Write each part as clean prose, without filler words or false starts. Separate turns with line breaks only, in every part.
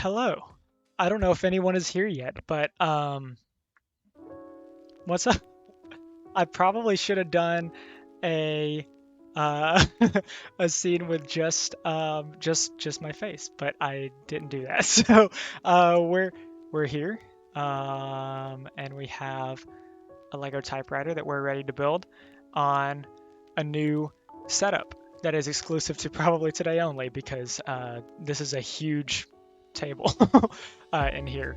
Hello. I don't know if anyone is here yet, but what's up? I probably should have done a uh a scene with just my face, but I didn't do that. So we're here. And we have a Lego typewriter that we're ready to build on a new setup that is exclusive to probably today only because this is a huge table in here.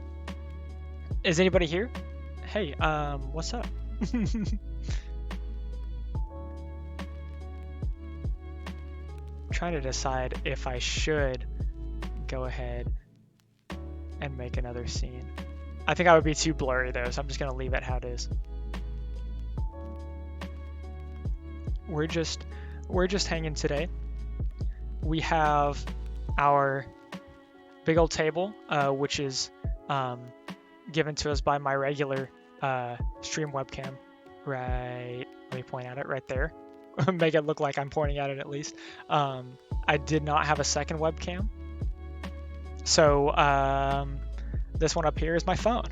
Is anybody here? Hey, what's up? Trying to decide if I should go ahead and make another scene. I think I would be too blurry though, so I'm just gonna leave it how it is. We're just hanging today. We have our big old table, which is given to us by my regular stream webcam. Right, let me point at it right there. Make it look like I'm pointing at it at least. I did not have a second webcam. So this one up here is my phone.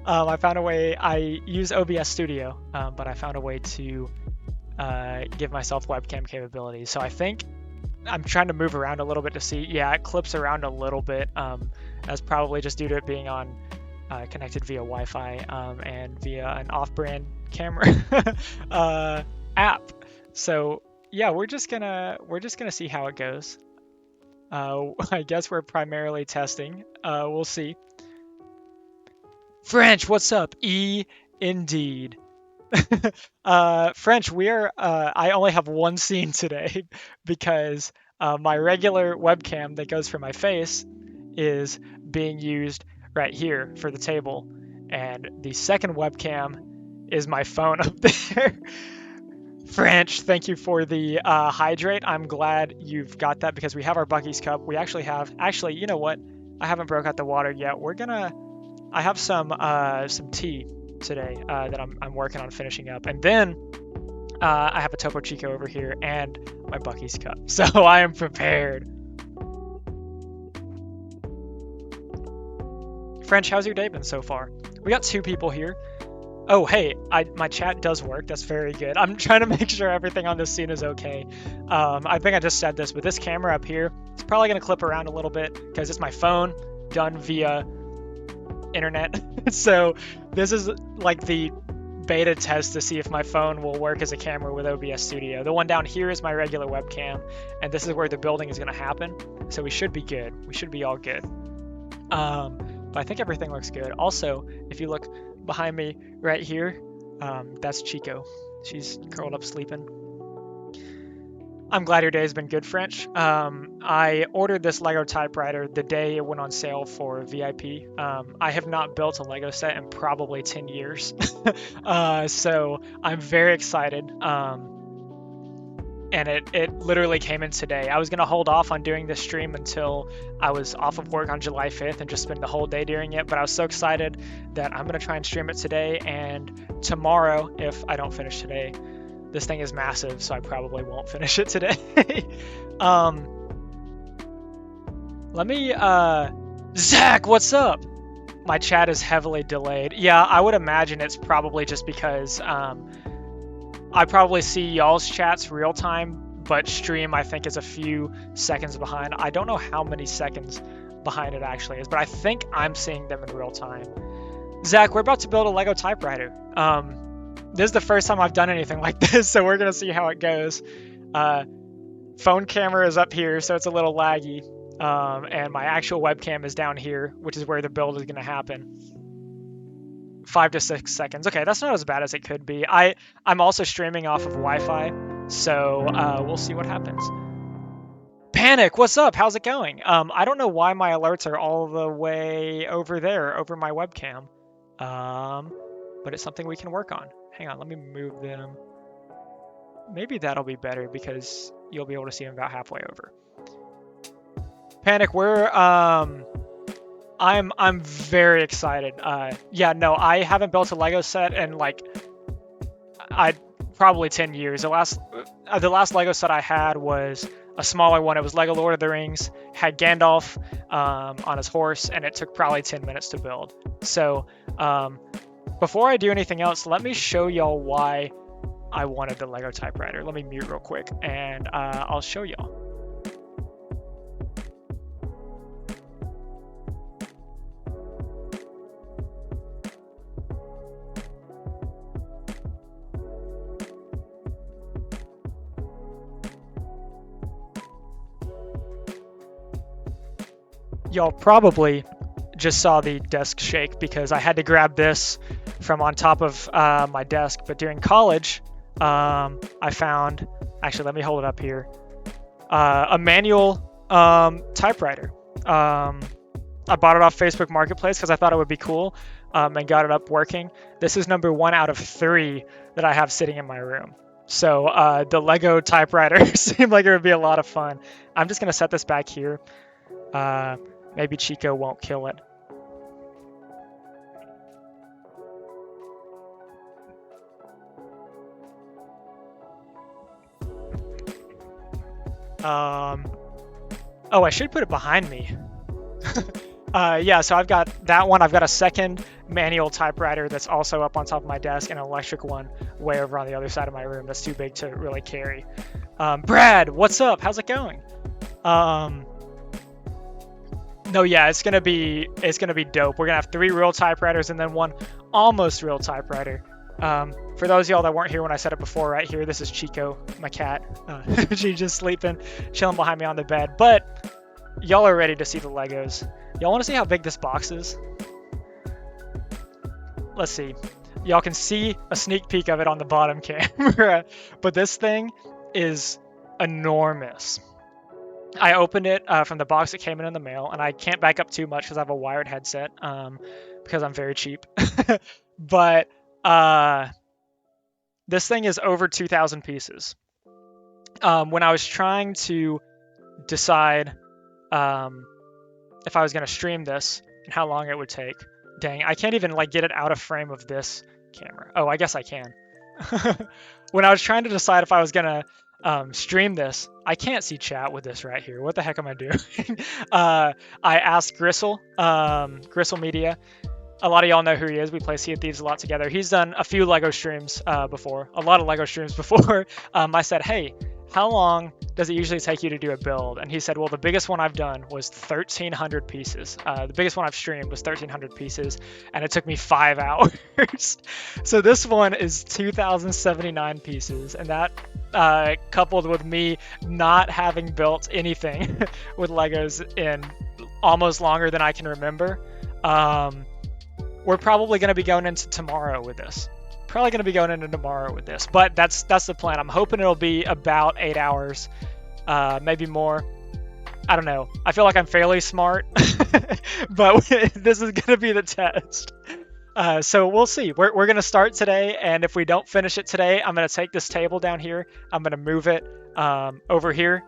I found a way, I use OBS Studio, but I found a way to give myself webcam capabilities. So I think I'm trying to move around a little bit to see. Yeah, it clips around a little bit. That's probably just due to it being on connected via Wi-Fi and via an off-brand camera app. So yeah, we're just gonna see how it goes. I guess we're primarily testing. We'll see. French, what's up? Indeed. French, I only have one scene today because my regular webcam that goes for my face is being used right here for the table, and the second webcam is my phone up there. French, thank you for the hydrate. I'm glad you've got that because we have our Bucky's cup. We actually, you know what? I haven't broke out the water yet. I have some tea today that I'm working on finishing up, and then I have a Topo Chico over here and my Bucky's cup, so I am prepared. French, how's your day been so far? We got 2 people here. Oh, hey, my chat does work. That's very good. I'm trying to make sure everything on this scene is okay. I think I just said this, but this camera up here, it's probably going to clip around a little bit because it's my phone done via internet. So this is like the beta test to see if my phone will work as a camera with OBS Studio. The one down here is my regular webcam, and this is where the building is going to happen. So we should be good. We should be all good. But I think everything looks good. Also, if you look behind me right here, that's Chico. She's curled up sleeping. I'm glad your day has been good, French. I ordered this Lego typewriter the day it went on sale for VIP. I have not built a Lego set in probably 10 years. So I'm very excited. And it literally came in today. I was going to hold off on doing this stream until I was off of work on July 5th and just spend the whole day doing it, but I was so excited that I'm going to try and stream it today and tomorrow if I don't finish today. This thing is massive, so I probably won't finish it today. Let me, Zach, what's up? My chat is heavily delayed. Yeah, I would imagine it's probably just because I probably see y'all's chats real time, but stream I think is a few seconds behind. I don't know how many seconds behind it actually is, but I think I'm seeing them in real time. Zach, we're about to build a Lego typewriter. This is the first time I've done anything like this, so we're gonna see how it goes. Phone camera is up here, so it's a little laggy, and my actual webcam is down here, which is where the build is gonna happen. 5 to 6 seconds. Okay, that's not as bad as it could be. I'm also streaming off of Wi-Fi, so we'll see what happens. Panic, what's up? How's it going? I don't know why my alerts are all the way over there, over my webcam, but it's something we can work on. Hang on, let me move them. Maybe that'll be better because you'll be able to see them about halfway over. Panic, I'm very excited. Yeah, no, I haven't built a Lego set in like probably 10 years. The last Lego set I had was a smaller one. It was Lego Lord of the Rings, had Gandalf on his horse, and it took probably 10 minutes to build. So before I do anything else, let me show y'all why I wanted the Lego Typewriter. Let me mute real quick, and I'll show y'all. Y'all probably just saw the desk shake because I had to grab this from on top of my desk. But during college, I found, actually, let me hold it up here, a manual typewriter. I bought it off Facebook Marketplace because I thought it would be cool, and got it up working. This is number 1 out of 3 that I have sitting in my room. So the Lego typewriter seemed like it would be a lot of fun. I'm just going to set this back here. Maybe Chico won't kill it. Oh, I should put it behind me. Yeah, so I've got that one. I've got a second manual typewriter that's also up on top of my desk, and an electric one way over on the other side of my room that's too big to really carry. Brad, what's up? How's it going? No, yeah, it's gonna be dope. We're gonna have 3 real typewriters and then 1 almost real typewriter. For those of y'all that weren't here when I said it before, right here, this is Chico, my cat. She's just sleeping, chilling behind me on the bed. But y'all are ready to see the Legos. Y'all want to see how big this box is? Let's see. Y'all can see a sneak peek of it on the bottom camera, but this thing is enormous. I opened it from the box that came in the mail, and I can't back up too much because I have a wired headset, because I'm very cheap. But this thing is over 2,000 pieces. When I was trying to decide if I was going to stream this and how long it would take, dang, I can't even like get it out of frame of this camera. Oh, I guess I can. When I was trying to decide if I was going to stream this, I can't see chat with this right here. What the heck am I doing? I asked Gristle, Gristle Media. A lot of y'all know who he is. We play Sea of Thieves a lot together. He's done a few Lego streams before, a lot of Lego streams before. I said, hey, how long does it usually take you to do a build? And he said, well, the biggest one I've done was 1,300 pieces. The biggest one I've streamed was 1,300 pieces, and it took me 5 hours. So this one is 2,079 pieces, and that coupled with me not having built anything with Legos in almost longer than I can remember, we're probably going to be going into tomorrow with this. But that's the plan. I'm hoping it'll be about 8 hours, maybe more. I don't know. I feel like I'm fairly smart, but this is going to be the test. So we'll see. We're going to start today, and if we don't finish it today, I'm going to take this table down here. I'm going to move it over here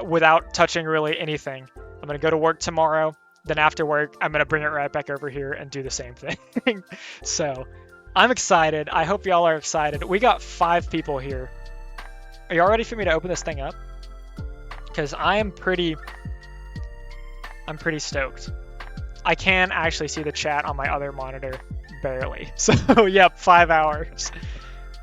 without touching really anything. I'm going to go to work tomorrow. Then after work, I'm going to bring it right back over here and do the same thing. So I'm excited. I hope y'all are excited. We got 5 people here. Are y'all ready for me to open this thing up? Because I'm pretty stoked. I can actually see the chat on my other monitor, barely. So yep, 5 hours.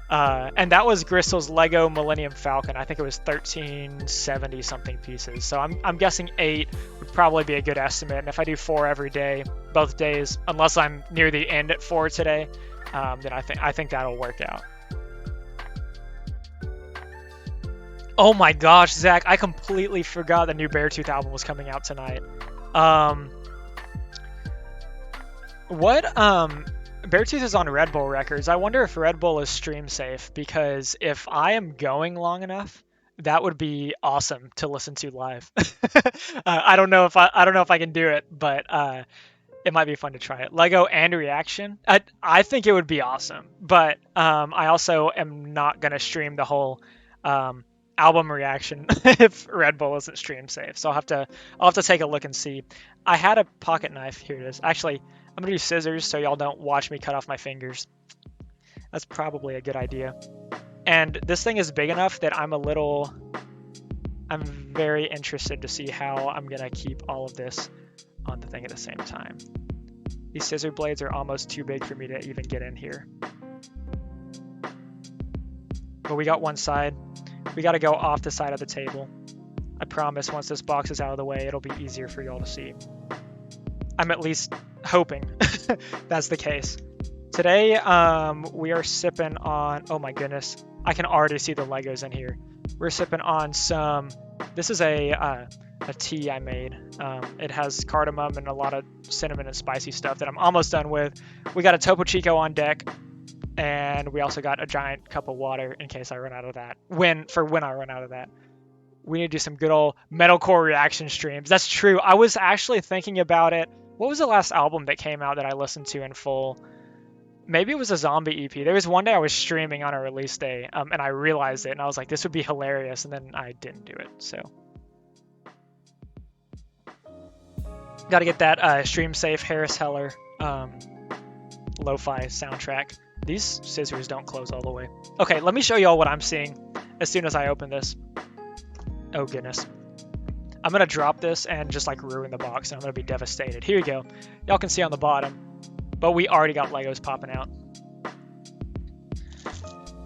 And that was Gristle's Lego Millennium Falcon. I think it was 1,370 something pieces. So I'm guessing 8 would probably be a good estimate. And if I do 4 every day, both days, unless I'm near the end at 4 today, then I think that'll work out. Oh my gosh, Zach, I completely forgot the new Beartooth album was coming out tonight. Beartooth is on Red Bull Records. I wonder if Red Bull is stream safe, because if I am going long enough, that would be awesome to listen to live. I don't know if I can do it, but it might be fun to try it. Lego and reaction. I think it would be awesome, but I also am not gonna stream the whole album reaction if Red Bull isn't stream safe. So I'll have to take a look and see. I had a pocket knife. Here it is. Actually, I'm gonna use scissors so y'all don't watch me cut off my fingers. That's probably a good idea. And this thing is big enough that I'm I'm very interested to see how I'm gonna keep all of this on the thing at the same time. These scissor blades are almost too big for me to even get in here. But we got one side. We got to go off the side of the table. I promise once this box is out of the way, it'll be easier for y'all to see. I'm at least hoping that's the case. Today, we are sipping on, oh my goodness, I can already see the Legos in here. We're sipping on some, this is a tea I made. It has cardamom and a lot of cinnamon and spicy stuff that I'm almost done with. We got a Topo Chico on deck, and we also got a giant cup of water in case I run out of that. When I run out of that. We need to do some good old metalcore reaction streams. That's true. I was actually thinking about it. What was the last album that came out that I listened to in full? Maybe it was a zombie EP. There was one day I was streaming on a release day, and I realized it, and I was like, this would be hilarious, and then I didn't do it, so. Got to get that stream safe Harris Heller lo-fi soundtrack. These scissors don't close all the way. Okay, let me show y'all what I'm seeing as soon as I open this. Oh goodness. I'm gonna drop this and just like ruin the box, and I'm gonna be devastated. Here you go. Y'all can see on the bottom, but we already got Legos popping out.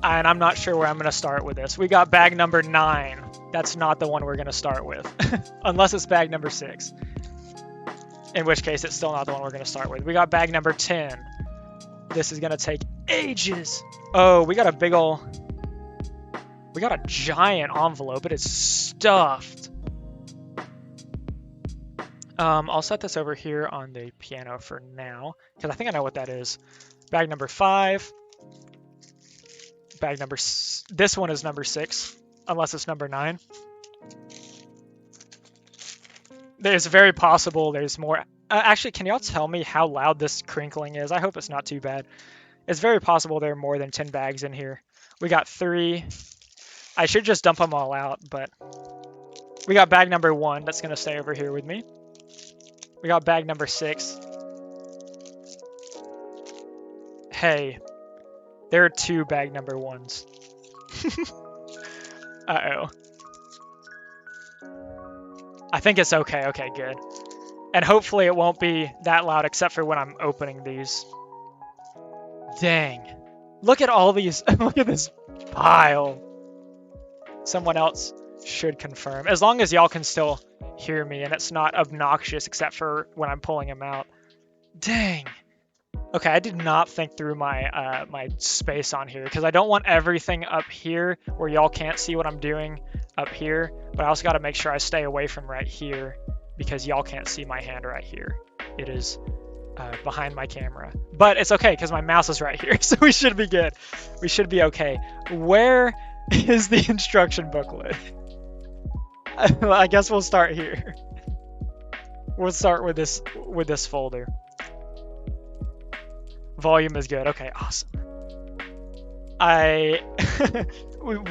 And I'm not sure where I'm gonna start with this. We got bag number 9. That's not the one we're gonna start with, unless it's bag number 6. In which case, it's still not the one we're gonna start with. We got bag number 10. This is gonna take ages. Oh, we got a big ol'... We got a giant envelope. It is stuffed. I'll set this over here on the piano for now, because I think I know what that is. Bag number 5. Bag number... This one is number 6, unless it's number 9. There's very possible there's more... actually, can y'all tell me how loud this crinkling is? I hope it's not too bad. It's very possible there are more than 10 bags in here. We got 3. I should just dump them all out, but... We got bag number 1. That's going to stay over here with me. We got bag number 6. Hey. There are 2 bag number 1s. Uh-oh. I think it's okay. Okay, good. And hopefully it won't be that loud except for when I'm opening these. Dang. Look at all these. Look at this pile. Someone else should confirm. As long as y'all can still hear me and it's not obnoxious except for when I'm pulling them out. Dang. Okay, I did not think through my my space on here because I don't want everything up here where y'all can't see what I'm doing up here, but I also got to make sure I stay away from right here because y'all can't see my hand right here. It is behind my camera, but it's okay because my mouse is right here, so we should be good. We should be okay. Where is the instruction booklet? I guess we'll start here. We'll start with this folder. Volume is good. Okay, awesome.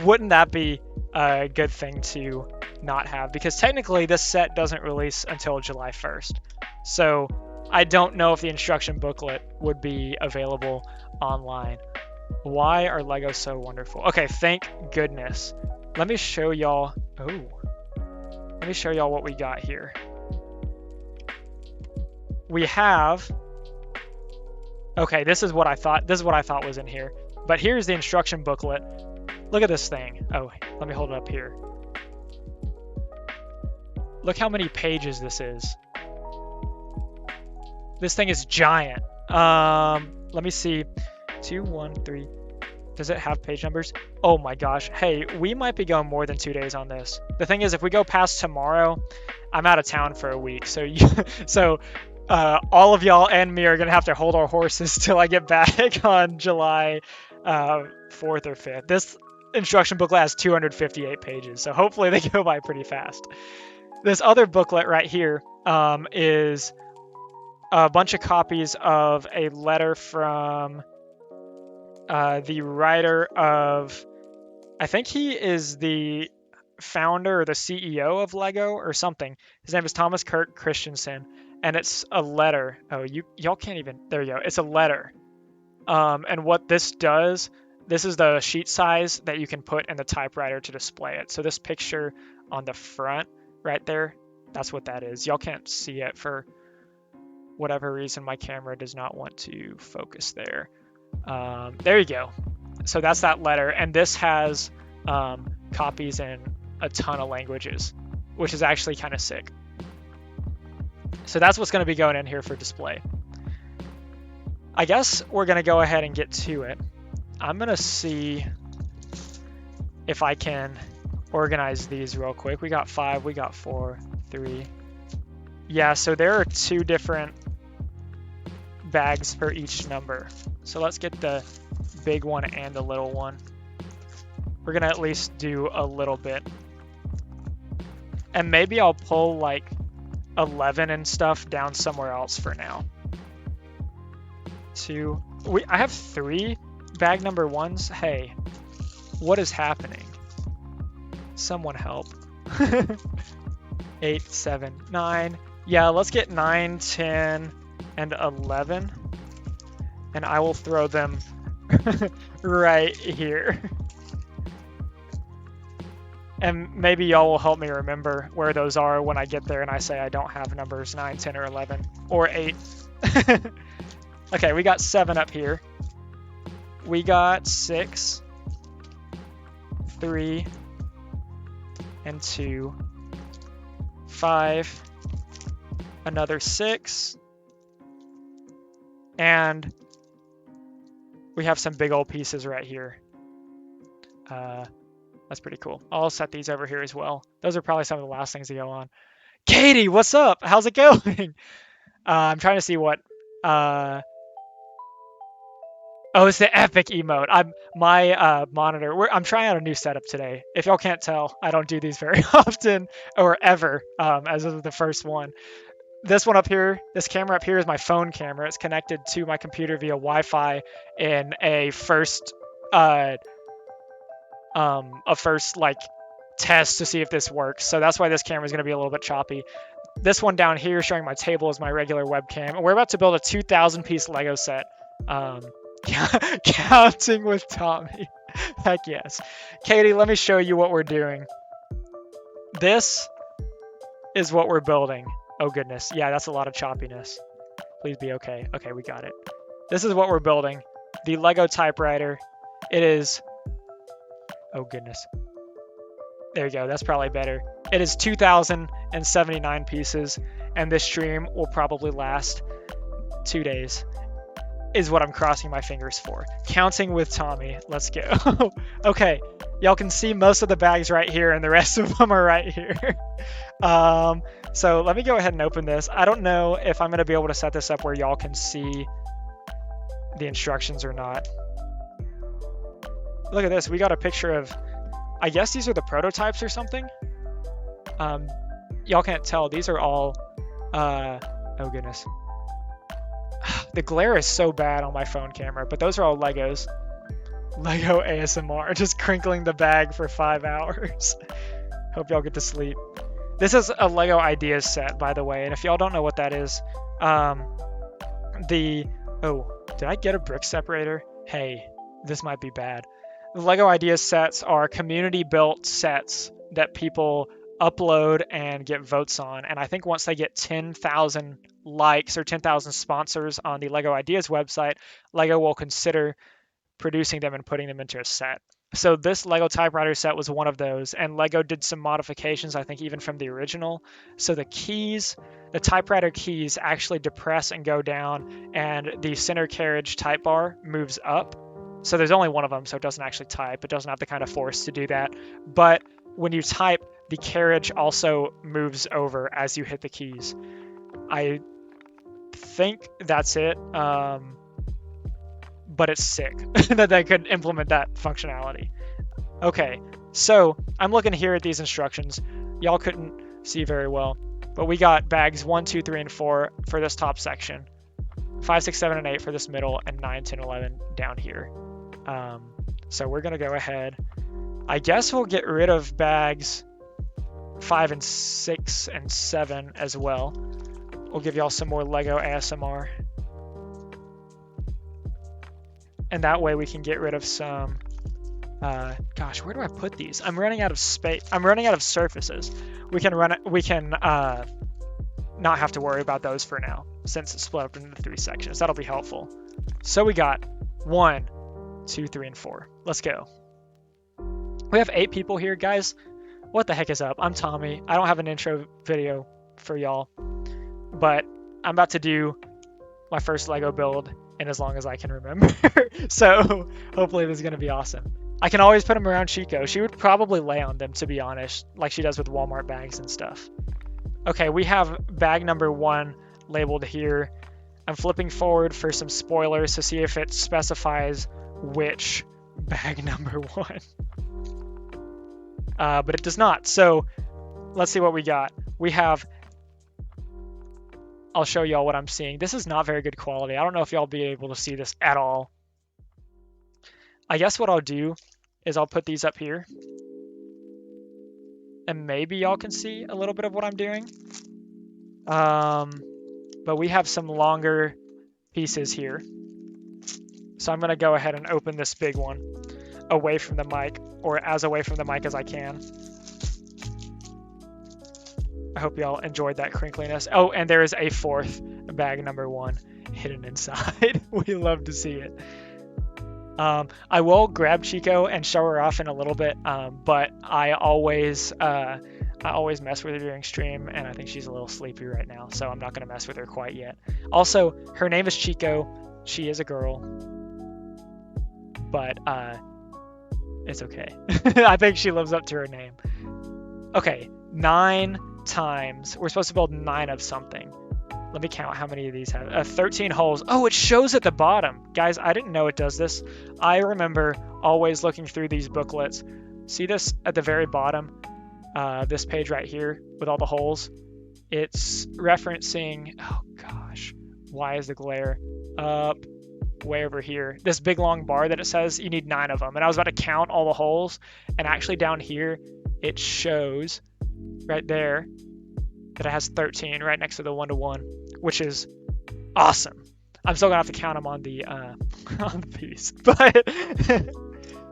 Wouldn't that be a good thing to not have? Because technically this set doesn't release until July 1st. So I don't know if the instruction booklet would be available online. Why are Legos so wonderful? Okay, thank goodness. Let me show y'all. Oh. Let me show y'all what we got here. We have... Okay, this is what I thought was in here. But here's the instruction booklet. Look at this thing. Oh, let me hold it up here. Look how many pages this is. This thing is giant. Let me see. 2, 1, 3. Does it have page numbers? Oh my gosh. Hey, we might be going more than 2 days on this. The thing is, if we go past tomorrow, I'm out of town for a week. So all of y'all and me are going to have to hold our horses till I get back on July 4th or 5th. This instruction booklet has 258 pages, so hopefully they go by pretty fast. This other booklet right here is a bunch of copies of a letter from the writer of... I think he is the founder or the CEO of Lego or something. His name is Thomas Kirk Christensen. And it's a letter. Oh, y'all can't even... There you go. It's a letter. And what this does this is the sheet size that you can put in the typewriter to display it. So this picture on the front right there, that's what that is. Y'all can't see it for whatever reason. My camera does not want to focus there. There you go. So that's that letter, and this has copies in a ton of languages, which is actually kind of sick. So that's what's going to be going in here for display. I guess we're going to go ahead and get to it. I'm going to see if I can organize these real quick. We got 5, we got 4, 3. Yeah, so there are 2 different bags for each number. So let's get the big one and the little one. We're going to at least do a little bit. And maybe I'll pull like 11 and stuff down somewhere else for now. 2. I have 3 bag number 1s. Hey, what is happening? Someone help. 8, 7, 9. Yeah, let's get 9, 10, and 11. And I will throw them right here. And maybe y'all will help me remember where those are when I get there and I say I don't have numbers 9, 10, or 11, or 8. Okay, we got 7 up here. We got 6, 3, and 2, 5, another 6, and we have some big old pieces right here. That's pretty cool. I'll set these over here as well. Those are probably some of the last things to go on. Katie, what's up? How's it going? I'm trying to see what... Oh, it's the epic emote. My monitor. I'm trying out a new setup today. If y'all can't tell, I don't do these very often or ever, as this is the first one. This one up here, this camera up here is my phone camera. It's connected to my computer via Wi-Fi in a first like test to see if this works. So that's why this camera is going to be a little bit choppy. This one down here showing my table is my regular webcam. And we're about to build a 2,000 piece Lego set. Counting with Tommy. Heck yes. Katie, let me show you what we're doing. This is what we're building. Oh goodness. Yeah, that's a lot of choppiness. Please be okay. Okay, we got it. This is what we're building. The Lego typewriter. It is... Oh goodness. There you go. That's probably better. It is 2,079 pieces, and this stream will probably last 2 days. Is what I'm crossing my fingers for. Counting with Tommy. Let's go. Okay, y'all can see most of the bags right here, and the rest of them are right here. So let me go ahead and open this. I don't know if I'm going to be able to set this up where y'all can see the instructions or not. Look at this. We got a picture of, I guess these are the prototypes or something. Y'all can't tell. These are all, oh goodness. The glare is so bad on my phone camera, but those are all Legos. Lego ASMR, just crinkling the bag for 5 hours. Hope y'all get to sleep. This is a Lego Ideas set, by the way, and if y'all don't know what that is, oh, did I get a brick separator? Hey, this might be bad. The Lego Ideas sets are community-built sets that people upload and get votes on, and I think once they get 10,000 likes or 10,000 sponsors on the Lego Ideas website, Lego will consider producing them and putting them into a set. So this Lego typewriter set was one of those, and Lego did some modifications, I think even from the original. So the keys, the typewriter keys actually depress and go down, and the center carriage type bar moves up. So there's only one of them, so it doesn't actually type. It doesn't have the kind of force to do that. But when you type, the carriage also moves over as you hit the keys. I think that's it. But it's sick that they could implement that functionality. Okay, so I'm looking here at these instructions. Y'all couldn't see very well, but we got bags 1, 2, 3, and 4 for this top section, 5, 6, 7, and 8 for this middle, and 9, 10, 11 down here. So we're gonna go ahead. I guess we'll get rid of bags 5 and 6 and 7 as well. We'll give y'all some more Lego ASMR.
and that way we can get rid of some, gosh, where do I put these? I'm running out of space. I'm running out of surfaces. We can not have to worry about those for now, since it's split up into 3 sections. That'll be helpful. So we got 1, 2, 3, and 4. Let's go. We have 8 people here, guys. What the heck is up? I'm Tommy. I don't have an intro video for y'all, but I'm about to do my first Lego build in as long as I can remember. So hopefully this is going to be awesome. I can always put them around Chico. She would probably lay on them, to be honest, like she does with Walmart bags and stuff. Okay, we have bag number 1 labeled here. I'm flipping forward for some spoilers to see if it specifies which bag number 1. But it does not. So let's see what we got. We have, I'll show y'all what I'm seeing. This is not very good quality. I don't know if y'all will be able to see this at all. I guess what I'll do is I'll put these up here. And maybe y'all can see a little bit of what I'm doing. But we have some longer pieces here. So I'm going to go ahead and open this big one away from the mic, or as away from the mic as I can. I hope y'all enjoyed that crinkliness. Oh, and there is a 4th bag number 1 hidden inside. We love to see it. I will grab Chico and show her off in a little bit, but I always mess with her during stream, and I think she's a little sleepy right now, so I'm not going to mess with her quite yet. Also, her name is Chico. She is a girl, but it's okay. I think she lives up to her name. Okay, 9 times. We're supposed to build 9 of something. Let me count how many of these have. 13 holes. Oh, it shows at the bottom. Guys, I didn't know it does this. I remember always looking through these booklets. See this at the very bottom? This page right here with all the holes. It's referencing, oh gosh, why is the glare up way over here? This big long bar that it says you need 9 of them. And I was about to count all the holes. And actually down here, it shows right there that it has 13 right next to the 1-to-1, which is awesome. I'm still gonna have to count them on the piece, but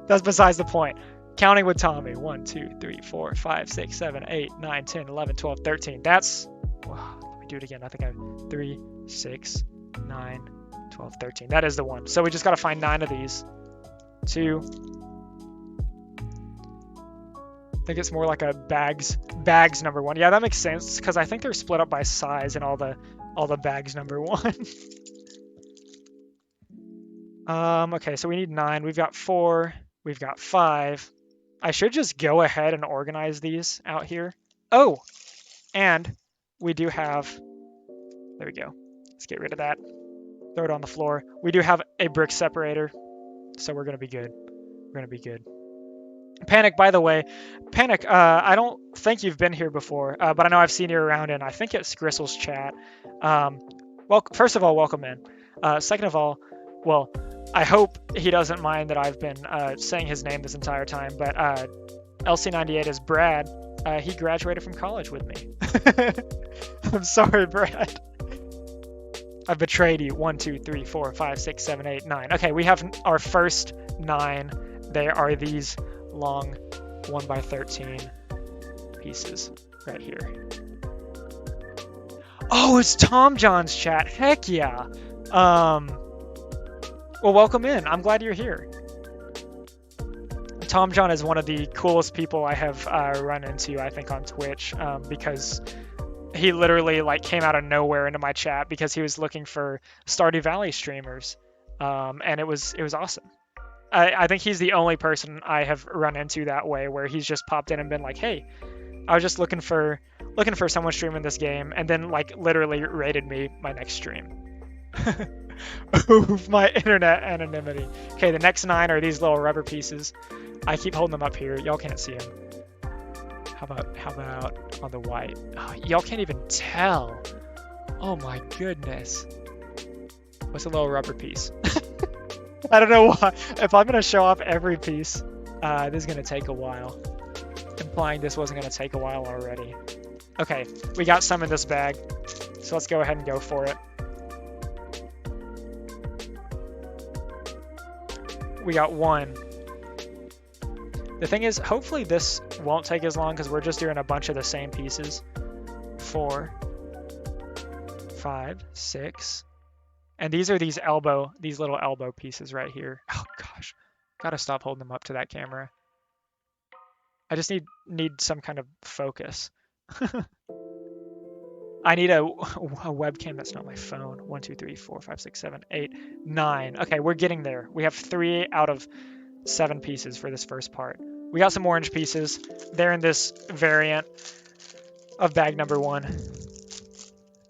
that's besides the point. Counting with Tommy. 1, 2, 3, 4, 5, 6, 7, 8, 9, 10, 11, 12, 13. That's, let me do it again. I think I have 3, 6, 9, 12, 13. That is the one. So we just gotta find 9 of these. 2. I think it's more like a bags number 1. Yeah, that makes sense, because I think they're split up by size and all the bags number 1. Okay, so we need 9. We've got 4. We've got 5. I should just go ahead and organize these out here. Oh, and we do have, there we go. Let's get rid of that. Throw it on the floor. We do have a brick separator, so we're gonna be good. We're gonna be good. Panic, by the way, Panic, I don't think you've been here before, but I know I've seen you around, and I think it's Gristle's chat. Well, first of all, welcome in. Second of all, well, I hope he doesn't mind that I've been saying his name this entire time, but LC98 is Brad. He graduated from college with me. I'm sorry, Brad. I've betrayed you. 1, 2, 3, 4, 5, 6, 7, 8, 9. Okay, we have our first 9. They are these long 1x13 pieces right here. Oh, it's Tom John's chat. Heck yeah. Well, welcome in. I'm glad you're here. Tom John is one of the coolest people I have run into, I think, on Twitch, because he literally came out of nowhere into my chat because he was looking for Stardew Valley streamers, and it was awesome. I think he's the only person I have run into that way, where he's just popped in and been like, hey, I was just looking for someone streaming this game, and then literally rated me my next stream. Oof, my internet anonymity. Okay, the next 9 are these little rubber pieces. I keep holding them up here. Y'all can't see them. How about on the white? Oh, y'all can't even tell. Oh my goodness. What's a little rubber piece? I don't know why. If I'm gonna show off every piece, this is gonna take a while. Implying this wasn't gonna take a while already. Okay, we got some in this bag, so let's go ahead and go for it.
We got 1. The thing is, hopefully this won't take as long because we're just doing a bunch of the same pieces. 4, 5, 6. And these are these little elbow pieces right here. Oh gosh, gotta stop holding them up to that camera. I just need some kind of focus. I need a webcam that's not my phone. 1, 2, 3, 4, 5, 6, 7, 8, 9. Okay, we're getting there. We have 3 out of 7 pieces for this first part. We got some orange pieces. They're in this variant of bag number 1.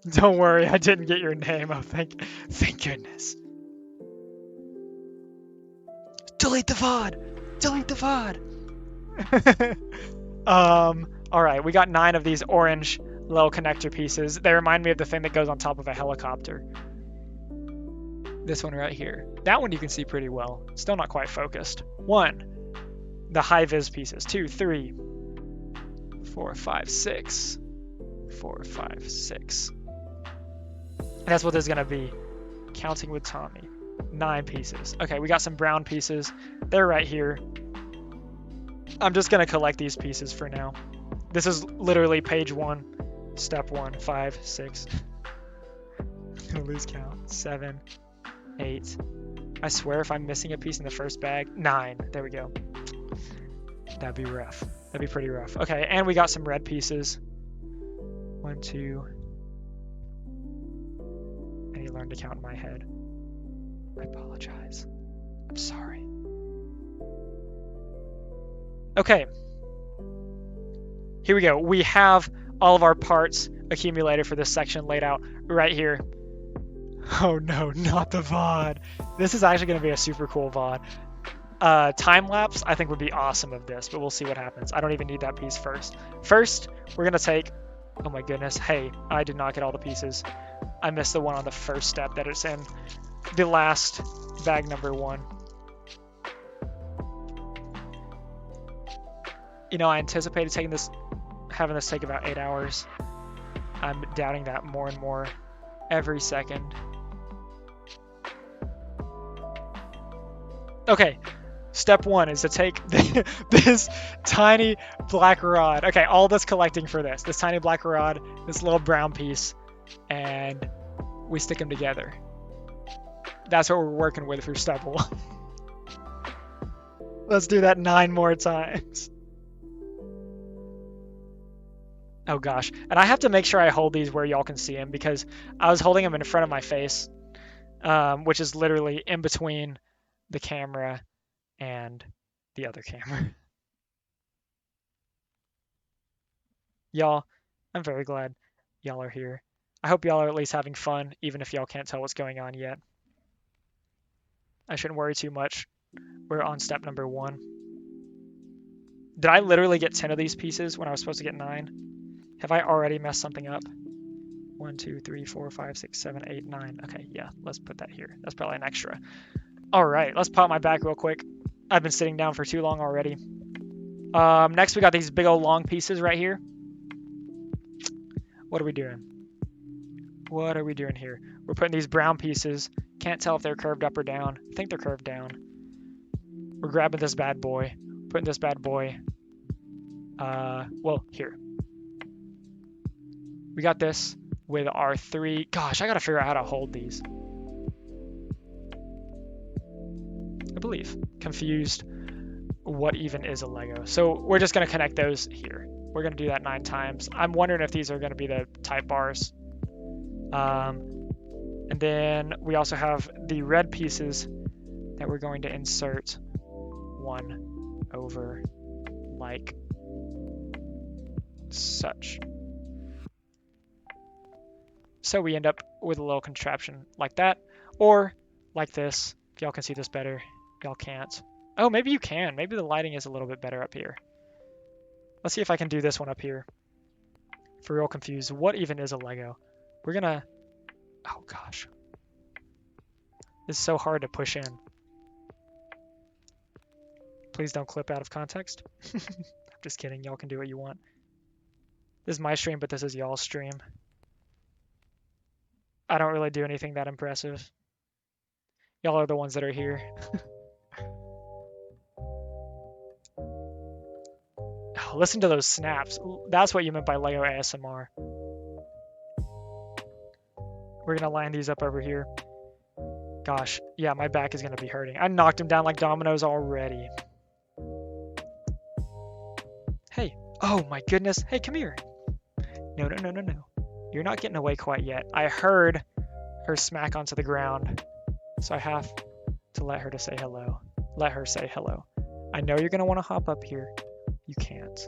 Don't worry, I didn't get your name. Oh, thank goodness. Delete the VOD. Delete the VOD. All right, we got 9 of these orange little connector pieces. They remind me of the thing that goes on top of a helicopter. This one right here. That one you can see pretty well. Still not quite focused. 1, the high vis pieces. 2, 3, 4, 5, 6. 4, 5, 6. That's what this is gonna be. Counting with Tommy. 9 pieces. Okay, we got some brown pieces. They're right here. I'm just gonna collect these pieces for now. This is literally page 1, step 1, 5, 6. I'm gonna lose count. 7, 8. I swear if I'm missing a piece in the first bag, 9. There we go. That'd be rough. That'd be pretty rough. Okay, and we got some red pieces. 1, 2. I need to learn to count in my head. I apologize. I'm sorry. Okay. Here we go. We have all of our parts accumulated for this section laid out right here. Oh no, not the VOD. This is actually going to be a super cool VOD. Time lapse I think would be awesome of this, but we'll see what happens. I don't even need that piece first. First, we're going to take, oh my goodness, hey, I did not get all the pieces. I missed the one on the first step that it's in. The last bag number 1. You know, I anticipated having this take about 8 hours. I'm doubting that more and more every second. Okay, step 1 is to take this tiny black rod. Okay, all this collecting for this tiny black rod, this little brown piece, and we stick them together. That's what we're working with for step 1. Let's do that 9 more times. Oh gosh, and I have to make sure I hold these where y'all can see them because I was holding them in front of my face, which is literally in between the camera and the other camera. Y'all, I'm very glad y'all are here. I hope y'all are at least having fun, even if y'all can't tell what's going on yet. I shouldn't worry too much. We're on step number 1. Did I literally get 10 of these pieces when I was supposed to get 9? Have I already messed something up? 1, 2, 3, 4, 5, 6, 7, 8, 9. Okay, yeah, let's put that here. That's probably an extra. All right, let's pop my back real quick. I've been sitting down for too long already. Next, we got these big old long pieces right here. What are we doing? What are we doing here? We're putting these brown pieces. Can't tell if they're curved up or down. I think they're curved down. We're grabbing this bad boy. Putting this bad boy. Well, here. We got this with our 3. Gosh, I gotta figure out how to hold these. I believe. Confused. What even is a Lego? So we're just gonna connect those here. We're gonna do that 9 times. I'm wondering if these are gonna be the type bars. And then we also have the red pieces that we're going to insert 1 over like such. So we end up with a little contraption like that, or like this. If y'all can see this better, y'all can't. Oh, maybe you can. Maybe the lighting is a little bit better up here. Let's see if I can do this one up here. For real confused, what even is a Lego? We're gonna, oh gosh. This is so hard to push in. Please don't clip out of context. I'm just kidding, y'all can do what you want. This is my stream, but this is y'all's stream. I don't really do anything that impressive. Y'all are the ones that are here. listen to those snaps. That's what you meant by Lego ASMR. We're gonna line these up over here. Gosh, yeah, my back is gonna be hurting. I knocked him down like dominoes already. Hey, oh my goodness. Hey, come here. No, no, no, no, no. You're not getting away quite yet. I heard her smack onto the ground, so I have to let her say hello. Let her say hello. I know you're gonna want to hop up here. You can't.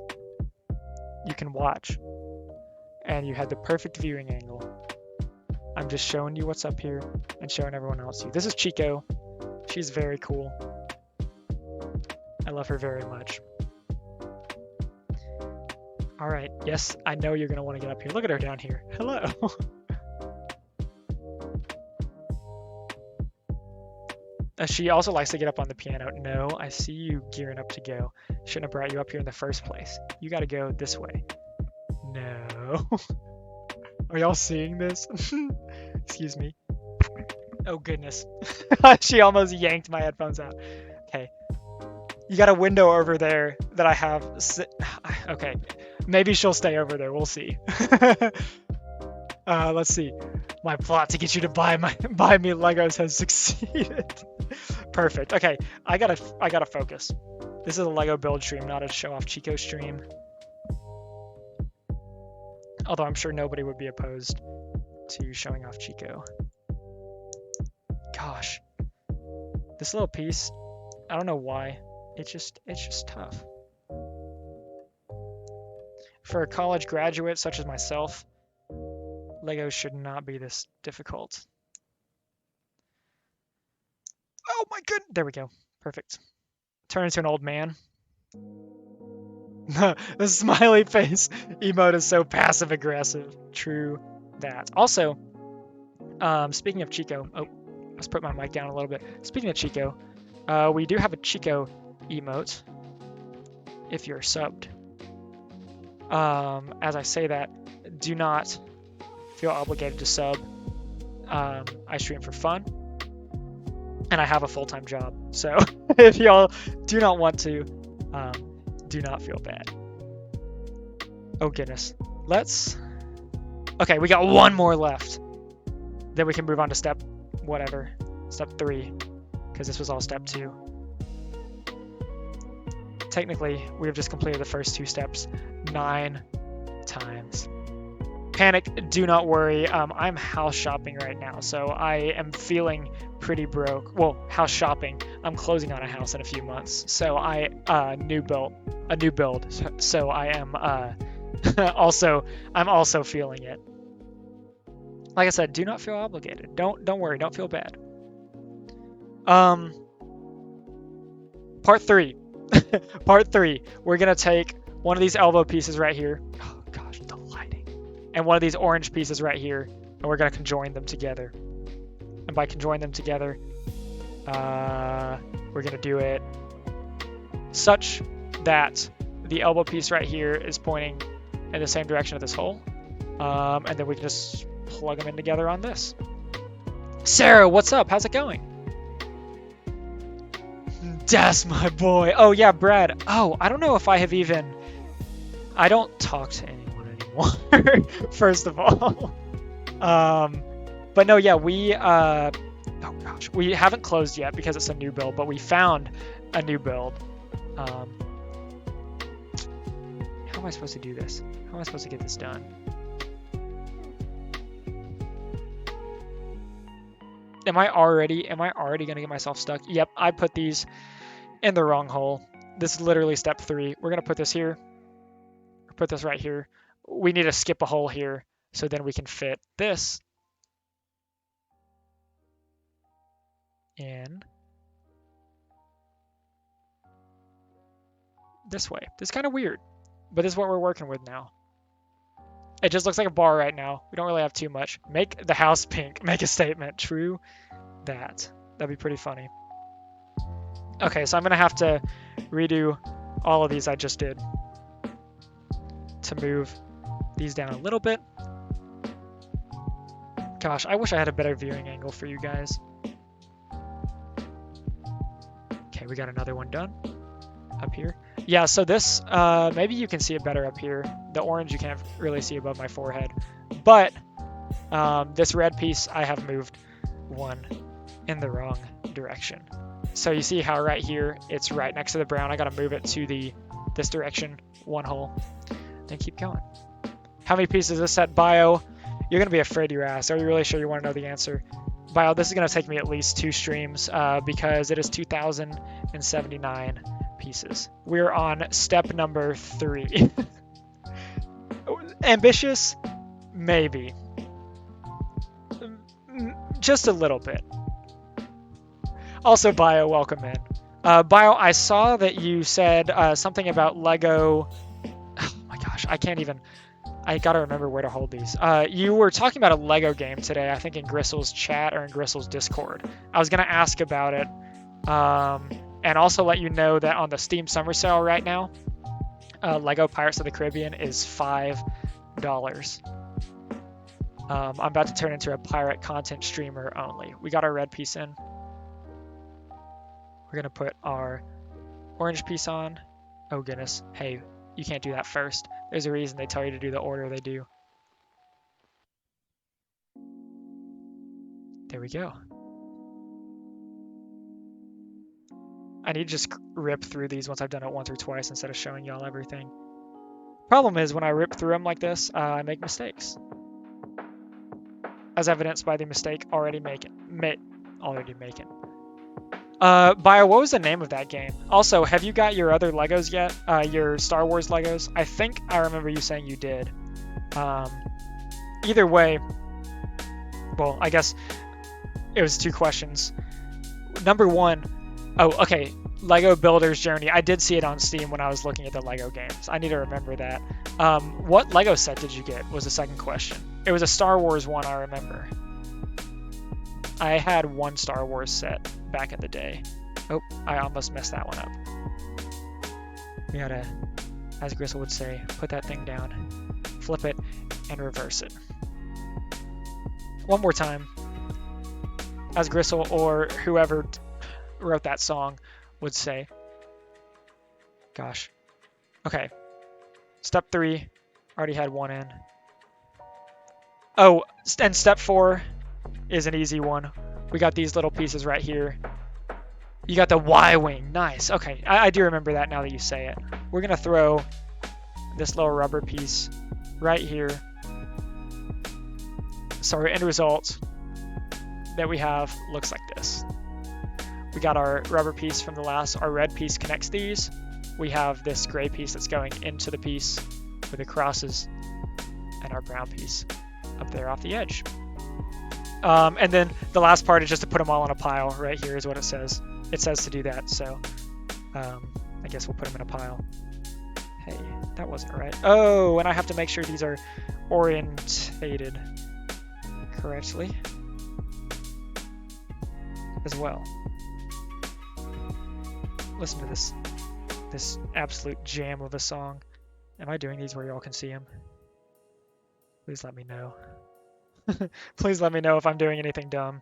You can watch. And you had the perfect viewing angle. I'm just showing you what's up here and showing everyone else you. This is Chico. She's very cool. I love her very much. All right, yes, I know you're gonna want to get up here. Look at her down here. Hello. She also likes to get up on the piano. No, I see you gearing up to go. Shouldn't have brought you up here in the first place. You gotta go this way. No. Are y'all seeing this? Excuse me. Oh goodness. She almost yanked my headphones out. Okay. You got a window over there that I have. Okay. Maybe she'll stay over there. We'll see. Let's see. My plot to get you to buy me Legos has succeeded. Perfect. Okay. I gotta focus. This is a Lego build stream, not a show off Chico stream. Although I'm sure nobody would be opposed to showing off Chico. Gosh. This little piece, I don't know why. It's just tough. For a college graduate such as myself, Legos should not be this difficult. Oh my goodness. There we go. Perfect. Turn into an old man. The smiley face emote is so passive aggressive. True that. Also, speaking of Chico, oh, let's put my mic down a little bit. Speaking of Chico, we do have a Chico emote if you're subbed. As I say that, do not feel obligated to sub. I stream for fun, and I have a full-time job. So if y'all do not want to, do not feel bad. Oh goodness. Okay, we got one more left. Then we can move on to step 3, because this was all step 2. Technically, we have just completed the first 2 steps 9 times. Panic, do not worry. I'm house shopping right now, so I am feeling pretty broke. Well, house shopping. I'm closing on a house in a few months, so a new build. So I am I'm also feeling it. Like I said, do not feel obligated. Don't worry. Don't feel bad. Part 3. Part 3. We're gonna take one of these elbow pieces right here. Oh gosh, the lighting. And one of these orange pieces right here, and we're gonna conjoin them together. And by conjoin them together, we're gonna do it such that the elbow piece right here is pointing in the same direction of this hole. And then we can just plug them in together on this. Sarah, what's up? How's it going? That's my boy. Oh yeah, Brad. Oh, I don't know if I have even... I don't talk to anyone anymore, first of all. But no, yeah, oh gosh, we haven't closed yet because it's a new build, but we found a new build. How am I supposed to do this? How am I supposed to get this done? Am I already gonna get myself stuck? Yep, I put these in the wrong hole. This is literally step 3. We're gonna put this here, or put this right here. We need to skip a hole here, so then we can fit this in this way. This is kind of weird, but this is what we're working with now. It just looks like a bar right now. We don't really have too much. Make the house pink. Make a statement. True that. That'd be pretty funny. Okay, so I'm going to have to redo all of these I just did to move these down a little bit. Gosh, I wish I had a better viewing angle for you guys. Okay, we got another one done up here. Yeah, so this, maybe you can see it better up here. The orange you can't really see above my forehead. But this red piece, I have moved one in the wrong direction. So you see how right here, it's right next to the brown. I gotta move it to this direction, one hole, then keep going. How many pieces is this set? Bio, you're gonna be afraid you asked. Are you really sure you wanna know the answer? Bio, this is gonna take me at least 2 streams because it is 2,079 pieces. We're on step number 3. Ambitious? Maybe. Just a little bit. Also, Bio, welcome in. Bio, I saw that you said something about Lego. Oh my gosh, I gotta remember where to hold these. You were talking about a Lego game today, I think in Gristle's chat or in Gristle's Discord. I was gonna ask about it, and also let you know that on the Steam Summer Sale right now, Lego Pirates of the Caribbean is $5. I'm about to turn into a pirate content streamer only. We got our red piece in. We're gonna put our orange piece on. Oh goodness, hey, you can't do that first. There's a reason they tell you to do the order they do. There we go. I need to just rip through these once I've done it once or twice instead of showing y'all everything. Problem is when I rip through them like this, I make mistakes. As evidenced by the mistake already making. Bio, what was the name of that game? Also, have you got your other Legos yet? Your Star Wars Legos? I think I remember you saying you did. Either way, well, I guess it was 2 questions. Number 1, oh, okay, Lego Builder's Journey. I did see it on Steam when I was looking at the Lego games. I need to remember that. What Lego set did you get was the second question. It was a Star Wars one, I remember. I had one Star Wars set back in the day. Oh, I almost messed that one up. We gotta, as Gristle would say, put that thing down, flip it, and reverse it. One more time. As Gristle or whoever wrote that song would say. Gosh. Okay. Step 3, already had one in. Oh, and step 4 is an easy one. We got these little pieces right here. You got the Y-wing. Nice. Okay, I do remember that now that you say it. We're going to throw this little rubber piece right here. So our end result that we have looks like this. We got our rubber piece from the last. Our red piece connects these. We have this gray piece that's going into the piece with the crosses, and our brown piece up there off the edge. And then the last part is just to put them all in a pile. Right here is what it says. It says to do that, so I guess we'll put them in a pile. Hey, that wasn't right. Oh, and I have to make sure these are orientated correctly as well. Listen to this absolute jam of a song. Am I doing these where y'all can see them? Please let me know. Please let me know if I'm doing anything dumb.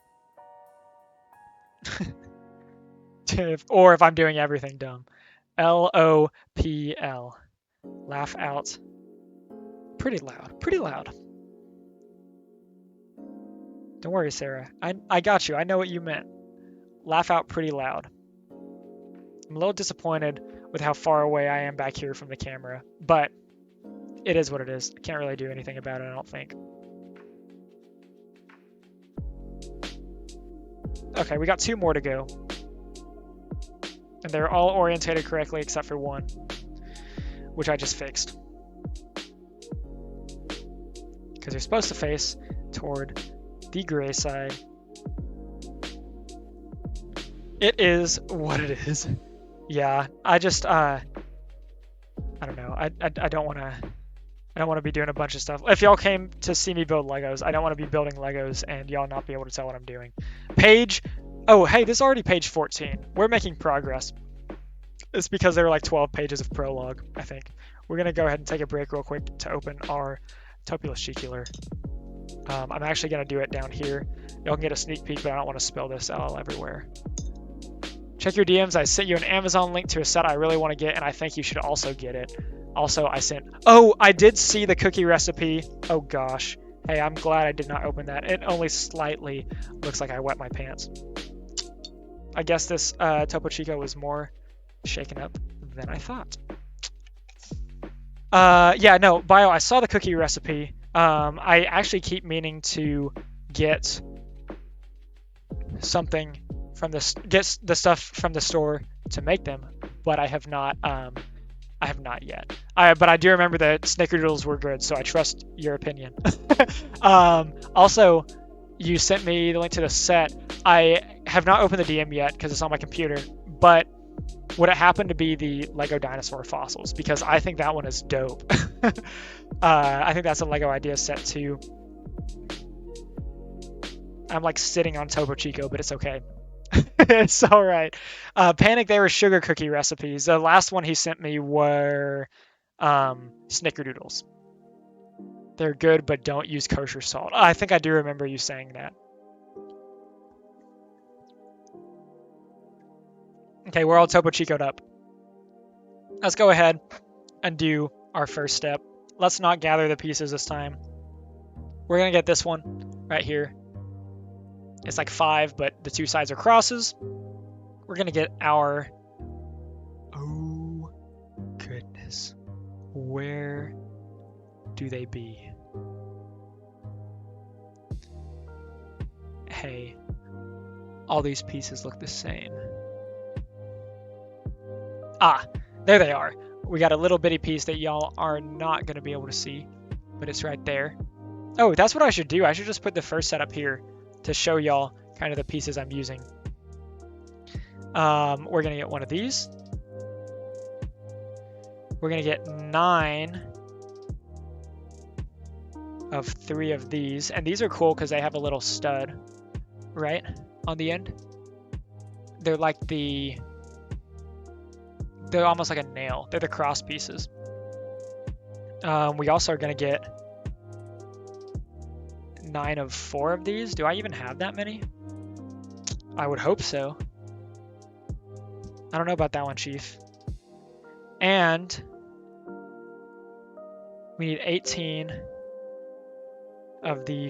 Or if I'm doing everything dumb. LOPL. Laugh out. Pretty loud. Pretty loud. Don't worry, Sarah. I got you. I know what you meant. Laugh out pretty loud. I'm a little disappointed with how far away I am back here from the camera, but it is what it is. I can't really do anything about it, I don't think. Okay, we got 2 more to go. And they're all orientated correctly except for one, which I just fixed. Because they're supposed to face toward the gray side. It is what it is. Yeah, I just I don't know. I don't want to be doing a bunch of stuff. If y'all came to see me build Legos, I don't want to be building Legos and y'all not be able to tell what I'm doing. Page, oh hey, this is already page 14. We're making progress. It's because there were like 12 pages of prologue, I think. We're gonna go ahead and take a break real quick to open our Topulus Shicular. I'm actually gonna do it down here. Y'all can get a sneak peek, but I don't want to spill this all everywhere. Check your DMs. I sent you an Amazon link to a set I really want to get, and I think you should also get it. Also, I sent... Oh, I did see the cookie recipe. Oh, gosh. Hey, I'm glad I did not open that. It only slightly looks like I wet my pants. I guess this Topo Chico was more shaken up than I thought. Yeah, no, Bio, I saw the cookie recipe. I actually keep meaning to get something from get the stuff from the store to make them, but I have not yet. But I do remember that snickerdoodles were good, so I trust your opinion. Also, you sent me the link to the set. I have not opened the DM yet because it's on my computer, but would it happen to be the Lego dinosaur fossils? Because I think that one is dope. I think that's a Lego idea set too. I'm like sitting on Topo Chico, but it's okay. It's all right. Panic, they were sugar cookie recipes. The last one he sent me were snickerdoodles. They're good, but don't use kosher salt. I think I do remember you saying that. Okay, we're all Topo Chico'd up. Let's go ahead and do our first step. Let's not gather the pieces this time. We're gonna get this one right here. It's like 5, but the 2 sides are crosses. We're gonna get our... Oh, goodness. Where do they be? Hey, all these pieces look the same. Ah, there they are. We got a little bitty piece that y'all are not gonna be able to see, but it's right there. Oh, that's what I should do. I should just put the first set up here to show y'all kind of the pieces I'm using. We're gonna get one of these. We're gonna get 9 of 3 of these, and these are cool because they have a little stud, right, on the end. They're like they're almost like a nail. They're the cross pieces. We also are gonna get 9 of 4 of these. Do I even have that many? I would hope so. I don't know about that one, Chief. And we need 18 of the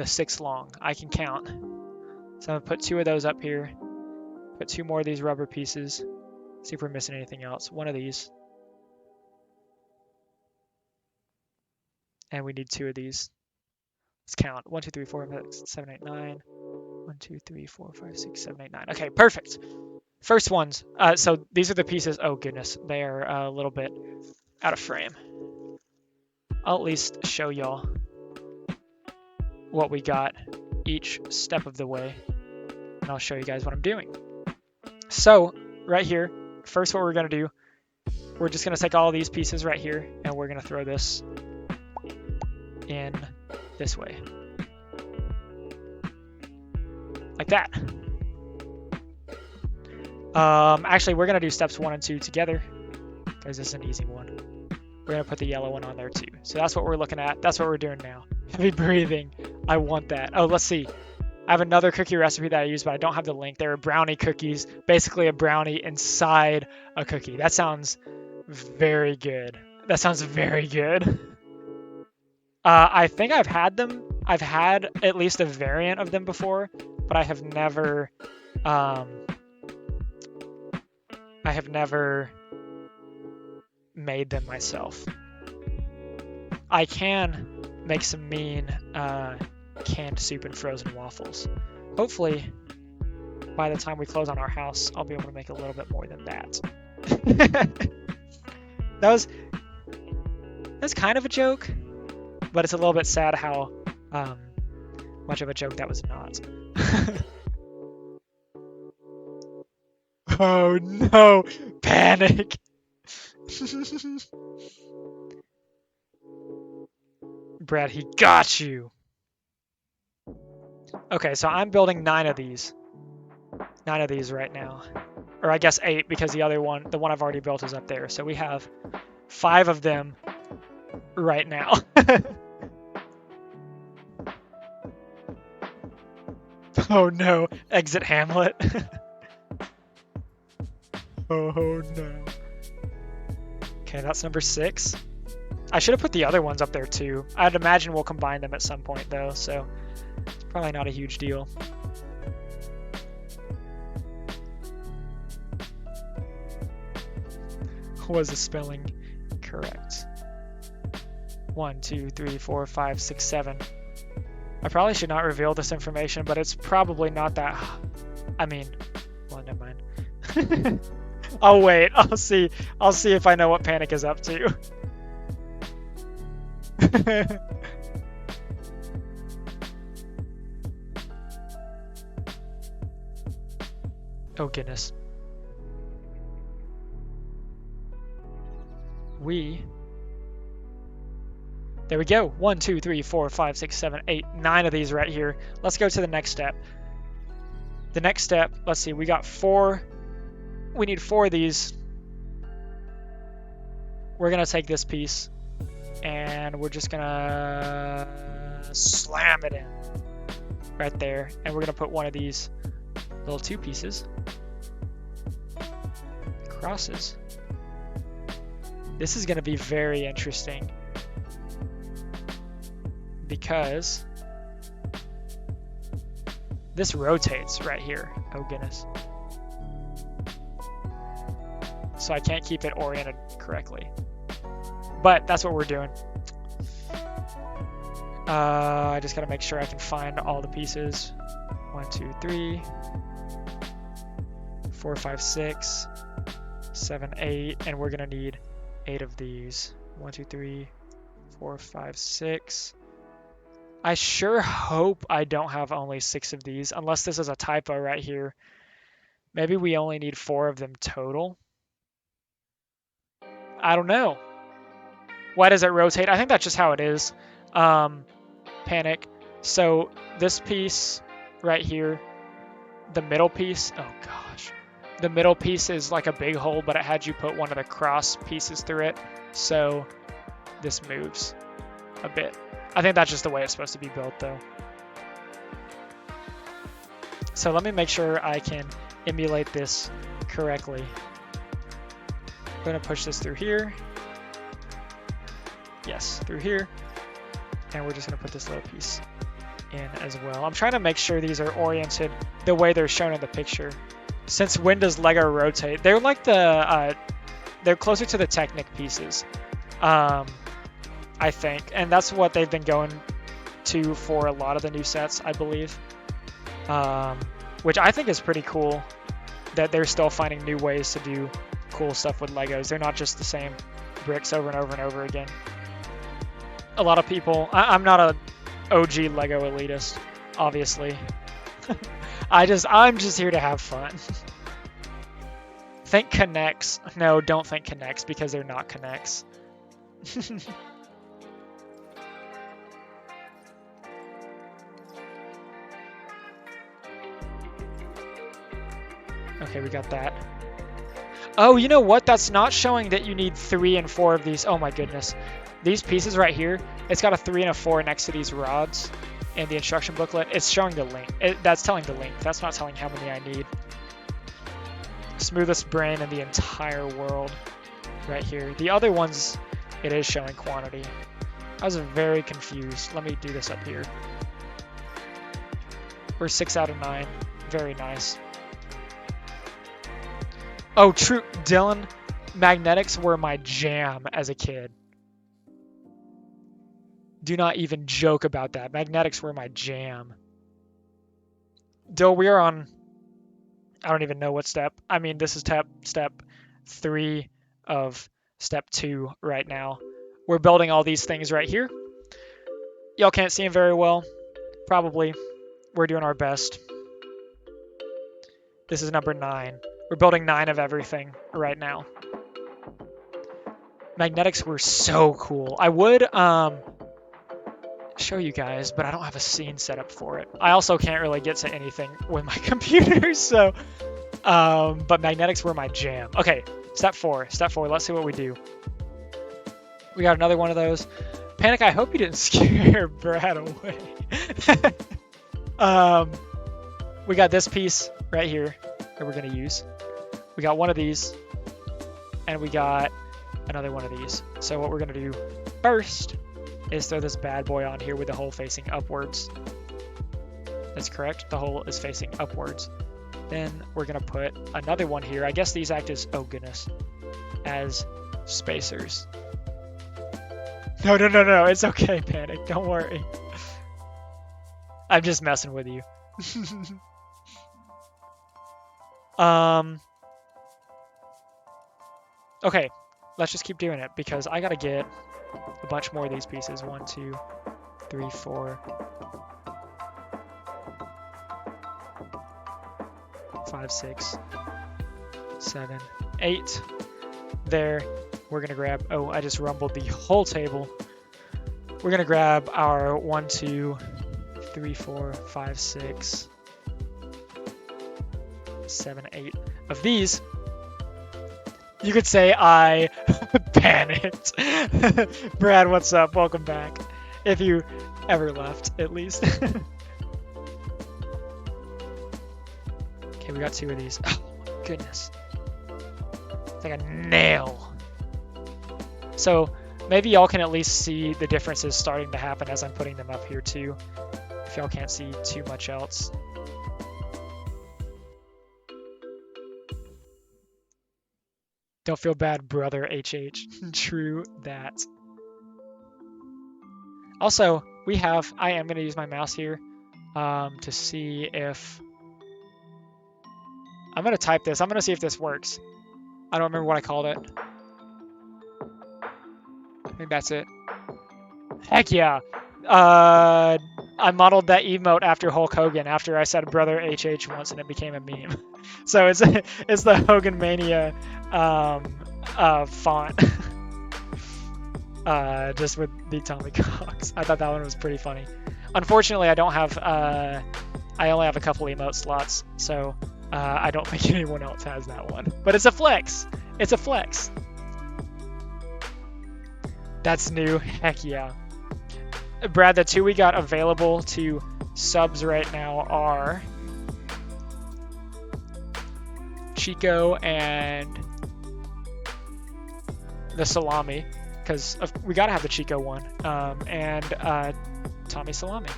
6 long. I can count. So I'm gonna put 2 of those up here. Put 2 more of these rubber pieces. See if we're missing anything else. 1 of these. And we need 2 of these. Let's count. 1, 2, 3, 4, 5, 6, 7, 8, 9. 1, 2, 3, 4, 5, 6, 7, 8, 9. Okay, perfect. First ones. So these are the pieces. Oh goodness, they are a little bit out of frame. I'll at least show y'all what we got each step of the way, and I'll show you guys what I'm doing. So right here, first what we're gonna do, we're just gonna take all these pieces right here, and we're gonna throw this in this way. Like that. Actually, we're gonna do steps 1 and 2 together because this is an easy one. We're gonna put the yellow one on there too. So that's what we're looking at. That's what we're doing now. Heavy breathing. I want that. Oh, let's see. I have another cookie recipe that I use, but I don't have the link. They're brownie cookies, basically a brownie inside a cookie. That sounds very good. That sounds very good. I think I've had them. I've had at least a variant of them before, but I have never made them myself. I can make some mean canned soup and frozen waffles. Hopefully, by the time we close on our house, I'll be able to make a little bit more than that. That's kind of a joke, but it's a little bit sad how much of a joke that was not. Oh no! Panic! Brad, he got you! Okay, so I'm building 9 of these. 9 of these right now. Or I guess 8 because the other one, the one I've already built is up there. So we have 5 of them right now. Oh no, exit Hamlet. Oh no. Okay, that's number 6. I should have put the other ones up there too. I'd imagine we'll combine them at some point though, so it's probably not a huge deal. Was the spelling correct? 1, 2, 3, 4, 5, 6, 7. I probably should not reveal this information, but it's probably not that. I mean, well, never mind. I'll wait. I'll see if I know what Panic is up to. Oh goodness. There we go. 1, 2, 3, 4, 5, 6, 7, 8, 9 of these right here. Let's go to the next step. The next step, let's see, we got 4. We need 4 of these. We're gonna take this piece and we're just gonna slam it in right there. And we're gonna put one of these little 2 pieces. Crosses. This is gonna be very interesting because this rotates right here. Oh goodness. So I can't keep it oriented correctly. But that's what we're doing. I just gotta make sure I can find all the pieces. 1, 2, 3, 4, 5, 6, 7, 8, and we're gonna need 8 of these. 1, 2, 3, 4, 5, 6. I sure hope I don't have only 6 of these, unless this is a typo right here. Maybe we only need 4 of them total. I don't know. Why does it rotate? I think that's just how it is. Panic. So this piece right here, the middle piece, oh gosh. The middle piece is like a big hole, but it had you put one of the cross pieces through it. So this moves a bit. I think that's just the way it's supposed to be built though. So let me make sure I can emulate this correctly. I'm gonna push this through here. Yes, through here. And we're just gonna put this little piece in as well. I'm trying to make sure these are oriented the way they're shown in the picture. Since when does Lego rotate? They're like the, they're closer to the Technic pieces, I think. And that's what they've been going to for a lot of the new sets, I believe. Which I think is pretty cool that they're still finding new ways to do cool stuff with Legos. They're not just the same bricks over and over and over again. A lot of people, I'm not a OG Lego elitist, obviously. I'm just here to have fun. Think Connects. No, don't think Connects because they're not Connects. Okay, we got that. Oh, you know what? That's not showing that you need 3 and 4 of these. Oh my goodness. These pieces right here, it's got a 3 and a 4 next to these rods in the instruction booklet. It's showing the length. That's telling the length. That's not telling how many I need. Smoothest brain in the entire world right here. The other ones, it is showing quantity. I was very confused. Let me do this up here. We're 6 out of 9. Very nice. Oh, true. Dylan, magnetics were my jam as a kid. Do not even joke about that. Magnetics were my jam. Dill, we are on, I don't even know what step. I mean, this is step 3 of step 2 right now. We're building all these things right here. Y'all can't see them very well. Probably. We're doing our best. This is number 9. We're building 9 of everything right now. Magnetics were so cool. I would show you guys, but I don't have a scene set up for it. I also can't really get to anything with my computer, so but magnetics were my jam. Okay, step 4. Let's see what we do. We got another one of those. Panic, I hope you didn't scare Brad away. we got this piece right here that we're gonna use. We got one of these, and we got another one of these. So what we're gonna do first is throw this bad boy on here with the hole facing upwards. That's correct, the hole is facing upwards. Then we're gonna put another one here. I guess these act as, oh goodness, as spacers. No, it's okay, Panic, don't worry. I'm just messing with you. Okay, let's just keep doing it because I gotta get a bunch more of these pieces. 1, 2, 3, 4, 5, 6, 7, 8. There, we're gonna grab, oh, I just rumbled the whole table. We're gonna grab our 1, 2, 3, 4, 5, 6, 7, 8 of these. You could say I panicked. Brad, what's up? Welcome back. If you ever left, at least. Okay, we got 2 of these. Oh my goodness. It's like a nail. So maybe y'all can at least see the differences starting to happen as I'm putting them up here too. If y'all can't see too much else. Don't feel bad, brother HH. True that. Also, we have, I am going to use my mouse here to see if, I'm going to type this. I'm going to see if this works. I don't remember what I called it. I think that's it. Heck yeah. I modeled that emote after Hulk Hogan after I said brother HH once and it became a meme. So it's the Hogan Mania font. Just with the thetommycox. I thought that one was pretty funny. Unfortunately, I don't have I only have a couple emote slots, so I don't think anyone else has that one. But it's a flex. It's a flex. That's new. Heck yeah. Brad, the 2 we got available to subs right now are Chico and the Salami, because we gotta have the Chico one, and Tommy Salami.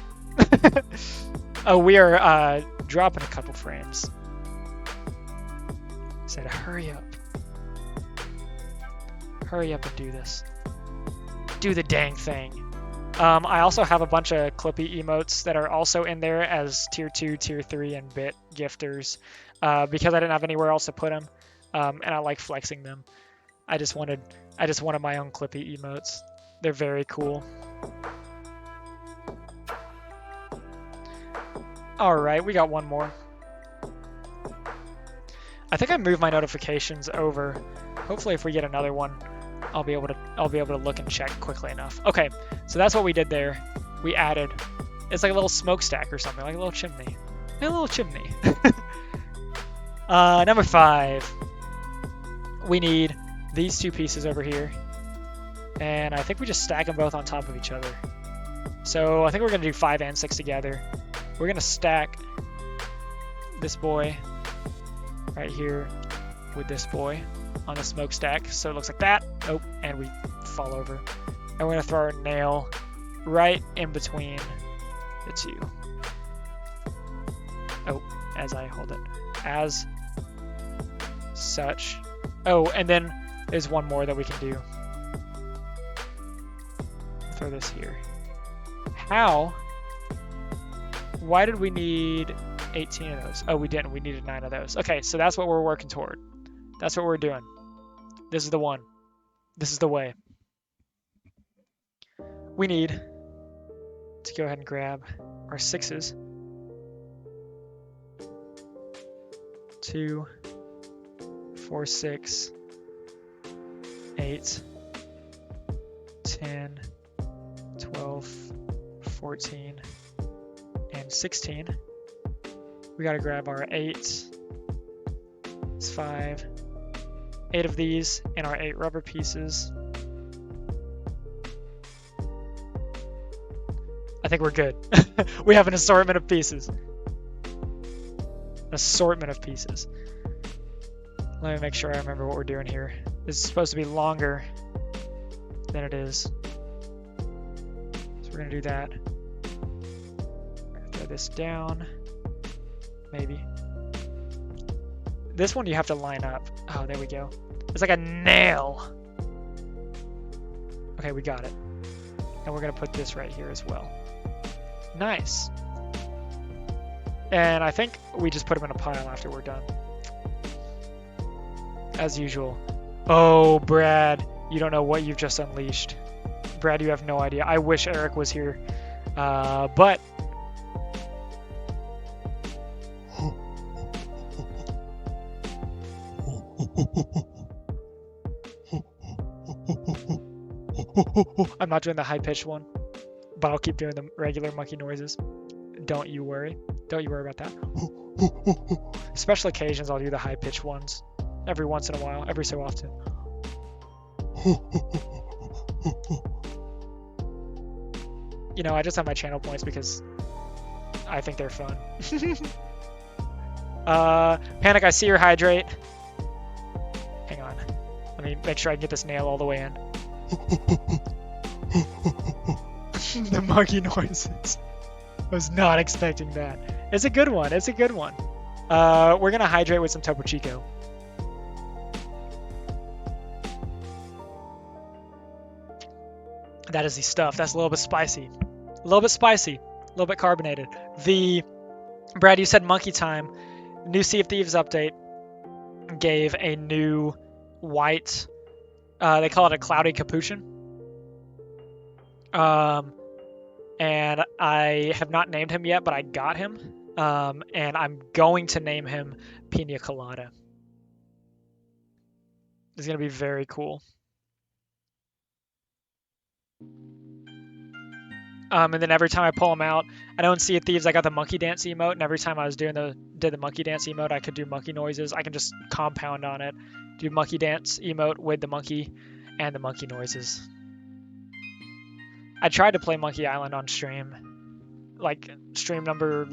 Oh, we are dropping a couple frames. Said hurry up. Hurry up and do this. Do the dang thing. I also have a bunch of Clippy emotes that are also in there as tier 2, tier 3, and bit gifters because I didn't have anywhere else to put them, and I like flexing them. I just wanted my own Clippy emotes. They're very cool. All right, we got one more. I think I moved my notifications over. Hopefully, if we get another one, I'll be able to look and check quickly enough. Okay, so that's what we did there. We added, it's like a little smokestack or something, like a little chimney. A little chimney. Number 5. We need these 2 pieces over here. And I think we just stack them both on top of each other. So I think we're gonna do 5 and 6 together. We're gonna stack this boy right here with this boy on the smokestack, so it looks like that. Oh, and we fall over. And we're gonna throw our nail right in between the 2. Oh, as I hold it. As such. Oh, and then there's one more that we can do. Throw this here. How? Why did we need 18 of those? Oh, we didn't. We needed 9 of those. Okay, so that's what we're working toward. That's what we're doing. This is the one. This is the way. We need to go ahead and grab our 6s. 2, 4, 6, 8, 10, 12, 14, and 16. We gotta grab our 8. It's 5. 8 of these and our 8 rubber pieces. I think we're good. We have an assortment of pieces. assortment of pieces. Let me make sure I remember what we're doing here. This is supposed to be longer than it is. So we're gonna do that. Throw this down, maybe. This one you have to line up. Oh, there we go. It's like a nail. Okay, we got it. And we're gonna put this right here as well. Nice. And I think we just put them in a pile after we're done. As usual. Oh, Brad, you don't know what you've just unleashed. Brad, you have no idea. I wish Eric was here. But... I'm not doing the high-pitched one, but I'll keep doing the regular monkey noises. Don't you worry. Don't you worry about that. Special occasions, I'll do the high-pitched ones. Every once in a while, every so often. You know, I just have my channel points because I think they're fun. Panic, I see your hydrate. Hang on. Let me make sure I can get this nail all the way in. The monkey noises. I was not expecting that. It's a good one. It's a good one. We're gonna hydrate with some Topo Chico. That is the stuff. That's a little bit spicy. A little bit spicy. A little bit carbonated. Brad, you said monkey time. New Sea of Thieves update gave a new white, they call it a cloudy capuchin. And I have not named him yet, but I got him. And I'm going to name him Pina Colada. It's going to be very cool. And then every time I pull him out, I know in Sea of Thieves I got the monkey dance emote, and every time I was did the monkey dance emote, I could do monkey noises. I can just compound on it, do monkey dance emote with the monkey and the monkey noises. I tried to play Monkey Island on stream, like stream number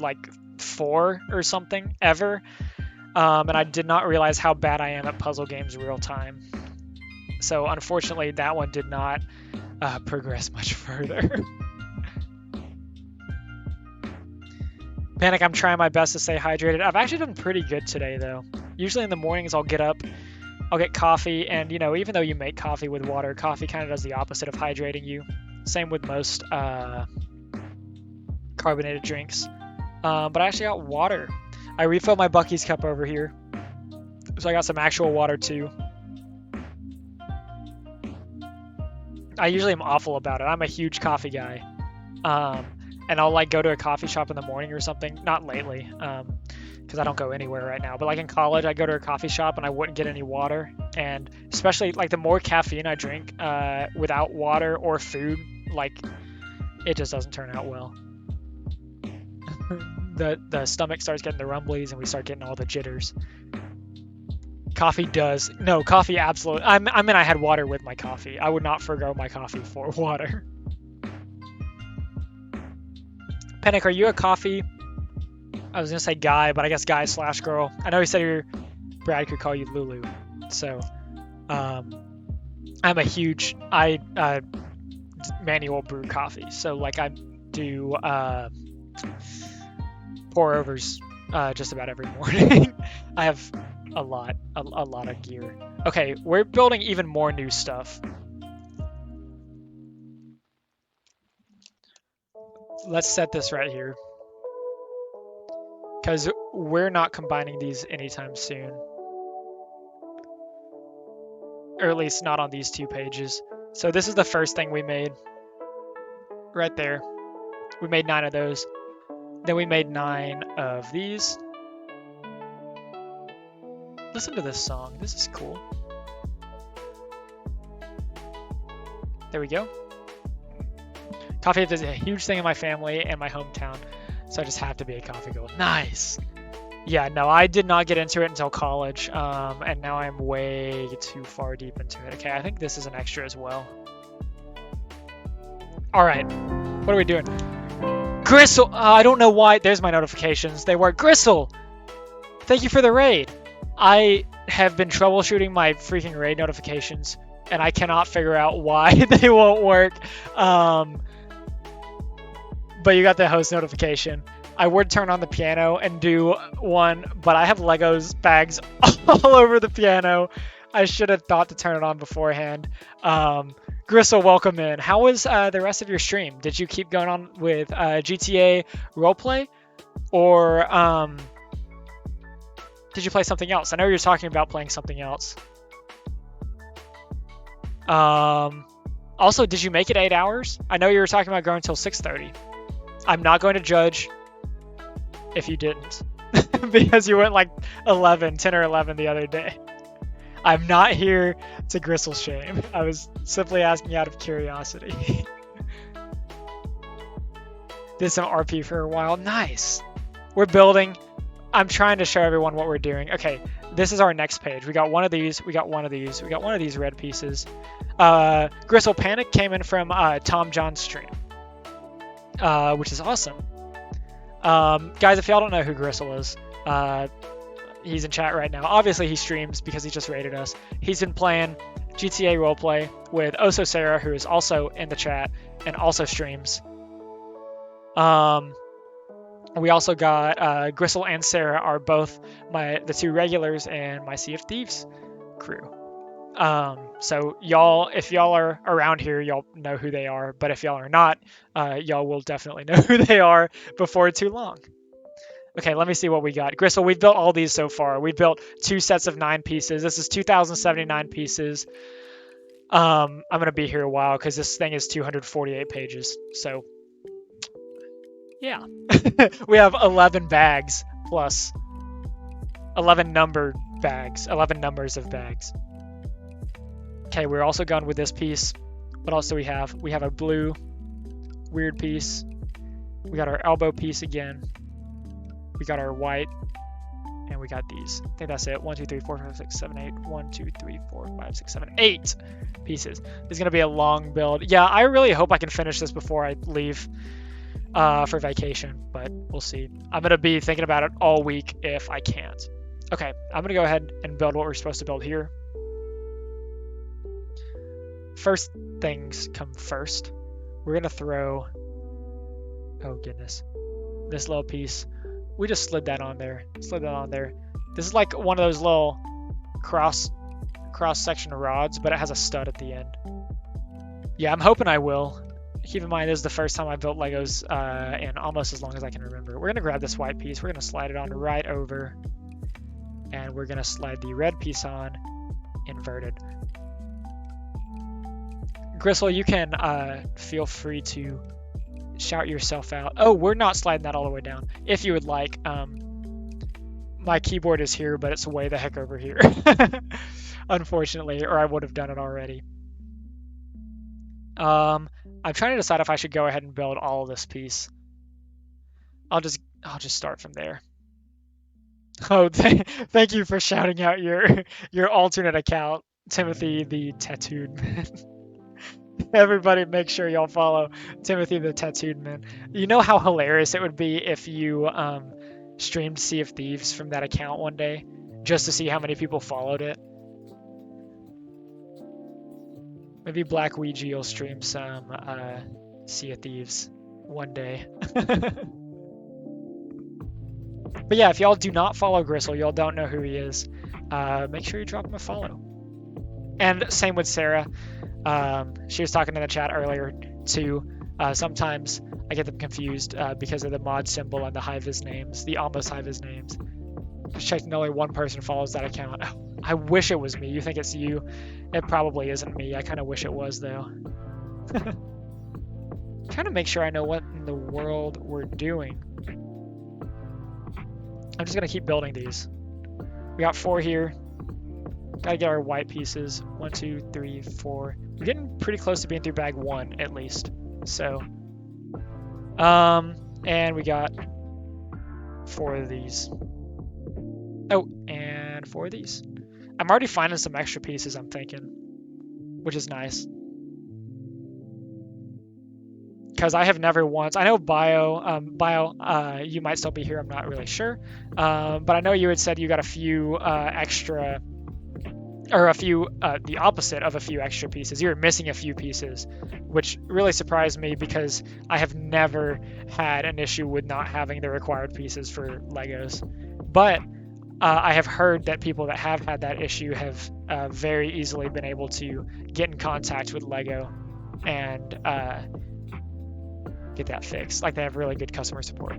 4 or something ever, and I did not realize how bad I am at puzzle games real time. So unfortunately, that one did not progress much further. Panic, I'm trying my best to stay hydrated. I've actually done pretty good today, though. Usually in the mornings, I'll get up, I'll get coffee, and, you know, even though you make coffee with water, coffee kind of does the opposite of hydrating you. Same with most carbonated drinks. But I actually got water. I refilled my Buc-ee's cup over here. So I got some actual water, too. I usually am awful about it. I'm a huge coffee guy. And I'll go to a coffee shop in the morning or something. Not lately, because I don't go anywhere right now. But in college, I go to a coffee shop and I wouldn't get any water. And especially the more caffeine I drink without water or food, it just doesn't turn out well. The stomach starts getting the rumblies and we start getting all the jitters. Coffee absolutely. I mean, I had water with my coffee. I would not forgo my coffee for water. Panic, are you a coffee? I was gonna say guy, but I guess guy/girl. I know you said Brad could call you Lulu. So, I'm a huge manual brew coffee. So I do pour overs just about every morning. I have a lot of gear. Okay, we're building even more new stuff. Let's set this right here, because we're not combining these anytime soon, or at least not on these 2 pages. So this is the first thing we made right there. We made 9 of those. Then we made 9 of these. Listen to this song. This is cool. There we go. Coffee is a huge thing in my family and my hometown, so I just have to be a coffee girl. Nice. Yeah, no, I did not get into it until college, and now I'm way too far deep into it. Okay, I think this is an extra as well. All right, what are we doing? Gristle! I don't know why. There's my notifications. They were Gristle! Thank you for the raid. I have been troubleshooting my freaking raid notifications, and I cannot figure out why they won't work. But you got the host notification. I would turn on the piano and do one, but I have Legos bags all over the piano. I should have thought to turn it on beforehand. Gristle, welcome in. How was the rest of your stream? Did you keep going on with GTA roleplay, or did you play something else? I know you're talking about playing something else. Also, did you make it 8 hours? I know you were talking about going until 6:30. I'm not going to judge if you didn't, because you went like 10 or 11 the other day. I'm not here to gristle shame. I was simply asking out of curiosity. Did some RP for a while. Nice. We're building. I'm trying to show everyone what we're doing. Okay, this is our next page. We got one of these. We got one of these. We got one of these red pieces. Gristle Panic came in from Tom John's stream, which is awesome. Guys, if y'all don't know who Gristle is, he's in chat right now. Obviously, he streams because he just rated us. He's been playing GTA roleplay with Oso Sarah, who is also in the chat and also streams. We also got Gristle and Sarah are both the two regulars in my Sea of Thieves crew. So y'all, if y'all are around here, y'all know who they are. But if y'all are not, y'all will definitely know who they are before too long. Okay, let me see what we got. Gristle, we've built all these so far. We built 2 sets of 9 pieces. This is 2,079 pieces. I'm gonna be here a while because this thing is 248 pages. So yeah, we have 11 bags plus 11 numbered bags, 11 numbers of bags. Okay, we're also going with this piece. What else do we have? We have a blue weird piece. We got our elbow piece again. We got our white, and we got these. I think that's it. 1, 2, 3, 4, 5, 6, 7, 8. 1, 2, 3, 4, 5, 6, 7, 8 pieces. This is gonna be a long build. Yeah, I really hope I can finish this before I leave for vacation, but we'll see. I'm gonna be thinking about it all week if I can't. Okay, I'm gonna go ahead and build what we're supposed to build here. First things come first. We're gonna throw, oh goodness, this little piece. We just slid that on there. This is like one of those little cross section rods, but it has a stud at the end. Yeah, I'm hoping I will. Keep in mind, this is the first time I built Legos in almost as long as I can remember. We're gonna grab this white piece. We're gonna slide it on right over, and we're gonna slide the red piece on inverted. Gristle, you can feel free to shout yourself out. Oh, we're not sliding that all the way down. If you would like, my keyboard is here, but it's way the heck over here. Unfortunately, or I would have done it already. I'm trying to decide if I should go ahead and build all of this piece. I'll just start from there. Oh, thank you for shouting out your alternate account, Timothy the Tattooed Man. Everybody make sure y'all follow Timothy the Tattooed Man. You know how hilarious it would be if you streamed Sea of Thieves from that account one day, just to see how many people followed it? Maybe Black Ouija will stream some Sea of Thieves one day. But yeah, if y'all do not follow Gristle, y'all don't know who he is, make sure you drop him a follow. And same with Sarah. She was talking in the chat earlier too. Sometimes I get them confused because of the mod symbol and the high-vis names, the almost high-vis names. Just checking, only one person follows that account. I wish it was me. You think it's you? It probably isn't me. I kind of wish it was though. Trying to make sure I know what in the world we're doing. I'm just gonna keep building these. We got 4 here. Gotta get our white pieces. 1, 2, 3, 4. We're getting pretty close to being through bag 1 at least. So, and we got 4 of these. Oh, and 4 of these. I'm already finding some extra pieces, I'm thinking, which is nice. because I have never once. I know Bio, you might still be here. I'm not really sure, but I know you had said you got a few extra, or a few the opposite of a few extra pieces. You were missing a few pieces, which really surprised me because I have never had an issue with not having the required pieces for Legos. But I have heard that people that have had that issue have very easily been able to get in contact with Lego and get that fixed. Like, they have really good customer support.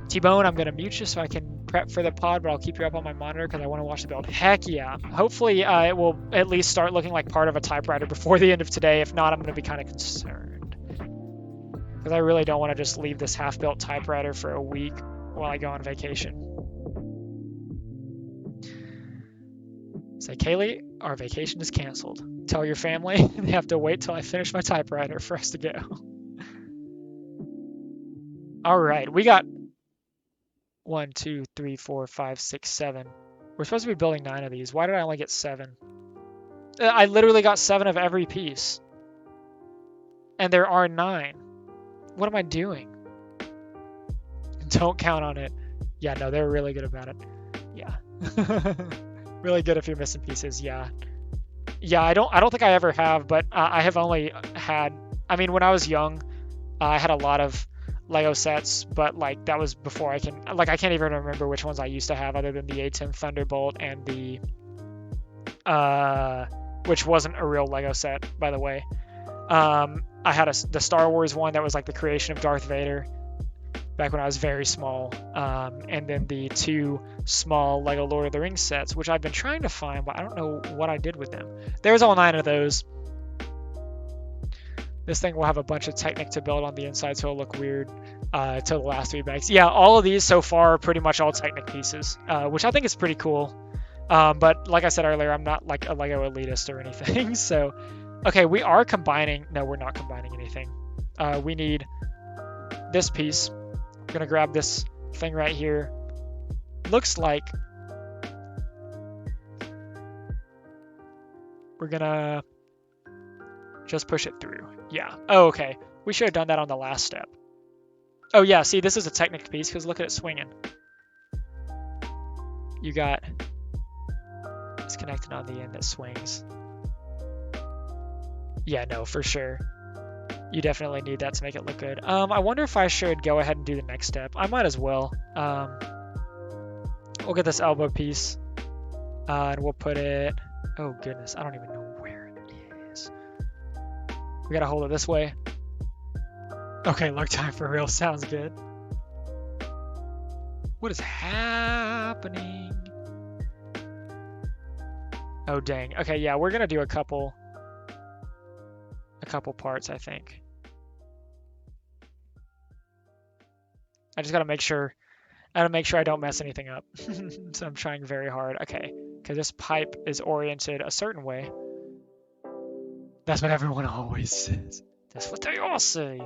T-Bone, I'm going to mute you so I can prep for the pod, but I'll keep you up on my monitor because I want to watch the build. Heck yeah. Hopefully it will at least start looking like part of a typewriter before the end of today. If not, I'm going to be kind of concerned. Because I really don't want to just leave this half-built typewriter for a week while I go on vacation. Say, Kaylee, our vacation is canceled. Tell your family they have to wait till I finish my typewriter for us to go. All right, we got 1, 2, 3, 4, 5, 6, 7. We're supposed to be building 9 of these. Why did I only get 7? I literally got 7 of every piece. And there are 9. What am I doing? Don't count on it. Yeah, no, they're really good about it. Yeah. Really good if you're missing pieces. Yeah. Yeah, I don't think I ever have, but I have only had, I mean, when I was young, I had a lot of Lego sets, but like that was before I can't even remember which ones I used to have other than the A-10 Thunderbolt and the which wasn't a real Lego set, by the way. I had the Star Wars one that was like the creation of Darth Vader back when I was very small, and then the 2 small Lego Lord of the Rings sets, which I've been trying to find, but I don't know what I did with them. There's all 9 of those. This thing will have a bunch of Technic to build on the inside, so it'll look weird till the last 3 bags. Yeah, all of these so far are pretty much all Technic pieces, which I think is pretty cool. But like I said earlier, I'm not like a Lego elitist or anything. So, okay, we are combining. No, we're not combining anything. We need this piece. I'm gonna grab this thing right here. Looks like we're gonna just push it through. Yeah. Oh, okay. We should have done that on the last step. Oh yeah, see, this is a Technic piece because look at it swinging. You got it's connected on the end that swings. Yeah, no, for sure. You definitely need that to make it look good. I wonder if I should go ahead and do the next step. I might as well. We'll get this elbow piece, and we'll put it... Oh, goodness. I don't even know where it is. We got to hold it this way. Okay, look time for real. Sounds good. What is happening? Oh, dang. Okay, yeah, we're going to do a couple parts, I think. I just gotta make sure I don't mess anything up. So I'm trying very hard. Okay, because this pipe is oriented a certain way. That's what everyone always says. That's what they all say.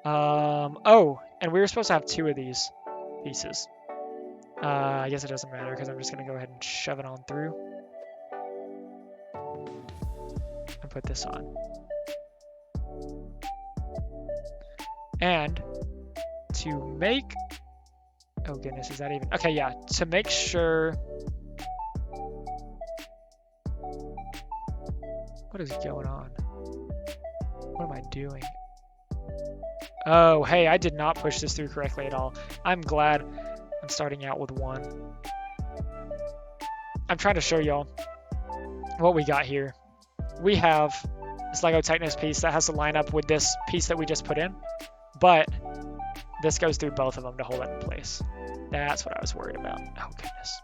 Oh, and we were supposed to have 2 of these pieces. I guess it doesn't matter because I'm just gonna go ahead and shove it on through. And put this on. And to make, oh goodness, is that even, okay, yeah, to make sure, what is going on? What am I doing? Oh, hey, I did not push this through correctly at all. I'm glad I'm starting out with 1. I'm trying to show y'all what we got here. We have this Lego Technic piece that has to line up with this piece that we just put in, but this goes through both of them to hold it in place. That's what I was worried about. Oh, goodness.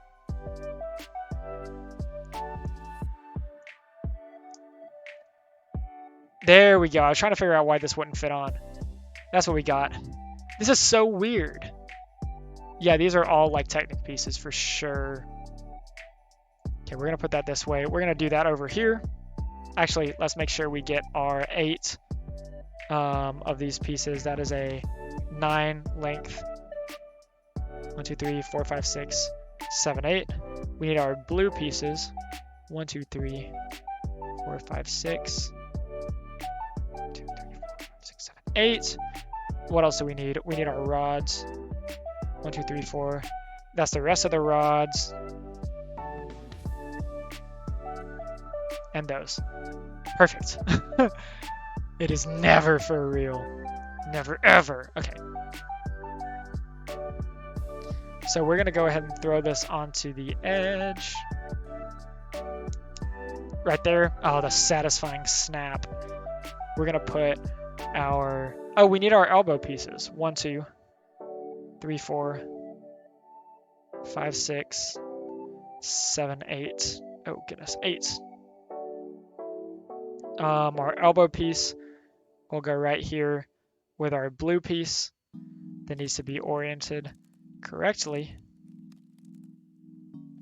There we go. I was trying to figure out why this wouldn't fit on. That's what we got. This is so weird. Yeah, these are all like Technic pieces for sure. Okay, we're going to put that this way. We're going to do that over here. Actually, let's make sure we get our 8 of these pieces. That is a 9 length. 1, 2, 3, 4, 5, 6, 7, 8. We need our blue pieces. 1, 2, 3, 4, 5, 6. 2, 3, 4, 5, 6, 8. What else do we need? We need our rods. 1, 2, 3, 4. That's the rest of the rods. And those. Perfect. It is never for real. Never ever. Okay. So we're gonna go ahead and throw this onto the edge. Right there. Oh, the satisfying snap. We're gonna put our, oh, we need our elbow pieces. 1, 2, 3, 4, 5, 6, 7, 8. Oh goodness, 8. Our elbow piece will go right here with our blue piece that needs to be oriented correctly.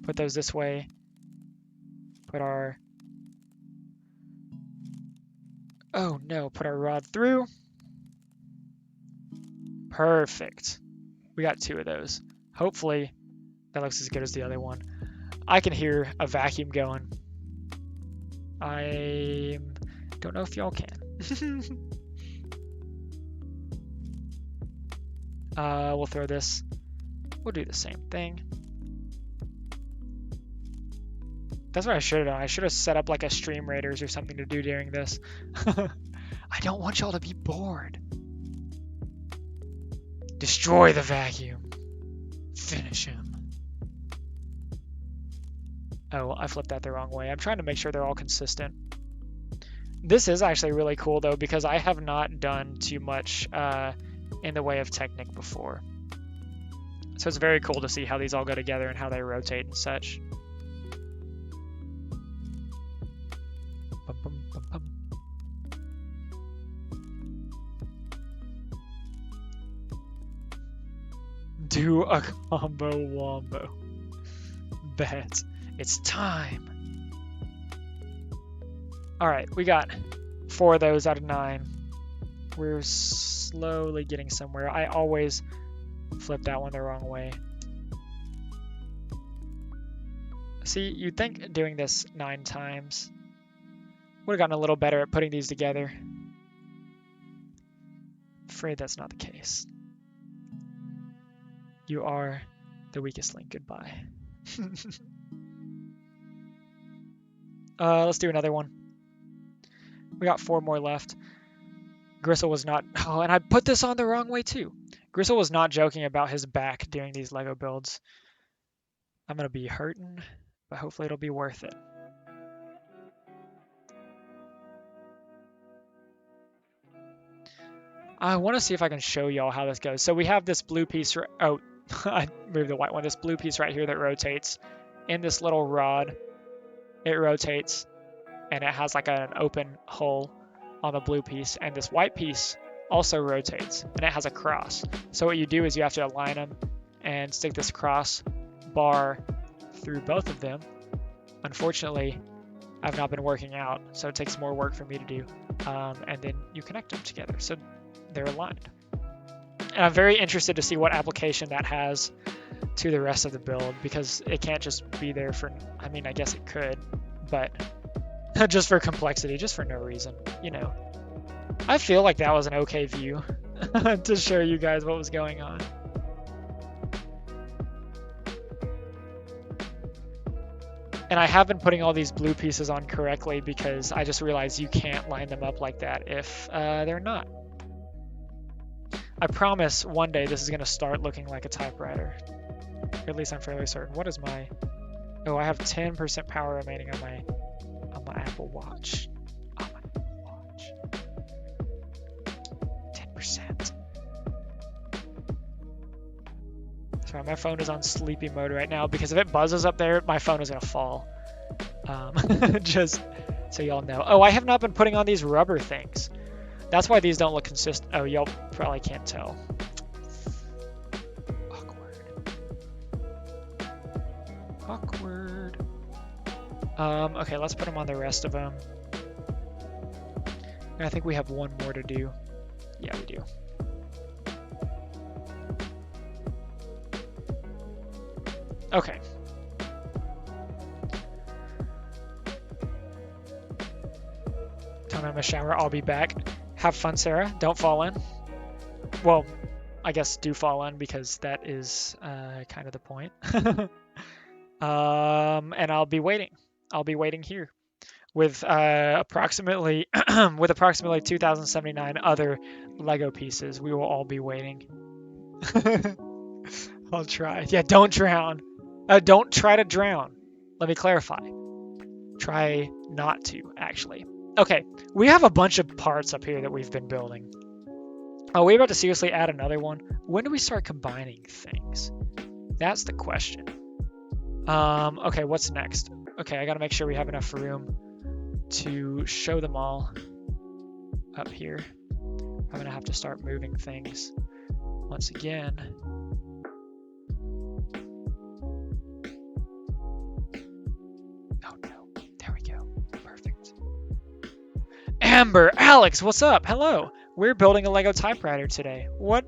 Put those this way. Put our, oh no, put our rod through. Perfect. We got 2 of those. Hopefully that looks as good as the other one. I can hear a vacuum going. I don't know if y'all can. We'll throw this. We'll do the same thing. That's what I should have done. I should have set up like a Stream Raiders or something to do during this. I don't want y'all to be bored. Destroy the vacuum. Finish him. Oh, I flipped that the wrong way. I'm trying to make sure they're all consistent. This is actually really cool though, because I have not done too much in the way of technique before. So it's very cool to see how these all go together and how they rotate and such. Bum, bum, bum, bum. Do a combo wombo. Bet. It's time. All right, we got 4 of those out of 9. We're slowly getting somewhere. I always flip that one the wrong way. See, you'd think doing this 9 times would have gotten a little better at putting these together. Afraid that's not the case. You are the weakest link. Goodbye. Let's do another one. We got 4 more left. Gristle was not, oh, and I put this on the wrong way too. Gristle was not joking about his back doing these Lego builds. I'm gonna be hurting, but hopefully it'll be worth it. I want to see if I can show y'all how this goes. So we have this blue piece, oh, I moved the white one, this blue piece right here that rotates. In this little rod, it rotates, and it has like an open hole on the blue piece, and this white piece also rotates, and it has a cross. So what you do is you have to align them and stick this cross bar through both of them. Unfortunately, I've not been working out, so it takes more work for me to do. And then you connect them together, so they're aligned. And I'm very interested to see what application that has to the rest of the build, because it can't just be there for, I mean, I guess it could, but just for complexity, just for no reason, you know. I feel like that was an okay view to show you guys what was going on. And I have been putting all these blue pieces on correctly because I just realized you can't line them up like that if they're not. I promise one day this is going to start looking like a typewriter. Or at least I'm fairly certain. What is my... Oh, I have 10% power remaining on my Apple Watch. On my Apple Watch. 10%. Sorry, my phone is on sleepy mode right now because if it buzzes up there, my phone is going to fall. Just so y'all know. Oh, I have not been putting on these rubber things. That's why these don't look consistent. Oh, y'all probably can't tell. Awkward. Okay, let's put them on the rest of them. And I think we have one more to do. Yeah, we do. Okay. Time I'm a shower. I'll be back. Have fun, Sarah. Don't fall in. Well, I guess do fall in because that is kind of the point. And I'll be waiting. I'll be waiting here with approximately 2,079 other Lego pieces. We will all be waiting. I'll try. Yeah, don't drown. Don't try to drown. Let me clarify. Try not to, actually. Okay, we have a bunch of parts up here that we've been building. Are we about to seriously add another one? When do we start combining things? That's the question. Okay, what's next? Okay, I gotta make sure we have enough room to show them all up here. I'm gonna have to start moving things once again. Oh no, there we go, perfect. Amber, Alex, what's up? Hello. We're building a Lego typewriter today. What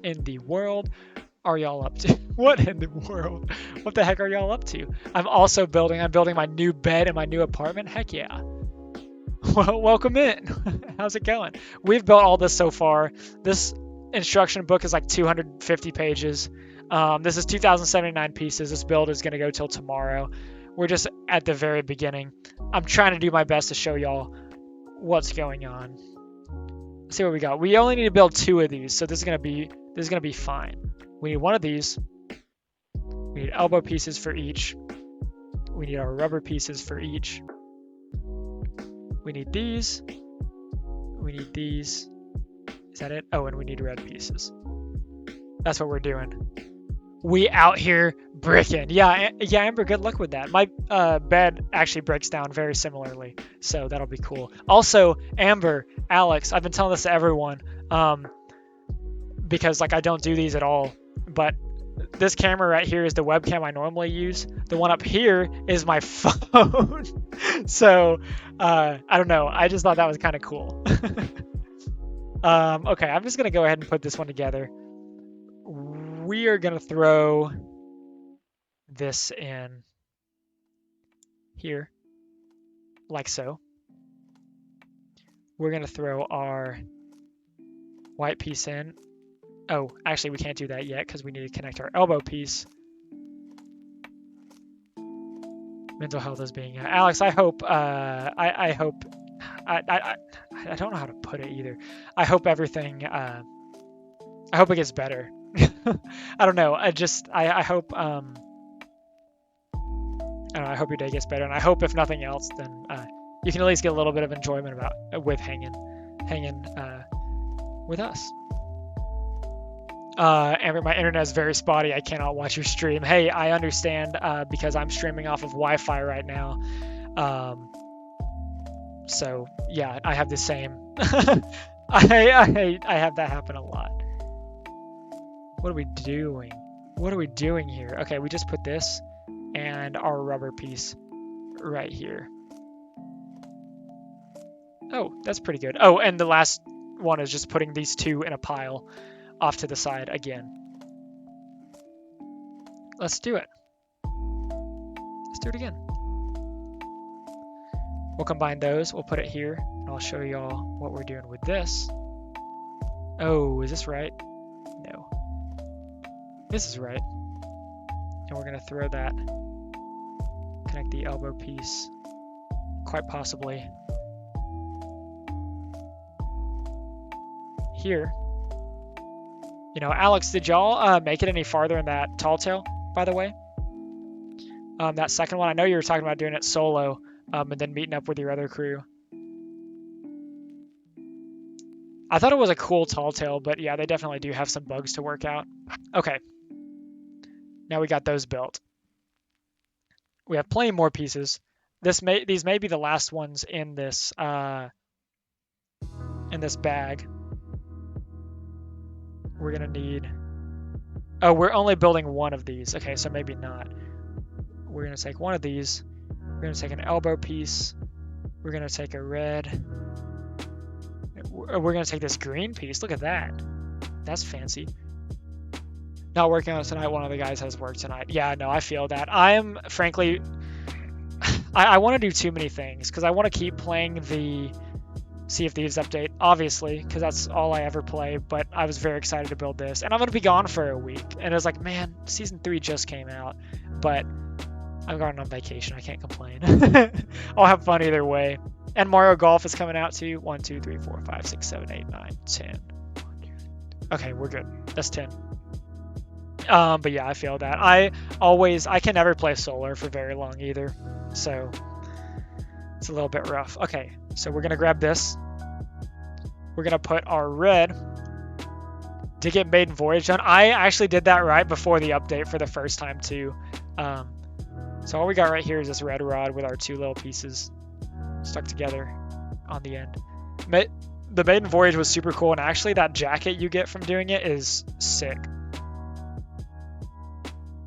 in the world are y'all up to? What in the world? What the heck are y'all up to? I'm building my new bed in my new apartment. Heck yeah. Well, welcome in. How's it going? We've built all this so far. This instruction book is like 250 pages. This is 2,079 pieces. This build is gonna go till tomorrow. We're just at the very beginning. I'm trying to do my best to show y'all what's going on. Let's see what we got. We only need to build 2 of these, so this is gonna be fine. We need one of these. We need elbow pieces for each. We need our rubber pieces for each. We need these. We need these. Is that it? Oh, and we need red pieces. That's what we're doing. We out here bricking. Yeah, Amber, good luck with that. My bed actually breaks down very similarly, so that'll be cool. Also, Amber, Alex, I've been telling this to everyone because like I don't do these at all, but this camera right here is the webcam I normally use. The one up here is my phone. So I don't know. I just thought that was kind of cool. Okay, I'm just gonna go ahead and put this one together. We are gonna throw this in here, like so. We're gonna throw our white piece in. Oh, actually we can't do that yet because we need to connect our elbow piece. Mental health is being Alex, I hope I don't know how to put it either. I hope everything I hope it gets better. I don't know. I hope I don't know, I hope your day gets better, and I hope if nothing else then you can at least get a little bit of enjoyment with hanging with us. Amber, my internet is very spotty. I cannot watch your stream. Hey, I understand because I'm streaming off of Wi-Fi right now. So yeah, I have the same. I have that happen a lot. What are we doing? What are we doing here? Okay, we just put this and our rubber piece right here. Oh, that's pretty good. Oh, and the last one is just putting these 2 in a pile off to the side again. Let's do it. Let's do it again. We'll combine those. We'll put it here, and I'll show y'all what we're doing with this. Oh, is this right? No. This is right. And we're gonna throw that, connect the elbow piece, quite possibly here. You know, Alex, did y'all make it any farther in that tall tale, by the way? That second one, I know you were talking about doing it solo, and then meeting up with your other crew. I thought it was a cool tall tale, but yeah, they definitely do have some bugs to work out. Okay. Now we got those built. We have plenty more pieces. These may be the last ones in this bag. We're gonna need. Oh, we're only building one of these. Okay, so maybe not. We're gonna take one of these. We're gonna take an elbow piece. We're gonna take a red. We're gonna take this green piece. Look at that. That's fancy. Not working on it tonight. One of the guys has work tonight. Yeah, no, I feel that. I am frankly, I want to do too many things because I want to keep playing Sea of Thieves update, obviously, because that's all I ever play, but I was very excited to build this. And I'm going to be gone for a week. And I was like, man, Season 3 just came out, but I'm going on vacation. I can't complain. I'll have fun either way. And Mario Golf is coming out too. 1, 2, 3, 4, 5, 6, 7, 8, 9, 10. Okay, we're good. That's 10. But yeah, I feel that. I can never play solar for very long either. So it's a little bit rough. Okay, so we're going to grab this. We're going to put our red to get Maiden Voyage done. I actually did that right before the update for the first time too. So all we got right here is this red rod with our 2 little pieces stuck together on the end. The Maiden Voyage was super cool, and actually that jacket you get from doing it is sick.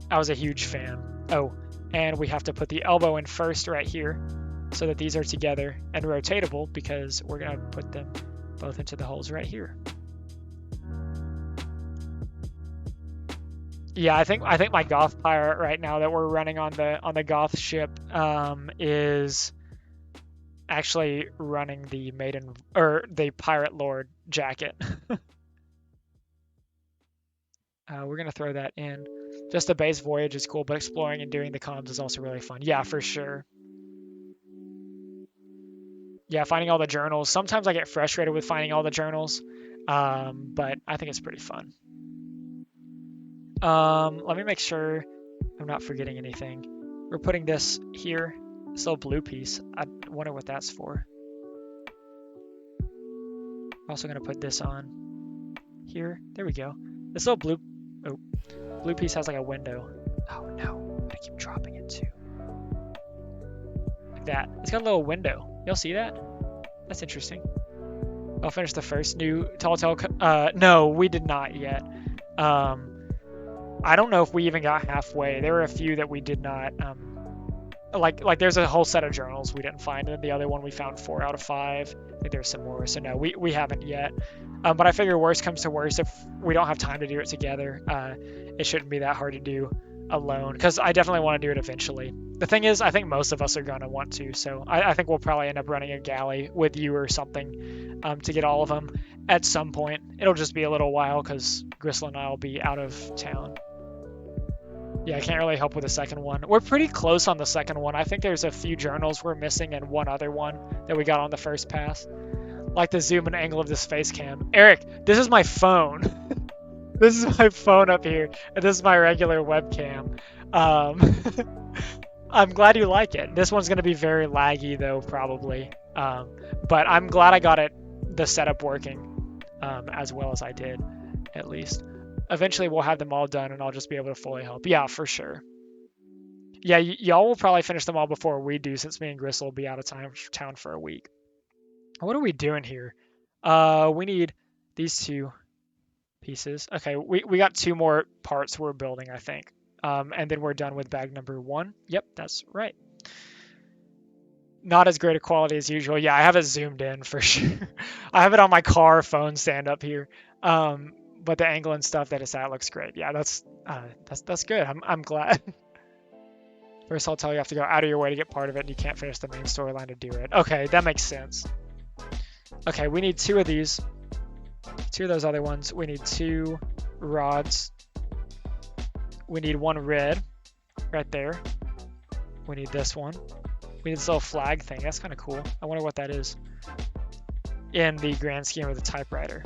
I was a huge fan. Oh, and we have to put the elbow in first right here so that these are together and rotatable, because we're going to put them both into the holes right here. Yeah, I think my Goth pirate right now that we're running on the Goth ship is actually running the Maiden or the Pirate Lord jacket. We're gonna throw that in. Just the base voyage is cool, but exploring and doing the comms is also really fun. Yeah, for sure. Yeah, finding all the journals. Sometimes I get frustrated with finding all the journals, but I think it's pretty fun. Let me make sure I'm not forgetting anything. We're putting this here, this little blue piece. I wonder what that's for. I'm also gonna put this on here. There we go. This little blue piece has like a window. Oh no, I keep dropping it too. Like that. It's got a little window. Y'all see that? That's interesting. I'll finish the first new Telltale. No, we did not yet. I don't know if we even got halfway. There were a few that we did not. Like there's a whole set of journals we didn't find, and the other one we found 4 out of 5. I think there's some more. So no, we haven't yet. But I figure worst comes to worst, if we don't have time to do it together, it shouldn't be that hard to do alone, because I definitely want to do it eventually. The thing is, I think most of us are going to want to, so I think we'll probably end up running a galley with you or something to get all of them at some point. It'll just be a little while because Gristle and I will be out of town. Yeah, I can't really help with the second one. We're pretty close on the second one. I think there's a few journals we're missing and one other one that we got on the first pass. Like the zoom and angle of this face cam. Eric, this is my phone. This is my phone up here, and this is my regular webcam. I'm glad you like it. This one's going to be very laggy, though, probably. But I'm glad I got the setup working as well as I did, at least. Eventually, we'll have them all done, and I'll just be able to fully help. Yeah, for sure. Yeah, y'all will probably finish them all before we do, since me and Gristle will be out of town for a week. What are we doing here? We need these 2 pieces. Okay, we got 2 more parts we're building, I think. And then we're done with bag number 1. Yep, that's right. Not as great a quality as usual. Yeah, I have it zoomed in for sure. I have it on my car phone stand up here. But the angle and stuff that it's at looks great. Yeah, that's good. I'm glad. First, I'll tell you have to go out of your way to get part of it, and you can't finish the main storyline to do it. Okay, that makes sense. Okay, we need 2 of these. 2 of those other ones. We need 2 rods. We need 1 red right there. We need this one. We need this little flag thing. That's kind of cool. I wonder what that is in the grand scheme of the typewriter.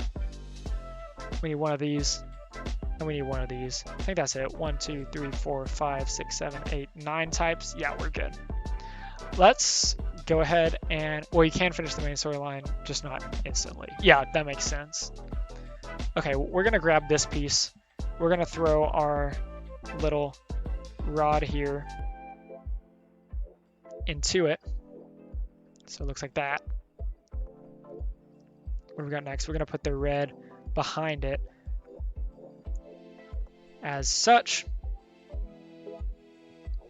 We need 1 of these, and we need 1 of these. I think that's it. 1, 2, 3, 4, 5, 6, 7, 8, 9 types. Yeah, we're good. Let's go ahead and, well, you can finish the main storyline, just not instantly. Yeah, that makes sense. Okay, we're gonna grab this piece. We're gonna throw our little rod here into it. So it looks like that. What have we got next? We're gonna put the red behind it as such.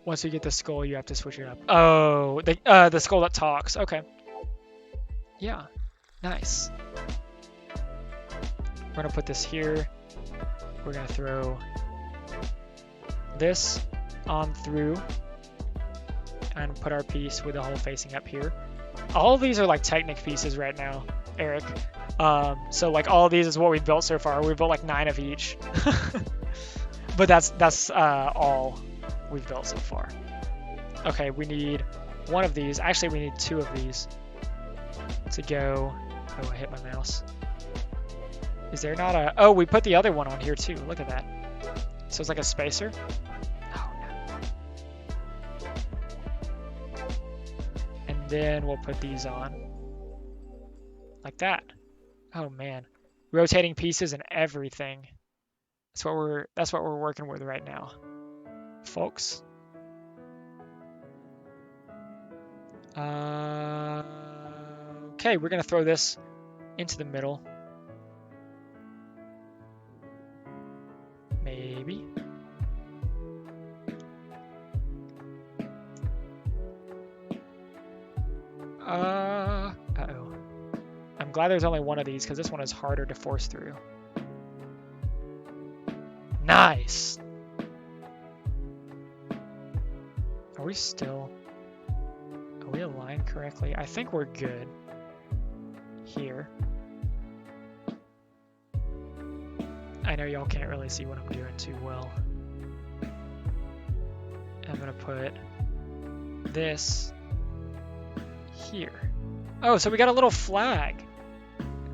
Once you get the skull, you have to switch it up. Oh, the skull that talks. Okay. Yeah, nice. We're gonna put this here. We're gonna throw this on through and put our piece with the hole facing up here. All of these are like Technic pieces right now, Eric. So like all of these is what we've built so far. We've built like 9 of each. But that's all we've built so far. Okay, we need 1 of these. Actually, we need 2 of these to go. Oh, I hit my mouse. Is there not a... Oh, we put the other one on here too. Look at that. So it's like a spacer. Oh, no. And then we'll put these on. Like that. Oh, man. Rotating pieces and everything. That's what we're working with right now, folks. Okay, we're gonna throw this into the middle. Maybe. Uh-oh. I'm glad there's only 1 of these because this one is harder to force through. Nice. Are we aligned correctly? I think we're good here. I know y'all can't really see what I'm doing too well. I'm gonna put this here. Oh, so we got a little flag.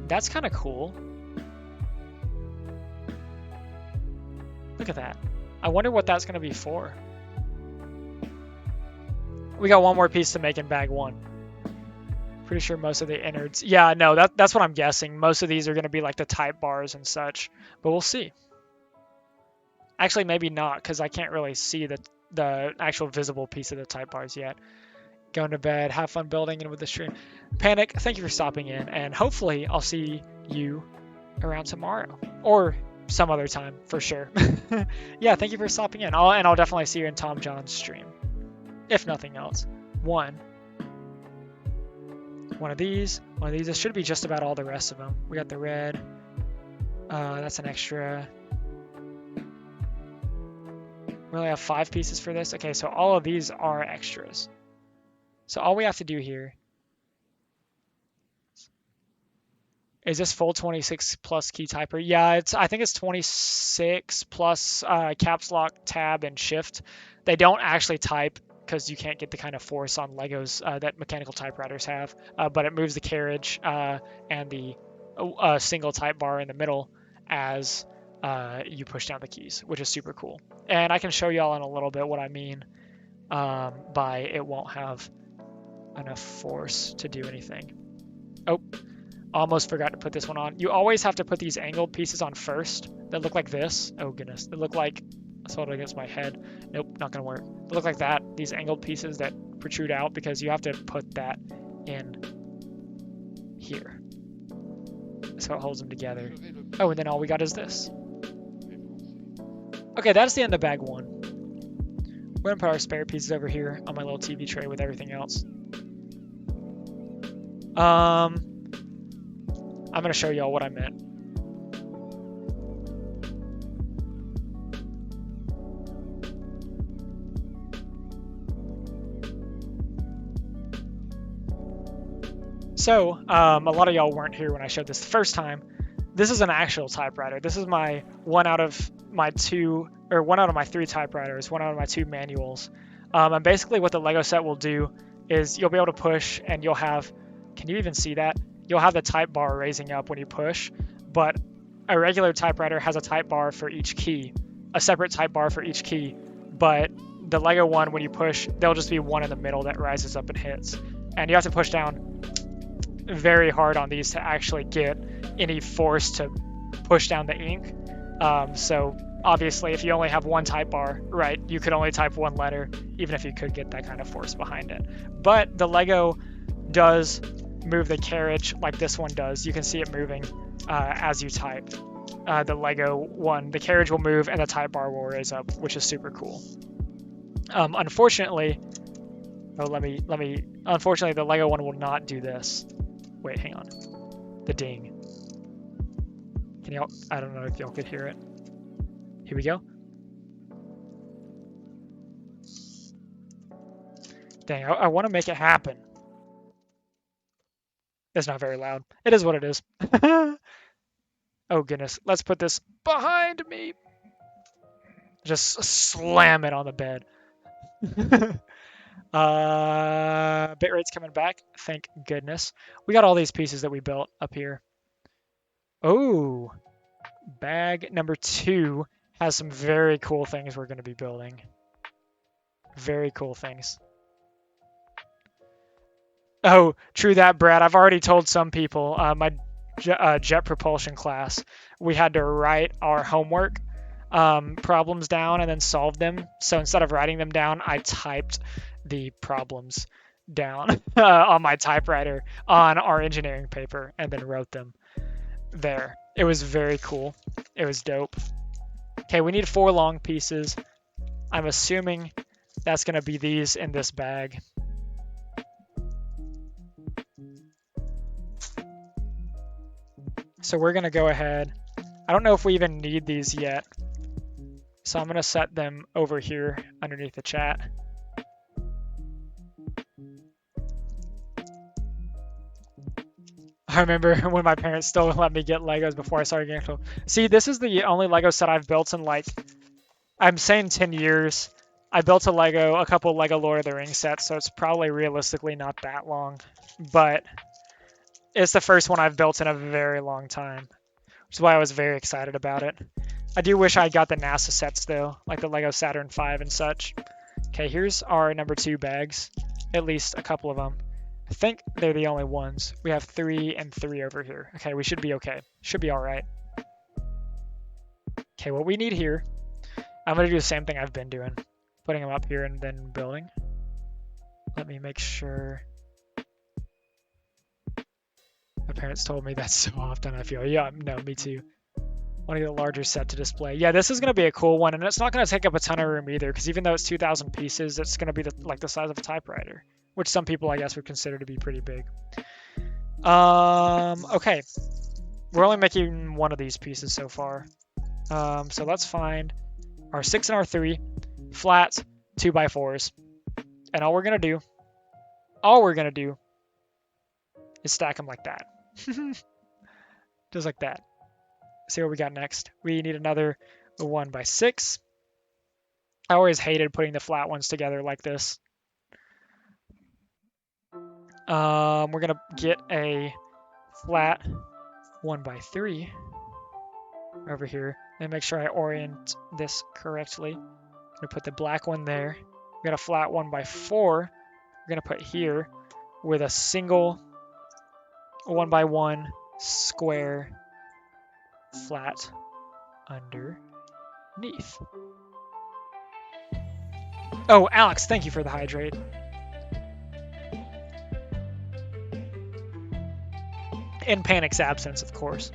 That's kind of cool. Look at that. I wonder what that's gonna be for. We got 1 more piece to make in bag 1. Pretty sure most of the innards. Yeah, no, that's what I'm guessing. Most of these are going to be like the type bars and such, but we'll see. Actually, maybe not, because I can't really see the actual visible piece of the type bars yet. Going to bed, have fun building and with the stream. Panic, thank you for stopping in, and hopefully I'll see you around tomorrow or some other time for sure. Yeah, thank you for stopping in. I'll definitely see you in Tom John's stream. If nothing else. 1 of these. This should be just about all the rest of them. We got the red. That's an extra. We only have 5 pieces for this. Okay, so all of these are extras. So all we have to do here is this full 26 plus key typer. Yeah, I think it's 26 plus caps lock, tab, and shift. They don't actually type, because you can't get the kind of force on Legos that mechanical typewriters have, but it moves the carriage and the single type bar in the middle as you push down the keys, which is super cool. And I can show y'all in a little bit what I mean by it won't have enough force to do anything. Oh, almost forgot to put this one on. You always have to put these angled pieces on first that look like this. Oh goodness, they look like... I saw it against my head. Nope, not gonna work. They look like that, these angled pieces that protrude out, because you have to put that in here. So it holds them together. Oh, and then all we got is this. Okay, that's the end of bag 1. We're gonna put our spare pieces over here on my little TV tray with everything else. I'm gonna show y'all what I meant. So, a lot of y'all weren't here when I showed this the first time. This is an actual typewriter. This is my one out of my 3 typewriters, 1 out of my 2 manuals. And basically what the Lego set will do is you'll be able to push and you'll have, can you even see that? You'll have the type bar raising up when you push, but a regular typewriter has a type bar for each key, a separate type bar for each key, but the Lego one, when you push, there'll just be 1 in the middle that rises up and hits. And you have to push down very hard on these to actually get any force to push down the ink. So obviously if you only have 1 type bar, right, you could only type 1 letter, even if you could get that kind of force behind it. But the Lego does move the carriage like this one does. You can see it moving as you type. The Lego one, the carriage will move and the type bar will raise up, which is super cool. Unfortunately, unfortunately the Lego one will not do this. Wait, hang on. The ding. Can y'all, I don't know if y'all could hear it. Here we go. Dang, I want to make it happen. It's not very loud. It is what it is. Oh goodness, let's put this behind me. Just slam it on the bed. Bitrate's coming back, thank goodness. We got all these pieces that we built up here. Oh, bag number 2 has some very cool things we're going to be building. Very cool things. Oh, true that, Brad. I've already told some people, my jet propulsion class, we had to write our homework problems down and then solve them. So instead of writing them down, I typed the problems down on my typewriter on our engineering paper and then wrote them there. It was very cool. It was dope. Okay, we need 4 long pieces. I'm assuming that's going to be these in this bag. So we're going to go ahead. I don't know if we even need these yet. So I'm going to set them over here underneath the chat. I remember when my parents still let me get Legos before I started getting to. See, this is the only Lego set I've built in, like, I'm saying 10 years. I built a couple Lego Lord of the Rings sets, so it's probably realistically not that long. But it's the first one I've built in a very long time, which is why I was very excited about it. I do wish I got the NASA sets, though, like the Lego Saturn V and such. Okay, here's our number 2 bags, at least a couple of them. I think they're the only ones. We have 3 and 3 over here. Okay, we should be okay. Should be all right. Okay, what we need here, I'm going to do the same thing I've been doing. Putting them up here and then building. Let me make sure. My parents told me that so often, I feel. Yeah, no, me too. I want to get a larger set to display. Yeah, this is going to be a cool one, and it's not going to take up a ton of room either, because even though it's 2,000 pieces, it's going to be like the size of a typewriter, which some people, I guess, would consider to be pretty big. Okay. We're only making one of these pieces so far. So let's find our 6 and our 3 flat 2x4s. And all we're going to do is stack them like that. Just like that. See what we got next. We need another 1x6. I always hated putting the flat ones together like this. We're going to get a flat 1x3 over here. And make sure I orient this correctly. I'm going to put the black one there. We got a flat 1x4. We're going to put here with a single 1x1 square flat underneath. Oh, Alex, thank you for the hydrate. In Panic's absence, of course.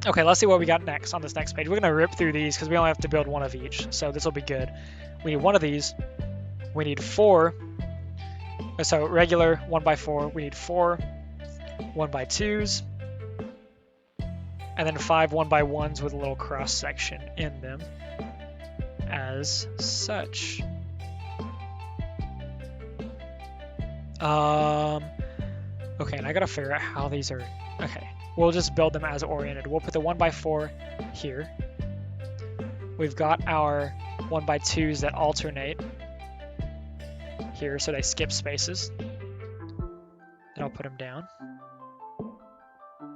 Okay, let's see what we got next on this next page. We're going to rip through these because we only have to build one of each, so this will be good. We need one of these. We need 4. So regular 1x4. We need 4 1x2s. And then 5 1x1s with a little cross section in them as such. Okay, and I gotta figure out how these are. Okay, we'll just build them as oriented. We'll put the 1x4 here. We've got our 1x2s that alternate here, so they skip spaces. And I'll put them down.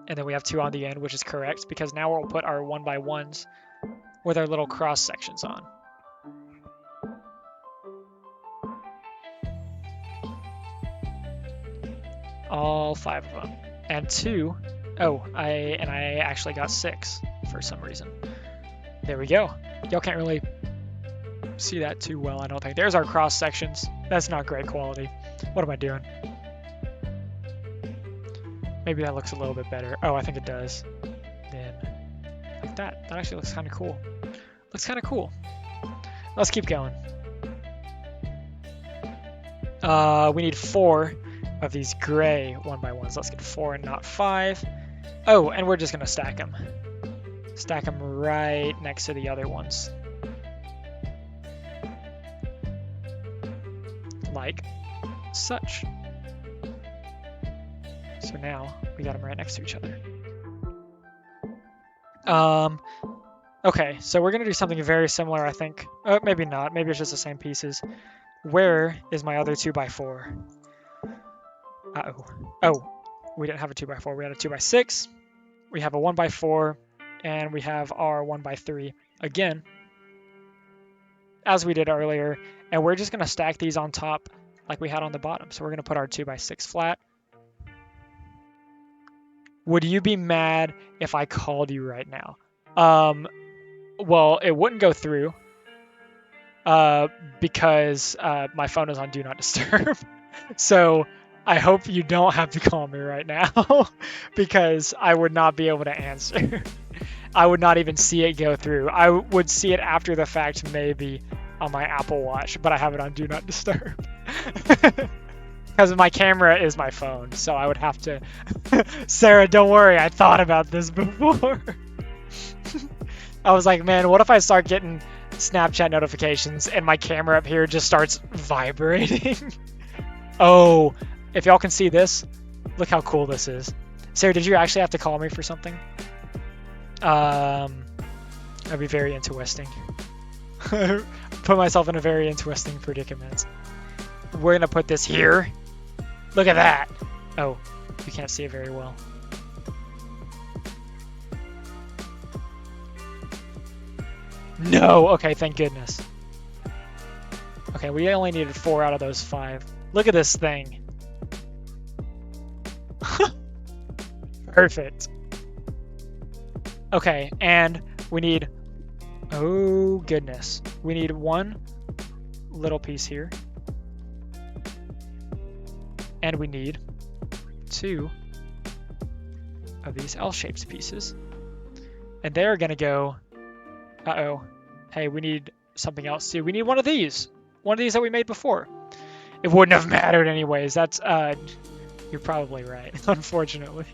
And then we have 2 on the end, which is correct, because now we'll put our 1x1s with our little cross sections on. All 5 of them. And 2. Oh, I actually got 6 for some reason. There we go. Y'all can't really see that too well, I don't think. There's our cross sections. That's not great quality. What am I doing? Maybe that looks a little bit better. Oh, I think it does. Then, like that. That actually looks kind of cool. Looks kind of cool. Let's keep going. We need 4 of these gray 1x1s. Let's get 4 and not 5. Oh, and we're just going to stack them. Stack them right next to the other ones. Like such. So now we got them right next to each other. Okay, so we're gonna do something very similar, I think. Oh, maybe not. Maybe it's just the same pieces. Where is my other 2x4? Uh-oh. Oh, we didn't have a 2x4. We had a 2x6. We have a 1x4, and we have our 1x3 again, as we did earlier. And we're just gonna stack these on top like we had on the bottom. So we're gonna put our 2x6 flat. Would you be mad if I called you right now? Well, it wouldn't go through because my phone is on Do Not Disturb. So I hope you don't have to call me right now because I would not be able to answer. I would not even see it go through. I would see it after the fact, maybe on my Apple Watch, but I have it on Do Not Disturb. Because my camera is my phone, so I would have to... Sarah, don't worry, I thought about this before. I was like, man, what if I start getting Snapchat notifications and my camera up here just starts vibrating? Oh, if y'all can see this, look how cool this is. Sarah, did you actually have to call me for something? That'd be very interesting. Put myself in a very interesting predicament. We're gonna put this here. Look at that. Oh, you can't see it very well. No, okay, thank goodness. Okay, we only needed 4 out of those 5. Look at this thing. Perfect. Okay, and we need, oh goodness, we need 1 little piece here. And we need 2 of these L-shaped pieces. And they're gonna go, uh-oh, hey, we need something else too. We need one of these that we made before. It wouldn't have mattered anyways. That's, you're probably right, unfortunately.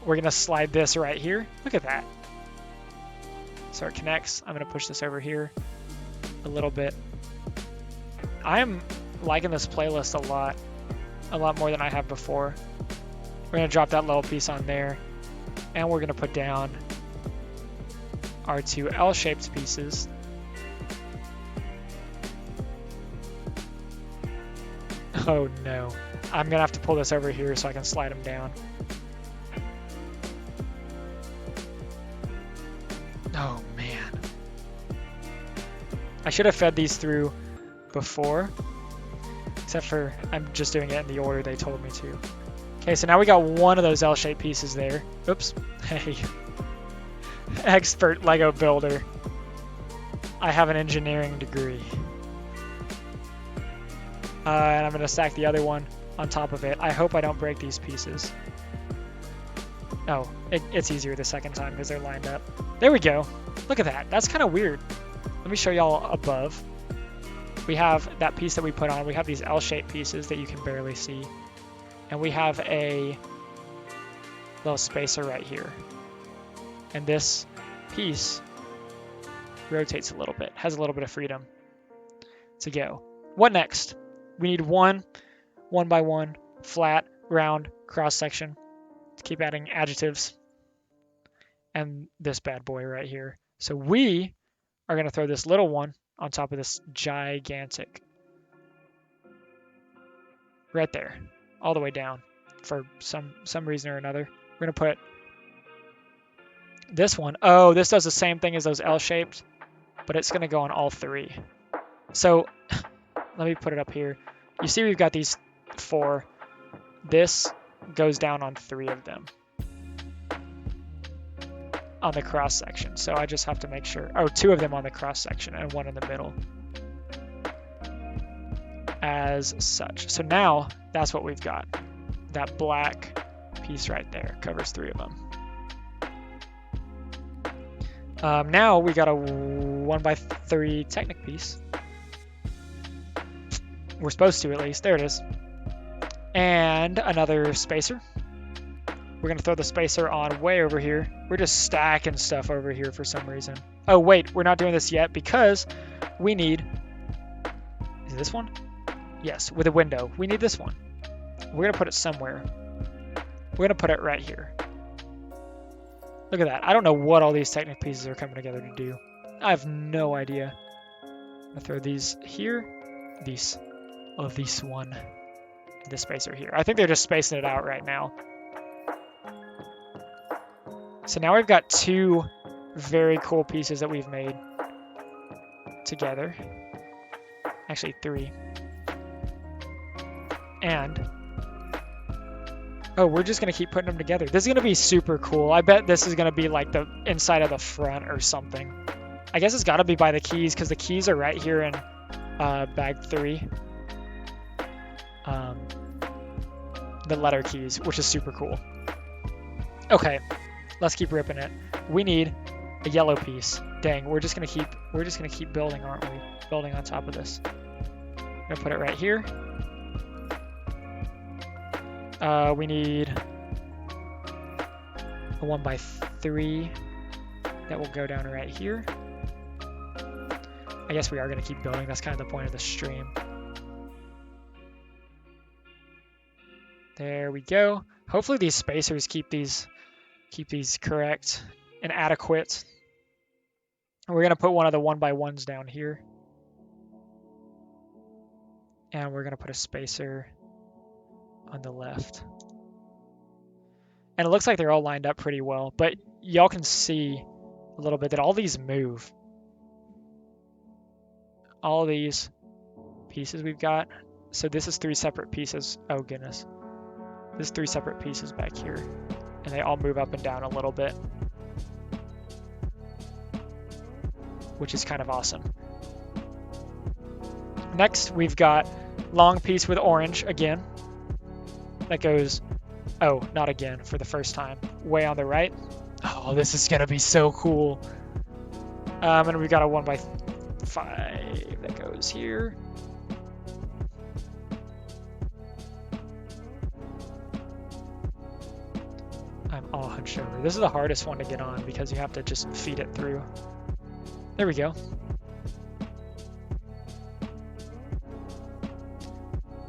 We're gonna slide this right here. Look at that. So it connects. I'm gonna push this over here a little bit. I'm liking this playlist a lot more than I have before. We're gonna drop that little piece on there, and we're gonna put down our 2 L-shaped pieces. Oh no, I'm gonna have to pull this over here so I can slide them down. Oh man, I should have fed these through before. Except for I'm just doing it in the order they told me to. Okay, so now we got 1 of those L-shaped pieces there. Oops. Hey. Expert Lego builder. I have an engineering degree. And I'm going to stack the other one on top of it. I hope I don't break these pieces. Oh, it's easier the second time because they're lined up. There we go. Look at that. That's kind of weird. Let me show y'all above. We have that piece that we put on. We have these L-shaped pieces that you can barely see. And we have a little spacer right here. And this piece rotates a little bit, has a little bit of freedom to go. What next? We need 1 1x1 flat, round, cross section. Let's keep adding adjectives. And this bad boy right here. So we are going to throw this little one on top of this gigantic. Right there, all the way down for some reason or another. We're gonna put this one. Oh, this does the same thing as those L-shaped, but it's gonna go on all 3. So let me put it up here. You see we've got these 4. This goes down on 3 of them on the cross section. So I just have to make sure, oh, 2 of them on the cross section and 1 in the middle as such. So now that's what we've got. That black piece right there covers 3 of them. Now we got a 1x3 Technic piece. We're supposed to, at least. There it is. And another spacer. We're going to throw the spacer on way over here. We're just stacking stuff over here for some reason. Oh, wait, we're not doing this yet because we need... Is it this one? Yes, with a window. We need this one. We're gonna put it somewhere. We're gonna put it right here. Look at that. I don't know what all these Technic pieces are coming together to do. I have no idea. I'm gonna throw these here. These. Oh, this one. This spacer here. I think they're just spacing it out right now. So now we've got two very cool pieces that we've made together. Actually, three. And oh, we're just gonna keep putting them together. This is gonna be super cool. I bet this is gonna be like the inside of the front or something. I guess it's gotta be by the keys because the keys are right here in bag 3. The letter keys, which is super cool. Okay, let's keep ripping it. We need a yellow piece. Dang, we're just gonna keep building, aren't we? Building on top of this. I'm gonna put it right here. We need a 1x3 that will go down right here. I guess we are gonna keep building. That's kind of the point of the stream. There we go. Hopefully these spacers keep these correct and adequate. We're gonna put one of the 1x1s down here. And we're gonna put a spacer on the left. And it looks like they're all lined up pretty well, but y'all can see a little bit that all these move. All these pieces we've got. So this is 3 separate pieces. Oh goodness. There's 3 separate pieces back here, and they all move up and down a little bit, which is kind of awesome. Next, we've got long piece with orange again. That goes, oh, not again, for the first time, way on the right. Oh, this is gonna be so cool. And we've got a 1x5 that goes here. I'm all hunched over. This is the hardest one to get on because you have to just feed it through. There we go.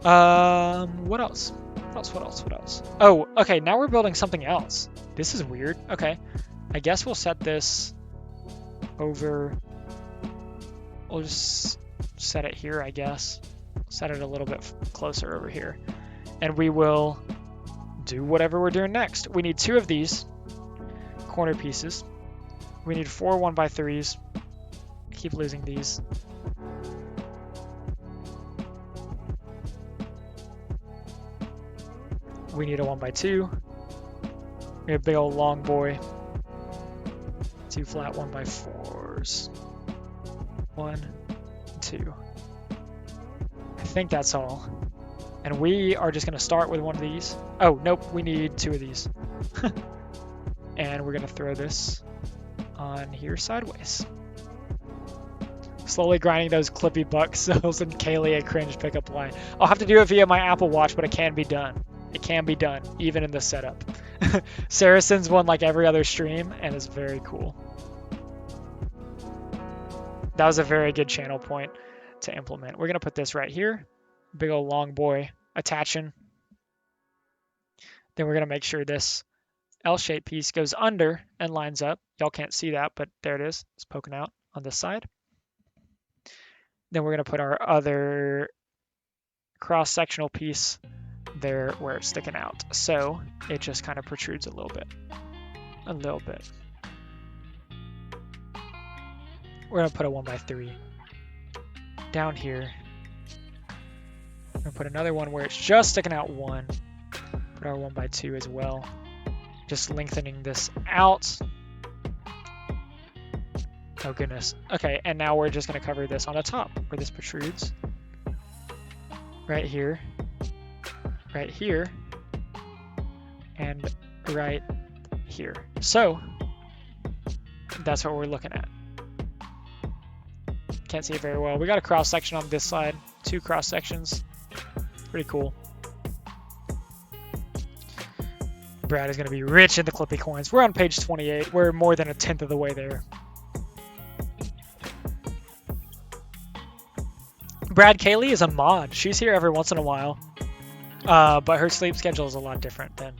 What else? What else? Oh, okay, now we're building something else. This is weird. Okay. I guess we'll set this over. We'll just set it here, I guess. Set it a little bit closer over here. And we will do whatever we're doing next. We need 2 of these corner pieces. We need 4 1x3s. Keep losing these. We need a 1x2. We have a big old long boy. 2 flat 1x4s. 1, 2. I think that's all. And we are just going to start with one of these. Oh, nope, we need 2 of these. And we're going to throw this on here sideways. Slowly grinding those clippy buck cells and Kaylee a cringe pickup line. I'll have to do it via my Apple Watch, but it can be done. It can be done, even in the setup. Sarah sends one like every other stream, and it's very cool. That was a very good channel point to implement. We're going to put this right here. Big old long boy attaching. Then we're going to make sure this L-shaped piece goes under and lines up. Y'all can't see that, but there it is. It's poking out on this side. Then we're going to put our other cross-sectional piece there where it's sticking out. So it just kind of protrudes a little bit. A little bit. We're going to put a 1x3 down here. We're going to put another one where it's just sticking out 1. Put our 1x2 as well. Just lengthening this out. Oh goodness. Okay, and now we're just going to cover this on the top where this protrudes. Right here. Right here. And right here. So that's what we're looking at. Can't see it very well. We got a cross section on this side. 2 cross sections. Pretty cool. Brad is going to be rich in the Clippy coins. We're on page 28. We're more than 1/10 of the way there. Brad, Kaylee is a mod. She's here every once in a while. But her sleep schedule is a lot different than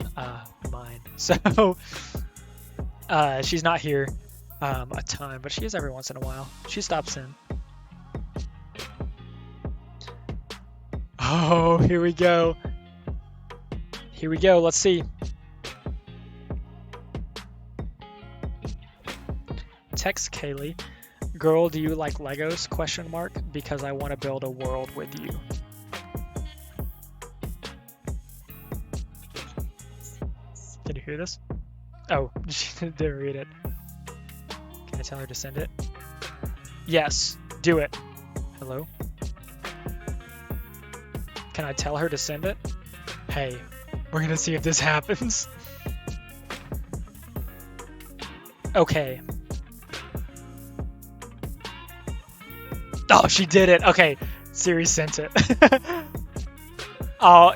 mine. So she's not here a ton, but she is every once in a while. She stops in. Oh, here we go. Here we go. Let's see. Text Kaylee. Girl, do you like Legos? Question mark. Because I want to build a world with you. Can you hear this? Oh, she didn't read it. Can I tell her to send it? Yes, do it. Hello? Can I tell her to send it? Hey, we're gonna see if this happens. Okay. Oh, she did it. Okay, Siri sent it.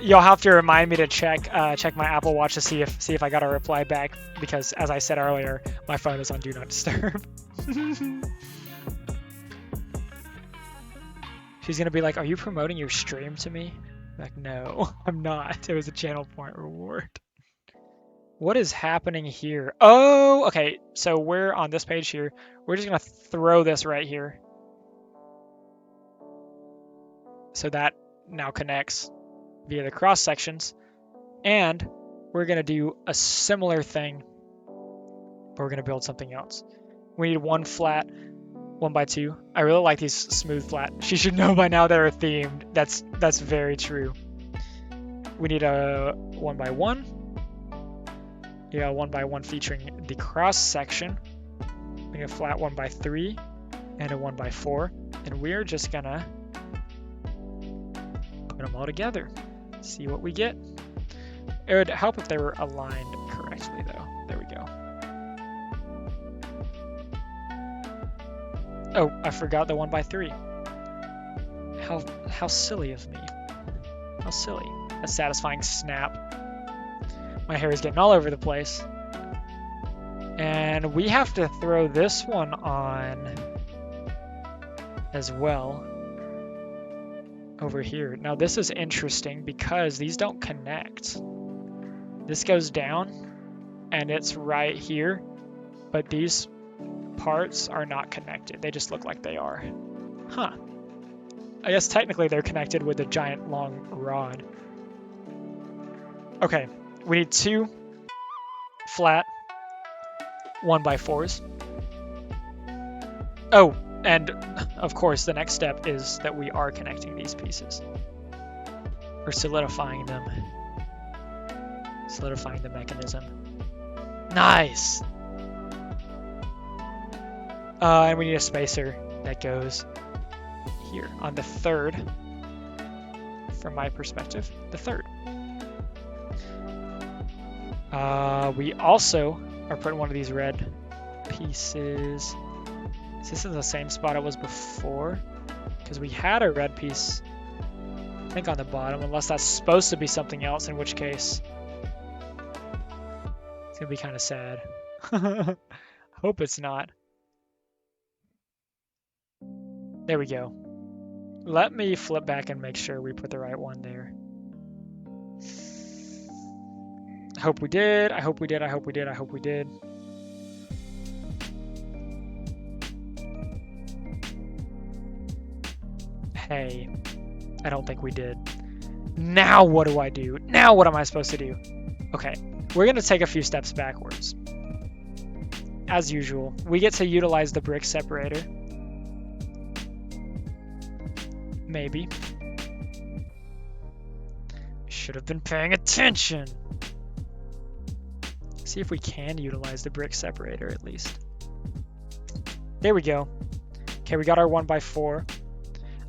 You'll have to remind me to check my Apple Watch to see if I got a reply back, because as I said earlier, my phone is on Do Not Disturb. She's gonna be like, "Are you promoting your stream to me?" I'm like, no, I'm not. It was a channel point reward. What is happening here? Oh, okay. So we're on this page here. We're just gonna throw this right here. So that now connects via the cross sections. And we're gonna do a similar thing, but we're gonna build something else. We need one flat 1x2. I really like these smooth flat. She should know by now they're themed. That's very true. We need a 1x1. Yeah, 1x1 featuring the cross section. We need a flat 1x3 and a 1x4. And we're just gonna put them all together. See what we get. It would help if they were aligned correctly though. There we go. Oh, I forgot the 1x3. How silly of me. How silly. A satisfying snap. My hair is getting all over the place. And we have to throw this one on as well. Over here. Now this is interesting because these don't connect. This goes down and it's right here, but these parts are not connected. They just look like they are. Huh. I guess technically they're connected with a giant long rod. Okay, we need 2 flat 1x4s. Oh, and of course the next step is that we are connecting these pieces. We're solidifying them. Solidifying the mechanism. Nice! And we need a spacer that goes here on the 3rd. From my perspective, the 3rd. We also are putting one of these red pieces. Is this in the same spot it was before? Because we had a red piece, I think, on the bottom, unless that's supposed to be something else, in which case it's gonna be kind of sad. Hope it's not. There we go. Let me flip back and make sure we put the right one there. I hope we did. I hope we did. I hope we did. I hope we did. Hey, I don't think we did. Now what do I do? Now what am I supposed to do? Okay, we're gonna take a few steps backwards. As usual, we get to utilize the brick separator. Maybe. Should have been paying attention. See if we can utilize the brick separator at least. There we go. Okay, we got our 1x4.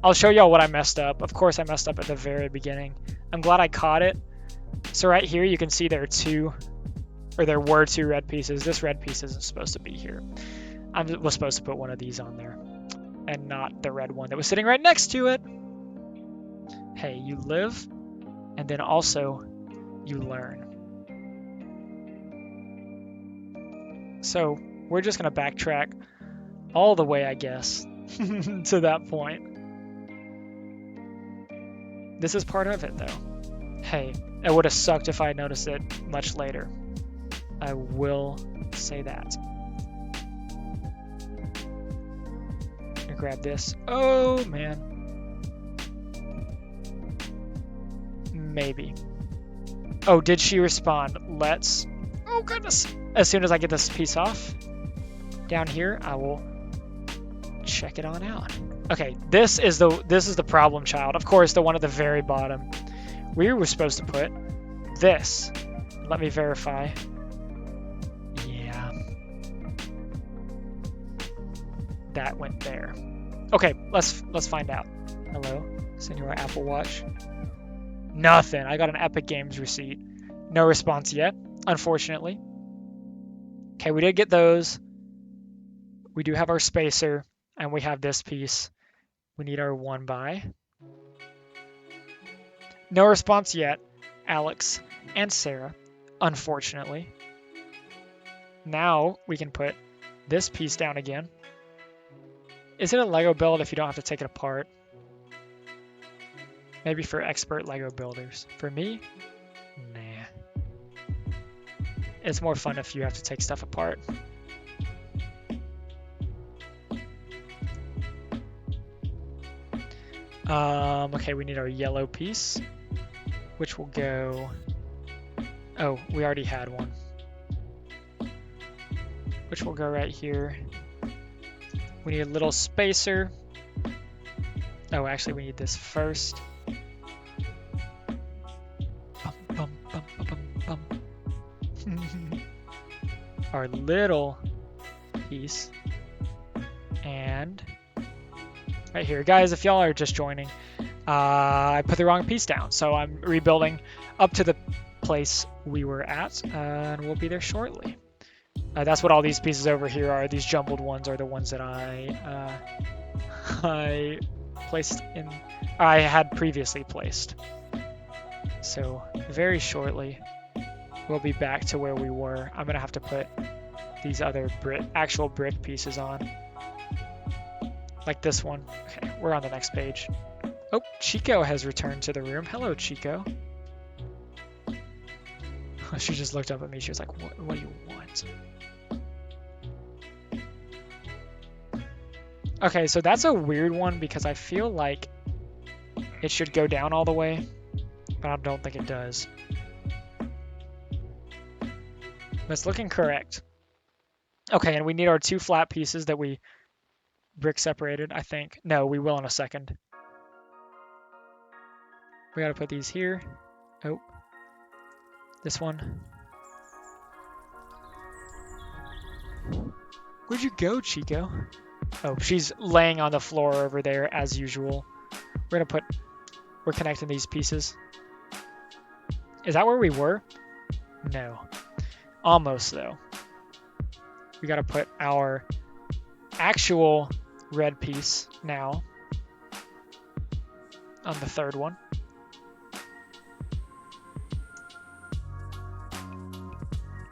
I'll show y'all what I messed up. Of course I messed up at the very beginning. I'm glad I caught it. So right here you can see there were 2 red pieces. This red piece isn't supposed to be here. I was supposed to put one of these on there and not the red one that was sitting right next to it. Hey, you live and then also you learn. So we're just gonna backtrack all the way, I guess, to that point. This is part of it though. Hey, it would have sucked if I noticed it much later. I will say that. I'm gonna grab this. Oh, man. Maybe. Oh, did she respond? Let's... Oh, goodness. As soon as I get this piece off, down here, I will check it on out. Okay, this is the problem child. Of course, the one at the very bottom. We were supposed to put this. Let me verify. Yeah. That went there. Okay, let's find out. Hello, Senor Apple Watch. Nothing. I got an Epic Games receipt. No response yet, unfortunately. Okay, we did get those. We do have our spacer, and we have this piece. We need our 1x. No response yet, Alex and Sarah, unfortunately. Now we can put this piece down again. Is it a Lego build if you don't have to take it apart? Maybe for expert Lego builders. For me, nah. It's more fun if you have to take stuff apart. Okay, we need our yellow piece, which will go... Oh, we already had one. Which will go right here. We need a little spacer. Oh, actually, we need this first. Bum, bum, bum, bum, bum. Our little piece. And right here. Guys, if y'all are just joining, I put the wrong piece down. So I'm rebuilding up to the place we were at, and we'll be there shortly. That's what all these pieces over here are. These jumbled ones are the ones that I placed in, I had previously placed. So very shortly, we'll be back to where we were. I'm gonna have to put these other actual brick pieces on, like this one. Okay, we're on the next page. Oh, Chico has returned to the room. Hello, Chico. She just looked up at me. She was like, what do you want? Okay, so that's a weird one because I feel like it should go down all the way, but I don't think it does. But it's looking correct. Okay, and we need our 2 flat pieces that we brick separated, I think. No, we will in a second. We gotta put these here. Oh, this one. Where'd you go, Chico? Oh, she's laying on the floor over there as usual. We're connecting these pieces. Is that where we were? No. Almost though. We gotta put our actual red piece now on the 3rd one.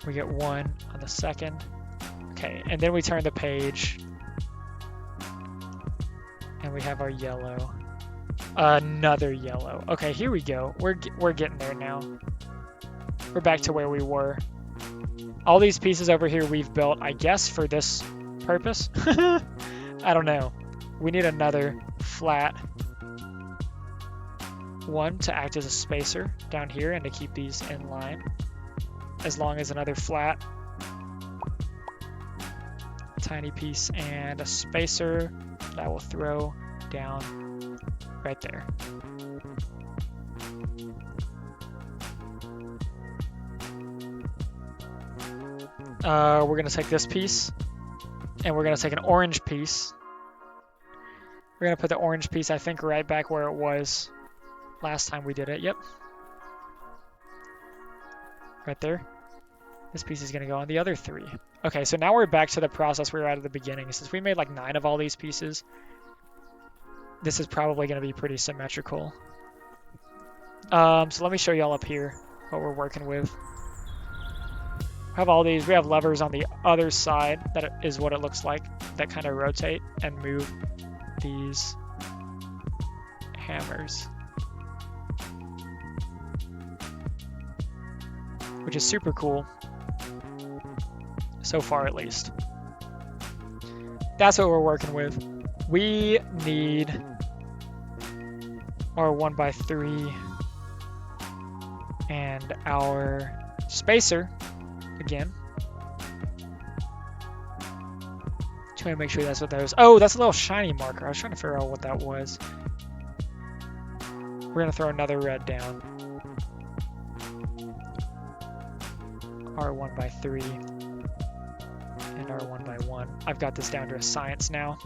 We get 1 on the 2nd. Okay, and then we turn the page. And we have our yellow. Another yellow. Okay, here we go. We're getting there now. We're back to where we were. All these pieces over here we've built, I guess, for this purpose. I don't know. We need another flat one to act as a spacer down here and to keep these in line. As long as another flat tiny piece and a spacer that will throw down right there. We're gonna take this piece and we're gonna take an orange piece. We're gonna put the orange piece, I think, right back where it was last time we did it. Yep. Right there. This piece is gonna go on the other 3. Okay, so now we're back to the process we were at the beginning. Since we made like 9 of all these pieces, this is probably gonna be pretty symmetrical. So let me show y'all up here what we're working with. We have all these, we have levers on the other side, that is what it looks like, that kind of rotate and move these hammers. which is super cool. So far, at least. That's what we're working with. We need our 1x3 and our spacer again. Trying to make sure that's what that was. Oh, that's a little shiny marker. I was trying to figure out what that was. We're gonna throw another red down. Our 1x3 and our 1x1. I've got this down to a science now.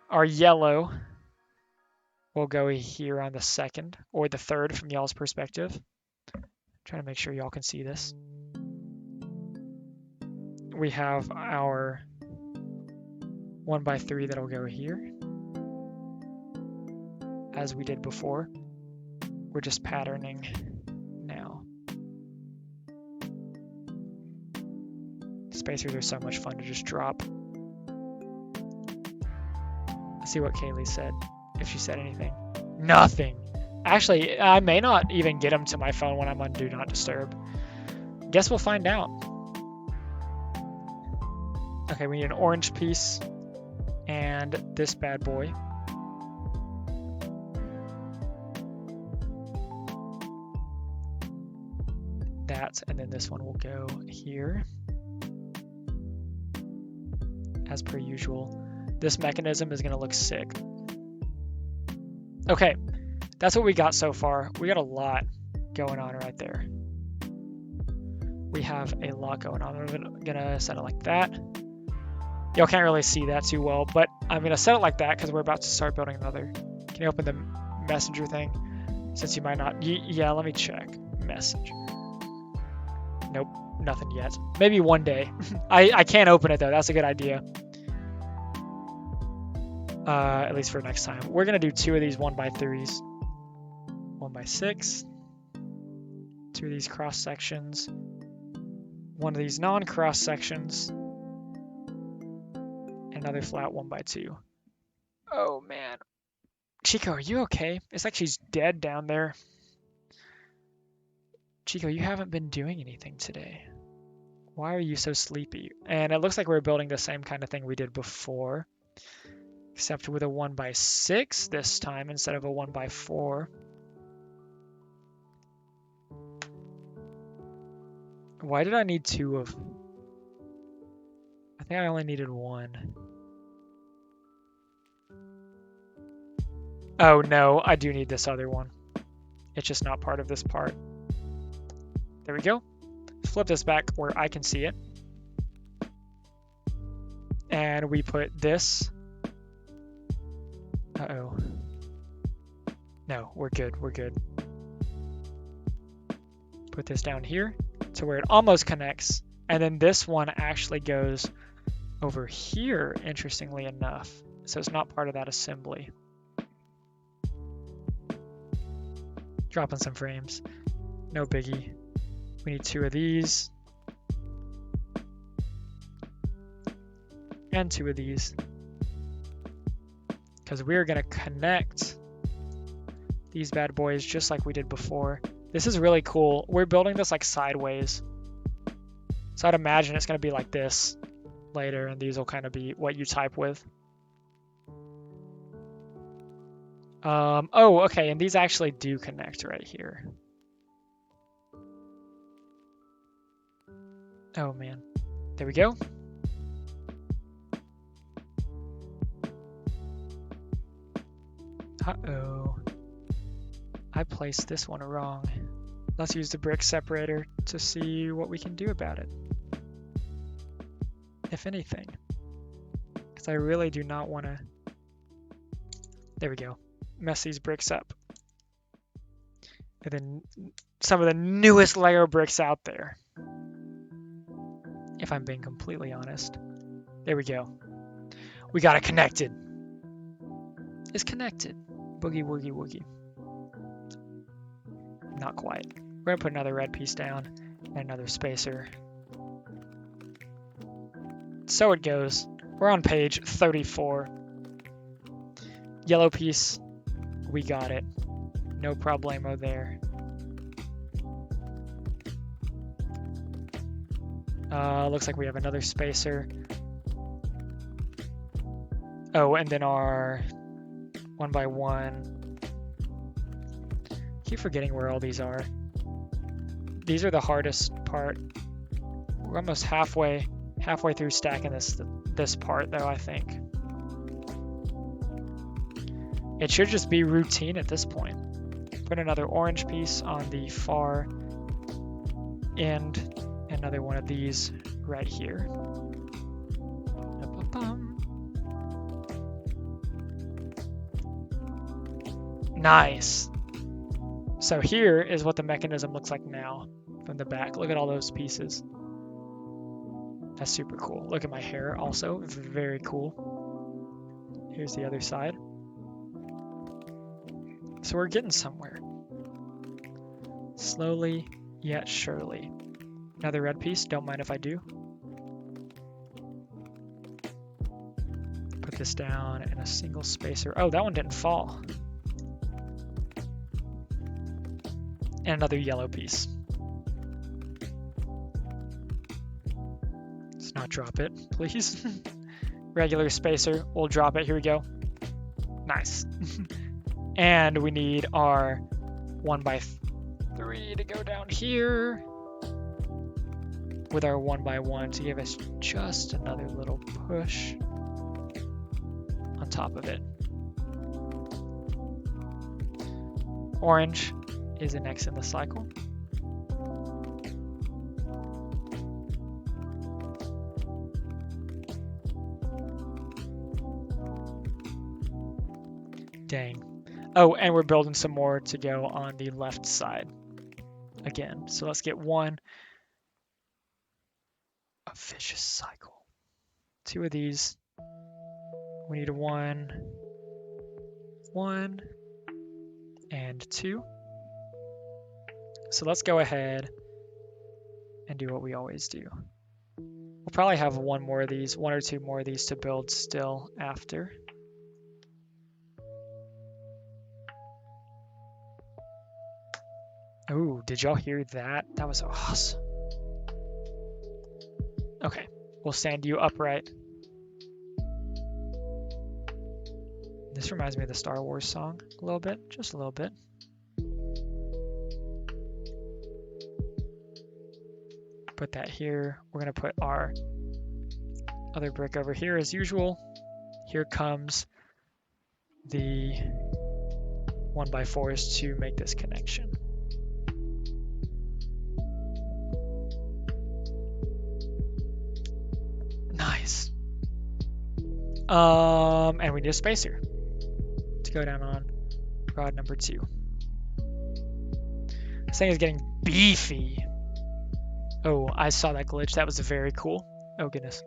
Our yellow will go here on the second or the third from y'all's perspective. Trying to make sure y'all can see this. We have our 1x3 that'll go here, as we did before. We're just patterning now. Spacers are so much fun to just drop. Let's see what Kaylee said, if she said anything. Nothing. Actually, I may not even get them to my phone when I'm on Do Not Disturb. Guess we'll find out. Okay, we need an orange piece and this bad boy. That, and then this one will go here. As per usual. This mechanism is going to look sick. Okay, that's what we got so far. We got a lot going on right there. We have a lot going on. I'm gonna set it like that. Y'all can't really see that too well, but I'm gonna set it like that because we're about to start building another. Can you open the messenger thing? Since you might not. Yeah, let me check. Message. Nope, nothing yet. Maybe one day. I can't open it though. That's a good idea. At least for next time. We're gonna do 2 of these 1x3s. 1x6. 2 of these cross sections. 1 of these non-cross sections. Another flat 1x2. Oh man. Chico, are you okay? It's like she's dead down there. Chico, you haven't been doing anything today. Why are you so sleepy? And it looks like we're building the same kind of thing we did before, except with a 1x6 this time instead of a 1x4. Why did I need 2 of... I think I only needed 1. Oh no, I do need this other one. It's just not part of this part. There we go. Flip this back where I can see it. And we put this. Uh-oh. No, we're good, we're good. Put this down here to where it almost connects. And then this one actually goes over here, interestingly enough. So it's not part of that assembly. Dropping some frames. No biggie. We need 2 of these. And 2 of these. Because we're going to connect these bad boys just like we did before. This is really cool. We're building this like sideways. So I'd imagine it's going to be like this later, and these will kind of be what you type with. Oh, okay, and these actually do connect right here. Oh man, there we go. Uh-oh. I placed this one wrong. Let's use the brick separator to see what we can do about it. If anything. Because I really do not want to... There we go. Mess these bricks up. And then some of the newest Lego bricks out there. If I'm being completely honest. There we go. We got it connected. It's connected. Boogie woogie woogie. Not quite. We're gonna put another red piece down and another spacer. So it goes. We're on page 34. Yellow piece. We got it. No problemo there. Looks like we have another spacer. Oh, and then our 1x1. Keep forgetting where all these are. These are the hardest part. We're almost halfway through stacking this part though, I think. It should just be routine at this point. Put another orange piece on the far end, another one of these right here. Nice. So here is what the mechanism looks like now from the back. Look at all those pieces. That's super cool. Look at my hair also, very cool. Here's the other side. So we're getting somewhere. Slowly yet surely. Another red piece, don't mind if I do. Put this down in a single spacer. Oh, that one didn't fall. And another yellow piece. Let's not drop it, please. Regular spacer, we'll drop it, here we go. Nice. And we need our 1x3 to go down here with our 1x1 to give us just another little push on top of it. Orange is the next in the cycle. Dang. Oh, and we're building some more to go on the left side again. So let's get one. A vicious cycle. Two of these. We need a 1, 1, and 2. So let's go ahead and do what we always do. We'll probably have one more of these, 1 or 2 more of these to build still after. Ooh, did y'all hear that? That was awesome. Okay, we'll stand you upright. This reminds me of the Star Wars song a little bit, just a little bit. Put that here. We're gonna put our other brick over here as usual. Here comes the 1x4s to make this connection. Nice. And we need a spacer to go down on rod number 2. This thing is getting beefy. Oh, I saw that glitch. That was very cool. Oh goodness.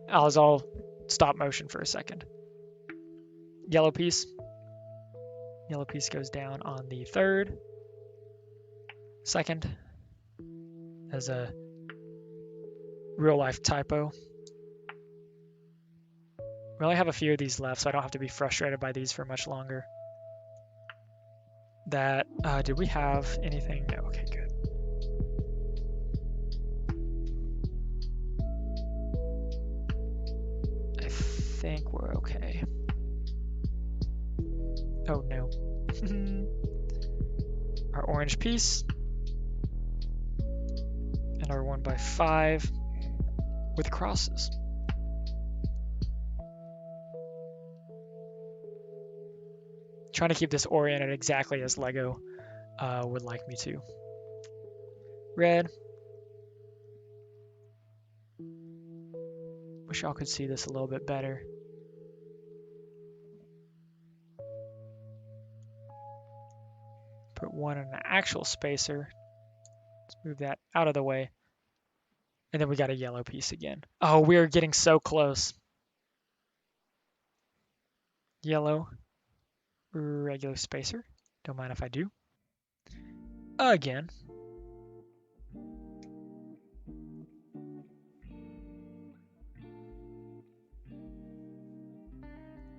I was all stop motion for a second. Yellow piece. Yellow piece goes down on the 3rd. 2nd. As a real life typo. We only have a few of these left, so I don't have to be frustrated by these for much longer. That, did we have anything? No, okay, good. I think we're okay. Oh no. Our orange piece. And our 1x5 with crosses. Trying to keep this oriented exactly as Lego would like me to. Red. Wish y'all could see this a little bit better. Put one in an actual spacer. Let's move that out of the way. And then we got a yellow piece again. Oh, we're getting so close. Yellow. Regular spacer. Don't mind if I do. Again.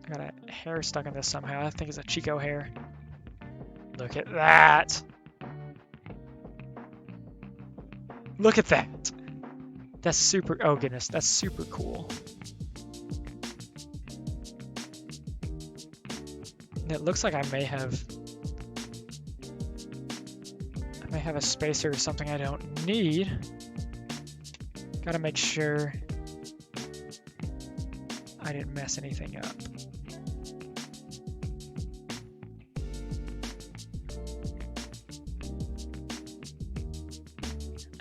I got a hair stuck in this somehow. I think it's a Chico hair. Look at that. Look at that. That's super, oh goodness, that's super cool. And it looks like I may have a spacer or something I don't need. Gotta make sure I didn't mess anything up.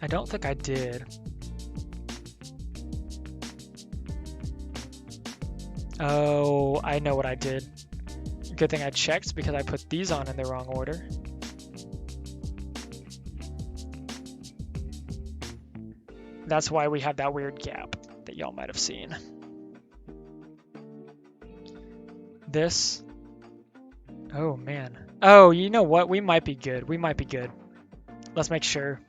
I don't think I did. Oh, I know what I did. Good thing I checked because I put these on in the wrong order. That's why we have that weird gap that y'all might have seen. This. Oh man. Oh, you know what? We might be good. We might be good. Let's make sure.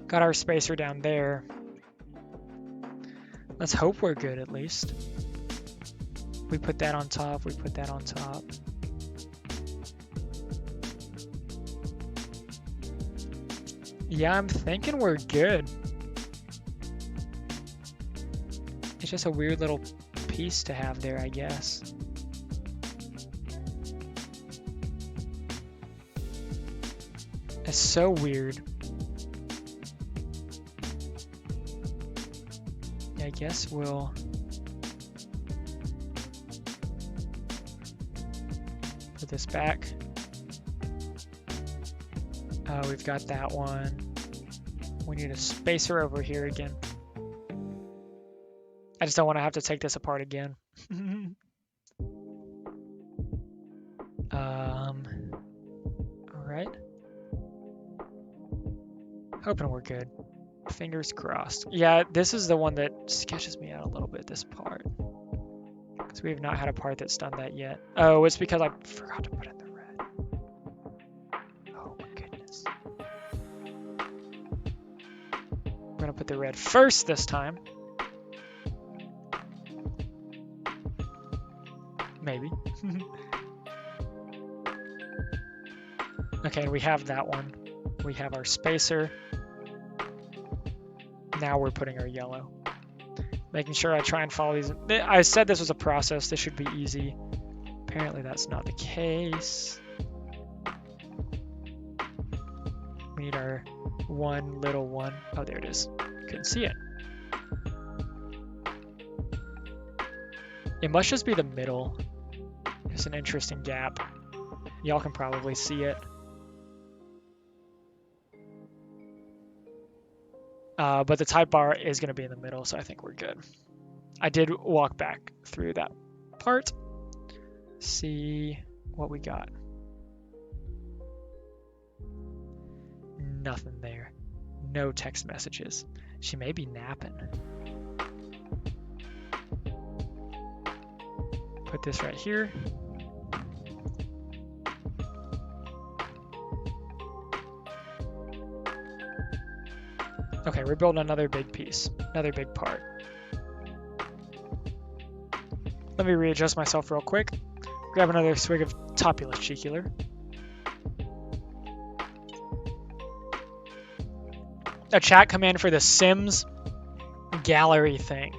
Got our spacer down there. Let's hope we're good at least. We put that on top. We put that on top. Yeah, I'm thinking we're good. It's just a weird little piece to have there, I guess. It's so weird. Yeah, I guess we'll... put this back. We've got that one. We need a spacer over here again. I just don't want to have to take this apart again. All right. Hoping we're good. Fingers crossed. Yeah, this is the one that sketches me out a little bit, this part. Because we have not had a part that's done that yet. Oh, it's because I forgot to put in the red. Oh my goodness. I'm gonna put the red first this time. Maybe. Okay, we have that one. We have our spacer. Now we're putting our yellow. Making sure I try and follow these. I said this was a process. This should be easy. Apparently that's not the case. We need our one little one. Oh, there it is. Couldn't see it. It must just be the middle. There's an interesting gap. Y'all can probably see it. But the type bar is going to be in the middle, so I think we're good. I did walk back through that part. See what we got. Nothing there. No text messages. She may be napping. Put this right here. Okay, we're building another big piece, another big part. Let me readjust myself real quick. Grab another swig of Topulus Cheecular. A chat command for the Sims gallery thing.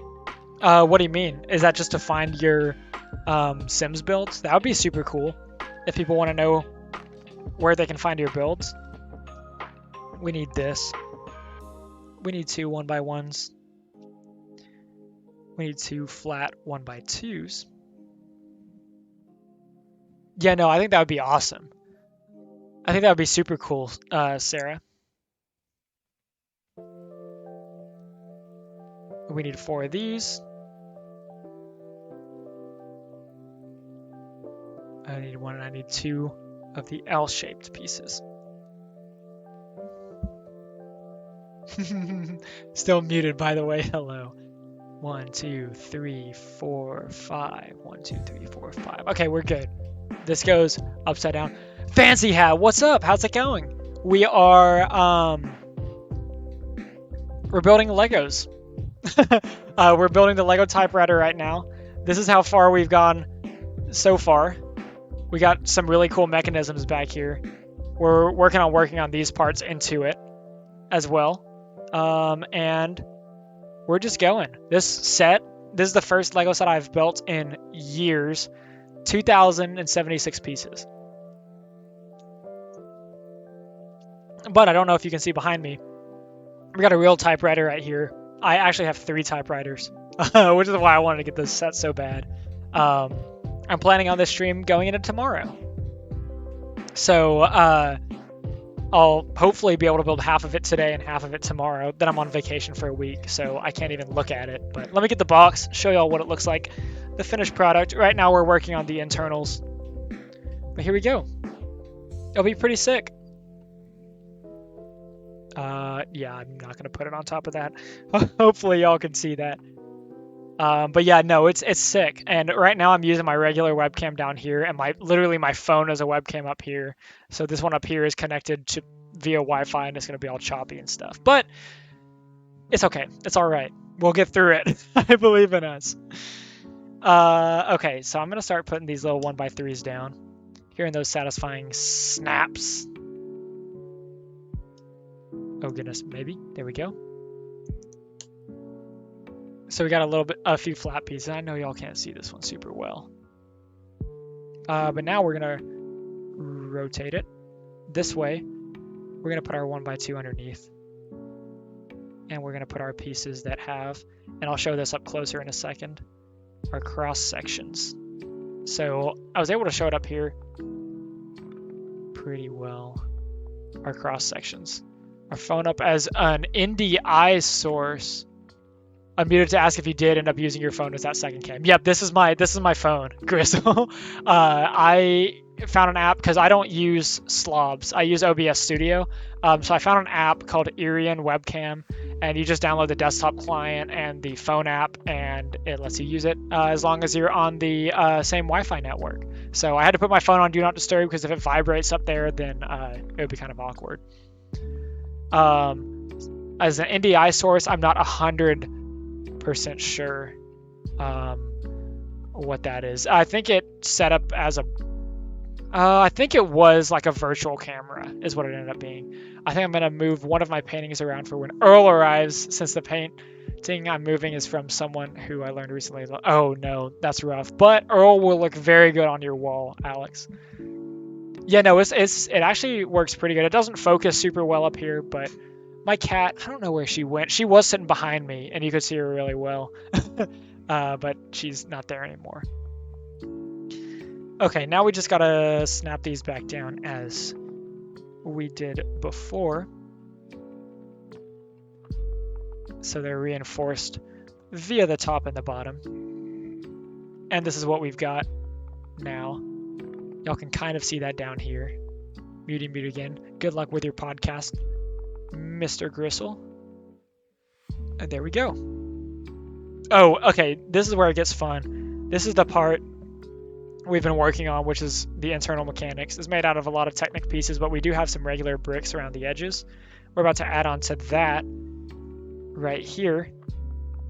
What do you mean? Is that just to find your Sims builds? That would be super cool. If people want to know where they can find your builds. We need this. We need two 1x1s. We need two flat 1x2s. Yeah, no, I think that would be awesome. I think that would be super cool, Sarah. We need 4 of these. I need 1 and I need 2 of the L-shaped pieces. Still muted, by the way. Hello. 1, 2, 3, 4, 5. 1, 2, 3, 4, 5. Okay, we're good. This goes upside down. Fancy Hat, what's up? How's it going? We are we're building Legos. We're building the Lego Typewriter right now. This is how far we've gone so far. We got some really cool mechanisms back here. We're working on these parts into it. as well. And we're just going. This is the first Lego set I've built in years. 2,076 pieces. But I don't know if you can see behind me. We got a real typewriter right here. I actually have 3 typewriters, which is why I wanted to get this set so bad. I'm planning on this stream going into tomorrow. So I'll hopefully be able to build half of it today and half of it tomorrow. Then I'm on vacation for a week, so I can't even look at it. But let me get the box, show y'all what it looks like. The finished product. Right now we're working on the internals. But here we go. It'll be pretty sick. Yeah, I'm not gonna put it on top of that. Hopefully y'all can see that. But yeah, no, it's sick. And right now I'm using my regular webcam down here, and literally my phone is a webcam up here. So this one up here is connected to via Wi-Fi, and it's gonna be all choppy and stuff. But it's okay. It's all right. We'll get through it. I believe in us. Okay, so I'm gonna start putting these little 1x3s down. Hearing those satisfying snaps. Oh goodness, maybe. There we go. So we got a few flat pieces. I know y'all can't see this one super well. But now we're gonna rotate it this way. We're gonna put our 1x2 underneath. And we're gonna put our pieces that have, and I'll show this up closer in a second, our cross sections. So I was able to show it up here pretty well. Our cross sections. Our phone up as an NDI source. Unmuted to ask if you did end up using your phone as that second cam. Yep, this is my phone, Gristle. I found an app because I don't use slobs. I use OBS Studio. So I found an app called Irian Webcam, and you just download the desktop client and the phone app, and it lets you use it as long as you're on the same Wi-Fi network. So I had to put my phone on Do Not Disturb because if it vibrates up there, then it would be kind of awkward. As an NDI source, I'm not 100% sure what that is. I think it set up as I think it was like a virtual camera is what it ended up being. I think I'm going to move one of my paintings around for when Earl arrives, since the painting I'm moving is from someone who I learned recently. Oh no, that's rough. But Earl will look very good on your wall, Alex. Yeah, no, it actually works pretty good. It doesn't focus super well up here, but my cat, I don't know where she went. She was sitting behind me, and you could see her really well. But she's not there anymore. Okay, now we just gotta snap these back down as we did before. So they're reinforced via the top and the bottom. And this is what we've got now. Y'all can kind of see that down here. Mute again. Good luck with your podcast, Mr. Gristle. And there we go. Oh, okay. This is where it gets fun. This is the part we've been working on, which is the internal mechanics. It's made out of a lot of Technic pieces, but we do have some regular bricks around the edges. We're about to add on to that right here.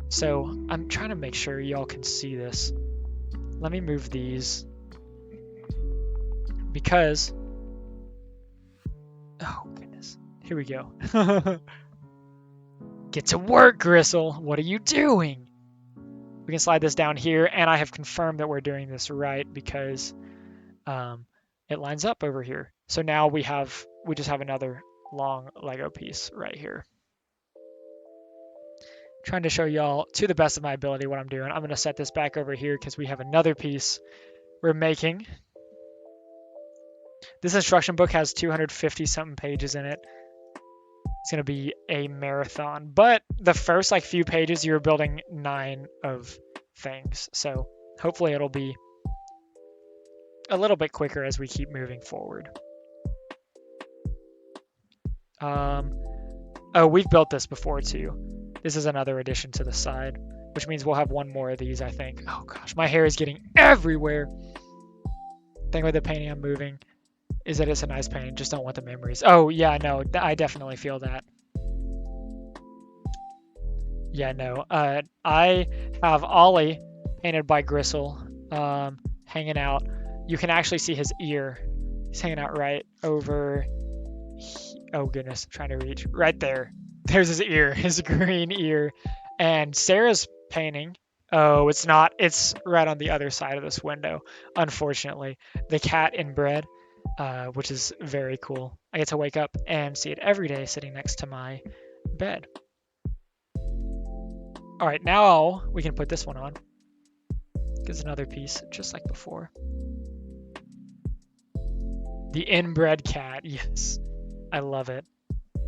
So I'm trying to make sure y'all can see this. Let me move these. Because, oh goodness, here we go. Get to work, Gristle. What are you doing? We can slide this down here, and I have confirmed that we're doing this right because it lines up over here. So now we just have another long Lego piece right here. Trying to show y'all to the best of my ability what I'm doing. I'm going to set this back over here because we have another piece we're making. This instruction book has 250 something pages in it. It's going to be a marathon, but the first few pages you're building 9 of things. So hopefully it'll be a little bit quicker as we keep moving forward. Oh, we've built this before too. This is another addition to the side, which means we'll have one more of these, I think. Oh gosh, my hair is getting everywhere. Thing with the painting I'm moving is that it's a nice painting, just don't want the memories. Oh yeah, no, I definitely feel that. Yeah, no, I have Ollie painted by Gristle hanging out. You can actually see his ear. He's hanging out right over Oh goodness, I'm trying to reach. Right there. There's his ear, his green ear. And Sarah's painting. Oh, it's not. It's right on the other side of this window, unfortunately. The cat inbred, which is very cool. I get to wake up and see it every day sitting next to my bed. All right, now we can put this one on. Gives another piece, just like before. The inbred cat, yes. I love it.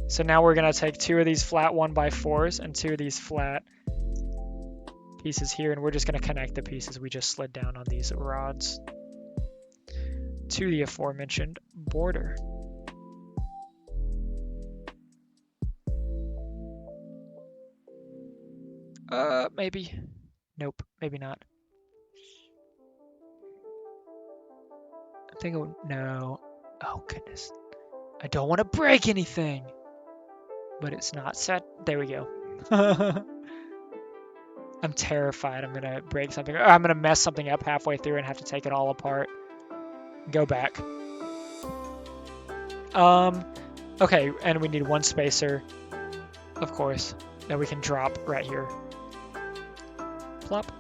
So now we're gonna take 2 of these flat 1x4s and 2 of these flat pieces here, and we're just gonna connect the pieces we just slid down on these rods to the aforementioned border. Maybe. Nope, maybe not. I think no. Oh goodness. I don't want to break anything. But it's not set. There we go. I'm terrified I'm gonna break something. Or I'm gonna mess something up halfway through and have to take it all apart. Go back. Okay, and we need 1 spacer, of course, that we can drop right here. Plop.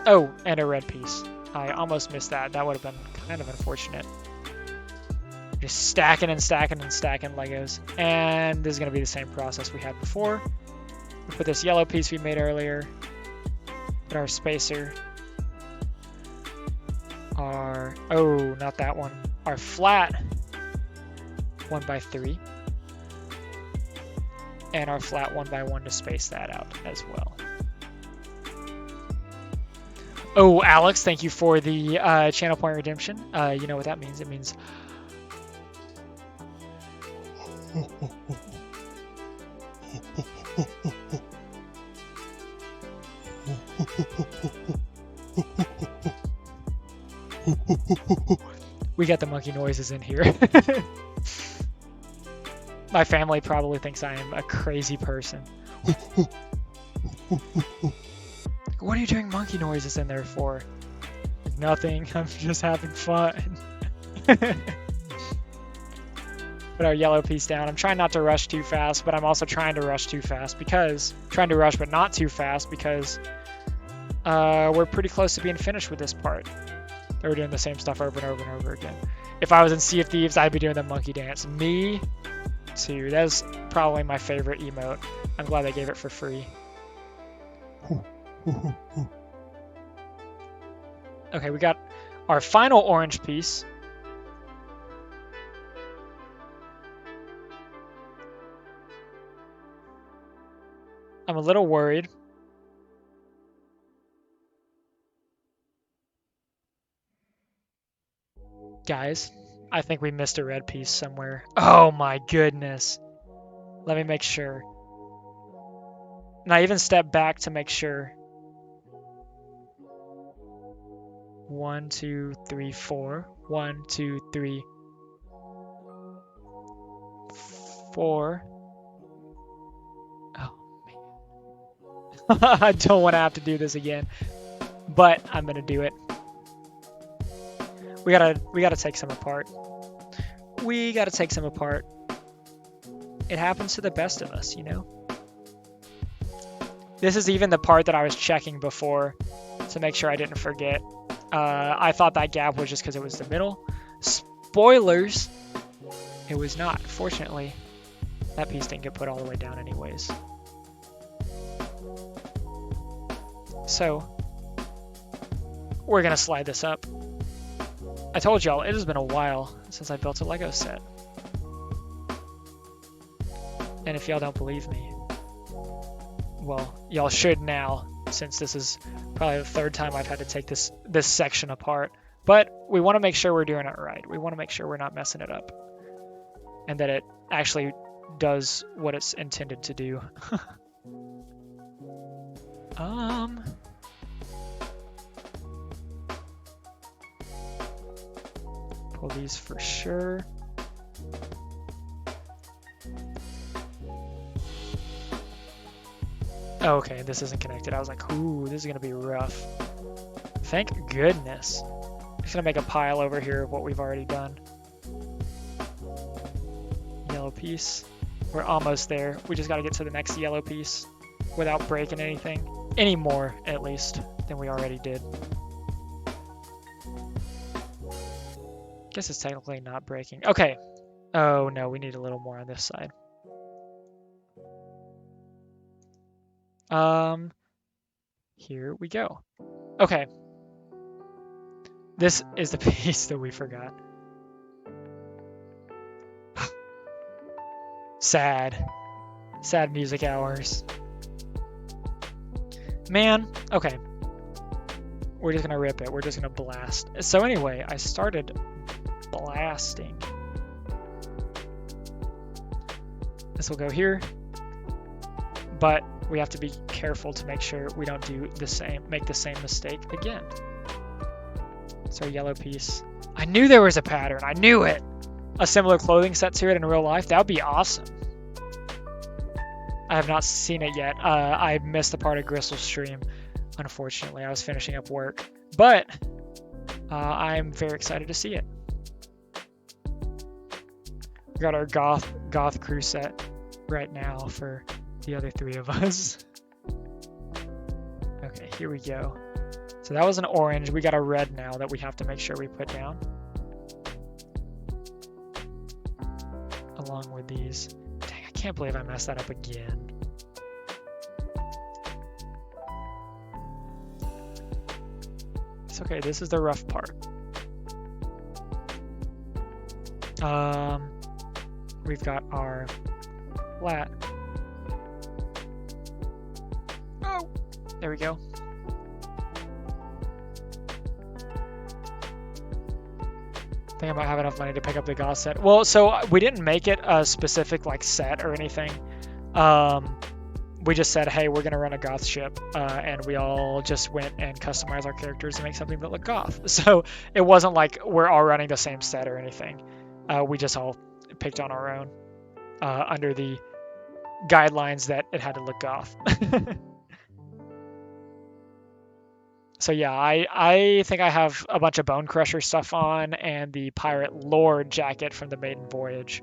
Oh, and a red piece. I almost missed that. That would have been kind of unfortunate. Just stacking and stacking and stacking Legos. And this is going to be the same process we had before. We put this yellow piece we made earlier. Put our spacer. Our, oh, not that one. Our flat 1x3. And our flat 1x1 to space that out as well. Oh, Alex, thank you for the channel point redemption. You know what that means. It means... We got the monkey noises in here. My family probably thinks I am a crazy person. What are you doing monkey noises in there for? Nothing, I'm just having fun. Put our yellow piece down. I'm trying not to rush too fast, but I'm also trying to rush too fast because, trying to rush but not too fast because we're pretty close to being finished with this part. We're doing the same stuff over and over and over again. If I was in Sea of Thieves, I'd be doing the monkey dance. Me too. That's probably my favorite emote. I'm glad they gave it for free. Okay, we got our final orange piece. I'm a little worried. Guys, I think we missed a red piece somewhere. Oh my goodness. Let me make sure. And I even stepped back to make sure. 1, 2, 3, 4. 1, 2, 3, 4. Oh man. I don't want to have to do this again, but I'm gonna do it. We gotta take some apart. We gotta take some apart. It happens to the best of us, you know? This is even the part that I was checking before to make sure I didn't forget. I thought that gap was just because it was the middle. Spoilers! It was not. Fortunately, that piece didn't get put all the way down anyways. So, we're gonna slide this up. I told y'all, it has been a while since I built a Lego set. And if y'all don't believe me, well, y'all should now, since this is probably the 3rd time I've had to take this section apart. But we want to make sure we're doing it right. We want to make sure we're not messing it up. And that it actually does what it's intended to do. Pull these for sure. Oh, okay, this isn't connected. I was like, ooh, this is gonna be rough. Thank goodness. I'm just gonna make a pile over here of what we've already done. Yellow yellow piece. We're almost there. We just got to get to the next yellow piece without breaking anything. Any more, at least, than we already did. Guess it's technically not breaking. Okay. Oh, no, we need a little more on this side. Here we go. Okay. This is the piece that we forgot. Sad. Sad music hours. Man, okay. We're just gonna rip it. We're just gonna blast. So anyway, I started blasting. This will go here. But we have to be careful to make sure we don't make the same mistake again. So yellow piece. I knew there was a pattern. I knew it. A similar clothing set to it in real life. That would be awesome. I have not seen it yet. I missed the part of Gristle's stream. Unfortunately, I was finishing up work. But I'm very excited to see it. We got our goth crew set right now for the other three of us. Okay, here we go. So that was an orange. We got a red now that we have to make sure we put down. Along with these. Dang, I can't believe I messed that up again. It's okay, this is the rough part. We've got our flat. Oh, there we go. I think I might have enough money to pick up the goth set. Well, so we didn't make it a specific like set or anything. We just said, hey, we're gonna run a goth ship, and we all just went and customized our characters to make something that looked goth. So it wasn't like we're all running the same set or anything. We just all picked on our own under the guidelines that it had to look goth. So yeah, I think I have a bunch of Bone Crusher stuff on and the Pirate Lord jacket from the Maiden Voyage.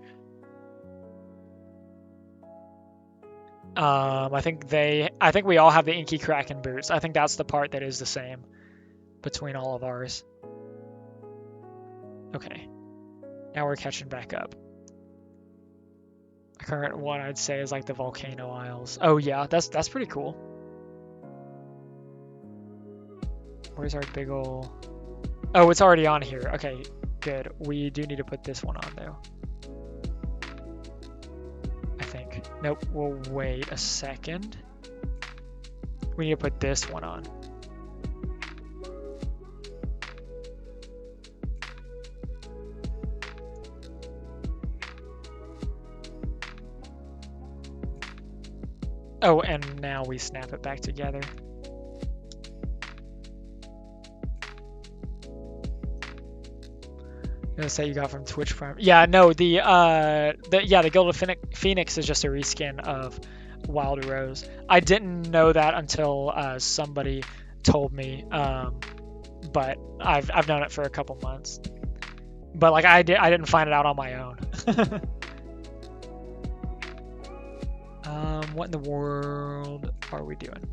I think we all have the Inky Kraken boots. I think that's the part that is the same between all of ours. Okay, now we're catching back up. The current one I'd say is like the Volcano Isles. Oh yeah, that's pretty cool. Where's our big ol'... Oh, it's already on here. Okay, good. We do need to put this one on, though. I think. Nope, we'll wait a second. We need to put this one on. Oh, and now we snap it back together. Set you got from Twitch Prime. Yeah, no, the Gilded Phoenix is just a reskin of Wild Rose. I didn't know that until somebody told me, but I've known it for a couple months. But like I didn't find it out on my own. What in the world are we doing?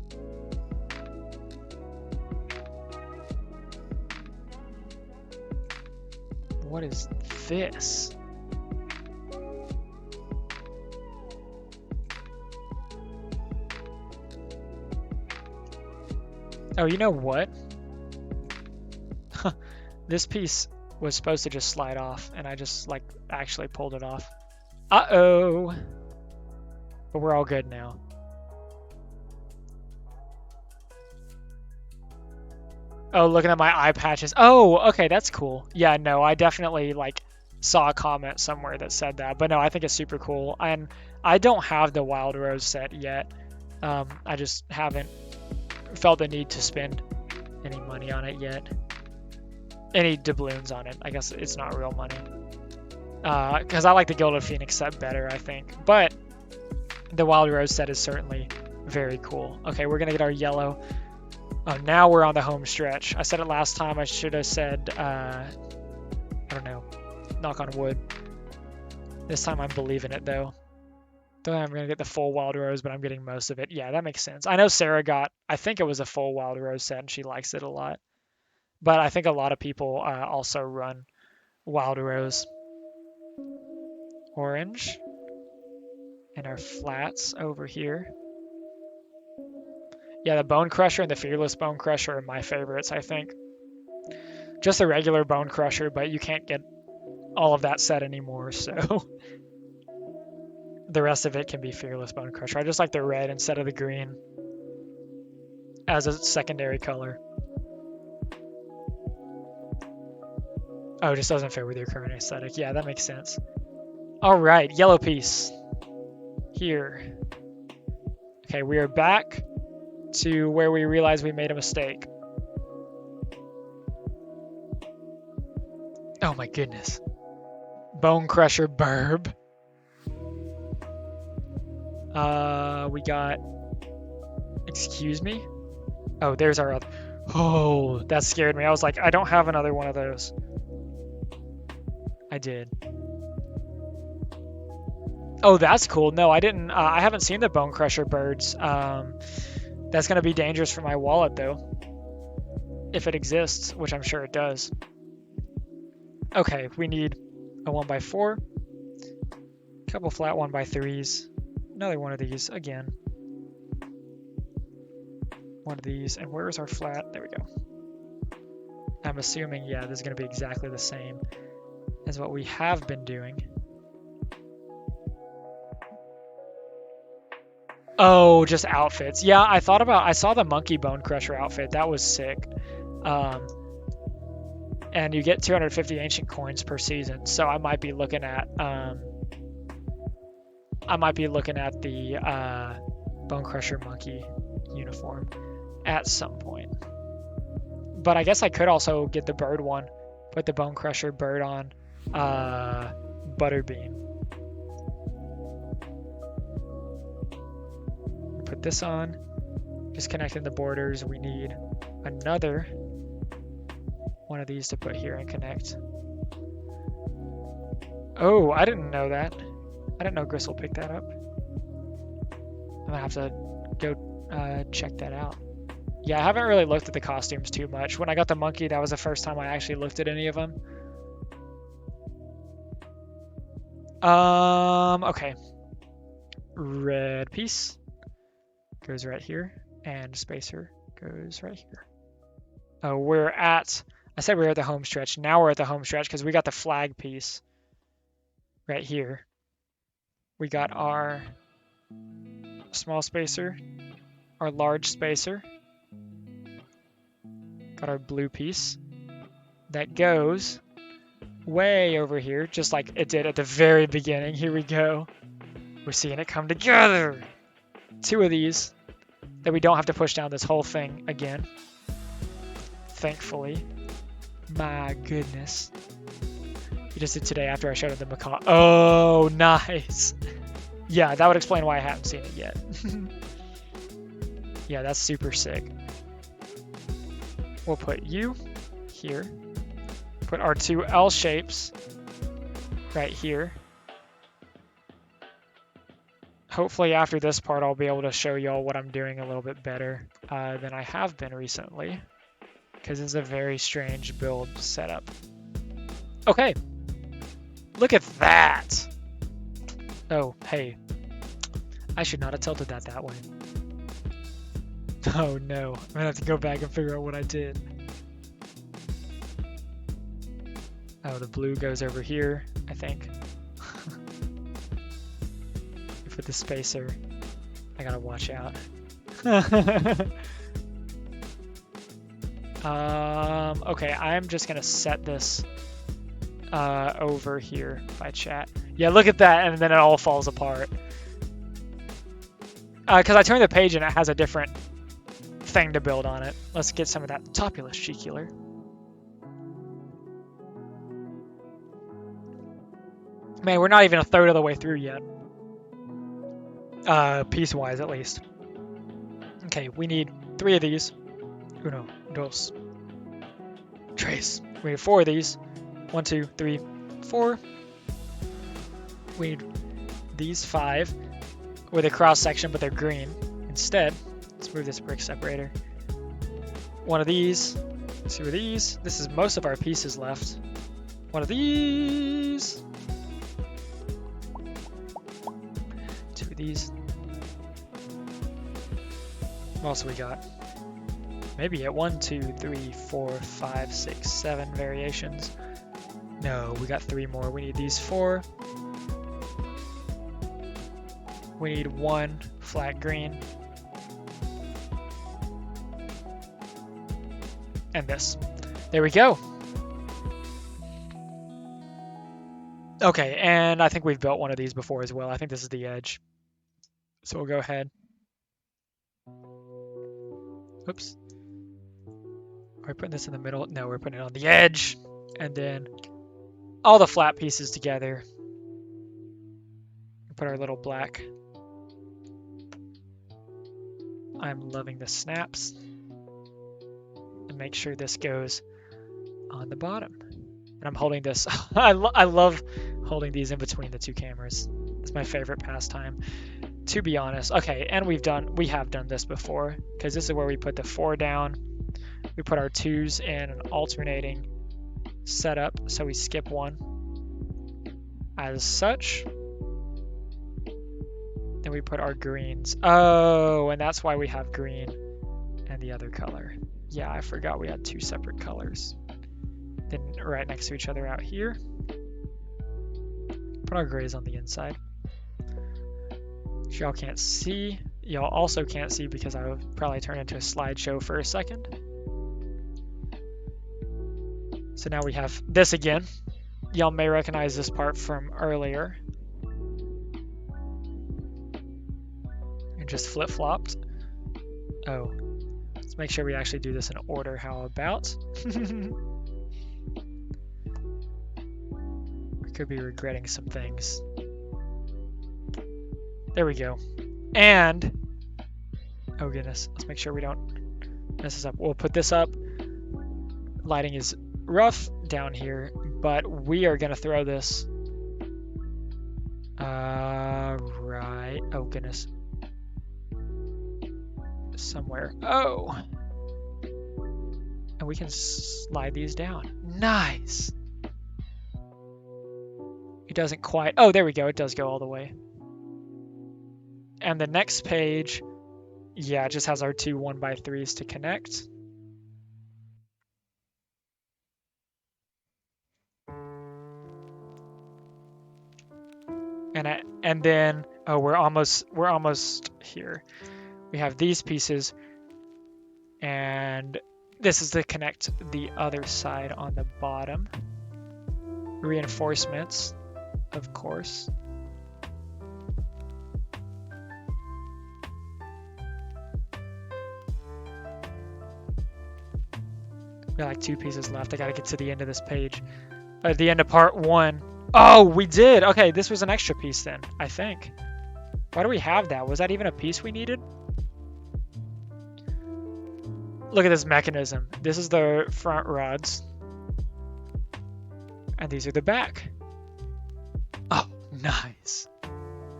What is this? Oh, you know what? This piece was supposed to just slide off, and I just like actually pulled it off. Uh-oh. But we're all good now. Oh, looking at my eye patches. Oh, okay, that's cool. Yeah, no, I definitely like saw a comment somewhere that said that. But no, I think it's super cool. And I don't have the Wild Rose set yet. I just haven't felt the need to spend any money on it yet. Any doubloons on it. I guess it's not real money. Because I like the Gilded Phoenix set better, I think. But the Wild Rose set is certainly very cool. Okay, we're going to get our yellow. Oh, now we're on the home stretch. I said it last time. I should have said, I don't know, knock on wood. This time I'm believing it though. Don't think I'm gonna get the full wild rose, but I'm getting most of it. Yeah, that makes sense. I know Sarah got, I think it was a full wild rose set and she likes it a lot. But I think a lot of people also run wild rose. Orange. And our flats over here. Yeah, the Bone Crusher and the Fearless Bone Crusher are my favorites, I think. Just a regular Bone Crusher, but you can't get all of that set anymore, so the rest of it can be Fearless Bone Crusher. I just like the red instead of the green as a secondary color. Oh, it just doesn't fit with your current aesthetic. Yeah, that makes sense. All right, yellow piece. Here. Okay, we are back to where we realize we made a mistake. Oh my goodness. Bone Crusher Burb. We got... Excuse me? Oh, there's our other... Oh, that scared me. I was like, I don't have another one of those. I did. Oh, that's cool. No, I didn't. I haven't seen the Bone Crusher birds. That's going to be dangerous for my wallet, though. If it exists, which I'm sure it does. Okay, we need a 1x4. A couple flat 1x3s. Another one of these again. One of these. And where's our flat? There we go. I'm assuming, yeah, this is going to be exactly the same as what we have been doing. Oh, just outfits. Yeah, I saw the Monkey Bone Crusher outfit. That was sick. And you get 250 ancient coins per season. So I might be looking at the Bone Crusher Monkey uniform at some point. But I guess I could also get the bird one. Put the Bone Crusher bird on Butterbean. Put this on. Just connecting the borders. We need another one of these to put here and connect. Oh, I didn't know that. I didn't know Gristle picked that up. I'm gonna have to go check that out. Yeah, I haven't really looked at the costumes too much. When I got the monkey, that was the first time I actually looked at any of them. Okay. Red piece goes right here, and spacer goes right here. Oh, I said we were at the home stretch. Now we're at the home stretch because we got the flag piece right here. We got our small spacer, our large spacer, got our blue piece that goes way over here, just like it did at the very beginning. Here we go. We're seeing it come together. 2 of these that we don't have to push down this whole thing again. Thankfully. My goodness. We just did today after I showed him the macaw. Oh, nice. Yeah, that would explain why I haven't seen it yet. Yeah, that's super sick. We'll put you here. Put our 2 L shapes right here. Hopefully after this part, I'll be able to show y'all what I'm doing a little bit better than I have been recently. Because it's a very strange build setup. Okay. Look at that. Oh, hey. I should not have tilted that way. Oh no. I'm gonna have to go back and figure out what I did. Oh, the blue goes over here, I think. With the spacer, I gotta watch out. Okay, I'm just gonna set this over here by chat. Yeah, look at that, and then it all falls apart. Because I turned the page and it has a different thing to build on it. Let's get some of that Topulus Cheecular. Man, we're not even a third of the way through yet. Piece-wise, at least. Okay, we need 3 of these. Uno, dos, tres. We need 4 of these. 1, 2, 3, 4. We need these 5 with a cross section, but they're green. Instead, let's move this brick separator. One of these, 2 of these. This is most of our pieces left. One of these. 2 of these. What else we got? Maybe at 1, 2, 3, 4, 5, 6, 7 variations. No, we got 3 more. We need these 4. We need 1 flat green. And this. There we go. Okay, and I think we've built one of these before as well. I think this is the edge. So we'll go ahead. Oops. Are we putting this in the middle? No, we're putting it on the edge. And then all the flat pieces together. Put our little black. I'm loving the snaps. And make sure this goes on the bottom. And I'm holding this. I love holding these in between the 2 cameras. It's my favorite pastime, to be honest. Okay, and we have done this before, because this is where we put the 4 down. We put our 2s in an alternating setup, so we skip 1 as such. Then we put our greens. Oh, and that's why we have green and the other color. Yeah, I forgot we had 2 separate colors. Then right next to each other out here. Put our grays on the inside. Which y'all can't see. Y'all also can't see because I would probably turn into a slideshow for a second. So now we have this again. Y'all may recognize this part from earlier. And just flip-flopped. Oh. Let's make sure we actually do this in order. How about? We could be regretting some things. There we go. And, oh goodness, let's make sure we don't mess this up. We'll put this up. Lighting is rough down here, but we are gonna throw this right. Oh goodness. Somewhere. Oh. And we can slide these down. Nice. It doesn't quite. Oh, there we go. It does go all the way. And the next page, yeah, it just has our 2 1x3s to connect. And then, oh, we're almost here. We have these pieces, and this is to connect the other side on the bottom. Reinforcements, of course. We got like 2 pieces left. I gotta get to the end of this page. At the end of part 1. Oh, we did! Okay, this was an extra piece then, I think. Why do we have that? Was that even a piece we needed? Look at this mechanism. This is the front rods. And these are the back. Oh, nice.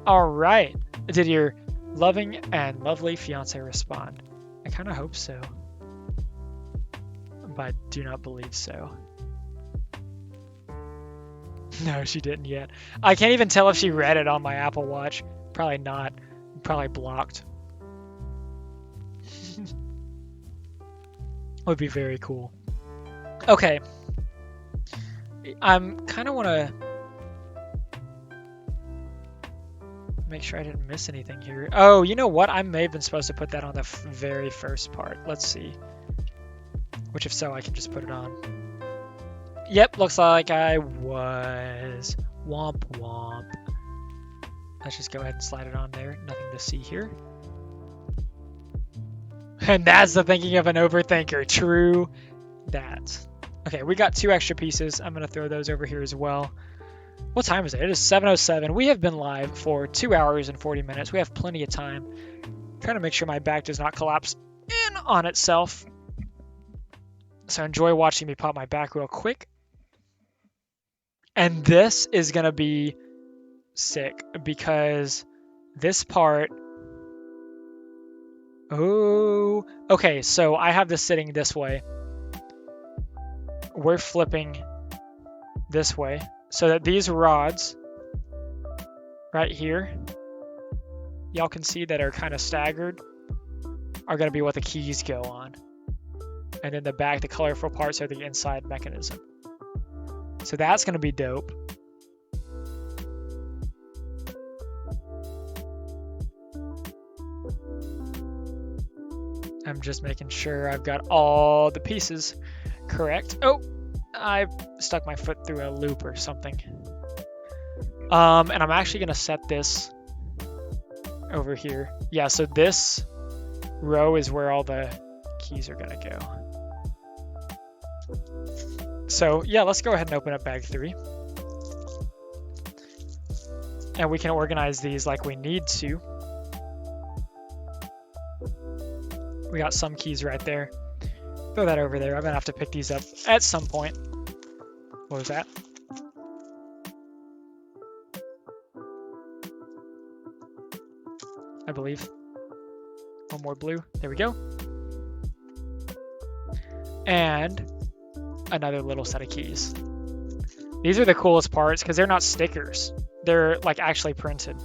All right. Did your loving and lovely fiance respond? I kind of hope so. But I do not believe so. No, she didn't yet. I can't even tell if she read it on my Apple Watch. Probably not. Probably blocked. Would be very cool. Okay. I'm kind of want to make sure I didn't miss anything here. Oh, you know what? I may have been supposed to put that on the very first part. Let's see. Which, if so, I can just put it on. Yep, looks like I was. Womp womp. Let's just go ahead and slide it on there. Nothing to see here. And that's the thinking of an overthinker. True that. Okay, we got 2 extra pieces. I'm going to throw those over here as well. What time is it? It is 7:07. We have been live for 2 hours and 40 minutes. We have plenty of time. I'm trying to make sure my back does not collapse in on itself. So enjoy watching me pop my back real quick. And this is going to be sick because this part. Oh, okay, so I have this sitting this way. We're flipping this way so that these rods right here, y'all can see that are kind of staggered, are going to be what the keys go on. And then the back, the colorful parts are the inside mechanism. So that's going to be dope. I'm just making sure I've got all the pieces correct. Oh, I stuck my foot through a loop or something. And I'm actually going to set this over here. Yeah, so this row is where all the keys are going to go. So yeah, let's go ahead and open up bag 3. And we can organize these like we need to. We got some keys right there. Throw that over there. I'm gonna have to pick these up at some point. What was that? I believe. One more blue. There we go. And another little set of keys. These are the coolest parts because they're not stickers. They're like actually printed.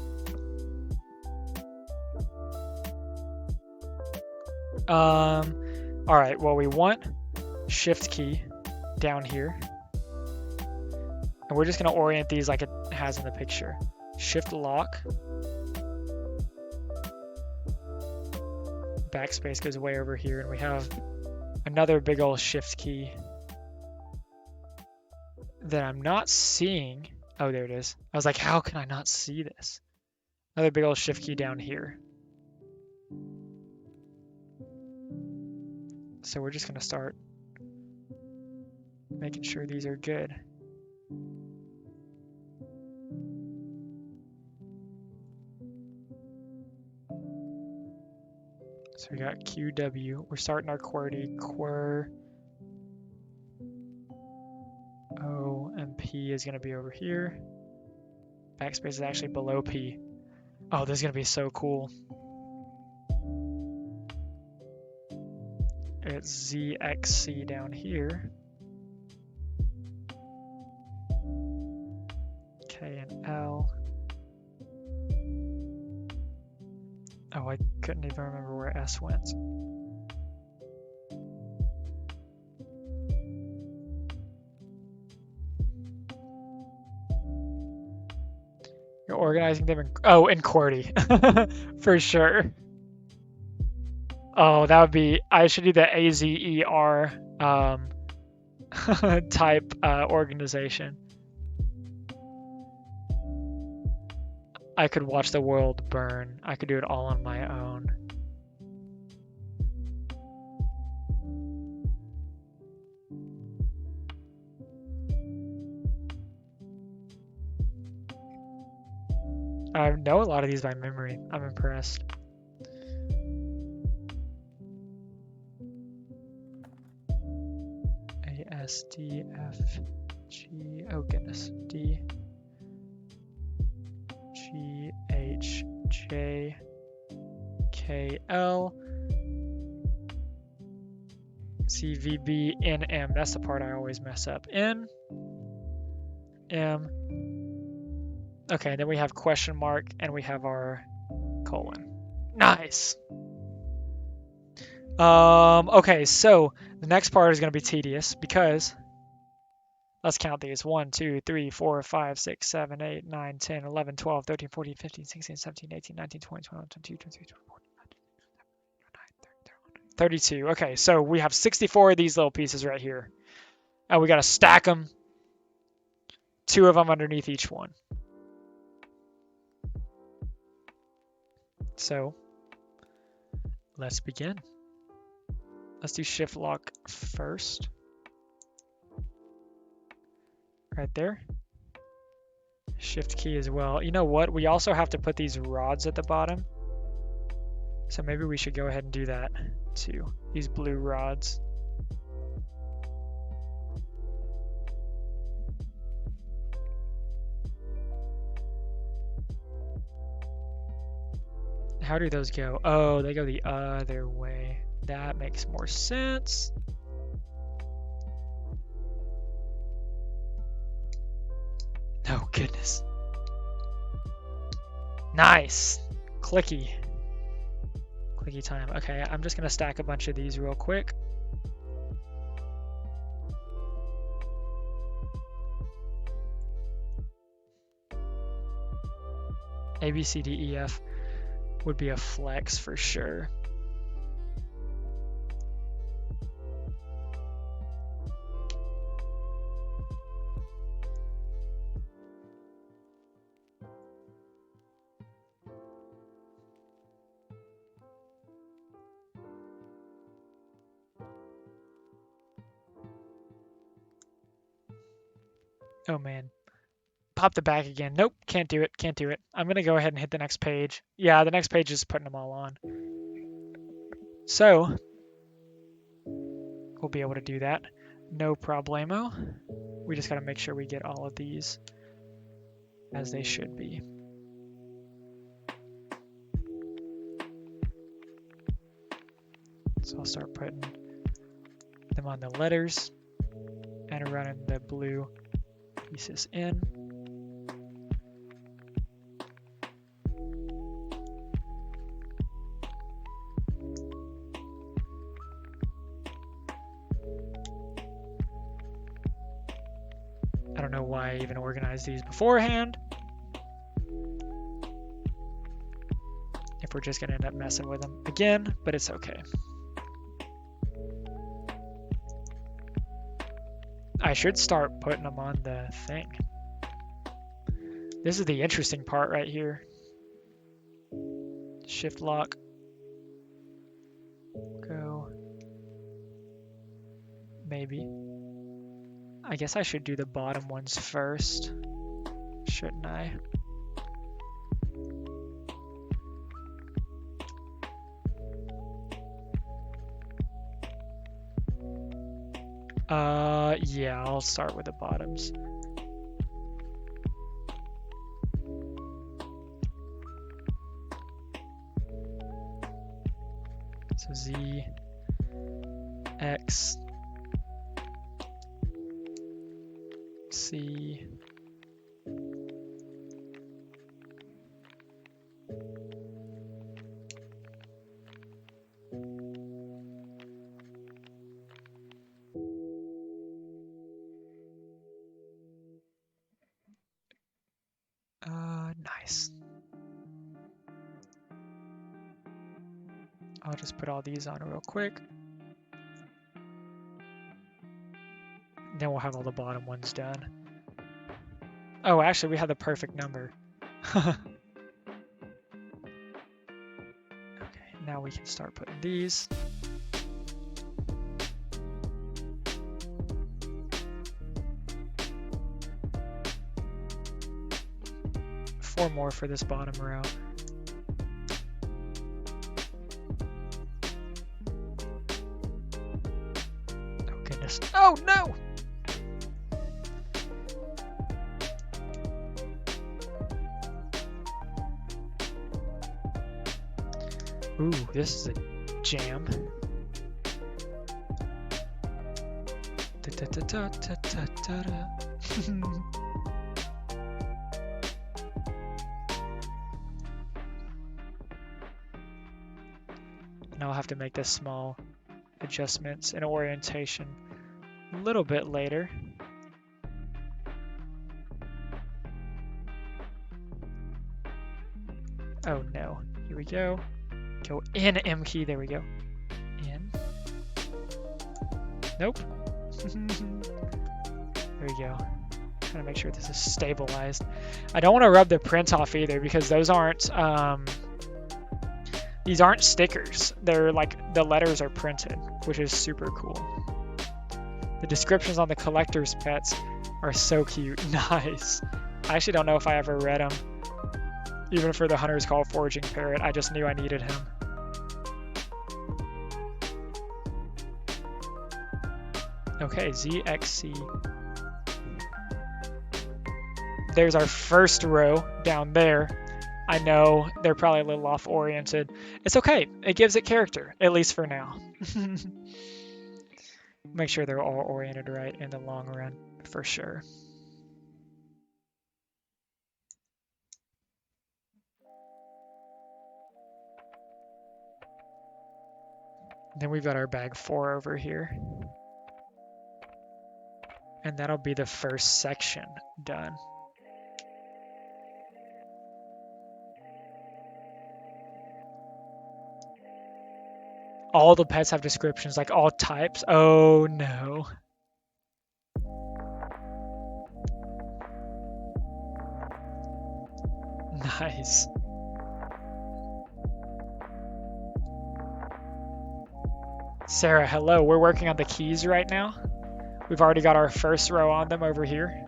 All right, well, we want shift key down here. And we're just gonna orient these like it has in the picture. Shift lock. Backspace goes way over here, and we have another big old shift key that I'm not seeing. Oh, there it is. I was like, how can I not see this? Another big old shift key down here. So we're just going to start making sure these are good. So we got QW. We're starting our QWERTY. Quer. O and P is going to be over here. Backspace is actually below P. Oh, this is going to be so cool. It's ZXC down here. K and L. Oh, I couldn't even remember where S went. You're organizing them in, oh, in QWERTY, for sure. Oh, that would be, I should do the AZER type organization. I could watch the world burn. I could do it all on my own. I know a lot of these by memory. I'm impressed. A, S, D, F, G, oh goodness, D, G, H, J, K, L, C, V, B, N, M. That's the part I always mess up. N, M. Okay, then we have question mark and we have our colon. Nice. Okay, so the next part is going to be tedious because let's count these. 1, 2, 3, 4, 5, 6, 7, 8, 9, 10, 11, 12, 13, 14, 15, 16, 17, 18, 19, 20, 21, 22, 23, 24, 32. Okay, so we have 64 of these little pieces right here. And we got to stack them. 2 of them underneath each one. So let's begin. Let's do shift lock first. Right there. Shift key as well. You know what? We also have to put these rods at the bottom. So maybe we should go ahead and do that too. These blue rods. How do those go? Oh, they go the other way. That makes more sense. Oh, goodness. Nice. Clicky. Clicky time. Okay, I'm just going to stack a bunch of these real quick. A, B, C, D, E, F would be a flex for sure. Oh man. Pop the back again. Nope, can't do it, can't do it. I'm gonna go ahead and hit the next page. Yeah, the next page is putting them all on. So, we'll be able to do that. No problemo. We just gotta make sure we get all of these as they should be. So I'll start putting them on the letters and running the blue pieces in. I don't know why I even organized these beforehand. If we're just gonna end up messing with them again, but it's okay. I should start putting them on the thing. This is the interesting part right here. Shift lock. Go. Maybe. I guess I should do the bottom ones first, shouldn't I? Yeah, I'll start with the bottoms. So Z, X, C, nice. I'll just put all these on real quick. Then we'll have all the bottom ones done. Oh, actually, we have the perfect number. Okay, now we can start putting these. Four more for this bottom row. Oh goodness. Oh no! Ooh, this is a jam. Now I'll have to make the small adjustments in orientation a little bit later. Oh no, here we go. Go in M key, there we go. In. Nope. There we go. Trying to make sure this is stabilized. I don't want to rub the print off either because those aren't, these aren't stickers. They're like, the letters are printed, which is super cool. The descriptions on the collector's pets are so cute. Nice. I actually don't know if I ever read them. Even for the Hunter's Call Foraging Parrot, I just knew I needed him. Okay, ZXC. There's our first row down there. I know they're probably a little off oriented. It's okay. It gives it character, at least for now. Make sure they're all oriented right in the long run, for sure. Then we've got our bag 4 over here. And that'll be the first section done. All the pets have descriptions, like all types. Oh no. Nice. Sarah, hello. We're working on the keys right now. We've already got our first row on them over here.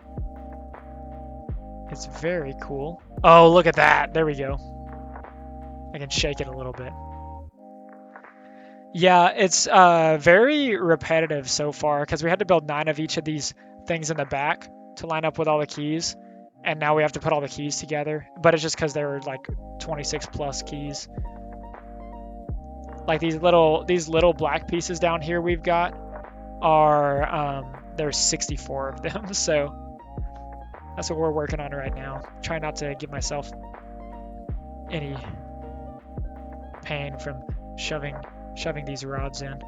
It's very cool. Oh, look at that. There we go. I can shake it a little bit. Yeah, it's very repetitive so far because we had to build 9 of each of these things in the back to line up with all the keys. And now we have to put all the keys together. But it's just because there were like 26 plus keys. Like these little black pieces down here we've got are there's 64 of them. So that's what we're working on right now. Trying not to give myself any pain from shoving these rods in.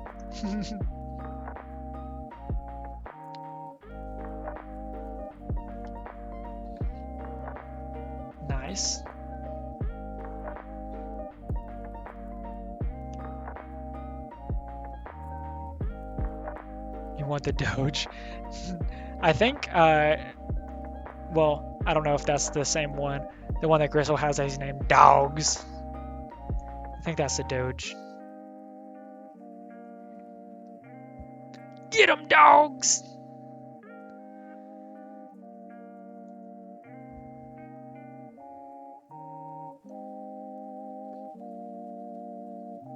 Nice. You want the Doge? I think, well, I don't know if that's the same one. The one that Gristle has is named Dogs. I think that's the Doge. Get 'em, dogs!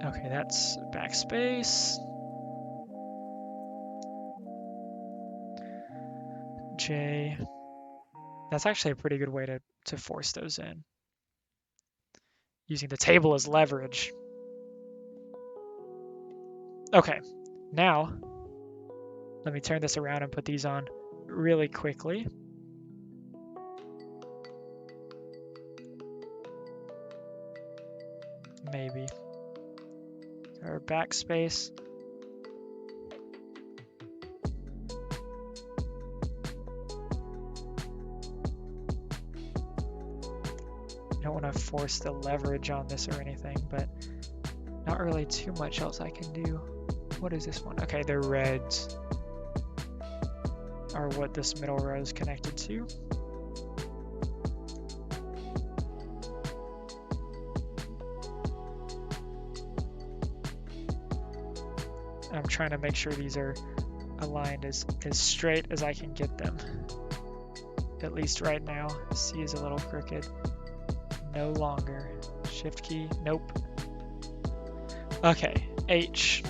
Okay, that's backspace. J. That's actually a pretty good way to force those in. Using the table as leverage. Okay, now let me turn this around and put these on really quickly. Maybe. Our backspace. I don't want to force the leverage on this or anything, but not really too much else I can do. What is this one? Okay, the reds are what this middle row is connected to. I'm trying to make sure these are aligned as straight as I can get them. At least right now. C is a little crooked. No longer. Shift key. Nope. Okay. H.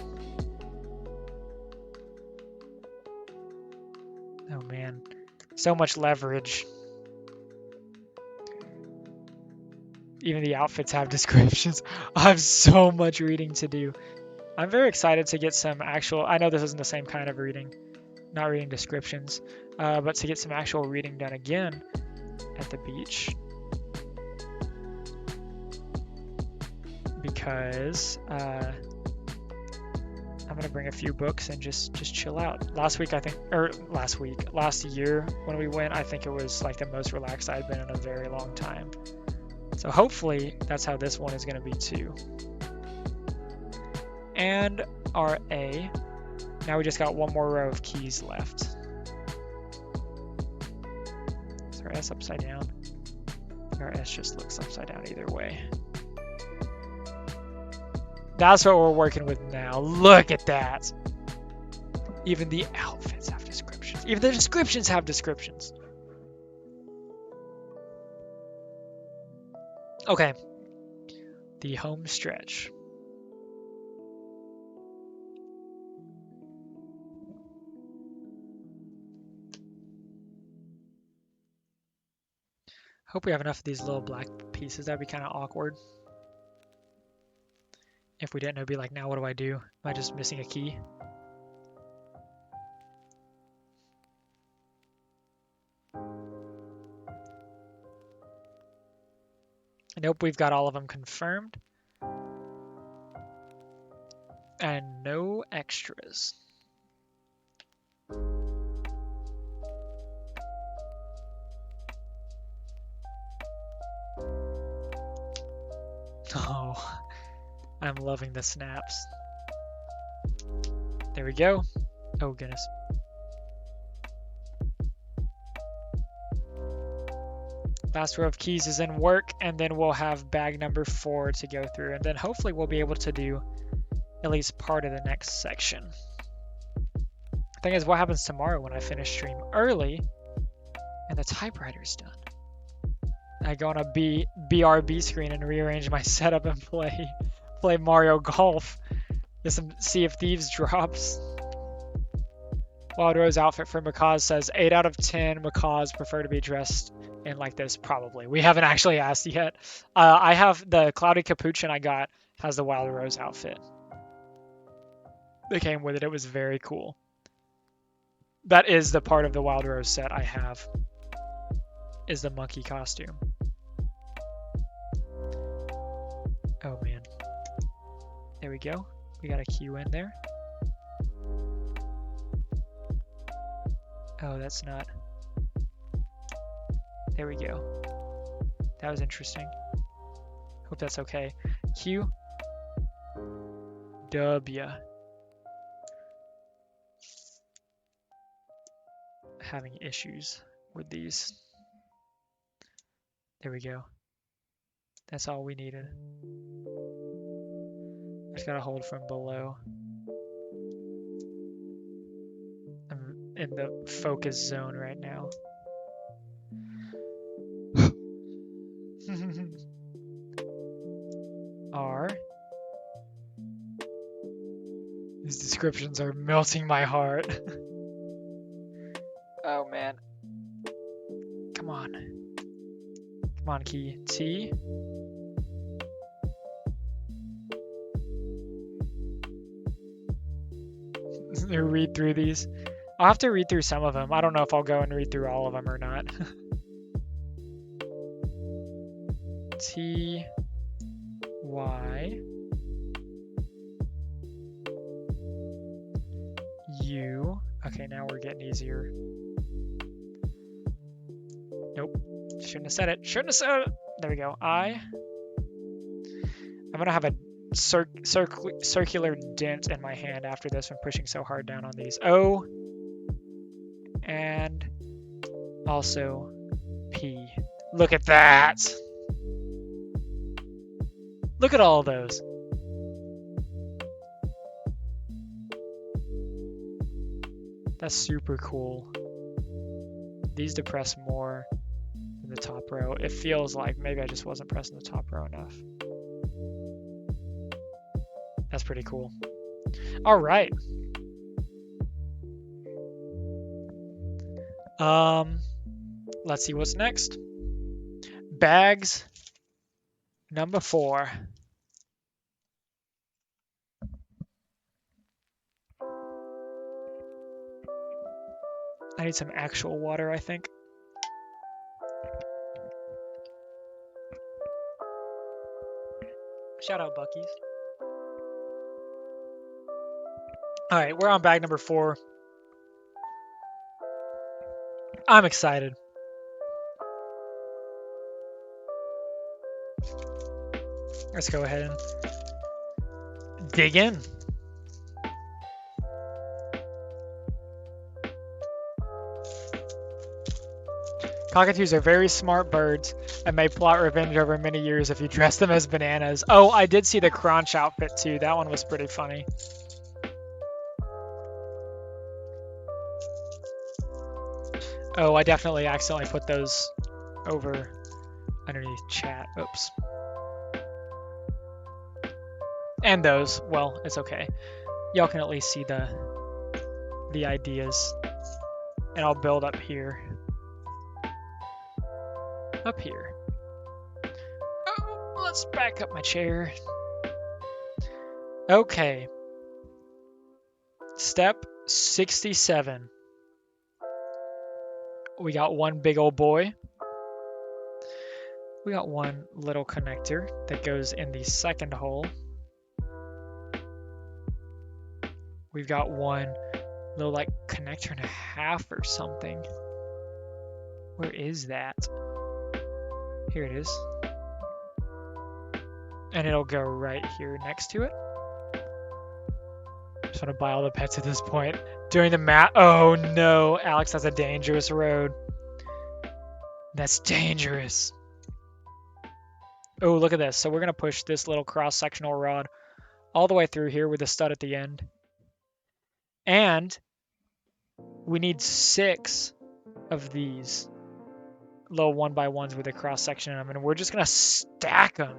Oh man. So much leverage. Even the outfits have descriptions. I have so much reading to do. I'm very excited to get some actual, I know this isn't the same kind of reading, not reading descriptions, but to get some actual reading done again at the beach. Because I'm gonna bring a few books and just chill out. Last year when we went, I think it was like the most relaxed I'd been in a very long time. So hopefully that's how this one is gonna be too. And our A. Now we just got one more row of keys left. Is our S upside down? Our S just looks upside down either way. That's what we're working with now. Look at that. Even the outfits have descriptions. Even the descriptions have descriptions. Okay. The home stretch. Hope we have enough of these little black pieces. That'd be kind of awkward. If we didn't, it'd be like, now what do I do? Am I just missing a key? Nope, we've got all of them confirmed. And no extras. Oh, I'm loving the snaps. There we go. Oh, goodness. Last row of keys is in work, and then we'll have bag number 4 to go through, and then hopefully we'll be able to do at least part of the next section. Thing is, what happens tomorrow when I finish stream early and the typewriter's done? I go on a BRB screen and rearrange my setup and play Mario Golf. Get some Sea of Thieves drops. Wild Rose outfit for macaws says 8 out of 10 macaws prefer to be dressed in like this. Probably. We haven't actually asked yet. I have the Cloudy Capuchin I got has the Wild Rose outfit. That came with it. It was very cool. That is the part of the Wild Rose set I have. Is the monkey costume. Oh man. There we go. We got a cue in there. Oh, that's not. There we go. That was interesting. Hope that's okay. Q. W. Having issues with these. There we go. That's all we needed. Just gotta hold from below. I'm in the focus zone right now. R. These descriptions are melting my heart. Oh man. Come on. Come on, key. T. Read through these. I'll have to read through some of them. I don't know if I'll go and read through all of them or not. T. Y. U. Okay, now we're getting easier. Nope. Shouldn't have said it. Shouldn't have said it. There we go. I. I'm going to have a circular dent in my hand after this from pushing so hard down on these. O. And also P. Look at that. Look at all of those. That's super cool. These depress more than the top row. It feels like maybe I just wasn't pressing the top row enough. That's pretty cool. All right. Let's see what's next. Bags number 4. I need some actual water, I think. Shout out Buc-ee's. All right, we're on bag number 4. I'm excited. Let's go ahead and dig in. Cockatoos are very smart birds and may plot revenge over many years if you dress them as bananas. Oh, I did see the Crunch outfit too. That one was pretty funny. Oh, I definitely accidentally put those over underneath chat. Oops. And those, well, it's okay. Y'all can at least see the ideas. And I'll build up here. up here. Oh, let's back up my chair. Okay. Step 67. We got one big old boy. We got one little connector that goes in the second hole. We've got one little like connector and a half or something. Where is that? Here it is. And it'll go right here next to it. Just want to buy all the pets at this point. Doing the math. Oh no, Alex has a dangerous road. That's dangerous. Oh, look at this. So we're going to push this little cross-sectional rod all the way through here with a stud at the end. And we need 6 of these little 1x1s with a cross-section in them. And we're just going to stack them.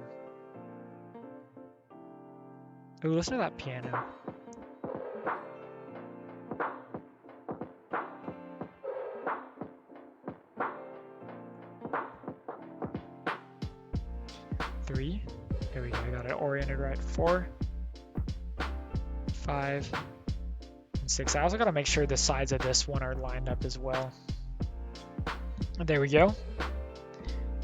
Oh, listen to that piano. Three. There we go. I got it oriented right. 4, 5, and 6. I also got to make sure the sides of this one are lined up as well. And there we go.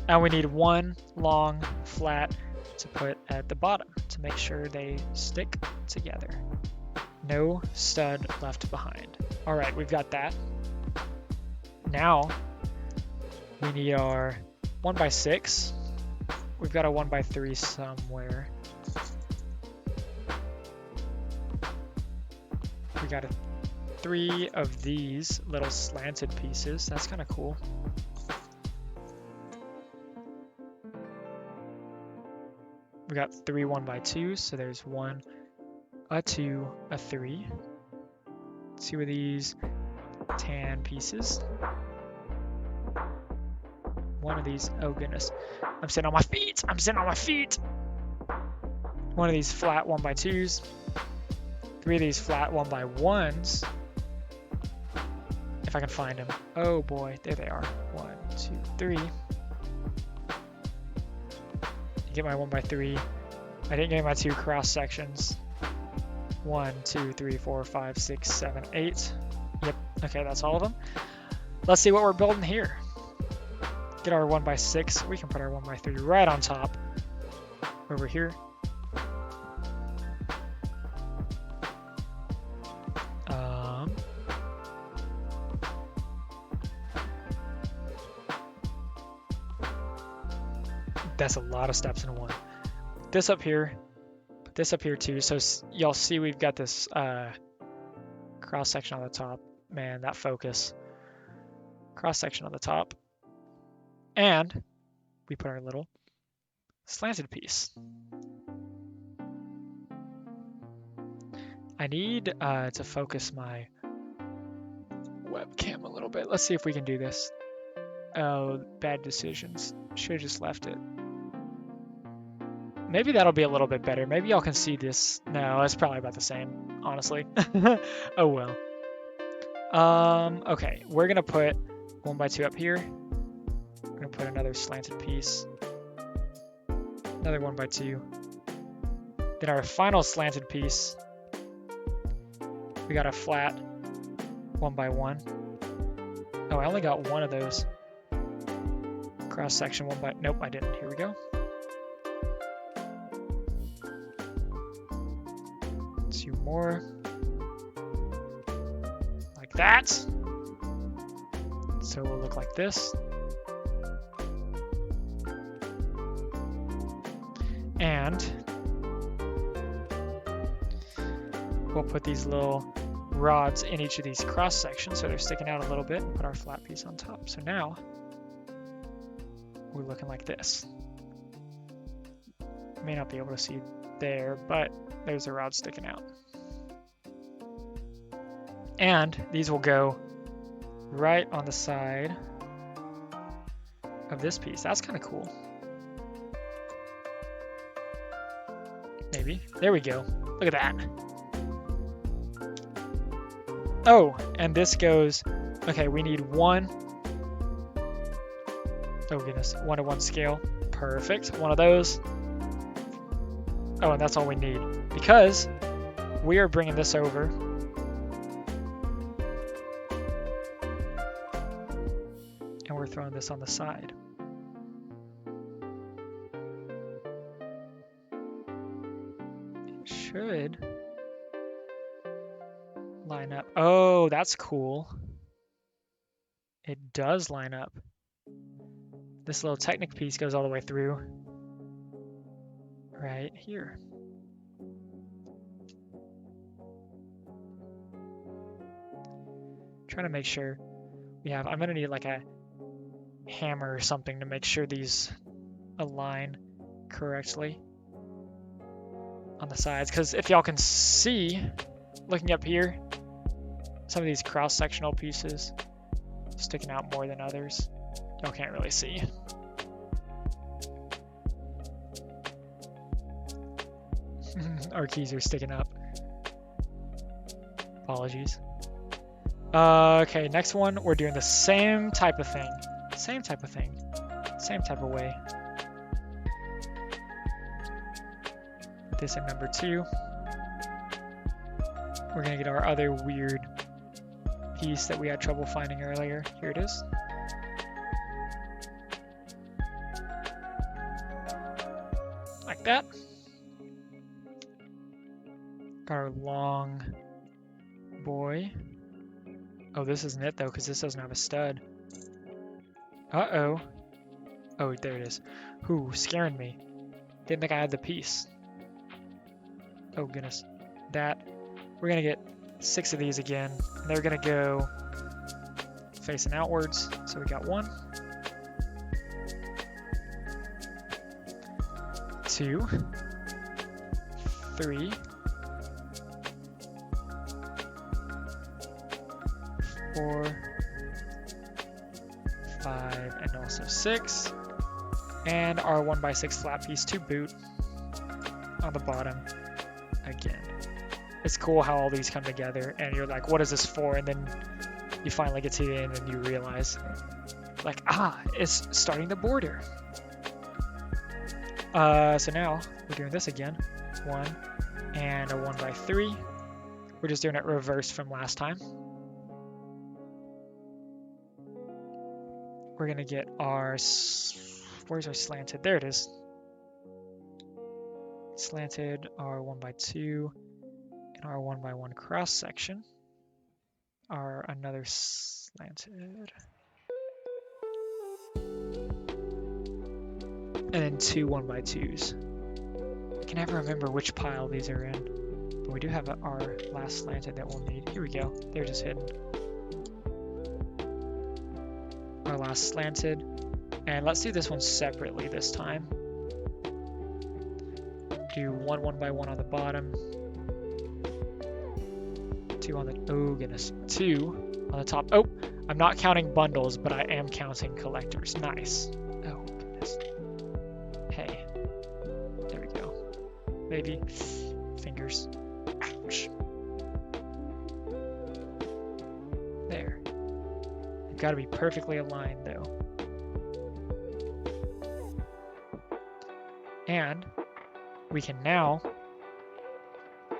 And we need one long flat to put at the bottom to make sure they stick together. No stud left behind. All right, we've got that. Now we need our 1x6. We've got a 1x3 somewhere. We got 3 of these little slanted pieces. That's kind of cool. We got 3 1x2s, so there's 1, a 2, a 3. 2 of these tan pieces. 1 of these, oh goodness. I'm sitting on my feet. I'm sitting on my feet. 1 of these flat 1x2s. 3 of these flat 1x1s. If I can find them. Oh boy, there they are. 1, 2, 3. Get my 1x3. I didn't get my 2 cross sections. 1, 2, 3, 4, 5, 6, 7, 8. Yep, okay, that's all of them. Let's see what we're building here. Get our 1x6. We can put our 1x3 right on top. Over here. That's a lot of steps in one. This up here. Put this up here too. So y'all see we've got this cross section on the top. Man, that focus. Cross section on the top. And we put our little slanted piece. I need to focus my webcam a little bit. Let's see if we can do this. Oh, bad decisions. Should have just left it. Maybe that'll be a little bit better. Maybe y'all can see this. No, it's probably about the same, honestly. Oh well. Okay, we're gonna put 1x2 up here. We're gonna put another slanted piece. Another 1x2. Then our final slanted piece. We got a flat 1x1. Oh, I only got 1 of those. Cross section 1x. Nope, I didn't. Here we go. 2 more. Like that. So it will look like this. And we'll put these little rods in each of these cross sections so they're sticking out a little bit and put our flat piece on top. So now we're looking like this. May not be able to see there, but there's a rod sticking out. And these will go right on the side of this piece. That's kind of cool. Maybe. There we go. Look at that. Oh, and this goes, okay, we need 1
Oh goodness, 1:1 scale. Perfect, one of those. Oh, and that's all we need because we are bringing this over. And we're throwing this on the side. It should line up. Oh, that's cool. It does line up. This little Technic piece goes all the way through right here. Trying to make sure we have, I'm gonna need like a hammer or something to make sure these align correctly on the sides, because if y'all can see, looking up here, some of these cross-sectional pieces sticking out more than others. Y'all can't really see. Our keys are sticking up. Apologies. Okay, next one, we're doing the same type of thing. Same type of thing. Same type of way. Put this in number 2. We're gonna get our other weird piece that we had trouble finding earlier. Here it is. Like that. Got our long boy. Oh, this isn't it though, because this doesn't have a stud. Uh-oh. Oh, there it is. Ooh, scaring me. Didn't think I had the piece. Oh goodness. That. We're gonna get 6 of these again. They're gonna go facing outwards. So we got 1, 2, 3, 4, 5, and also 6. And our 1x6 flat piece to boot on the bottom again. It's cool how all these come together and you're like, what is this for? And then you finally get to the end and you realize, like, it's starting the border. So now we're doing this again. 1 and a 1x3. We're just doing it reversed from last time. We're gonna get our, where's our slanted? There it is. Slanted, our 1x2, and our 1x1 cross section are another slanted. And then 2 1x2s. I can never remember which pile these are in, but we do have our last slanted that we'll need. Here we go. They're just hidden. Our last slanted. And let's do this one separately this time. Do 1 1x1 on the bottom. 2 on the, oh goodness, 2 on the top. Oh, I'm not counting bundles, but I am counting collectors. Nice. Oh goodness. Hey, there we go. Maybe fingers. Ouch. There. They've got to be perfectly aligned though. And we can now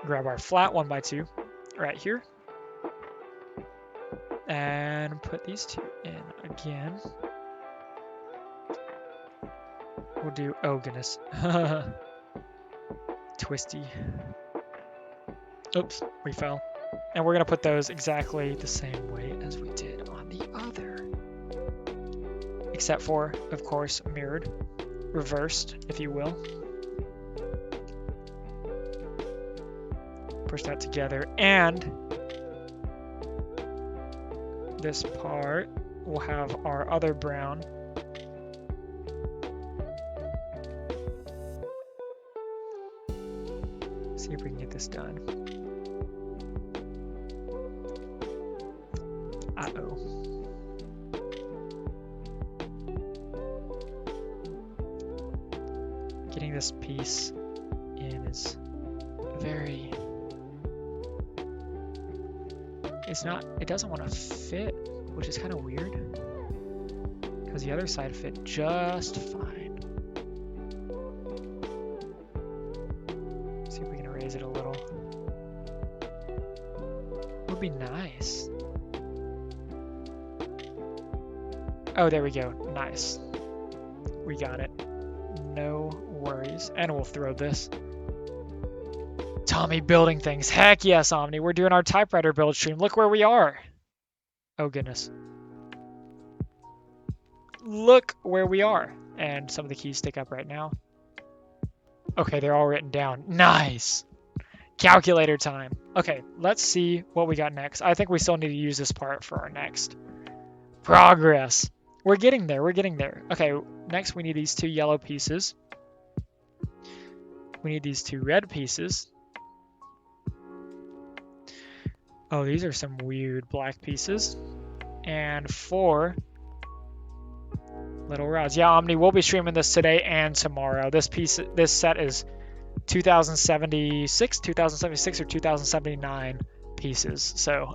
grab our flat 1x2 right here and put these 2 in again. We'll do, oh goodness, twisty. Oops, we fell. And we're gonna put those exactly the same way as we did on the other. Except for, of course, mirrored, reversed, if you will. Push that together, and this part will have our other brown see if we can get this done. Uh-oh. Getting this piece in is very, it doesn't want to fit, which is kind of weird.
because the other side fit just fine. See if we can raise it a little. Would be nice. Oh, there we go. Nice. We got it. No worries. And we'll throw this. Tommy building things. Heck yes, Omni. We're doing our typewriter build stream. Look where we are. Oh, goodness. Look where we are. And some of the keys stick up right now. Okay, they're all written down. Nice. Calculator time. Okay, let's see what we got next. I think we still need to use this part for our next. Progress. We're getting there. We're getting there. Okay, next we need these 2 yellow pieces. We need these 2 red pieces. Oh, these are some weird black pieces. And 4 little rods. Yeah, Omni, we'll be streaming this today and tomorrow. This set is 2076, 2076 or 2079 pieces. So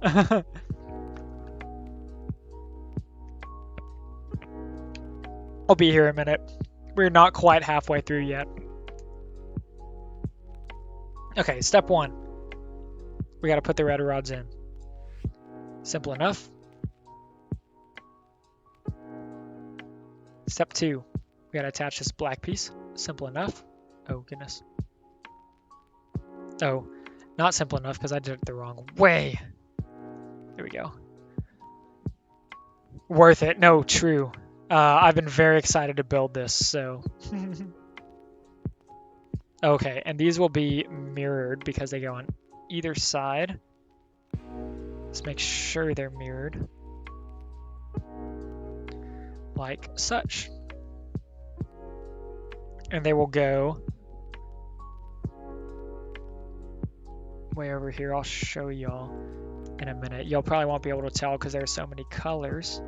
I'll be here in a minute. We're not quite halfway through yet. Okay, step 1. We got to put the red rods in. Simple enough. Step 2. We got to attach this black piece. Simple enough. Oh, goodness. Oh, not simple enough because I did it the wrong way. There we go. Worth it. No, true. I've been very excited to build this, so. Okay, and these will be mirrored because they go on either side. Let's make sure they're mirrored. Like such. And they will go way over here. I'll show y'all in a minute. Y'all probably won't be able to tell because there are so many colors.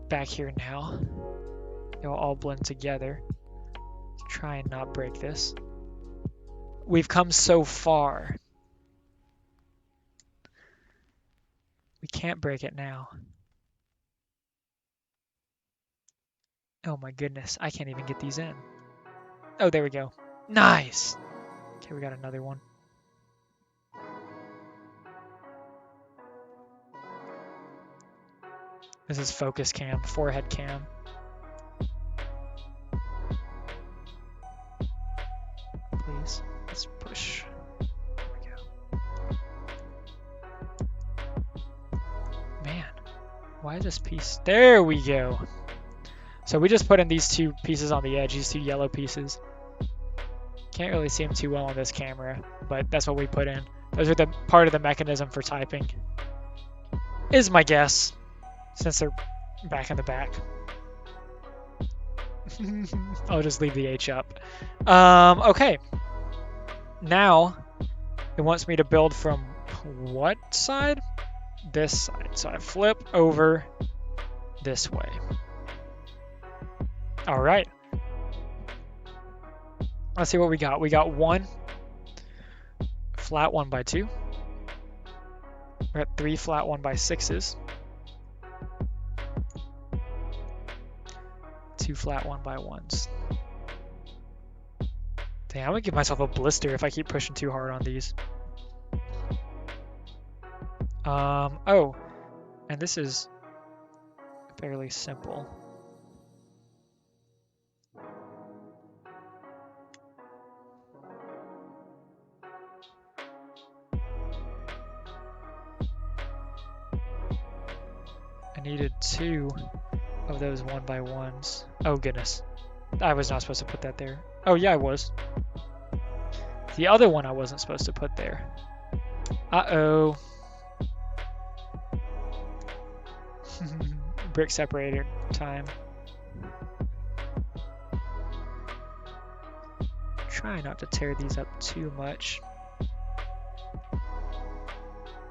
Back here now. They'll all blend together. Let's try and not break this. We've come so far. We can't break it now. Oh my goodness, I can't even get these in. Oh, there we go. Nice! Okay, we got another one. This is focus cam, forehead cam. Please, let's push. There we go. Man, why is this piece? There we go. So we just put in these 2 pieces on the edge, these 2 yellow pieces. Can't really see them too well on this camera, but that's what we put in. Those are the part of the mechanism for typing, is my guess, since they're back in the back. I'll just leave the H up. Okay. Now, it wants me to build from what side? This side. So I flip over this way. All right. Let's see what we got. We got 1 flat 1x2. We're at 3 flat 1x6s. 2 flat 1x1s. Dang, I'm gonna give myself a blister if I keep pushing too hard on these. Oh, and this is fairly simple. I needed 2 of those 1x1s. Oh goodness. I was not supposed to put that there. Oh yeah, I was. The other one I wasn't supposed to put there. Uh-oh. Brick separator time. Try not to tear these up too much.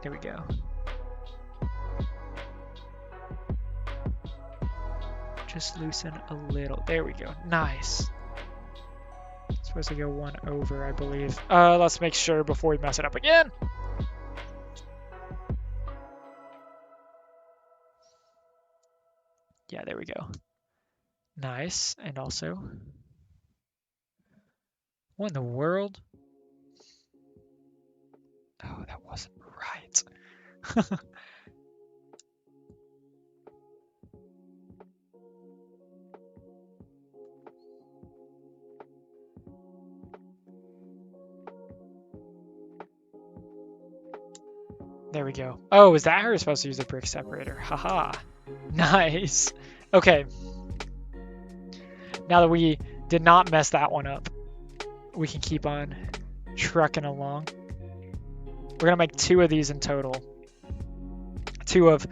There we go. Just loosen a little. There we go. Nice. Supposed to go 1 over, I believe. Let's make sure before we mess it up again. Yeah, there we go. Nice. And also, what in the world? Oh, that wasn't right. There we go. Oh, is that how we're supposed to use a brick separator? Haha. Nice. Okay. Now that we did not mess that one up, we can keep on trucking along. We're gonna make 2 of these in total. 2 of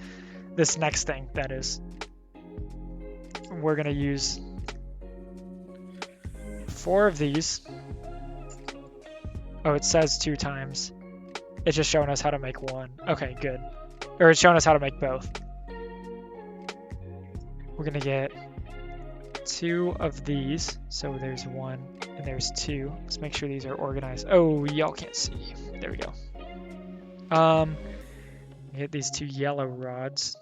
this next thing, that is. We're gonna use 4 of these. Oh, it says 2 times. It's just showing us how to make 1. Okay, good. Or it's showing us how to make both. We're gonna get 2 of these. So there's 1 and there's 2. Let's make sure these are organized. Oh, y'all can't see. There we go. Get these 2 yellow rods.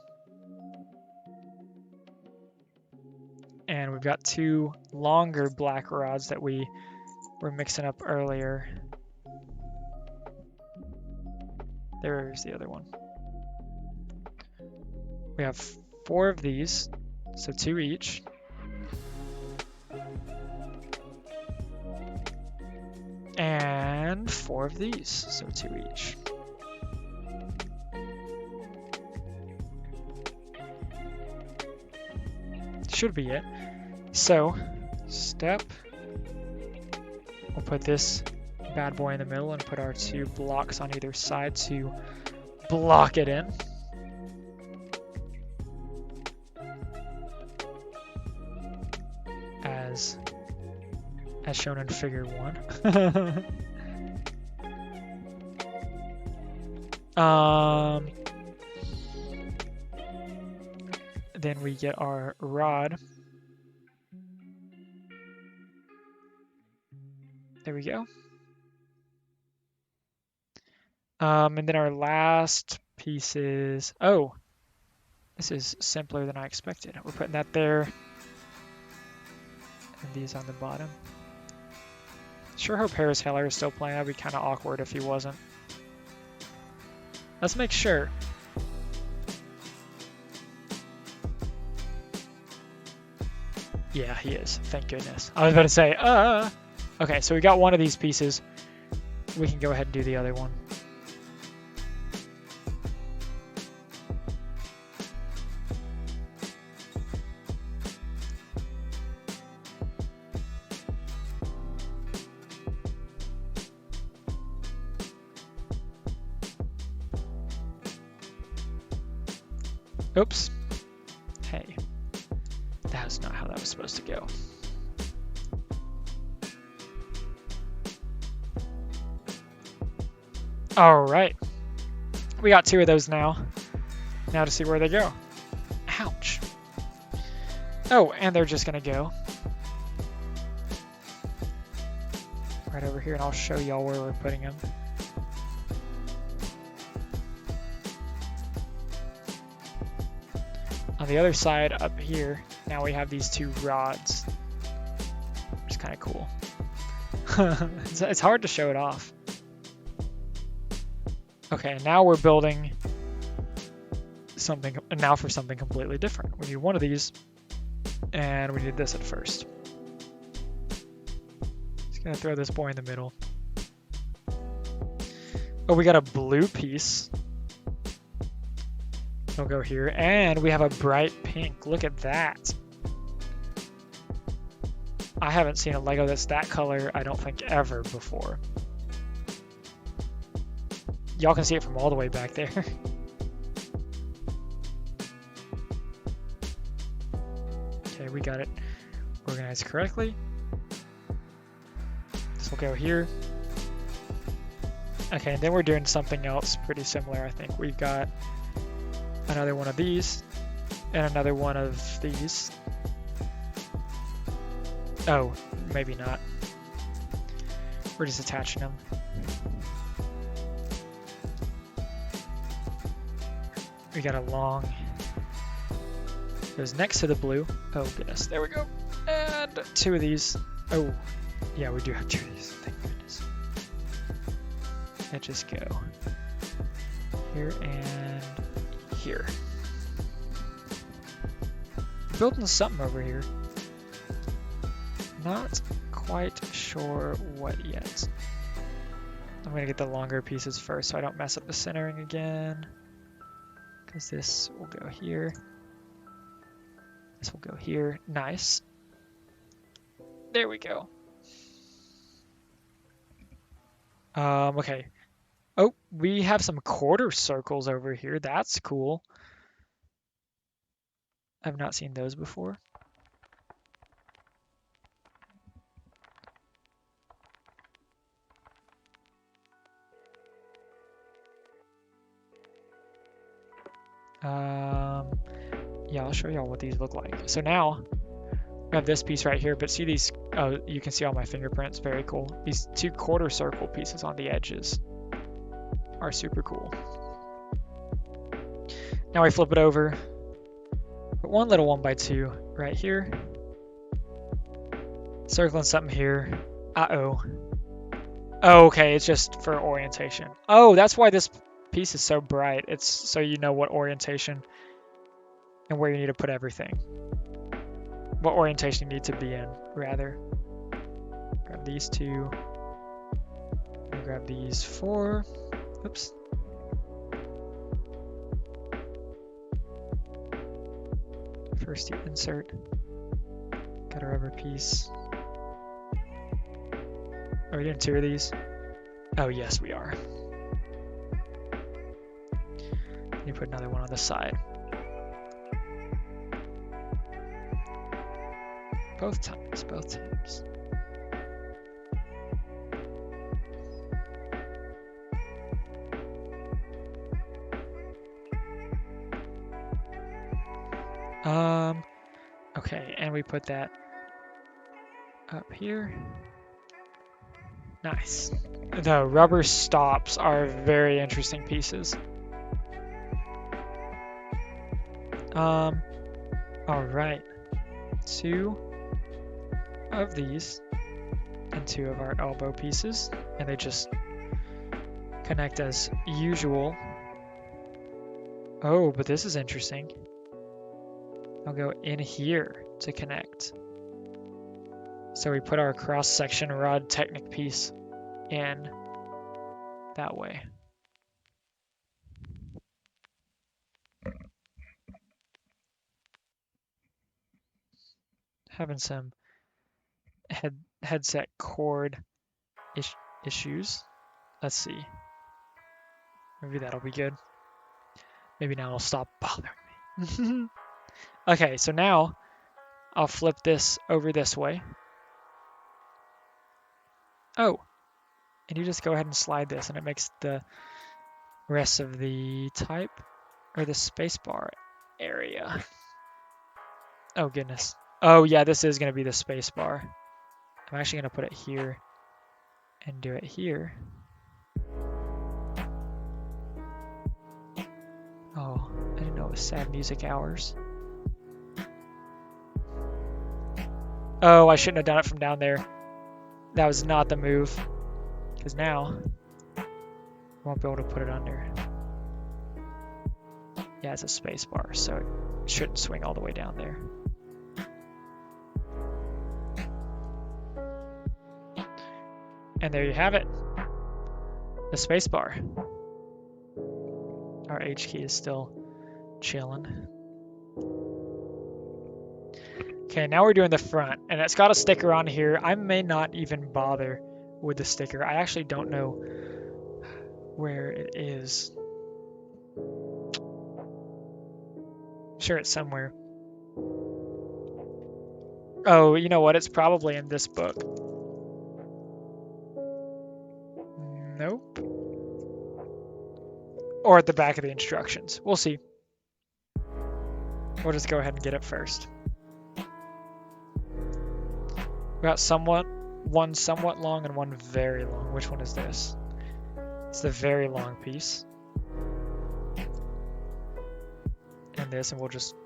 And we've got 2 longer black rods that we were mixing up earlier. There's the other one. We have 4 of these, so 2 each. And 4 of these, so 2 each. Should be it. So, step. We'll put this bad boy in the middle and put our 2 blocks on either side to block it in. As shown in figure 1. Then we get our rod. There we go. And then our last piece is, oh, this is simpler than I expected. We're putting that there. And these on the bottom. Sure hope Harris Heller is still playing. That'd be kind of awkward if he wasn't. Let's make sure. Yeah, he is. Thank goodness. I was about to say, Okay, so we got one of these pieces. We can go ahead and do the other one. Oops. Hey. That's not how that was supposed to go. All right. We got 2 of those now. Now to see where they go. Ouch. Oh, and they're just gonna go right over here, and I'll show y'all where we're putting them. On the other side up here, now we have these 2 rods, which is kind of cool. It's hard to show it off. Okay, now we're building something, now for something completely different. We need one of these, and we need this at first. Just gonna throw this boy in the middle. Oh, we got a blue piece. It'll go here, and we have a bright pink. Look at that. I haven't seen a Lego that's that color, I don't think, ever before. Y'all can see it from all the way back there. Okay, we got it organized correctly. This will go here. Okay, and then we're doing something else pretty similar, I think. We've got another one of these, and another one of these. Oh, maybe not. We're just attaching them. We got a long goes next to the blue. Oh goodness, there we go. And 2 of these. Oh, yeah, we do have 2 of these, thank goodness. That just go here and here. Building something over here. Not quite sure what yet. I'm gonna get the longer pieces first so I don't mess up the centering again. Because this will go here. This will go here. Nice. There we go. Okay. Oh, we have some quarter circles over here. That's cool. I've not seen those before. Yeah, I'll show y'all what these look like. So now we have this piece right here, but see these, oh, you can see all my fingerprints, very cool. These 2 quarter circle pieces on the edges are super cool. Now we flip it over, put 1 little 1x2 right here, circling something here. Uh-oh. Oh, okay, it's just for orientation. Oh, that's why this piece is so bright. It's so you know what orientation and where you need to put everything. What orientation you need to be in, rather. Grab these 2. And grab these 4. Oops. First you insert. Got a rubber piece. Are we doing 2 of these? Oh yes, we are. You put another one on the side. Both times, both times. Okay, and we put that up here. Nice. The rubber stops are very interesting pieces. All right. 2 of these and 2 of our elbow pieces, and they just connect as usual. Oh, but this is interesting. I'll go in here to connect. So we put our cross-section rod Technic piece in that way. Having some headset cord issues. Let's see. Maybe that'll be good. Maybe now it'll stop bothering me. Okay, so now I'll flip this over this way. Oh, and you just go ahead and slide this, and it makes the rest of the type or the spacebar area. Oh goodness. Oh yeah, this is going to be the spacebar. I'm actually going to put it here and do it here. Oh, I didn't know it was sad music hours. Oh, I shouldn't have done it from down there. That was not the move. Because now, I won't be able to put it under. Yeah, it's a space bar, so it shouldn't swing all the way down there. And there you have it. The space bar. Our H key is still chilling. Okay, now we're doing the front, and it's got a sticker on here. I may not even bother with the sticker. I actually don't know where it is. I'm sure it's somewhere. Oh, you know what? It's probably in this book. Nope. Or at the back of the instructions. We'll see. We'll just go ahead and get it first. We got one somewhat long and one very long. Which one is this? It's the very long piece. And this, and we'll just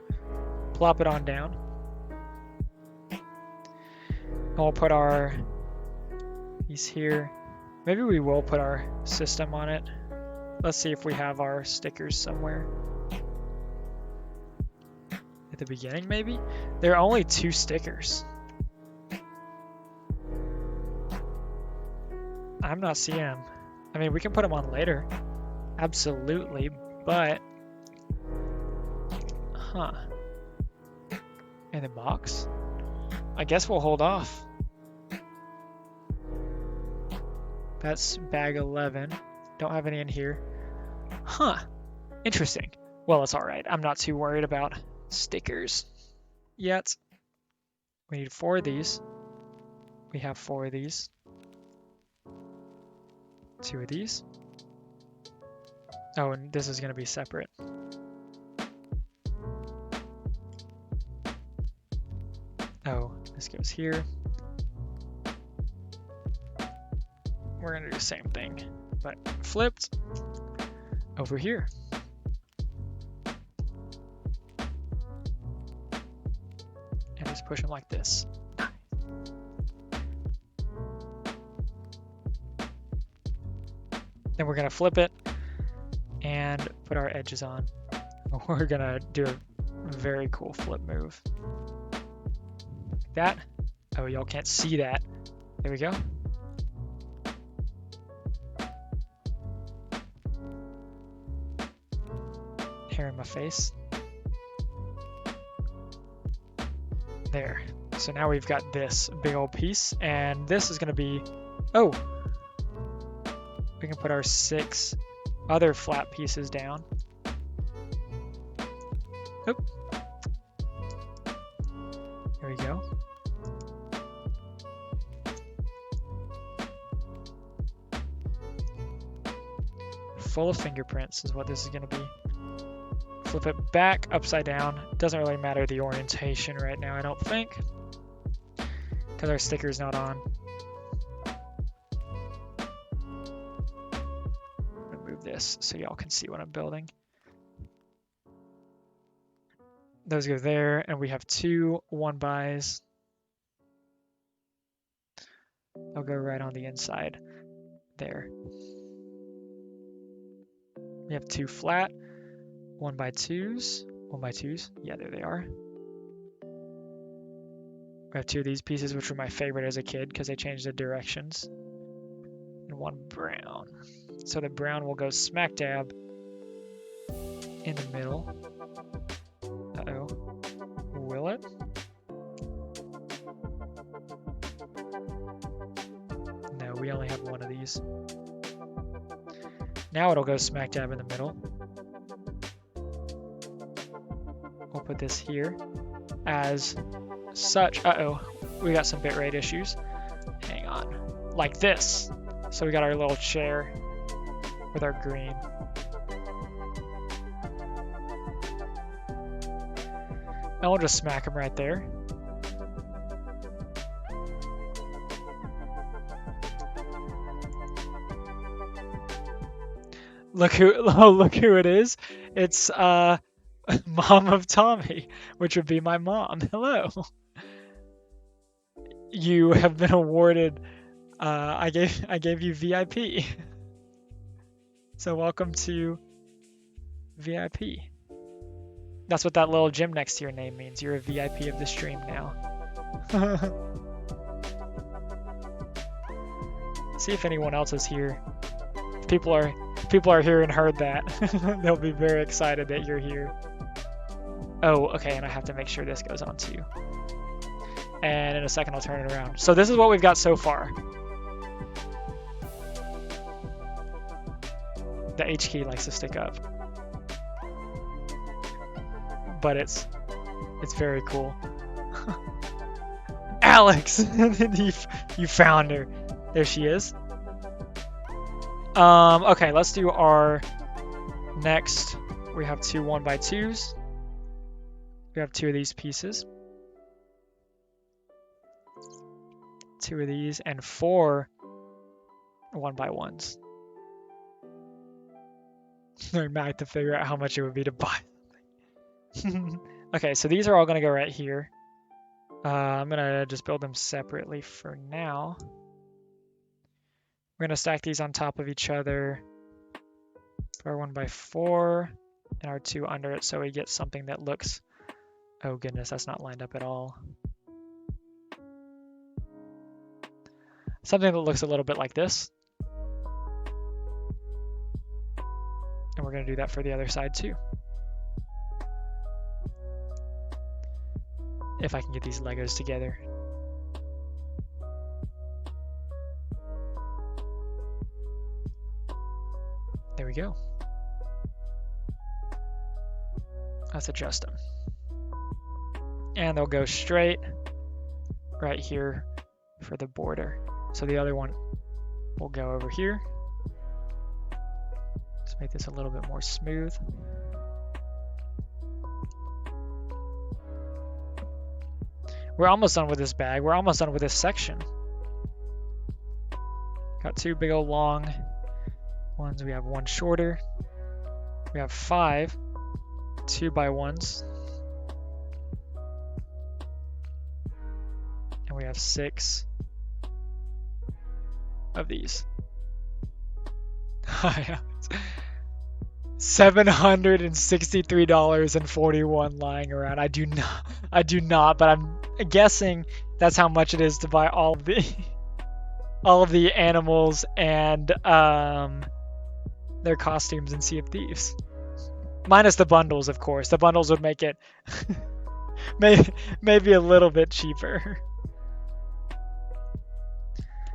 Plop it on down. And we'll put our piece here. Maybe we will put our system on it. Let's see if we have our stickers somewhere. At the beginning, maybe? There are only 2 stickers. I'm not seeing them. I mean, we can put them on later. Absolutely, but... Huh. In the box? I guess we'll hold off. That's bag 11. Don't have any in here. Huh. Interesting. Well, it's alright. I'm not too worried about stickers yet. We need 4 of these. We have 4 of these. 2 of these. Oh, and this is going to be separate. Oh, this goes here. We're going to do the same thing, but flipped over here. And just push them like this. Then we're going to flip it and put our edges on. We're going to do a very cool flip move. Like that. Oh, y'all can't see that. There we go. Hair in my face. There. So now we've got this big old piece, and this is going to be... Oh! We can put our 6 other flat pieces down. Oop. There we go. Full of fingerprints is what this is going to be. Flip it back upside down. Doesn't really matter the orientation right now, I don't think, because our sticker's not on. I'm gonna move this so y'all can see what I'm building. Those go there, and we have 2 1-bys. They'll go right on the inside there. We have 2 flat 1x2s. 1x2s. Yeah, there they are. We have 2 of these pieces, which were my favorite as a kid because they changed the directions. And 1 brown. So the brown will go smack dab in the middle. Uh-oh. Will it? No, we only have 1 of these. Now it'll go smack dab in the middle. We'll put this here as such. Uh-oh, we got some bitrate issues. Hang on. Like this. So we got our little chair with our green. And we'll just smack them right there. Look who it is. It's mom of Tommy, which would be my mom. Hello. You have been awarded. I gave you VIP. So welcome to VIP. That's what that little gem next to your name means. You're a VIP of the stream now. See if anyone else is here. If people are here and heard that. They'll be very excited that you're here. Oh, okay, and I have to make sure this goes on too. And in a second I'll turn it around. So this is what we've got so far. The H key likes to stick up. But it's very cool. Alex! You found her. There she is. Okay, let's do our next. We have 2 1x2s. We have 2 of these pieces. 2 of these and 4 1x1s. I might have to figure out how much it would be to buy something. Okay, so these are all gonna go right here. I'm gonna just build them separately for now. We're gonna stack these on top of each other. Put our 1x4 and our 2 under it so we get something that looks, oh goodness, that's not lined up at all. Something that looks a little bit like this. And we're gonna do that for the other side too. If I can get these Legos together. There we go. Let's adjust them. And they'll go straight right here for the border. So the other one will go over here. Let's make this a little bit more smooth. We're almost done with this bag. We're almost done with this section. Got 2 big old long ones. We have 1 shorter. We have 5 2x1s. And we have 6 of these. $763.41 lying around. I do not, but I'm guessing that's how much it is to buy all of the animals and their costumes in Sea of Thieves. Minus the bundles, of course. The bundles would make it maybe a little bit cheaper.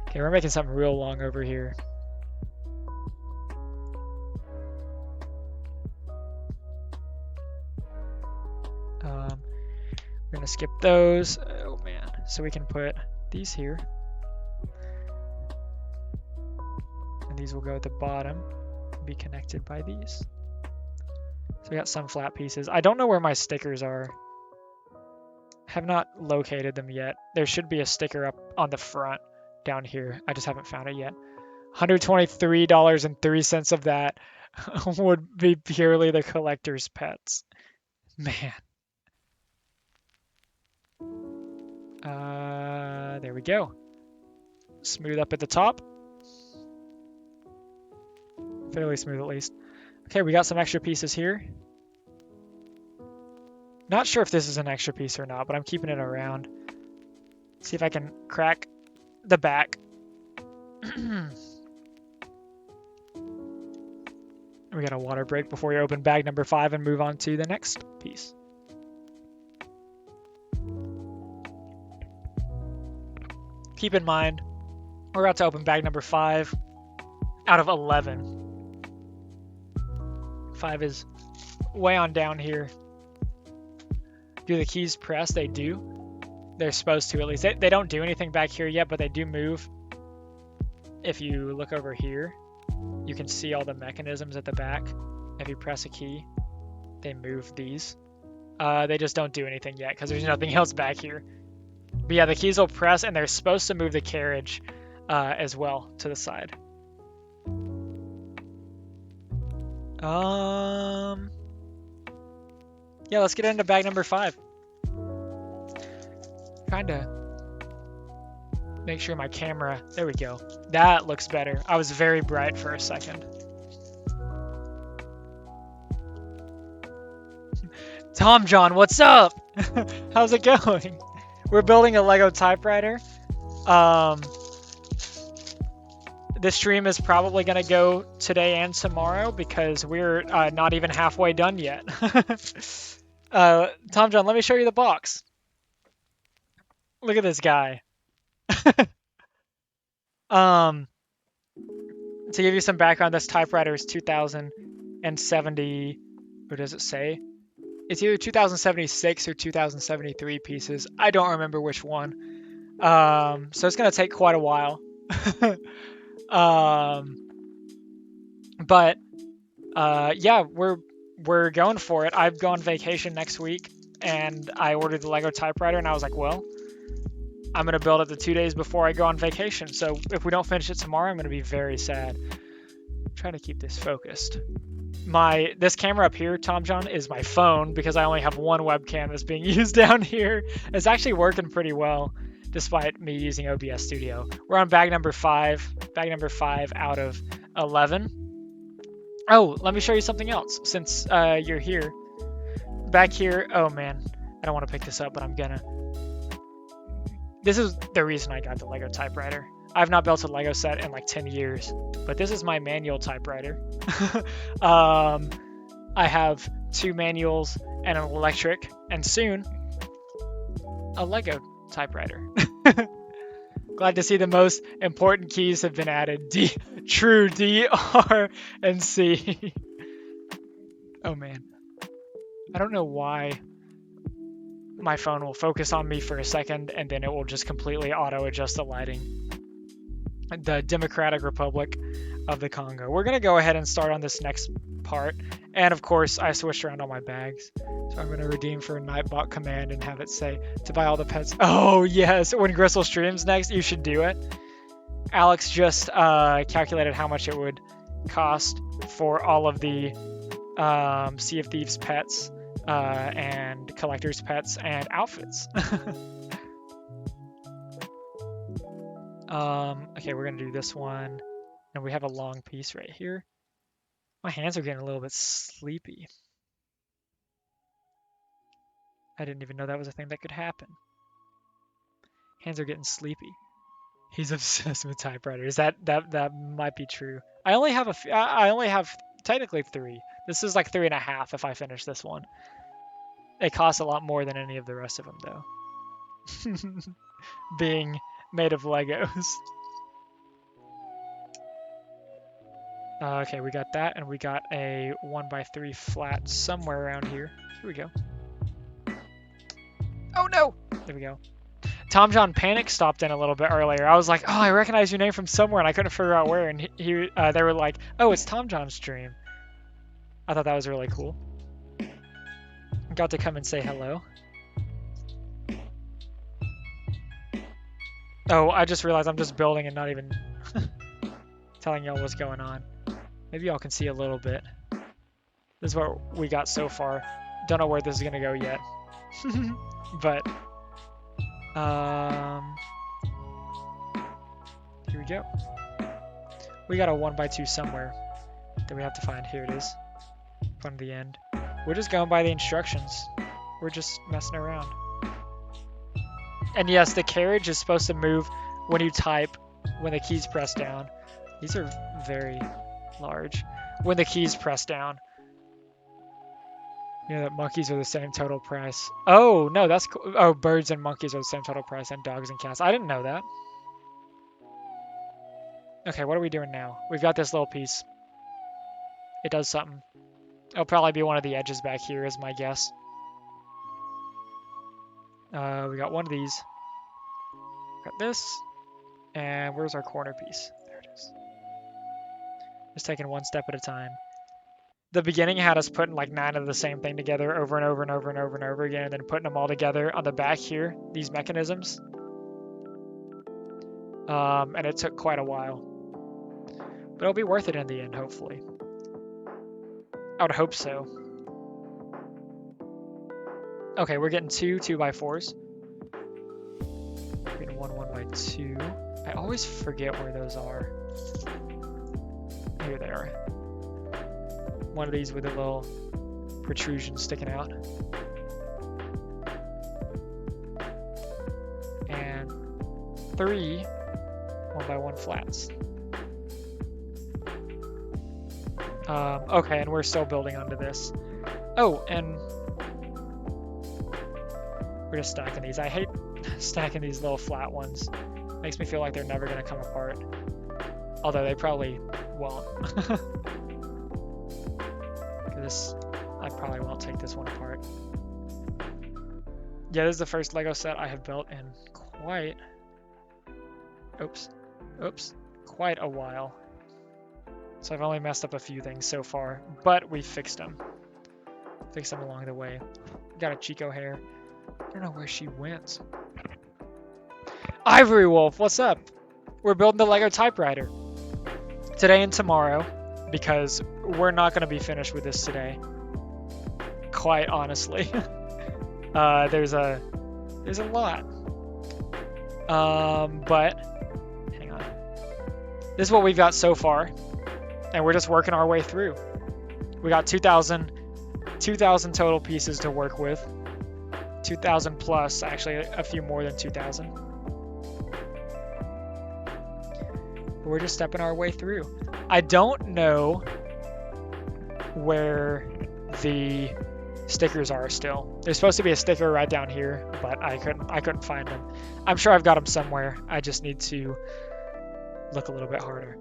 Okay, we're making something real long over here. We're gonna skip those. Oh man. So we can put these here. And these will go at the bottom and be connected by these. So we got some flat pieces. I don't know where my stickers are. Have not located them yet. There should be a sticker up on the front down here. I just haven't found it yet. $123.03 of that would be purely the collector's pets. Man. There we go. Smooth up at the top. Fairly smooth at least. Okay, we got some extra pieces here. Not sure if this is an extra piece or not, but I'm keeping it around. See if I can crack the back. We got a water break before we open bag number 5 and move on to the next piece. Keep in mind, we're about to open bag number 5 out of 11. 5 is way on down here. Do the keys press? They do. They're supposed to, at least. They don't do anything back here yet, but they do move. If you look over here, you can see all the mechanisms at the back. If you press a key, they move these. They just don't do anything yet because there's nothing else back here. But yeah, the keys will press, and they're supposed to move the carriage as well to the side. Yeah, let's get into bag number 5. Trying to make sure my camera, there we go. That looks better. I was very bright for a second. Tom John, what's up? How's it going? We're building a Lego Typewriter. This stream is probably going to go today and tomorrow because we're not even halfway done yet. Tom John, let me show you the box. Look at this guy. To give you some background, this typewriter is 2070. What does it say? It's either 2076 or 2073 pieces. I don't remember which one. So it's gonna take quite a while. Yeah, we're going for it. I go on vacation next week, and I ordered the Lego Typewriter, and I was like, well, I'm gonna build it the 2 days before I go on vacation. So if we don't finish it tomorrow, I'm gonna be very sad. I'm trying to keep this focused. This camera up here, Tom John, is my phone because I only have one webcam that's being used down here. It's actually working pretty well, despite me using OBS Studio. We're on bag number 5 out of 11. Oh, let me show you something else since you're here. Back here, oh man, I don't want to pick this up, but I'm gonna. This is the reason I got the Lego typewriter. I've not built a Lego set in like 10 years, but this is my manual typewriter. I have 2 manuals and an electric, and soon a Lego typewriter. Glad to see the most important keys have been added. True, D, R, and C. Oh man. I don't know why my phone will focus on me for a second and then it will just completely auto-adjust the lighting. The Democratic Republic of the Congo. We're gonna go ahead and start on this next part. And of course, I switched around all my bags. So I'm gonna redeem for a Nightbot command and have it say to buy all the pets. Oh yes, when Gristle streams next, you should do it. Alex just calculated how much it would cost for all of the Sea of Thieves pets and collector's pets and outfits. Okay, we're gonna do this one, and we have a long piece right here. My hands are getting a little bit sleepy. I didn't even know that was a thing that could happen. Hands are getting sleepy. He's obsessed with typewriters. That might be true. I only have technically 3. This is like 3.5 if I finish this one. It costs a lot more than any of the rest of them though. Being made of Legos. Okay, we got that, and we got a 1x3 flat somewhere around here. Here we go. Oh no! There we go. Tom John Panic stopped in a little bit earlier. I was like, oh, I recognize your name from somewhere, and I couldn't figure out where. And they were like, oh, it's Tom John's stream. I thought that was really cool. Got to come and say hello. Oh, I just realized I'm just building and not even telling y'all what's going on. Maybe y'all can see a little bit. This is what we got so far. Don't know where this is gonna go yet. But here we go. We got a 1x2 somewhere that we have to find. Here it is. From the end. We're just going by the instructions. We're just messing around. And yes, the carriage is supposed to move when you type, when the keys press down. These are very large. When the keys press down. You know that monkeys are the same total price. Oh, no, that's cool. Oh, birds and monkeys are the same total price, and dogs and cats. I didn't know that. Okay, what are we doing now? We've got this little piece. It does something. It'll probably be one of the edges back here is my guess. We got one of these. Got this. And where's our corner piece? There it is. Just taking one step at a time. The beginning had us putting like 9 of the same thing together over and over and over and over and over again, and then putting them all together on the back here, these mechanisms. And it took quite a while. But it'll be worth it in the end, hopefully. I would hope so. Okay, we're getting 2 2x4s. We're getting 1 1x2. I always forget where those are. Here they are. One of these with a little protrusion sticking out. And 3 1x1 flats. Okay, and we're still building onto this. Oh, and we're just stacking these. I hate stacking these little flat ones. Makes me feel like they're never going to come apart. Although they probably won't. I probably won't take this one apart. Yeah, this is the first Lego set I have built in quite a while. So I've only messed up a few things so far, but we fixed them. Fixed them along the way. Got a Chico hair. I don't know where she went. Ivory Wolf, what's up? We're building the Lego typewriter. Today and tomorrow, because we're not going to be finished with this today. Quite honestly. There's a lot. But hang on. This is what we've got so far, and we're just working our way through. We got 2,000 total pieces to work with. 2,000 plus, actually a few more than 2,000. We're just stepping our way through. I don't know where the stickers are still. There's supposed to be a sticker right down here, but I couldn't find them. I'm sure I've got them somewhere. I just need to look a little bit harder.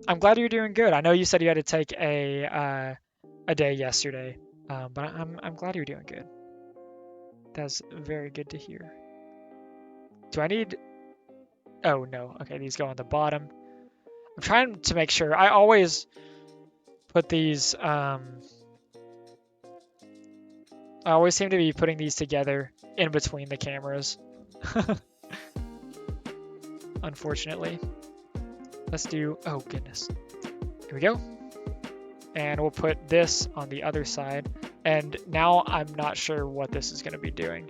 I'm glad you're doing good. I know you said you had to take a day yesterday, but I'm glad you're doing good. That's very good to hear. Do I need... Oh, no. Okay, these go on the bottom. I'm trying to make sure. I always put these... I always seem to be putting these together in between the cameras. Unfortunately. Let's do... Oh, goodness. Here we go. And we'll put this on the other side. And now I'm not sure what this is going to be doing.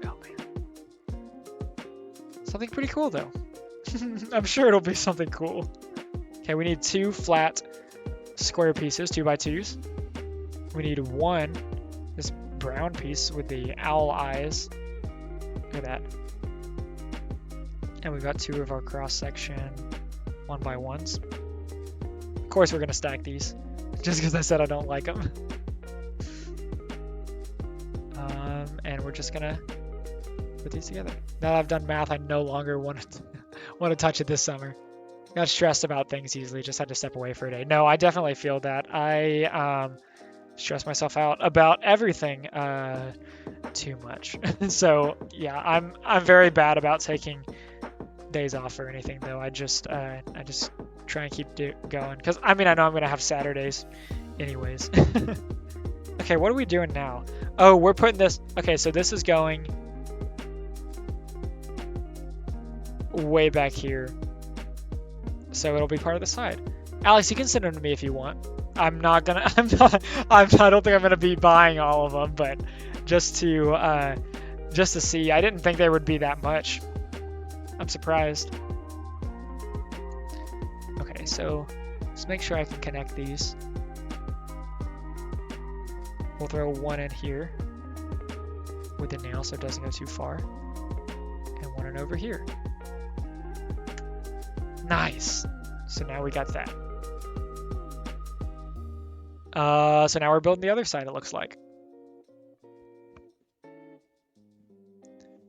Oh, man. Something pretty cool, though. I'm sure it'll be something cool. Okay, we need 2 flat square pieces, 2x2s. We need 1, this brown piece with the owl eyes. Look at that. And we've got 2 of our cross-section 1x1s. Of course, we're going to stack these, just because I said I don't like them. And we're just going to put these together. Now that I've done math, I no longer want to touch it this summer. Got stressed about things easily, just had to step away for a day. No, I definitely feel that. I stress myself out about everything too much. So yeah, I'm very bad about taking days off or anything, though. I just try and keep going, because I mean, I know I'm gonna have Saturdays anyways. Okay, what are we doing now? Oh, we're putting this... Okay, so this is going way back here, so it'll be part of the side. Alex, you can send them to me if you want. I don't think I'm gonna be buying all of them, but just to see. I didn't think there would be that much. I'm surprised. Okay, so let's make sure I can connect these. We'll throw 1 in here with the nail so it doesn't go too far, and 1 in over here. Nice. So now we got that. So now we're building the other side, it looks like.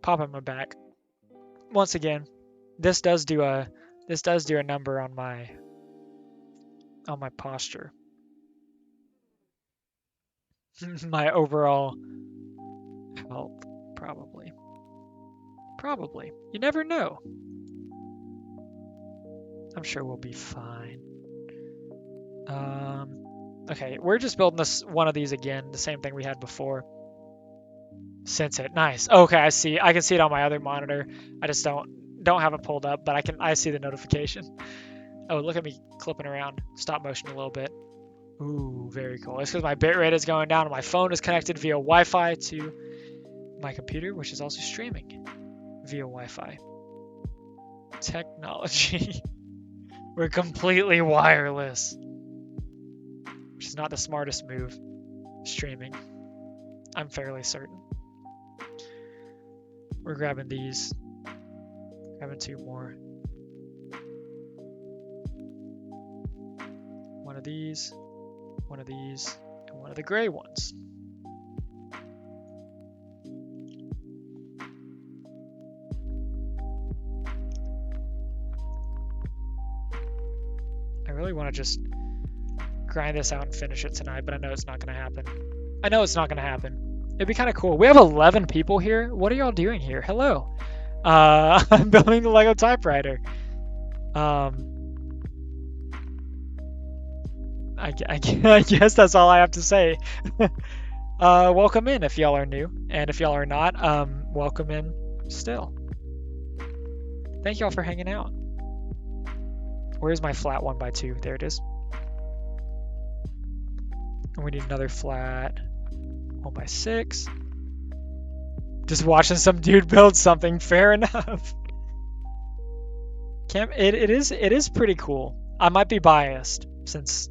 Popping my back. Once again, this does do a number on my posture. My overall health, probably. Probably. You never know. I'm sure we'll be fine. Okay, we're just building one of these again, the same thing we had before. Sense it, nice. Okay, I see. I can see it on my other monitor. I just don't have it pulled up, but I see the notification. Oh, look at me clipping around, stop motion a little bit. Ooh, very cool. It's because my bitrate is going down and my phone is connected via Wi-Fi to my computer, which is also streaming via Wi-Fi. Technology. We're completely wireless, which is not the smartest move. Streaming, I'm fairly certain. We're grabbing these, grabbing 2 more. One of these, and one of the gray ones. I really want to just grind this out and finish it tonight, but I know it's not going to happen. It'd be kind of cool. We have 11 people here. What are y'all doing here? Hello. I'm building the Lego Typewriter. I guess that's all I have to say. Welcome in if y'all are new, and if y'all are not, welcome in still. Thank y'all for hanging out. Where's my flat 1x2? There it is. And we need another flat 1x6. Just watching some dude build something, fair enough. It is pretty cool. I might be biased since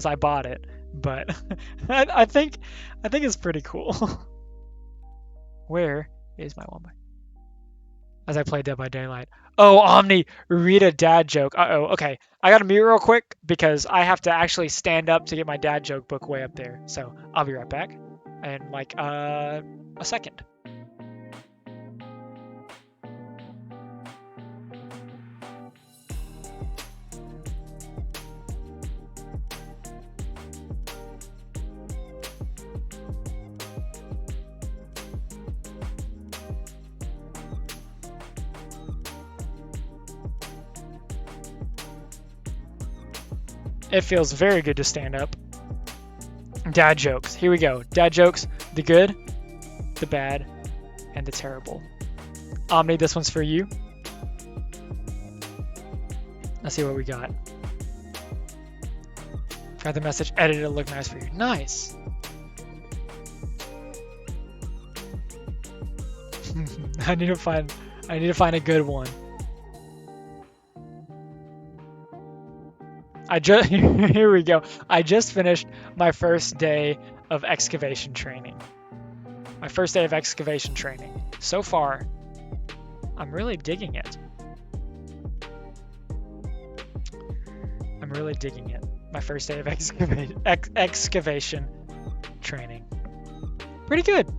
I bought it, but I think it's pretty cool. Where is my 1x? As I play Dead by Daylight. Oh, Omni, read a dad joke. Uh-oh, okay. I gotta mute real quick because I have to actually stand up to get my dad joke book way up there. So I'll be right back in like a second. It feels very good to stand up. Dad jokes. Here we go. Dad jokes. The good, the bad, and the terrible. Omni, this one's for you. Let's see what we got. Got the message edited to look nice for you. Nice. I need to find a good one. Here we go. I just finished my first day of excavation training. So far, I'm really digging it. My first day of excavation training. Pretty good.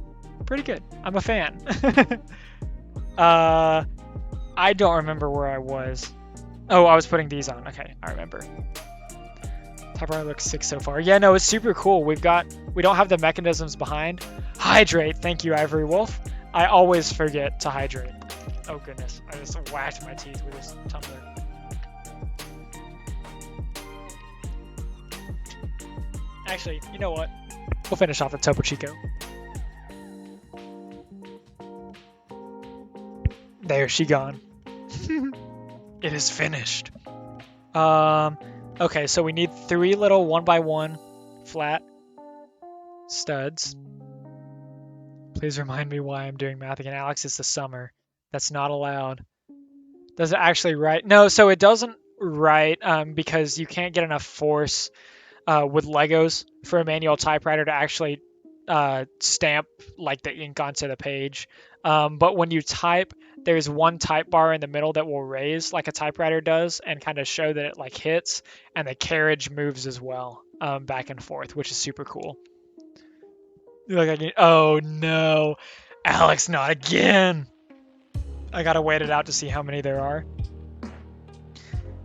I'm a fan. I don't remember where I was. Oh, I was putting these on. Okay, I remember. Typewriter looks sick so far. Yeah, no, it's super cool. We don't have the mechanisms behind. Hydrate. Thank you, Ivory Wolf. I always forget to hydrate. Oh goodness, I just whacked my teeth with this tumbler. Actually, you know what? We'll finish off with Topo Chico. There, she gone. It is finished. Okay, so we need 3 little 1x1 flat studs. Please remind me why I'm doing math again. Alex, it's the summer. That's not allowed. Does it actually write? No, so it doesn't write because you can't get enough force with Legos for a manual typewriter to actually stamp like the ink onto the page. But when you type, there's one type bar in the middle that will raise like a typewriter does and kind of show that it like hits, and the carriage moves as well back and forth, which is super cool. Oh no, Alex, not again. I gotta wait it out to see how many there are.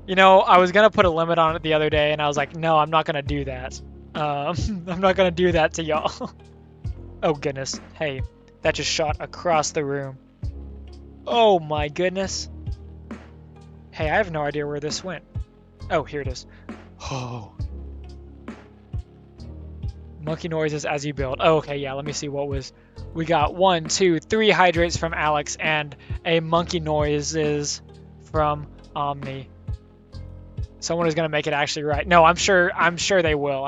You know, I was gonna put a limit on it the other day, and I was like, no, I'm not gonna do that. I'm not gonna do that to y'all. Oh goodness, hey, that just shot across the room. Oh my goodness. Hey, I have no idea where this went. Oh, here it is. Oh. Monkey noises as you build. Oh, okay, yeah, let me see what was. We got 1, 2, 3 hydrates from Alex and a monkey noises from Omni. Someone is gonna make it actually right. No, I'm sure they will.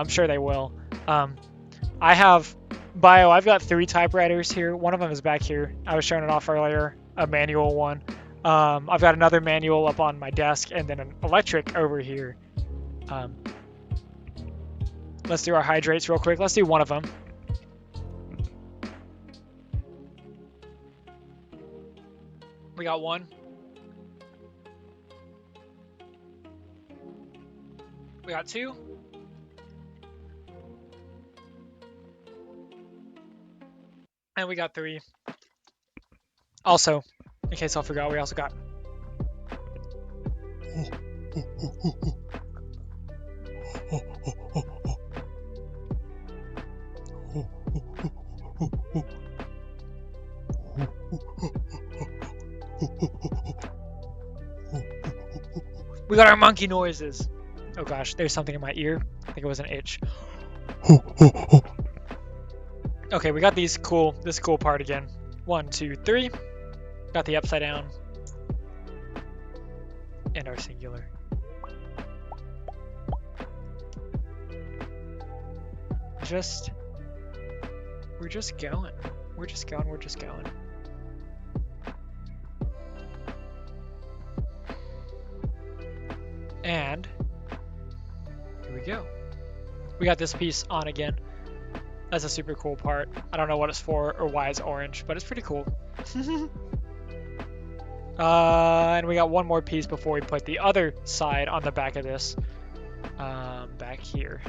I have Bio, I've got 3 typewriters here. One of them is back here. I was showing it off earlier, a manual one. I've got another manual up on my desk and then an electric over here. Let's do our hydrates real quick. Let's do one of them. We got 1. We got 2. And we got 3. Also, in case I forgot, we also got. We got our monkey noises. Oh gosh, there's something in my ear. I think it was an itch. Okay, we got this cool part again. 1, 2, 3. Got the upside down. And our singular. We're just going. We're just going. And here we go. We got this piece on again. That's a super cool part. I don't know what it's for or why it's orange, but it's pretty cool. And we got one more piece before we put the other side on the back of this. Back here.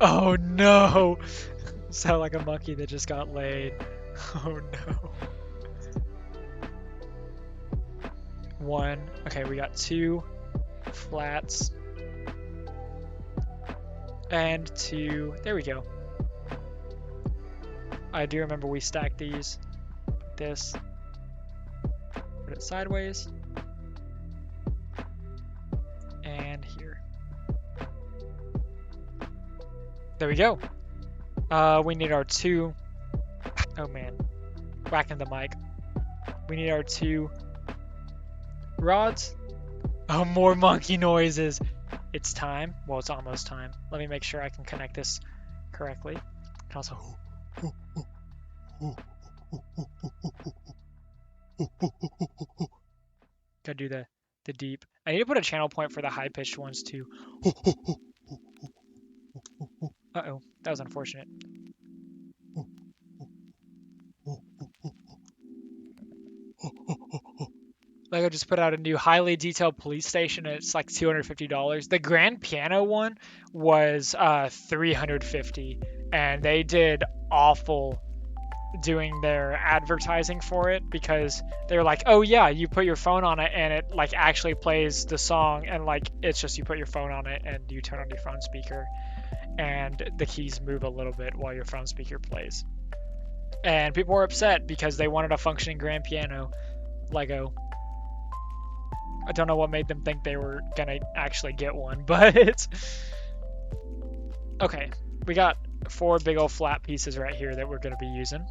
Oh no! Sound like a monkey that just got laid. Oh no. One. Okay, we got two flats. And two. There we go. I do remember we stacked these. This. Put it sideways. And here. There we go. We need our two. Oh man. Whacking the mic. We need our two rods. Oh, more monkey noises. It's time. Well, it's almost time. Let me make sure I can connect this correctly. And also. Gotta do the deep. I need to put a channel point for the high-pitched ones too. Uh-oh, that was unfortunate. Lego just put out a new highly detailed police station. And it's like $250. The grand piano one was $350, and they did awful doing their advertising for it because they're like, oh yeah, you put your phone on it and it like actually plays the song, and like it's just you put your phone on it and you turn on your phone speaker and the keys move a little bit while your phone speaker plays. And people were upset because they wanted a functioning grand piano. Lego. I don't know what made them think they were gonna actually get one, but okay, we got 4 big old flat pieces right here that we're gonna be using.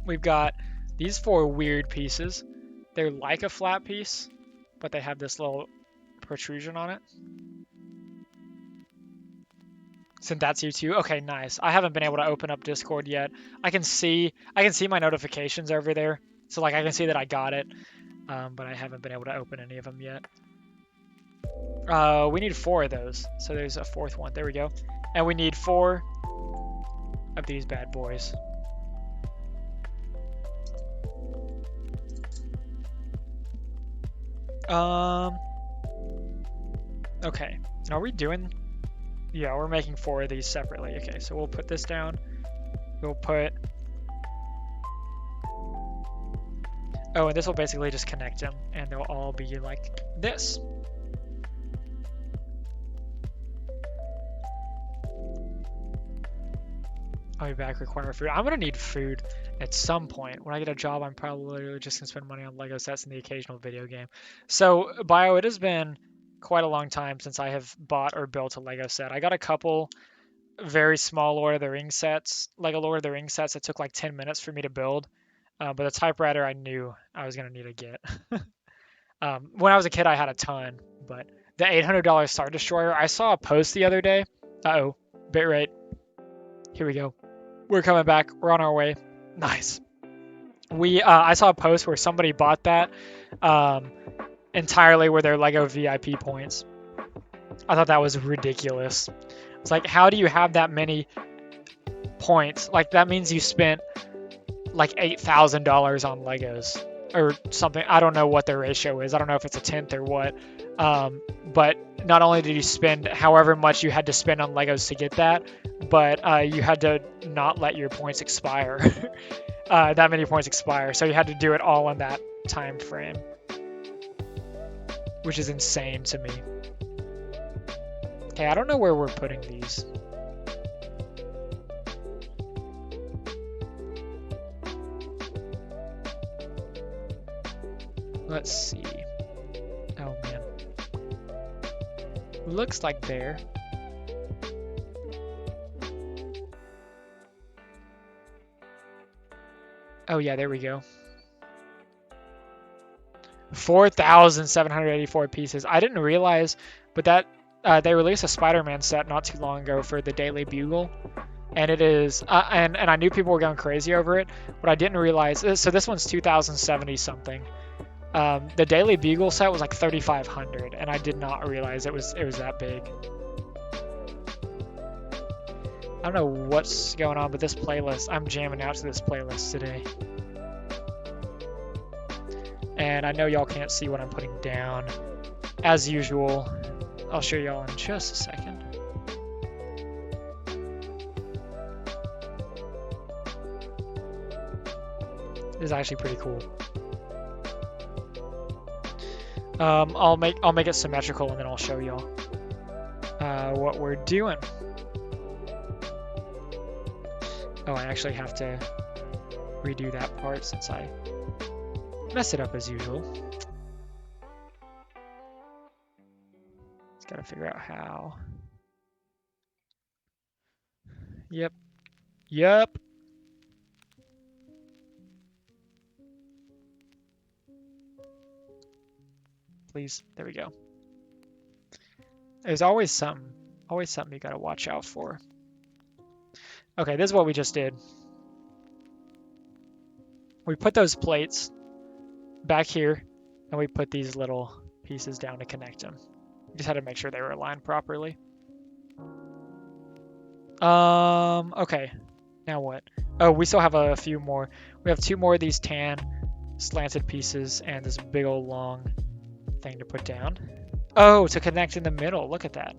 We've got these 4 weird pieces. They're like a flat piece, but they have this little protrusion on it. Since that's you too. Okay, nice. I haven't been able to open up Discord yet. I can see my notifications over there. So like I can see that I got it, but I haven't been able to open any of them yet. We need 4 of those. So there's a 4th one. There we go. And we need 4 of these bad boys. Okay. Are we doing... Yeah, we're making 4 of these separately. Okay, so we'll put this down. We'll put... Oh, and this will basically just connect them, and they'll all be like this. I'll be back, require food. I'm gonna need food at some point. When I get a job, I'm probably just gonna spend money on Lego sets and the occasional video game. So, Bio, it has been quite a long time since I have bought or built a Lego set. I got a couple very small Lord of the Rings sets, Lego Lord of the Rings sets that took like 10 minutes for me to build. But the typewriter I knew I was going to need to get. When I was a kid, I had a ton, but the $800 Star Destroyer, I saw a post the other day. Uh-oh, bitrate. Here we go. We're coming back. We're on our way. Nice. I saw a post where somebody bought that entirely with their Lego VIP points. I thought that was ridiculous. It's like, how do you have that many points? Like, that means you spent like $8,000 on Legos or something. I don't know what their ratio is. I don't know if it's a tenth or what. But not only did you spend however much you had to spend on Legos to get that, but you had to not let your points expire. That many points expire. So you had to do it all in that time frame, which is insane to me. Okay, I don't know where we're putting these. Let's see. Oh man. Looks like there. Oh yeah, there we go. 4,784 pieces. I didn't realize, but that They released a Spider-Man set not too long ago for the Daily Bugle, and it is and I knew people were going crazy over it, but I didn't realize. So this one's 2070 something. The Daily Bugle set was like 3,500, and I did not realize it was that big. I don't know what's going on with this playlist. I'm jamming out to this playlist today. And I know y'all can't see what I'm putting down. As usual, I'll show y'all in just a second. This is actually pretty cool. I'll make it symmetrical and then I'll show y'all what we're doing. Oh, I actually have to redo that part since I messed it up as usual. Just gotta figure out how. Yep. Please, there we go. There's always something you gotta watch out for. Okay, this is what we just did. We put those plates back here, and we put these little pieces down to connect them. We just had to make sure they were aligned properly. Okay. Now what? Oh, we still have a few more. We have 2 more of these tan slanted pieces and this big old long thing to put down. Oh, to connect in the middle. Look at that.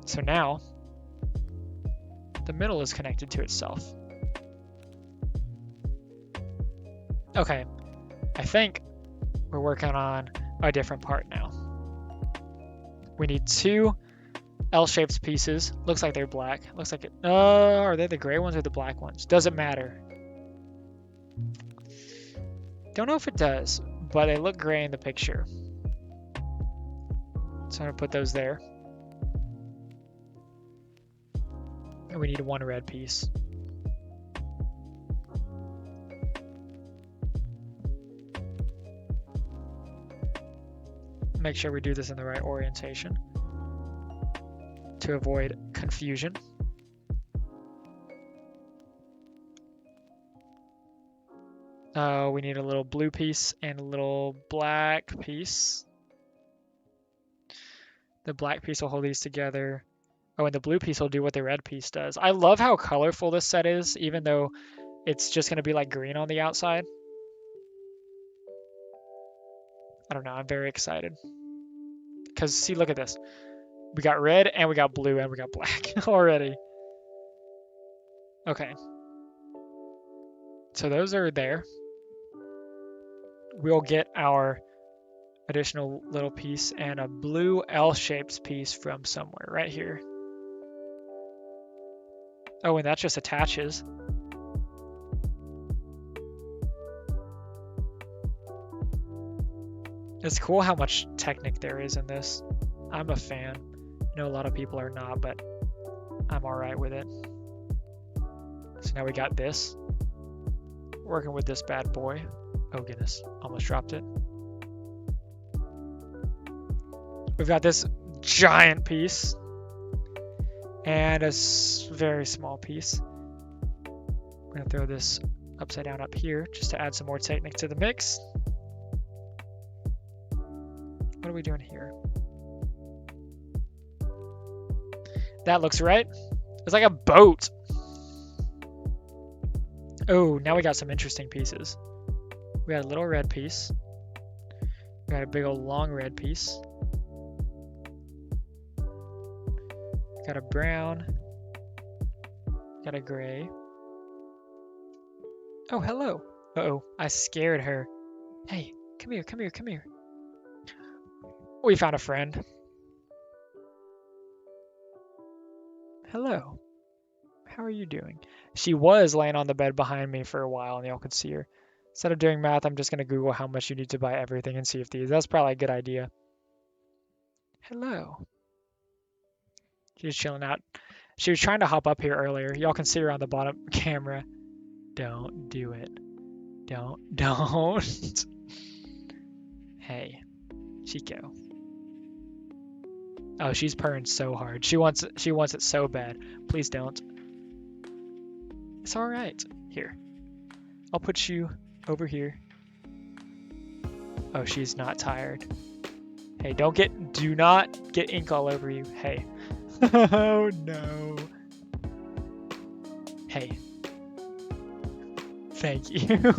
So now, the middle is connected to itself. Okay, I think we're working on a different part now. We need 2 L-shaped pieces. Looks like they're black. Looks like it. Are they the gray ones or the black ones? Doesn't matter. Don't know if it does, but they look gray in the picture. So I'm gonna put those there. And we need 1 red piece. Make sure we do this in the right orientation to avoid confusion. We need a little blue piece and a little black piece. The black piece will hold these together. Oh, and the blue piece will do what the red piece does. I love how colorful this set is, even though it's just going to be like green on the outside. I don't know, I'm very excited. Because, see, look at this. We got red, and we got blue, and we got black already. Okay. So those are there. We'll get our additional little piece and a blue L-shaped piece from somewhere, right here. Oh, and that just attaches. It's cool how much technique there is in this. I'm a fan. I know a lot of people are not, but I'm alright with it. So now we got this. Working with this bad boy. Oh goodness, almost dropped it. We've got this giant piece. And a very small piece. We're gonna throw this upside down up here just to add some more technique to the mix. What are we doing here? That looks right. It's like a boat. Oh, now we got some interesting pieces. We got a little red piece. We got a big old long red piece. Got a brown. Got a gray. Oh, hello. Uh-oh, I scared her. Hey, come here, come here, come here. We found a friend. Hello. How are you doing? She was laying on the bed behind me for a while and y'all could see her. Instead of doing math, I'm just going to Google how much you need to buy everything and see if these. That's probably a good idea. Hello. She's chilling out. She was trying to hop up here earlier. Y'all can see her on the bottom camera. Don't do it. Don't. Hey, Chico. Oh, she's purring so hard. She wants it so bad. Please don't. It's all right. Here. I'll put you over here. Oh, she's not tired. Hey, do not get ink all over you. Hey. Oh no. Hey. Thank you.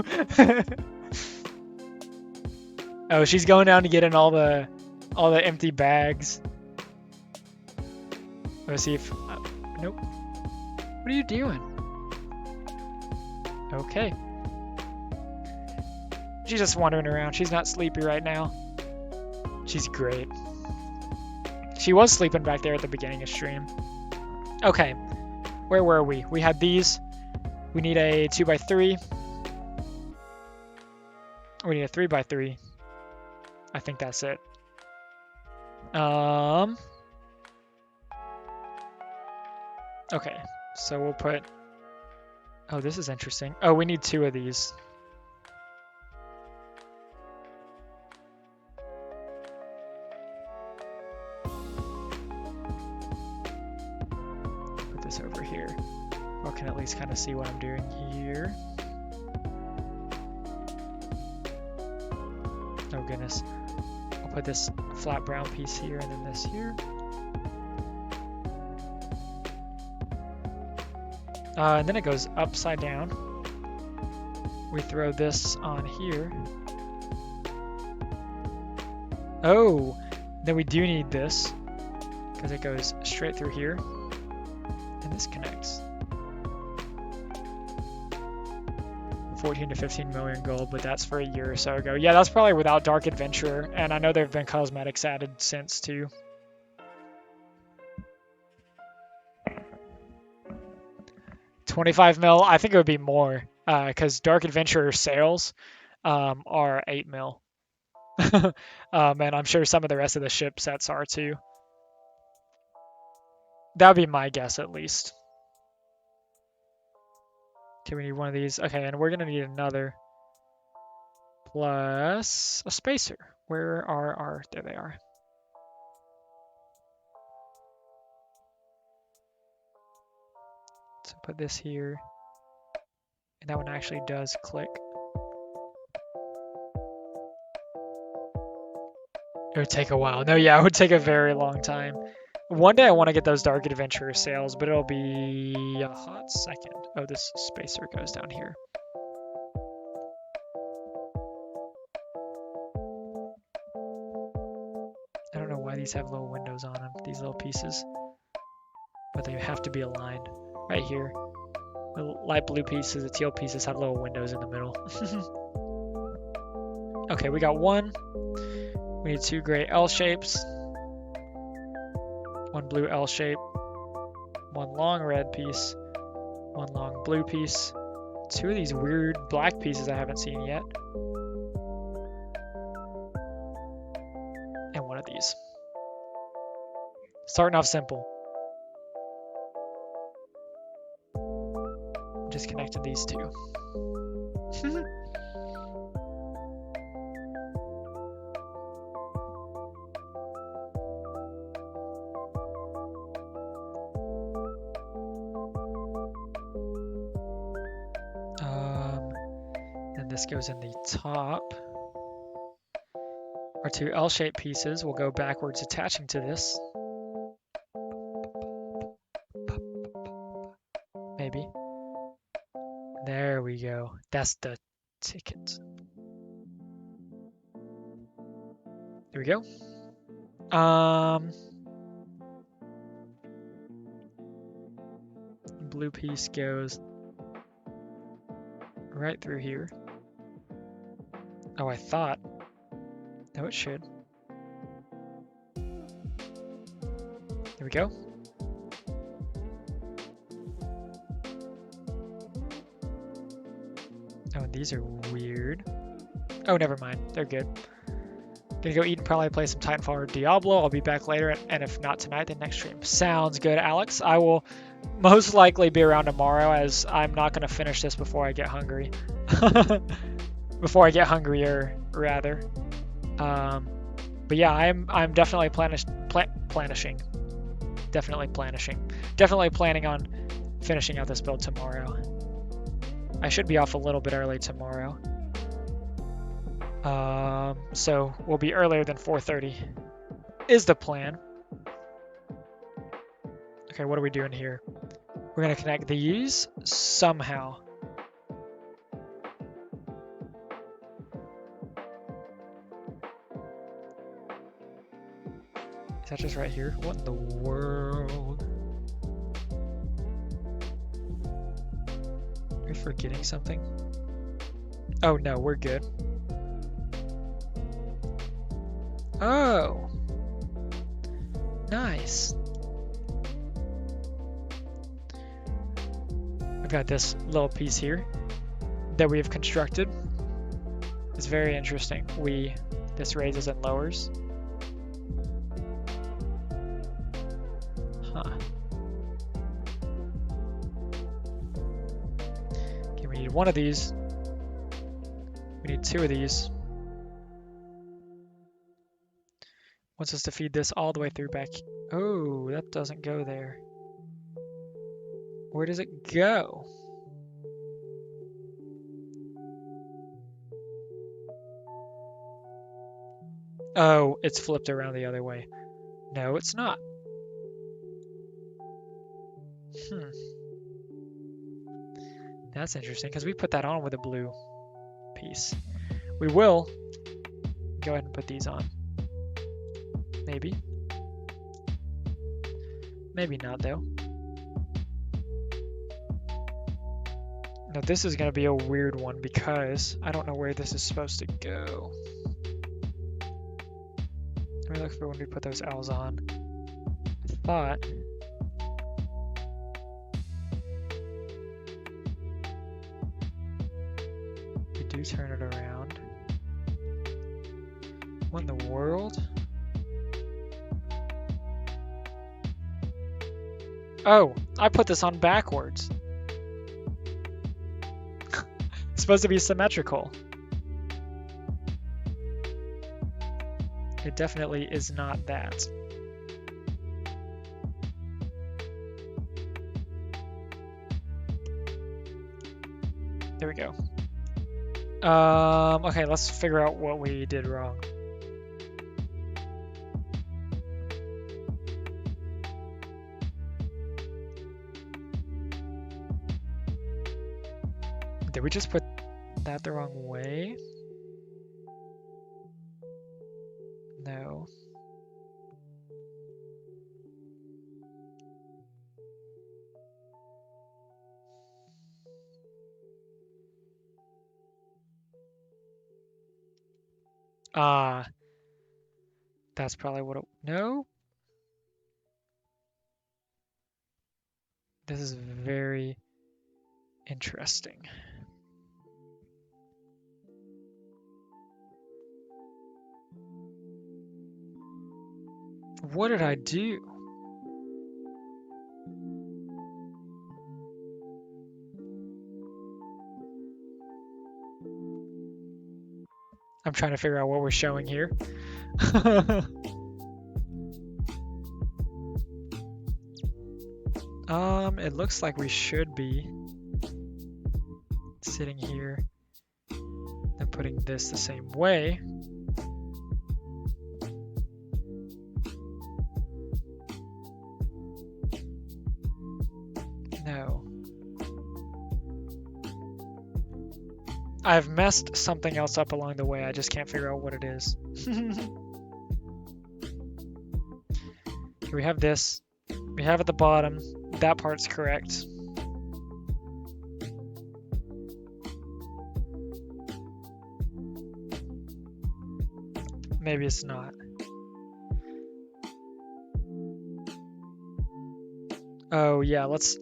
Oh, she's going down to get in all the empty bags. Let's see if nope. What are you doing? Okay. She's just wandering around. She's not sleepy right now. She's great. She was sleeping back there at the beginning of stream. Okay. Where were we? We had these. We need a 2x3. We need a 3x3. I think that's it. Okay, so we'll put... Oh, this is interesting. Oh, we need 2 of these. Put this over here. I can at least kind of see what I'm doing here. Oh goodness. I'll put this flat brown piece here and then this here. And then it goes upside down. We throw this on here. Oh, then we do need this because it goes straight through here. And this connects. 14 to 15 million gold, but that's for a year or so ago. Yeah, that's probably without Dark Adventurer, and I know there have been cosmetics added since too. $25 mil, I think it would be more, because Dark Adventurer sales are 8 mil. And I'm sure some of the rest of the ship sets are too. That would be my guess at least. Okay, we need one of these. Okay, and we're gonna need another. Plus a spacer. Where are our... There they are. So put this here. And that one actually does click. It would take a while. No, yeah, it would take a very long time. One day I want to get those Dark Adventurer sales, but it'll be a hot second. Oh, this spacer goes down here. I don't know why these have little windows on them, these little pieces. But they have to be aligned. Right here. The light blue pieces, the teal pieces have little windows in the middle. Okay, we got one. We need 2 gray L shapes. 1 blue L shape. 1 long red piece. 1 long blue piece. 2 of these weird black pieces I haven't seen yet. And 1 of these. Starting off simple. Just connected these 2. And this goes in the top. Our 2 L-shaped pieces will go backwards attaching to this. Maybe. There we go. That's the ticket. There we go. Blue piece goes right through here. Oh, I thought. No, it should. There we go. Oh, and these are weird. Oh, never mind. They're good. Gonna go eat and probably play some Titanfall or Diablo. I'll be back later, and if not tonight, then next stream. Sounds good, Alex. I will most likely be around tomorrow, as I'm not gonna finish this before I get hungry. before I get hungrier, rather. But yeah, I'm definitely planishing. Definitely planning on finishing out this build tomorrow. I should be off a little bit early tomorrow. So we'll be earlier than 4:30 is the plan. Okay, what are we doing here? We're gonna connect these somehow. Is that just right here? What in the world? Are we forgetting something? Oh no, we're good. Oh, nice. I've got this little piece here that we have constructed. It's very interesting. This raises and lowers. Huh. Okay, we need one of these. We need two of these. Wants us to feed this all the way through back. Oh, that doesn't go there. Where does it go? Oh, it's flipped around the other way. No, it's not. That's interesting, because we put that on with a blue piece. We will go ahead and put these on. Maybe. Maybe not, though. Now this is going to be a weird one because I don't know where this is supposed to go. Let me look for when we put those L's on. I thought... we do turn it around. What in the world? Oh, I put this on backwards. It's supposed to be symmetrical. It definitely is not that. There we go. Okay, let's figure out what we did wrong. Did we just put that the wrong way? No. Ah, that's probably what it... No? This is very interesting. What did I do? I'm trying to figure out what we're showing here. It looks like we should be sitting here and putting this the same way. No. I've messed something else up along the way. I just can't figure out what it is. Okay, we have this. We have at the bottom. That part's correct. Maybe it's not. Oh yeah, let's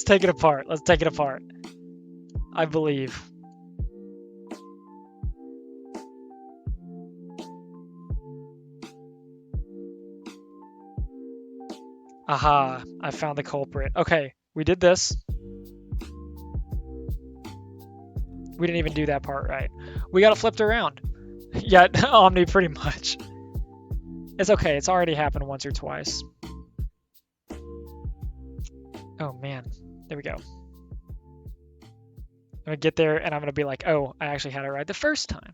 take it apart. Let's take it apart. I believe. Aha, I found the culprit. Okay, we did this. We didn't even do that part right. We got it flipped around. Yeah, Omni pretty much. It's okay, it's already happened once or twice. Oh man, there we go. I'm gonna get there and I'm gonna be like, oh, I actually had it right the first time.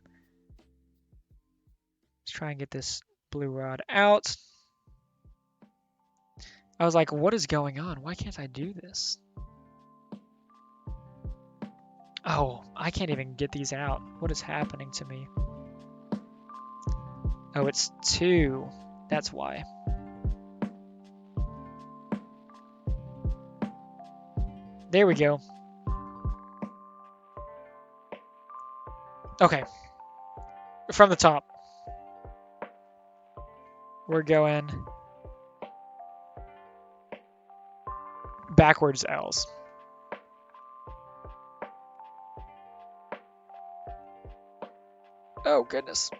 Let's try and get this blue rod out. I was like, what is going on? Why can't I do this? Oh, I can't even get these out. What is happening to me? Oh, it's 2. That's why. There we go. Okay. From the top. We're going backwards L's. Oh, goodness.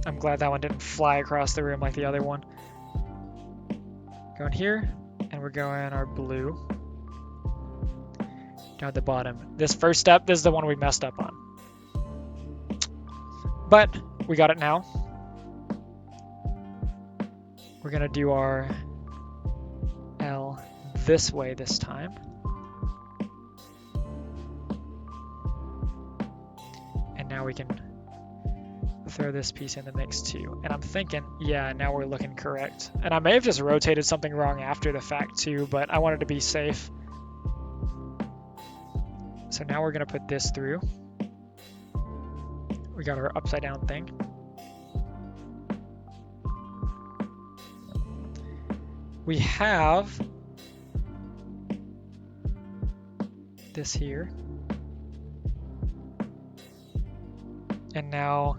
I'm glad that one didn't fly across the room like the other one. Going here, and we're going our blue. Down at the bottom. This first step, this is the one we messed up on. But we got it now. We're gonna do our L this way this time. And now we can throw this piece in the mix too. And I'm thinking, yeah, now we're looking correct. And I may have just rotated something wrong after the fact too, but I wanted to be safe. So now we're gonna put this through. We got our upside down thing. We have this here. And now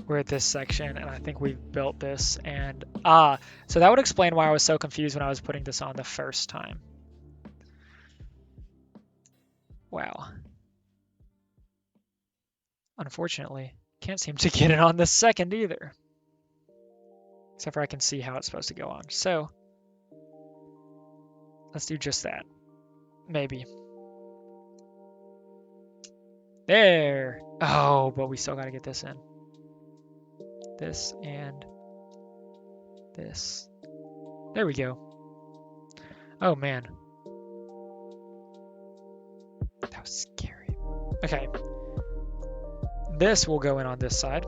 we're at this section, and I think we've built this, and so that would explain why I was so confused when I was putting this on the first time. Wow. Unfortunately, can't seem to get it on the second either. Except for I can see how it's supposed to go on. So, let's do just that. Maybe. There! Oh, but we still gotta get this in. This and this. There we go. Oh man. That was scary. Okay. This will go in on this side.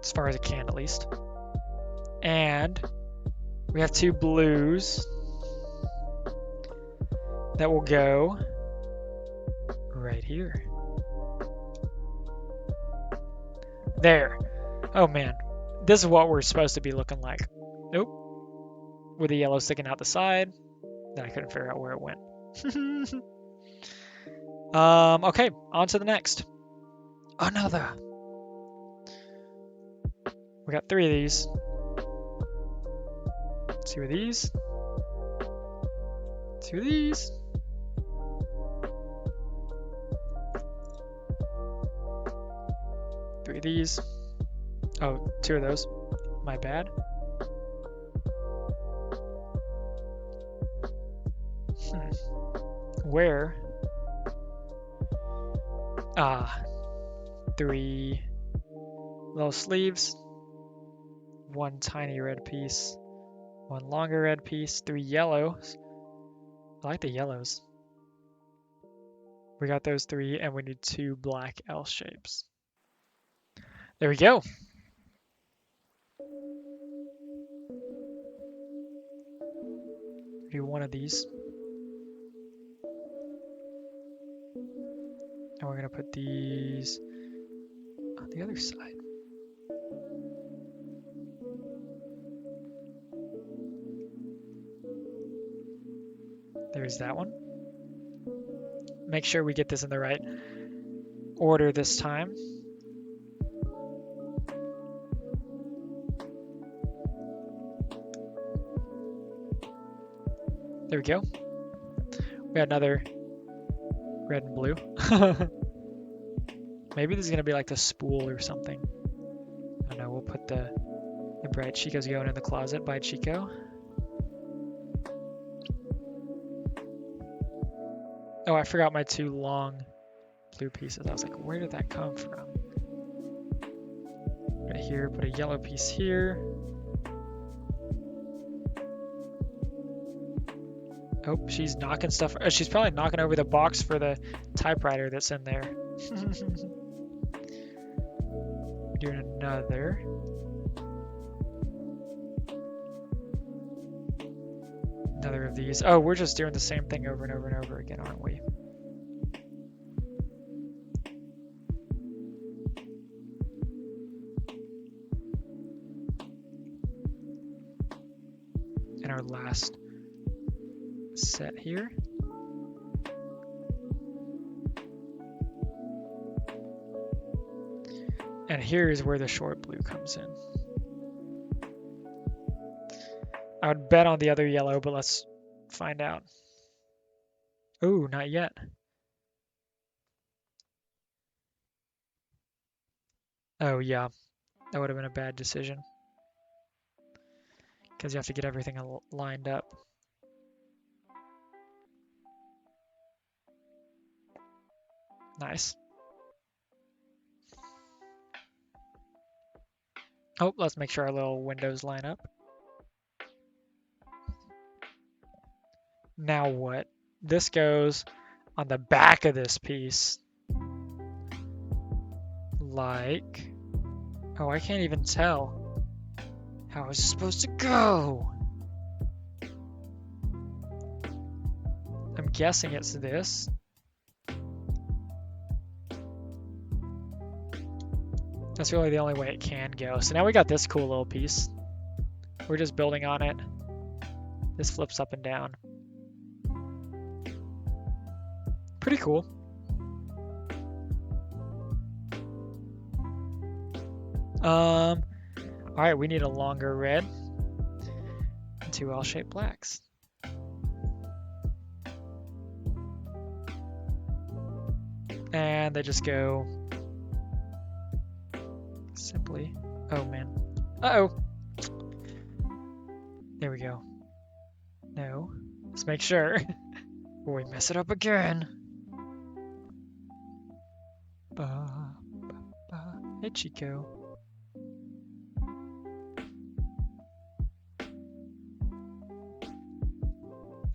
As far as it can, at least. And we have 2 blues that will go right here. There. Oh man. This is what we're supposed to be looking like. Nope. With the yellow sticking out the side. Then I couldn't figure out where it went. Okay, on to the next. Another. We got 3 of these. 2 of these. 2 of these. 3 of these. Oh, 2 of those. My bad. Where? 3 little sleeves. 1 tiny red piece. 1 longer red piece. 3 yellows. I like the yellows. We got those 3, and we need 2 black L shapes. There we go. Do 1 of these. And we're going to put these on the other side. There's that one. Make sure we get this in the right order this time. There we go. We got another red and blue. Maybe this is going to be like the spool or something. I don't know, we'll put the The bright Chico's going in the closet by Chico. Oh, I forgot my 2 long blue pieces. I was like, where did that come from? Right here, put a yellow piece here. Oh, she's knocking stuff. She's probably knocking over the box for the typewriter that's in there. Doing another. Another of these. Oh, we're just doing the same thing over and over and over again, aren't we? And our last set here. And here's where the short blue comes in. I would bet on the other yellow, but let's find out. Ooh, not yet. Oh yeah, that would have been a bad decision. Because you have to get everything lined up. Nice. Oh, let's make sure our little windows line up. Now what? This goes on the back of this piece. Like, oh, I can't even tell. How is it supposed to go? I'm guessing it's this. That's really the only way it can go. So now we got this cool little piece. We're just building on it. This flips up and down. Pretty cool. All right, we need a longer red and 2 L-shaped blacks. And they just go simply. Oh man. Uh-oh. There we go. No. Let's make sure. Before we mess it up again. Hey, Chico.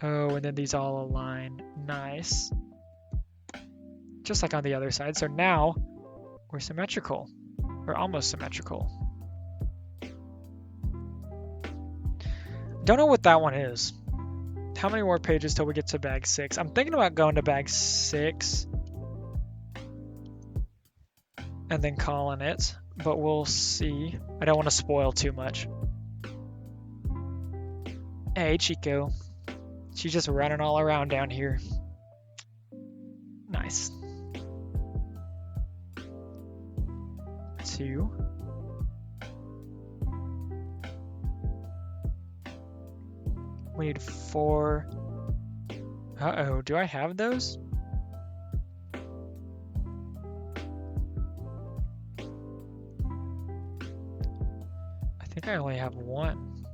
Oh, and then these all align. Nice. Just like on the other side. So now we're symmetrical. We're almost symmetrical. Don't know what that one is. How many more pages till we get to bag 6? I'm thinking about going to bag 6 and then calling it, but we'll see. I don't want to spoil too much. Hey, Chico. She's just running all around down here. Nice. 2. We need 4. Uh-oh, do I have those? I think I only have 1.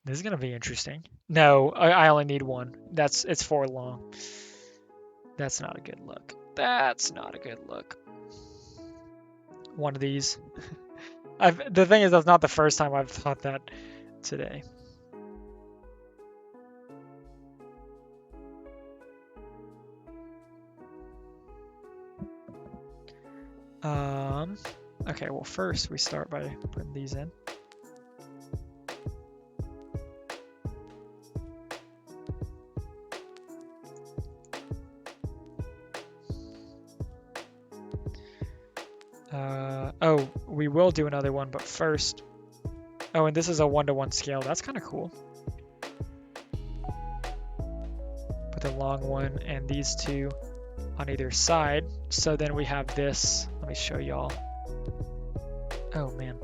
This is gonna be interesting. No, I only need 1. It's 4 long. That's not a good look. That's not a good look. One of these. The thing is, that's not the first time I've thought that today. Okay, well first we start by putting these in. Oh, we will do another one, but first... Oh, and this is a 1-to-1 scale. That's kind of cool. Put the long one and these 2 on either side. So then we have this. Let me show y'all. Oh, man.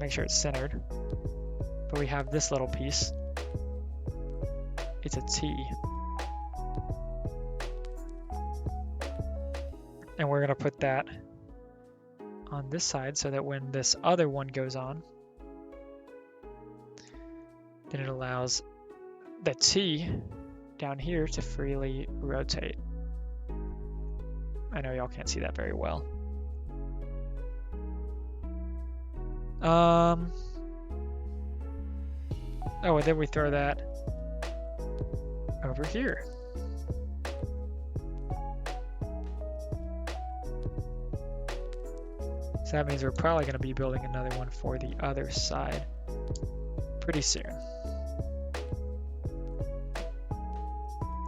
Make sure it's centered. But we have this little piece. It's a T. And we're going to put that on this side so that when this other one goes on, then it allows the T down here to freely rotate. I know y'all can't see that very well. Oh, and then we throw that over here. So that means we're probably going to be building another one for the other side pretty soon.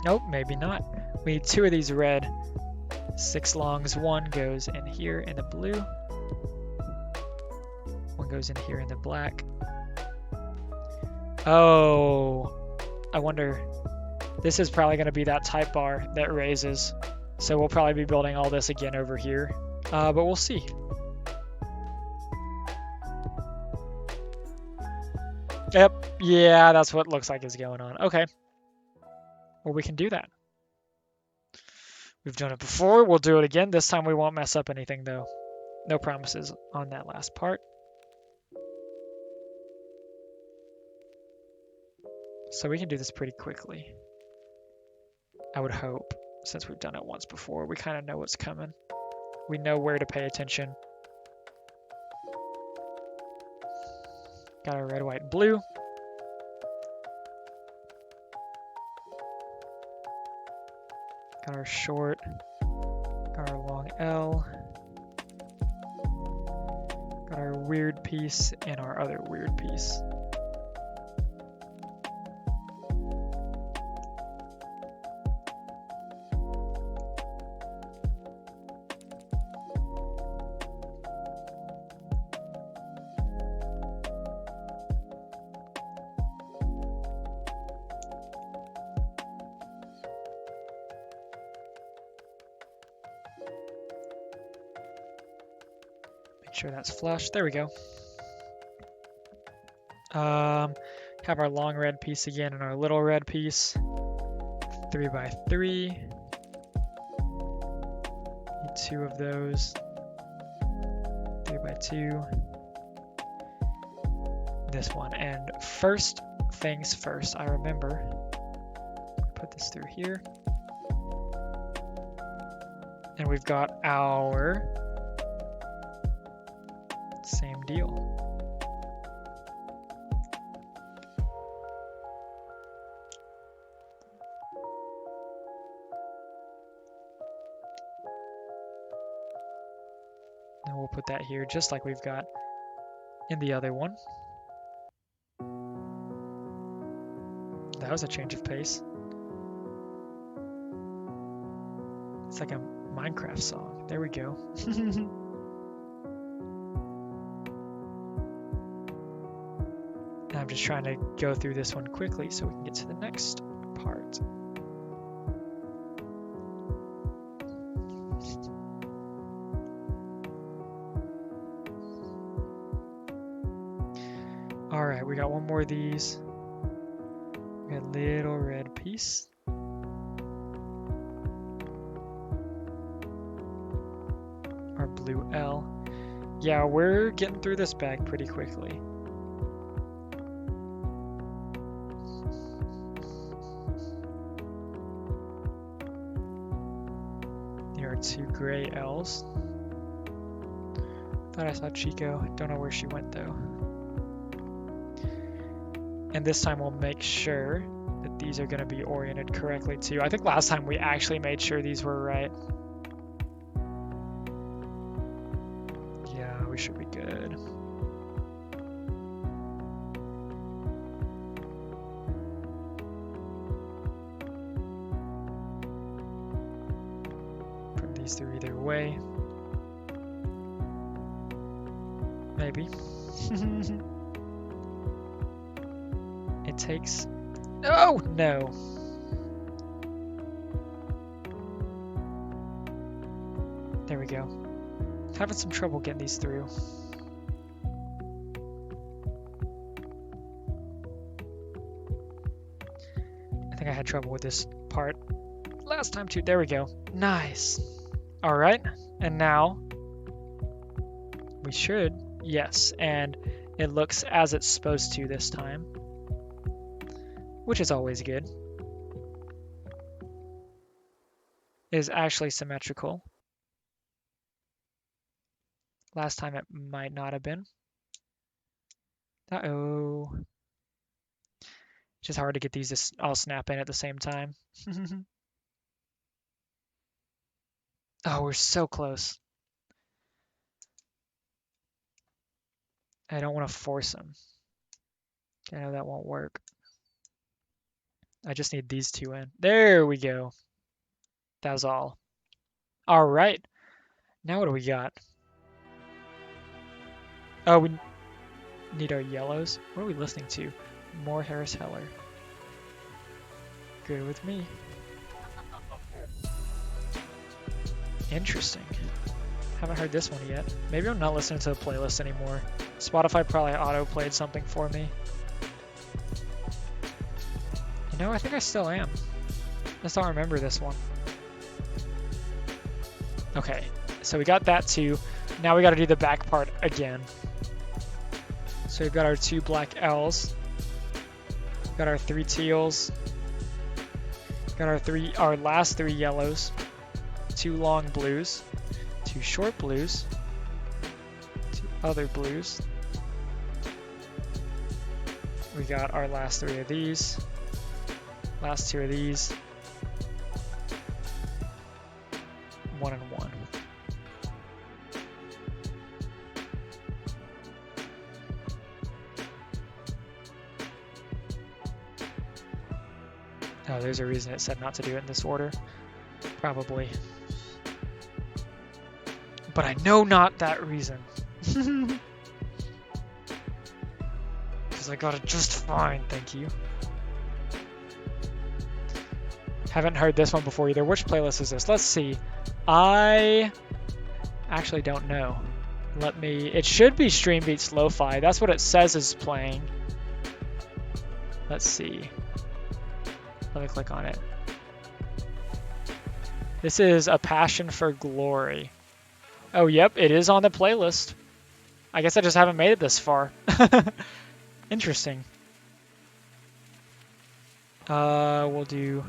Nope, maybe not. We need 2 of these red 6 longs. One goes in here in the blue. One goes in here in the black. Oh, I wonder. This is probably going to be that type bar that raises. So we'll probably be building all this again over here. But we'll see. Yep, yeah, that's what it looks like is going on. Okay. Well, we can do that. We've done it before. We'll do it again. This time we won't mess up anything, though. No promises on that last part. So we can do this pretty quickly. I would hope, since we've done it once before. We kind of know what's coming. We know where to pay attention. Got our red, white, blue. Got our short. Got our long L. Got our weird piece and our other weird piece. Sure that's flush. There we go. Have our long red piece again and our little red piece. 3 by 3. Need 2 of those. 3 by 2. This one. And first things first, I remember. Put this through here. And we've got our same deal. And we'll put that here just like we've got in the other one. That was a change of pace. It's like a Minecraft song. There we go. I'm just trying to go through this one quickly so we can get to the next part. All right, we got one more of these. We got a little red piece. Our blue L. Yeah, we're getting through this bag pretty quickly. There are 2 gray L's. Thought I saw Chico. Don't know where she went though. And this time we'll make sure that these are going to be oriented correctly too. I think last time we actually made sure these were right. Yeah, we should be good. Put these through either way. Maybe. It takes... Oh, no. There we go. Having some trouble getting these through. I think I had trouble with this part last time too. There we go. Nice. All right. And now we should, yes, and it looks as it's supposed to this time, which is always good. It is actually symmetrical. Last time it might not have been. Uh-oh. It's just hard to get these to all snap in at the same time. Oh, we're so close. I don't want to force them. I know that won't work. I just need these two in. There we go. That was all. All right. Now what do we got? Oh, we need our yellows. What are we listening to? More Harris Heller. Good with me. Interesting. Haven't heard this one yet. Maybe I'm not listening to the playlist anymore. Spotify probably auto-played something for me. You know, I think I still am. I just don't remember this one. Okay, so we got that too. Now we got to do the back part again. So we've got our 2 black L's. Got our 3 teals. Got our last 3 yellows. 2 long blues. 2 short blues. 2 other blues. We got our last 3 of these. Last 2 of these. 1 and 1. Oh, there's a reason it said not to do it in this order. Probably. But I know not that reason. Because I got it just fine, thank you. Haven't heard this one before either. Which playlist is this? Let's see. I actually don't know. It should be StreamBeats Lo-Fi. That's what it says is playing. Let's see. Let me click on it. This is A Passion for Glory. Oh, yep, it is on the playlist. I guess I just haven't made it this far. Interesting. We'll do...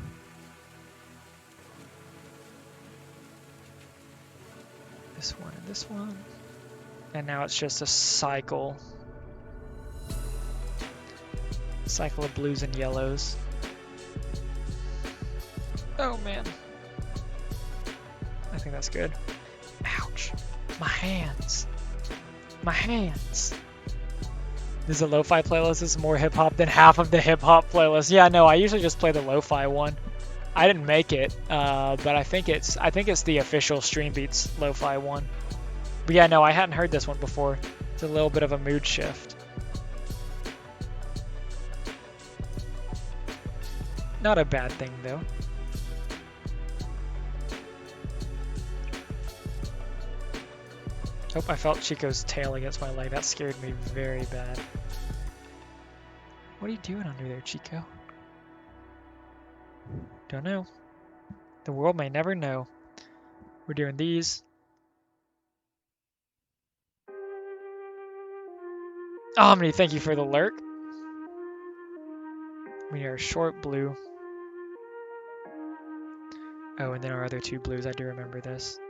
this one and this one. And now it's just a cycle. Cycle of blues and yellows. Oh man. I think that's good. Ouch. My hands. My hands. This is a lo-fi playlist. This is more hip-hop than half of the hip-hop playlist. Yeah, no, I usually just play the lo-fi one. I didn't make it, but I think it's the official StreamBeats lo-fi one. But yeah, no, I hadn't heard this one before. It's a little bit of a mood shift. Not a bad thing though. Oh, I felt Chico's tail against my leg. That scared me very bad. What are you doing under there, Chico? Don't know. The world may never know. We're doing these. Omni, thank you for the lurk. We are short blue. Oh, and then our other 2 blues. I do remember this.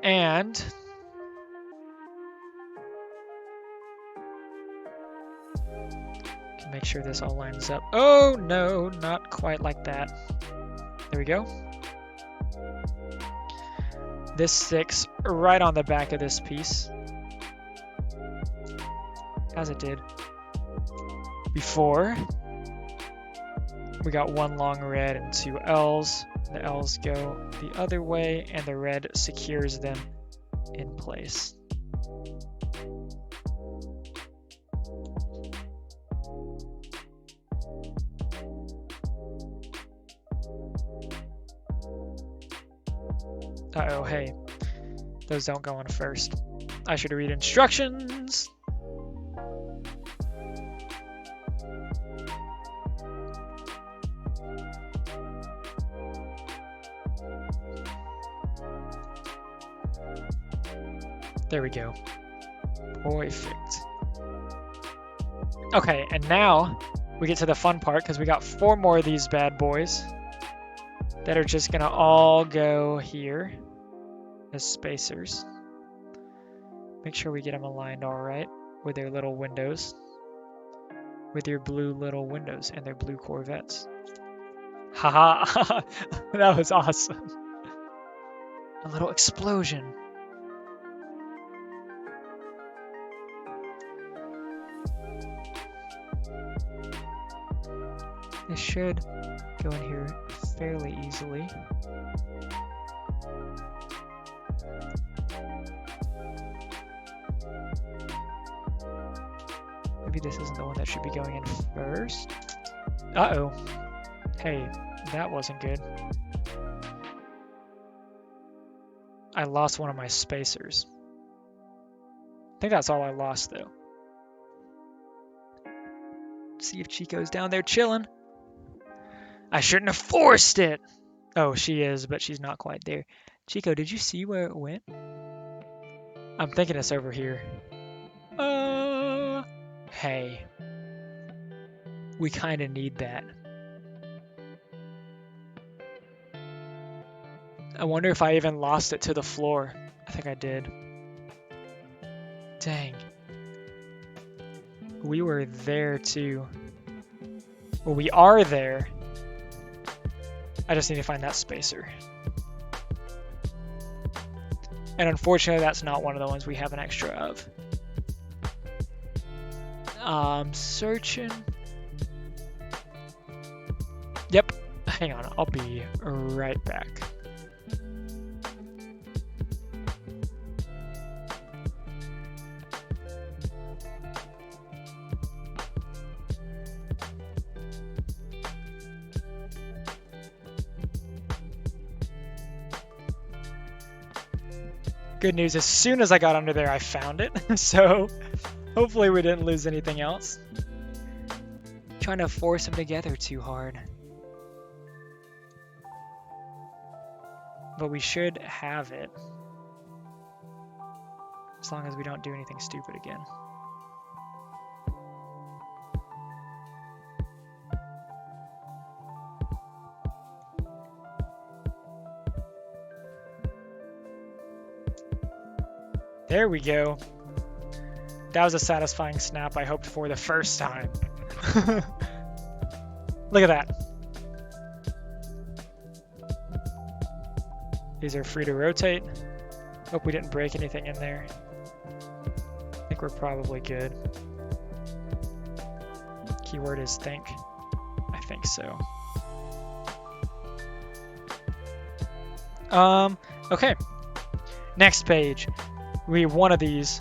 And can make sure this all lines up. Oh no, not quite like that. There we go. This sticks right on the back of this piece, as it did before. We got 1 long red and 2 L's. The L's go the other way, and the red secures them in place. Uh-oh, hey. Those don't go on first. I should read instructions. There we go. Perfect. Okay, and now we get to the fun part because we got 4 more of these bad boys that are just gonna all go here as spacers. Make sure we get them aligned all right with their little windows, with your blue little windows and their blue Corvettes. Haha, that was awesome. A little explosion. This should go in here fairly easily. Maybe this isn't the one that should be going in first. Uh-oh. Hey, that wasn't good. I lost one of my spacers. I think that's all I lost, though. See if Chico's down there chilling. I shouldn't have forced it! Oh, she is, but she's not quite there. Chico, did you see where it went? I'm thinking it's over here. Hey. We kind of need that. I wonder if I even lost it to the floor. I think I did. Dang. We were there too. Well, we are there. I just need to find that spacer. And unfortunately, that's not one of the ones we have an extra of. Searching. Yep. Hang on, I'll be right back. Good news, as soon as I got under there, I found it. So hopefully we didn't lose anything else. Trying to force them together too hard. But we should have it. As long as we don't do anything stupid again. There we go. That was a satisfying snap I hoped for the first time. Look at that. These are free to rotate. Hope we didn't break anything in there. I think we're probably good. Keyword is think. I think so. Okay. Next page. We have one of these.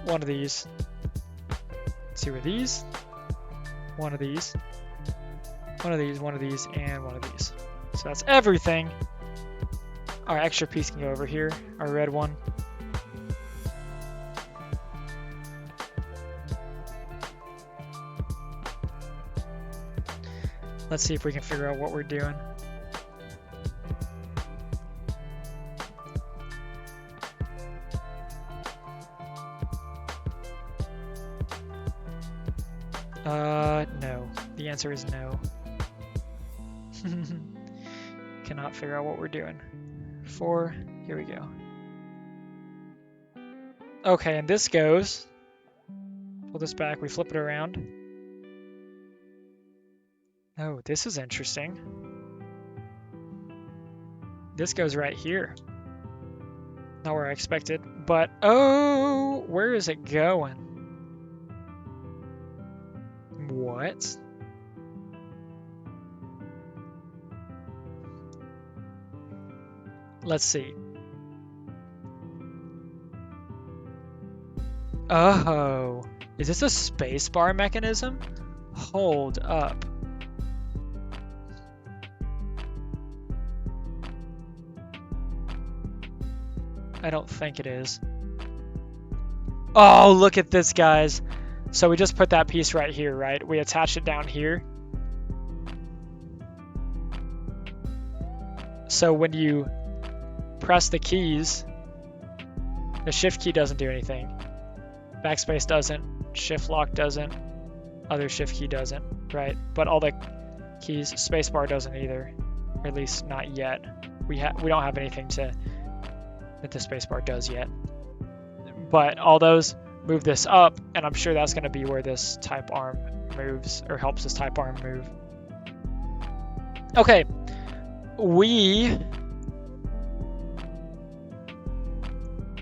One of these. 2 of these. One of these. One of these, one of these, and one of these. So that's everything. Our extra piece can go over here. Our red one. Let's see if we can figure out what we're doing. No. The answer is no. Cannot figure out what we're doing. 4, here we go. Okay, and this goes. Pull this back, we flip it around. Oh, this is interesting. This goes right here. Not where I expected, but oh, where is it going? What? Let's see. Oh, is this a spacebar mechanism? Hold up. I don't think it is. Oh, look at this, guys. So we just put that piece right here, right? We attach it down here. So when you press the keys, The shift key doesn't do anything. Backspace doesn't. Shift lock doesn't. Other shift key doesn't, right? But all the keys, spacebar doesn't either, or at least not yet. We don't have anything that the spacebar does yet. But all those move this up, and I'm sure that's going to be where this type arm moves, or helps this type arm move. Okay,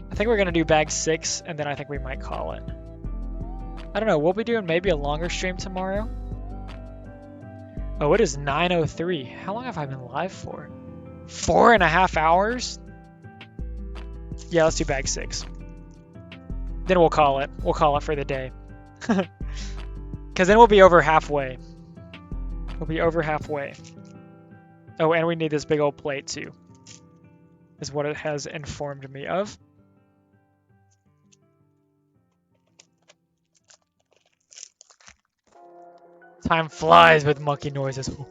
I think we're going to do bag 6, and then I think we might call it. I don't know, we'll be doing maybe a longer stream tomorrow. Oh, it is 9:03. How long have I been live for? 4.5 hours? Yeah, let's do bag 6. Then we'll call it. We'll call it for the day. Because then we'll be over halfway. We'll be over halfway. Oh, and we need this big old plate too, is what it has informed me of. Time flies with monkey noises. Thank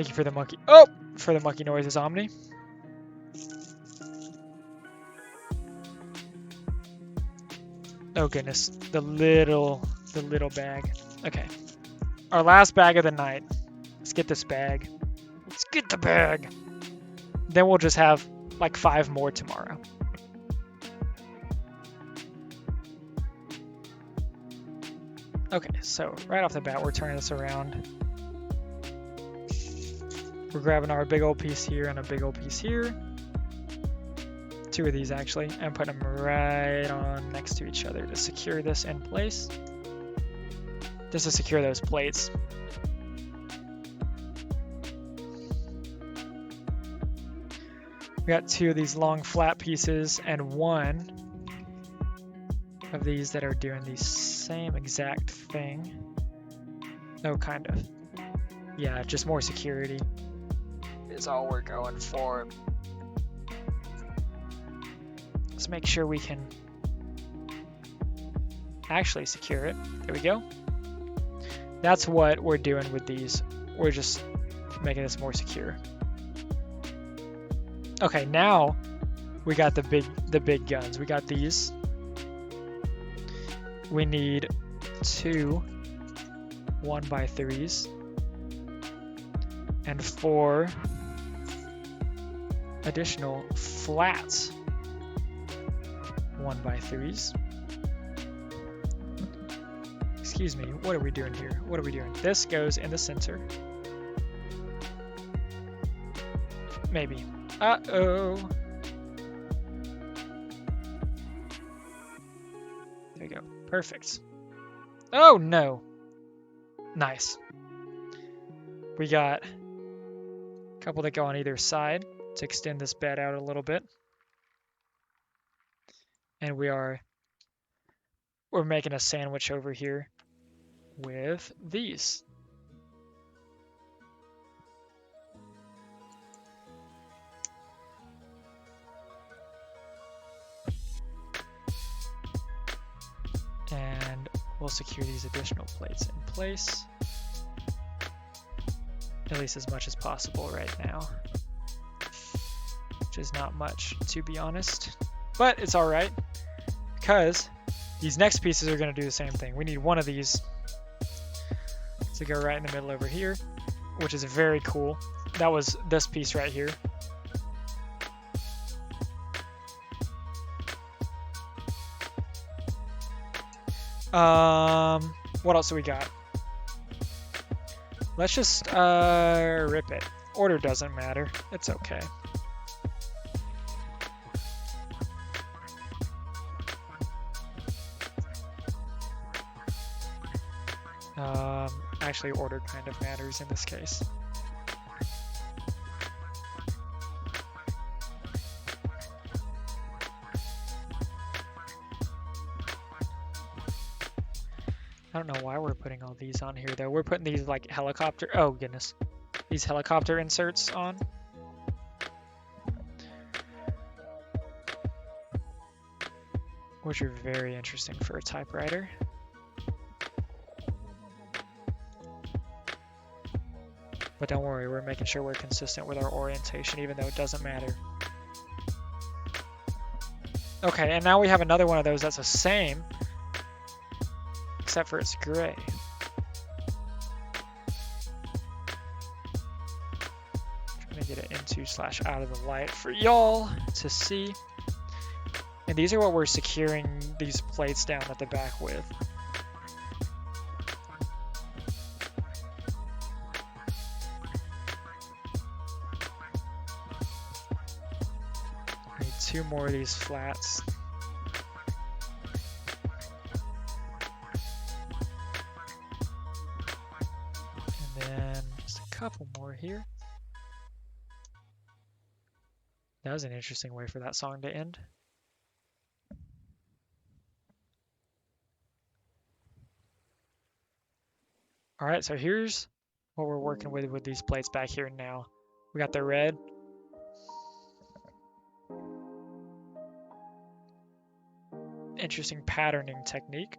you for the monkey. Oh, for the monkey noises, Omni. Oh goodness, the little bag. Okay, our last bag of the night. Let's get this bag. Let's get the bag. Then we'll just have like 5 more tomorrow. Okay, so right off the bat, we're turning this around. We're grabbing our big old piece here and a big old piece here. 2 of these actually, and putting them right on next to each other to secure this in place. Just to secure those plates. We got 2 of these long flat pieces and 1 of these that are doing the same exact thing. No, kind of. Yeah, just more security is all we're going for. Let's make sure we can actually secure it. There we go. That's what we're doing with these. We're just making this more secure. Okay, now we got the big guns. We got these. We need 2 1x3s and 4 additional flats 1x3s. Excuse me, what are we doing here? What are we doing? This goes in the center. Maybe. Uh-oh. There we go. Perfect. Oh, no. Nice. We got a couple that go on either side to extend this bed out a little bit. And we're making a sandwich over here with these. And we'll secure these additional plates in place, at least as much as possible right now, which is not much, to be honest, but it's all right because these next pieces are going to do the same thing. We need 1 of these to go right in the middle over here, which is very cool. That was this piece right here. What else do we got? Let's just rip it. Order doesn't matter. It's okay. Actually, order kind of matters in this case. I don't know why we're putting all these on here though. We're putting these like helicopter, oh goodness, these helicopter inserts on. which are very interesting for a typewriter. But don't worry, we're making sure we're consistent with our orientation, even though it doesn't matter. Okay, and now we have another one of those that's the same, except for it's gray. Trying to get it into / out of the light for y'all to see. And these are what we're securing these plates down at the back with. Need 2 more of these flats. And then just a couple more here. That was an interesting way for that song to end. All right, so here's what we're working with these plates back here now. We got the red. Interesting patterning technique,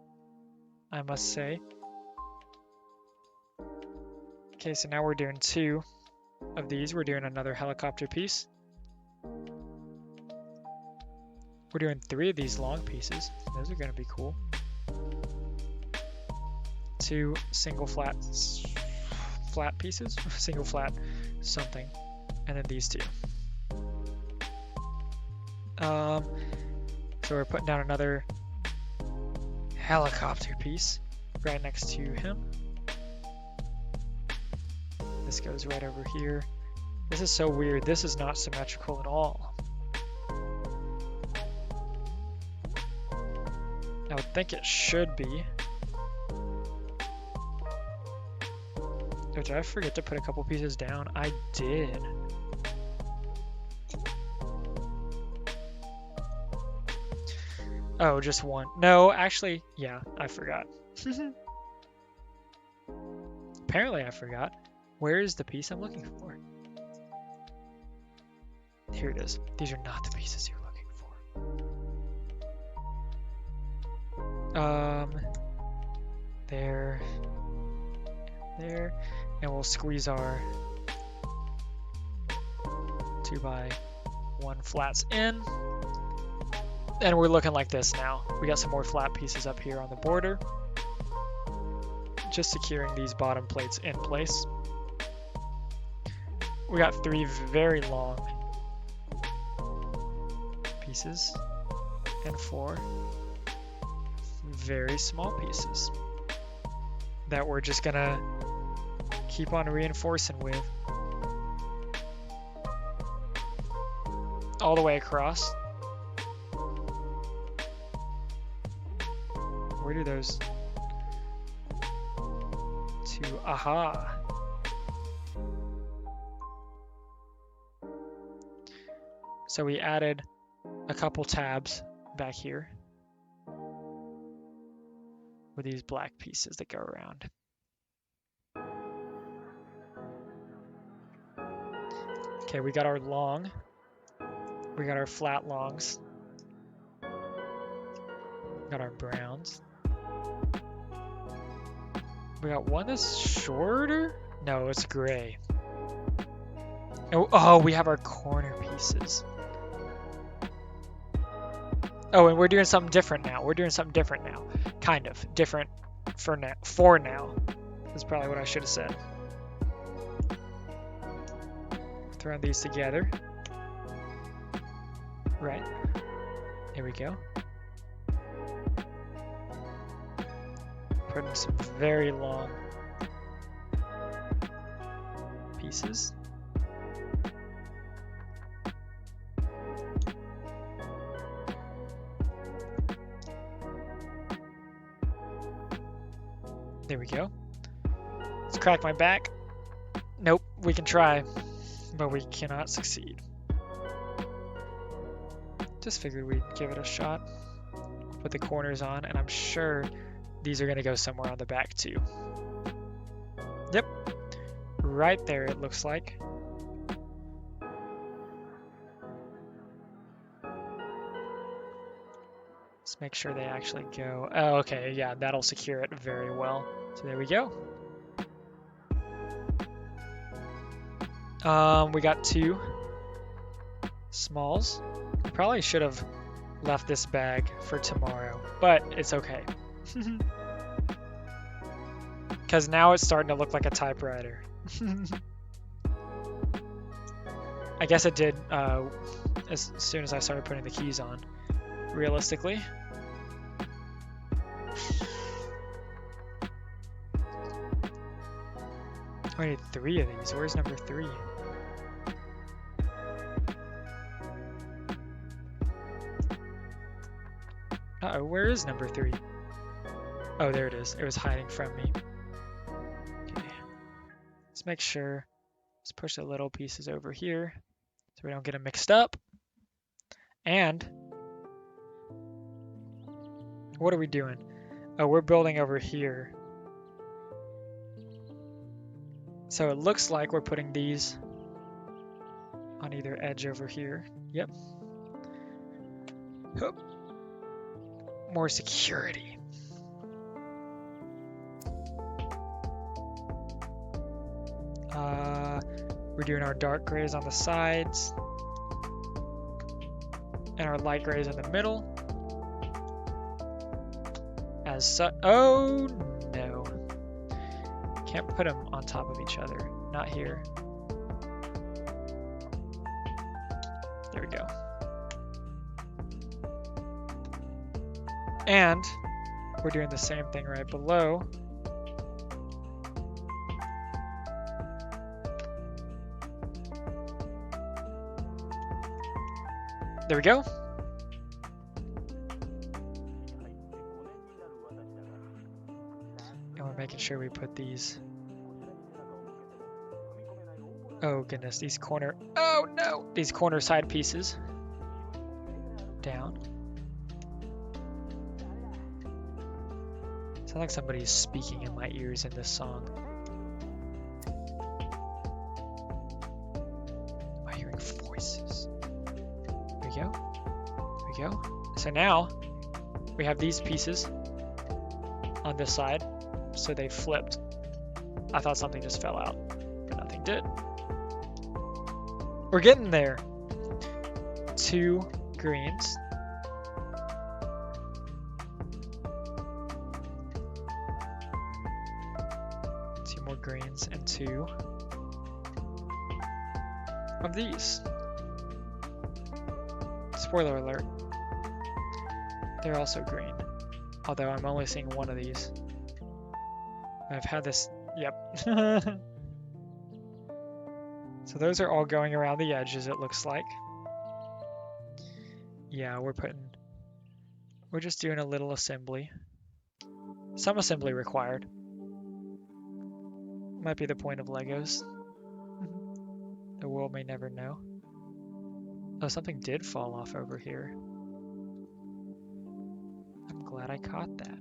I must say. Okay, so now we're doing 2 of these. We're doing another helicopter piece. We're doing 3 of these long pieces. Those are going to be cool. 2 single flat pieces, single flat something, and then these 2. So we're putting down another helicopter piece right next to him. This goes right over here. This is so weird. This is not symmetrical at all. I would think it should be. Did I forget to put a couple pieces down? I did. Oh, just 1. No, actually, yeah, I forgot. Apparently I forgot. Where is the piece I'm looking for? Here it is. These are not the pieces you're looking for. There. There. And we'll squeeze our 2x1 flats in. And we're looking like this now. We got some more flat pieces up here on the border. Just securing these bottom plates in place. We got 3 very long pieces and 4 very small pieces that we're just gonna keep on reinforcing with all the way across. Where do those 2? Aha! So we added a couple tabs back here with these black pieces that go around. Okay, we got our long. We got our flat longs. We got our browns. We got one that's shorter? No, it's gray. Oh, we have our corner pieces. Oh, and we're doing something different now. We're doing something different now. Kind of. Different for now. That's probably what I should have said. Throwing these together. Right. Here we go. Putting some very long pieces. There we go. Let's crack my back. Nope, we can try, but we cannot succeed. Just figured we'd give it a shot. Put the corners on, and I'm sure these are gonna go somewhere on the back too. Yep, right there it looks like. Let's Make sure they actually go. Oh, okay, yeah, that'll secure it very well. So there we go. We got 2 smalls. Probably should have left this bag for tomorrow, but it's okay. Because now it's starting to look like a typewriter. I guess it did as soon as I started putting the keys on, realistically. I need 3 of these. Where's number 3? Uh-oh, where is number 3? Oh, there it is. It was hiding from me. Okay. Let's make sure. Let's push the little pieces over here so we don't get them mixed up. And what are we doing? Oh, we're building over here. So it looks like we're putting these on either edge over here. Yep. Hup. More security. We're doing our dark grays on the sides and our light grays in the middle. As such, oh no. Can't put them on top of each other. Not here. There we go. And we're doing the same thing right below. There we go. And we're making sure we put these. Oh goodness, these corner, oh no, these corner side pieces down. Sounds like somebody's speaking in my ears in this song. Am I hearing voices? There we go. There we go. So now we have these pieces on this side, so they flipped. I thought something just fell out, but nothing did. We're getting there. 2 greens. More greens and 2 of these. Spoiler alert, they're also green, although I'm only seeing 1 of these. I've had this, yep. So those are all going around the edges, it looks like. Yeah, we're just doing a little assembly. Some assembly required. Might be the point of Legos. The world may never know. Oh, something did fall off over here. I'm glad I caught that.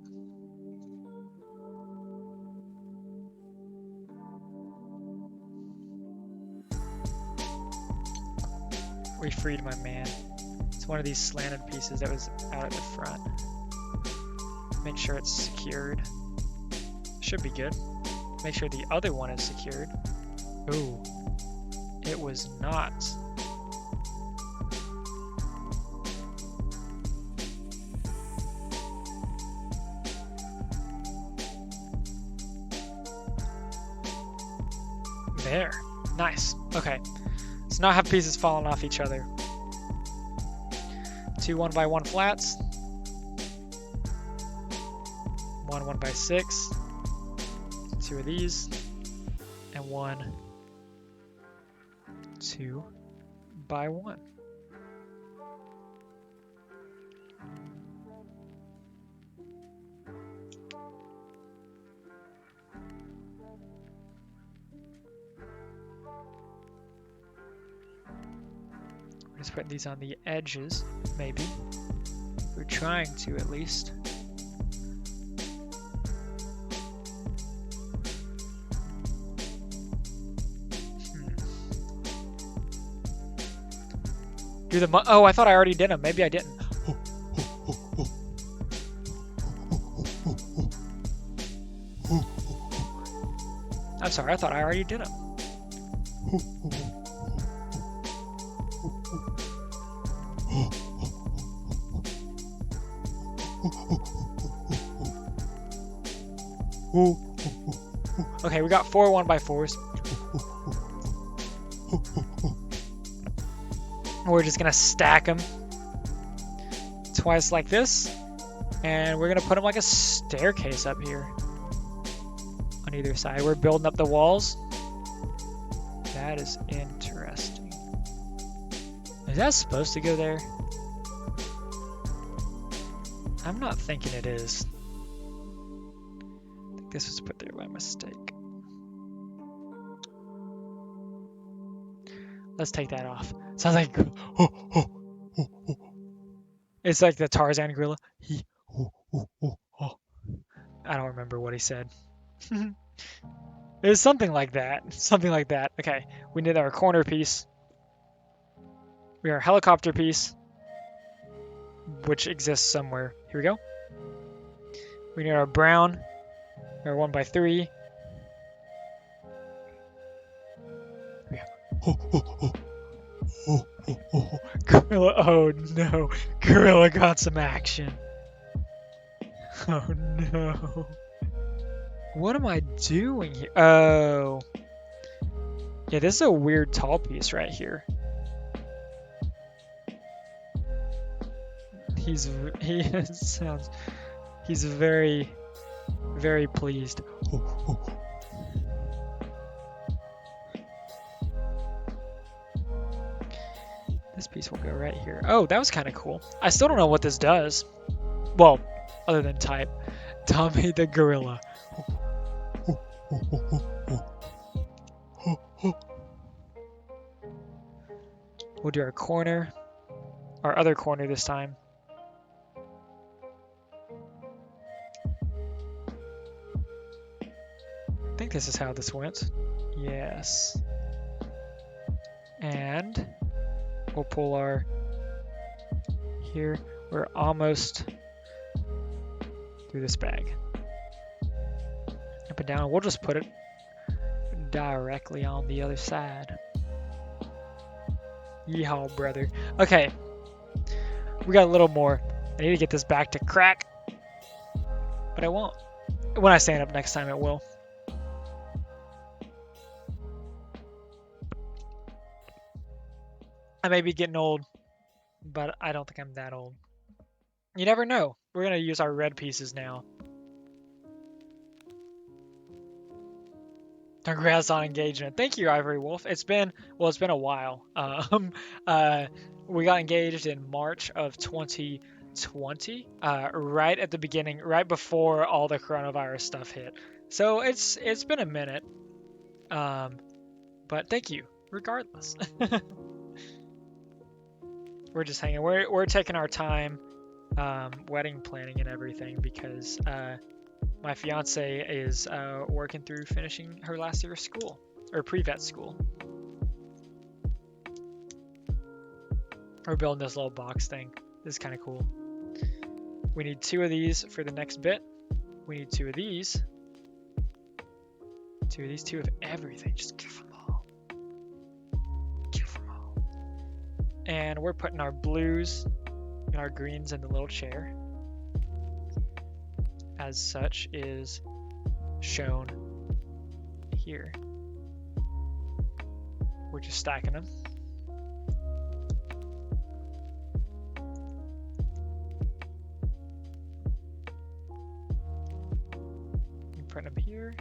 We freed my man. It's one of these slanted pieces that was out at the front. Make sure it's secured. Should be good. Make sure the other one is secured. Ooh, it was not. There, nice. Okay, let's not have pieces falling off each other. 2 1x1 flats. 1 1x6. 2 of these, and 1 2x1. We're just putting these on the edges, maybe. We're trying to, at least. Do the oh, I thought I already did them. Maybe I didn't. I'm sorry, I thought I already did them. Okay, we got 4 1x4s. We're just gonna stack them twice like this, and we're gonna put them like a staircase up here on either side. We're building up the walls. That is interesting. Is that supposed to go there? I'm not thinking it is. I think this was put there by mistake. Let's take that off. Sounds like it's like the Tarzan gorilla. I don't remember what he said. It was something like that. Something like that. Okay, we need our corner piece. We have our helicopter piece, which exists somewhere. Here we go. We need our brown, our 1x3. Gorilla, oh no. Gorilla got some action. Oh no. What am I doing here? Oh. Yeah, this is a weird tall piece right here. He's very, very pleased. This piece will go right here. Oh, that was kind of cool. I still don't know what this does. Well, other than type. Tommy the gorilla. We'll do our corner. Our other corner this time. I think this is how this went. Yes. And we'll pull our here. We're almost through this bag. Up and down. We'll just put it directly on the other side. Yeehaw, brother. Okay. We got a little more. I need to get this back to crack. But I won't. When I stand up next time, it will. I may be getting old, but I don't think I'm that old. You never know. We're going to use our red pieces now. Congrats on engagement. Thank you, Ivory Wolf. It's been a while. We got engaged in March of 2020, right at the beginning, right before all the coronavirus stuff hit. So it's been a minute. But thank you, regardless. We're just hanging. We're taking our time, wedding planning and everything because my fiance is working through finishing her last year of school, or pre-vet school. We're building this little box thing. This is kind of cool. We need 2 of these for the next bit. We need 2 of these. 2 of these, 2 of everything. Just give them all. Give them all. And we're putting our blues and our greens in the little chair. As such is shown here. We're just stacking them. We're putting them here.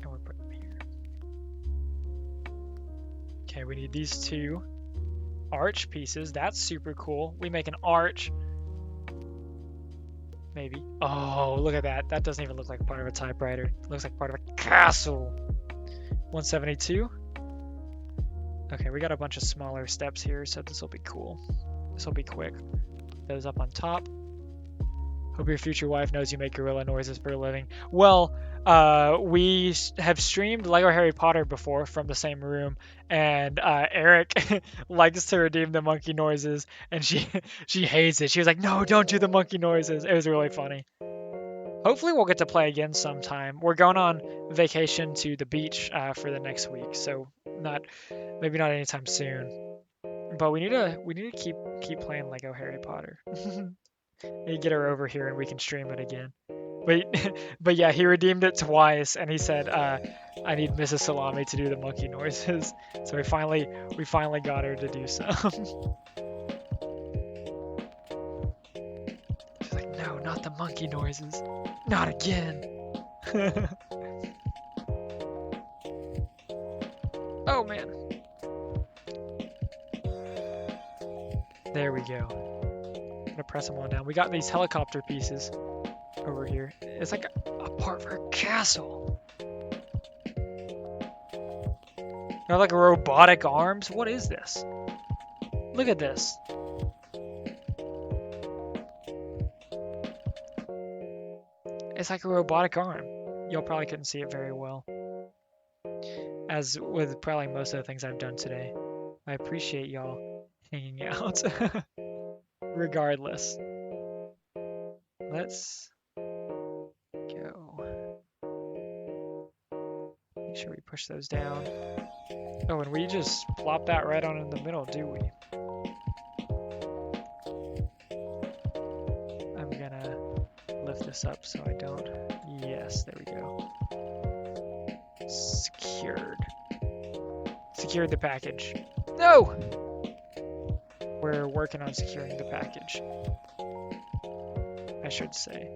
And we're putting them here. Okay, we need these 2 arch pieces. That's super cool. We make an arch. Maybe. Oh, look at that. That doesn't even look like part of a typewriter. It looks like part of a castle. 172. Okay, we got a bunch of smaller steps here, so this will be cool. This will be quick. Those up on top. Hope your future wife knows you make gorilla noises for a living. Well, we have streamed Lego Harry Potter before from the same room, and Eric likes to redeem the monkey noises, and she hates it. She was like, "No, don't do the monkey noises." It was really funny. Hopefully we'll get to play again sometime. We're going on vacation to the beach for the next week, so maybe not anytime soon. But we need to keep playing Lego Harry Potter. You get her over here and we can stream it again. But yeah, he redeemed it twice, and he said, "I need Mrs. Salami to do the monkey noises." So we finally got her to do some. She's like, "No, not the monkey noises, not again." Oh man. There we go. I'm gonna press them all down. We got these helicopter pieces over here. It's like a part for a castle. They're like robotic arms. What is this? Look at this. It's like a robotic arm. Y'all probably couldn't see it very well. As with probably most of the things I've done today. I appreciate y'all hanging out. Regardless. Let's go. Make sure we push those down. Oh, and we just plop that right on in the middle, do we? I'm gonna lift this up so I don't. Yes, there we go. Secured. Secured the package. No! We're working on securing the package, I should say.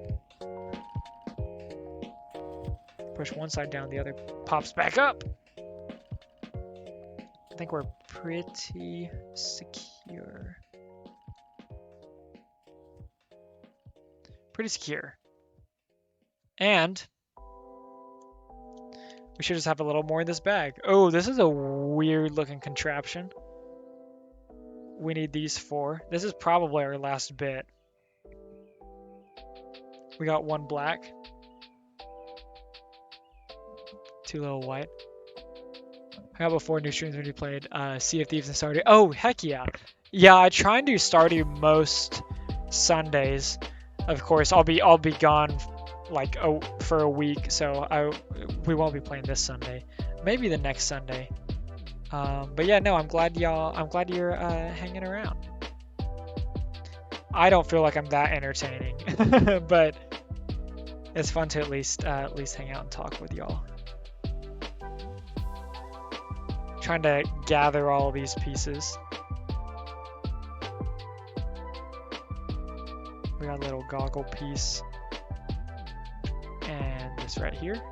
Push one side down, the other pops back up. I think we're pretty secure. Pretty secure. And we should just have a little more in this bag. Oh, this is a weird looking contraption. We need these 4. This is probably our last bit. We got 1 black. 2 little white. I got before new streams when you played Sea of Thieves and Stardew. Oh, heck yeah. Yeah, I try and do Stardew most Sundays. Of course, I'll be gone like for a week, so we won't be playing this Sunday. Maybe the next Sunday. But yeah, no, I'm glad you're hanging around. I don't feel like I'm that entertaining, but it's fun to at least hang out and talk with y'all. Trying to gather all these pieces. We got a little goggle piece, and this right here.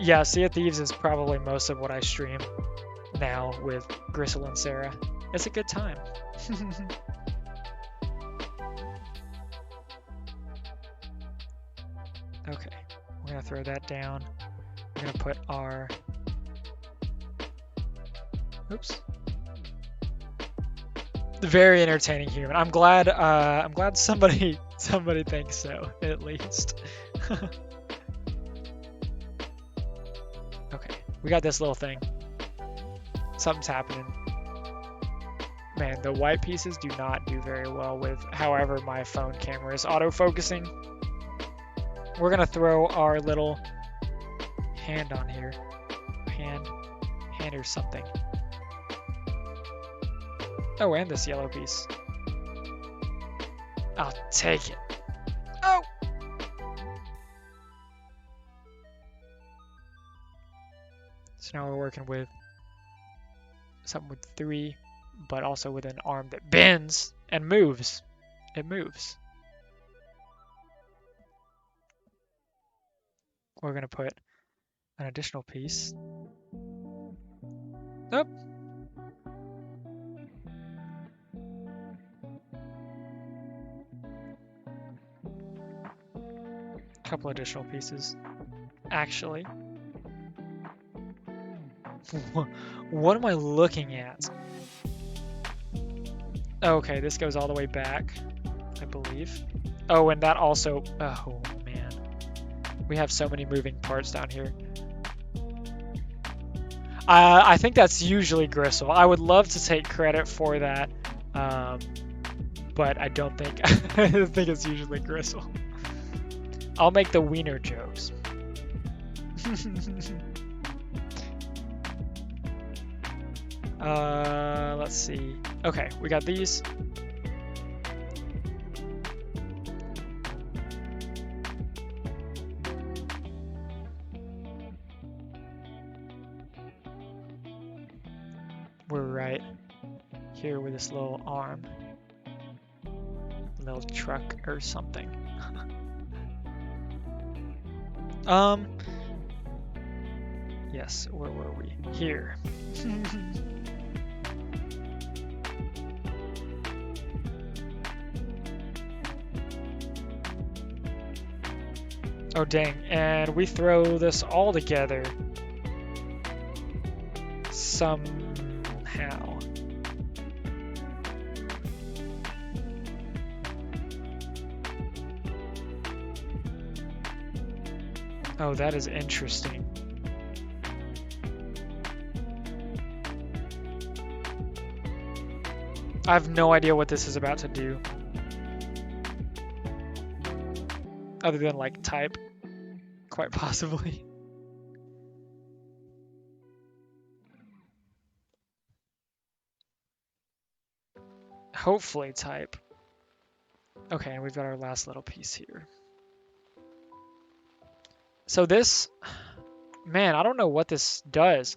Yeah, Sea of Thieves is probably most of what I stream now with Gristle and Sarah. It's a good time. Okay, we're gonna throw that down. We're gonna put our... Oops. Very entertaining human. I'm glad somebody thinks so, at least. Okay, we got this little thing. Something's happening. Man, the white pieces do not do very well with however my phone camera is autofocusing. We're gonna throw our little hand on here. Hand or something. Oh, and this yellow piece. I'll take it. Oh! So now we're working with something with 3, but also with an arm that bends and moves. It moves. We're gonna put an additional piece. Nope. Couple additional pieces, actually. What am I looking at? Okay, this goes all the way back, I believe. Oh, and that also... Oh, man. We have so many moving parts down here. I think that's usually Gristle. I would love to take credit for that, but I don't think... I think it's usually Gristle. I'll make the wiener jokes. Let's see. Okay, we got these. We're right here with this little arm. Little truck or something. Yes, where were we? Here. Oh dang, and we throw this all together somehow. Oh, that is interesting. I have no idea what this is about to do. Other than like type, quite possibly. Hopefully type. Okay, and we've got our last little piece here. So this, man, I don't know what this does.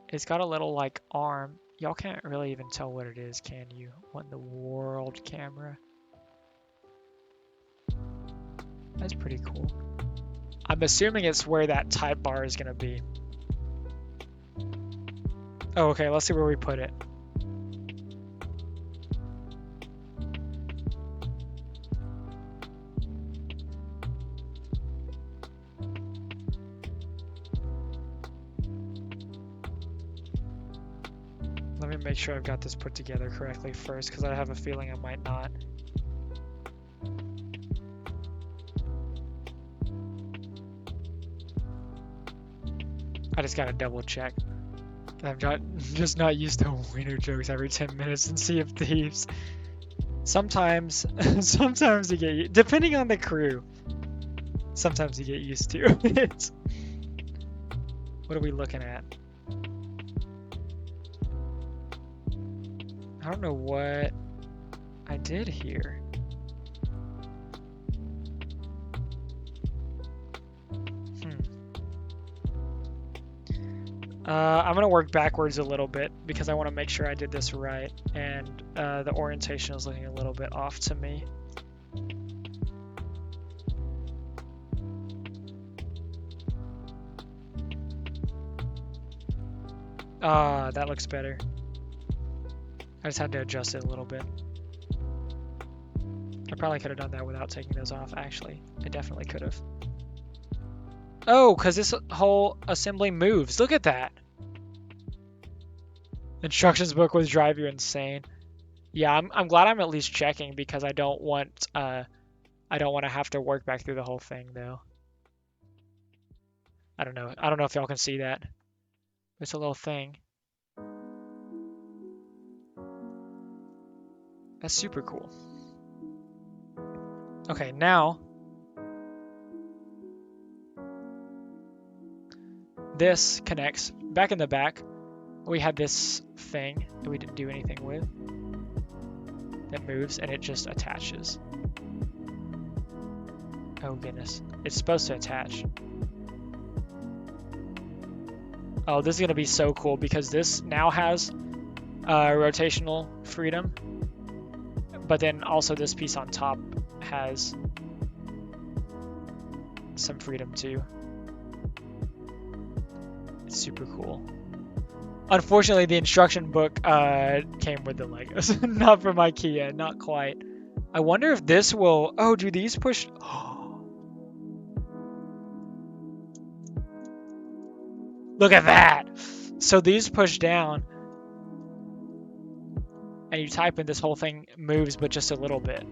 It's got a little like arm. Y'all can't really even tell what it is, can you? What in the world, camera? That's pretty cool. I'm assuming it's where that type bar is gonna be. Oh, okay, let's see where we put it. Let me make sure I've got this put together correctly first, because I have a feeling I might not. I just gotta double check. I'm just not used to wiener jokes every 10 minutes and Sea of Thieves. Sometimes you get, depending on the crew, sometimes you get used to it. What are we looking at? I don't know what I did here. I'm gonna work backwards a little bit because I want to make sure I did this right, and the orientation is looking a little bit off to me. That looks better. I just had to adjust it a little bit. I probably could have done that without taking those off, actually. I definitely could have. Oh, because this whole assembly moves. Look at that. Instructions book would drive you insane. Yeah, I'm glad I'm at least checking because I don't want to have to work back through the whole thing though. I don't know if y'all can see that. It's a little thing. That's super cool. Okay, now this connects back in the back. We had this thing that we didn't do anything with that moves and it just attaches. Oh goodness, it's supposed to attach. Oh, this is gonna be so cool because this now has rotational freedom, but then also this piece on top has some freedom too. It's super cool. Unfortunately, the instruction book came with the Legos, not from IKEA, not quite. I wonder if this will, oh, do these push? Look at that. So these push down and you type in, this whole thing moves, but just a little bit.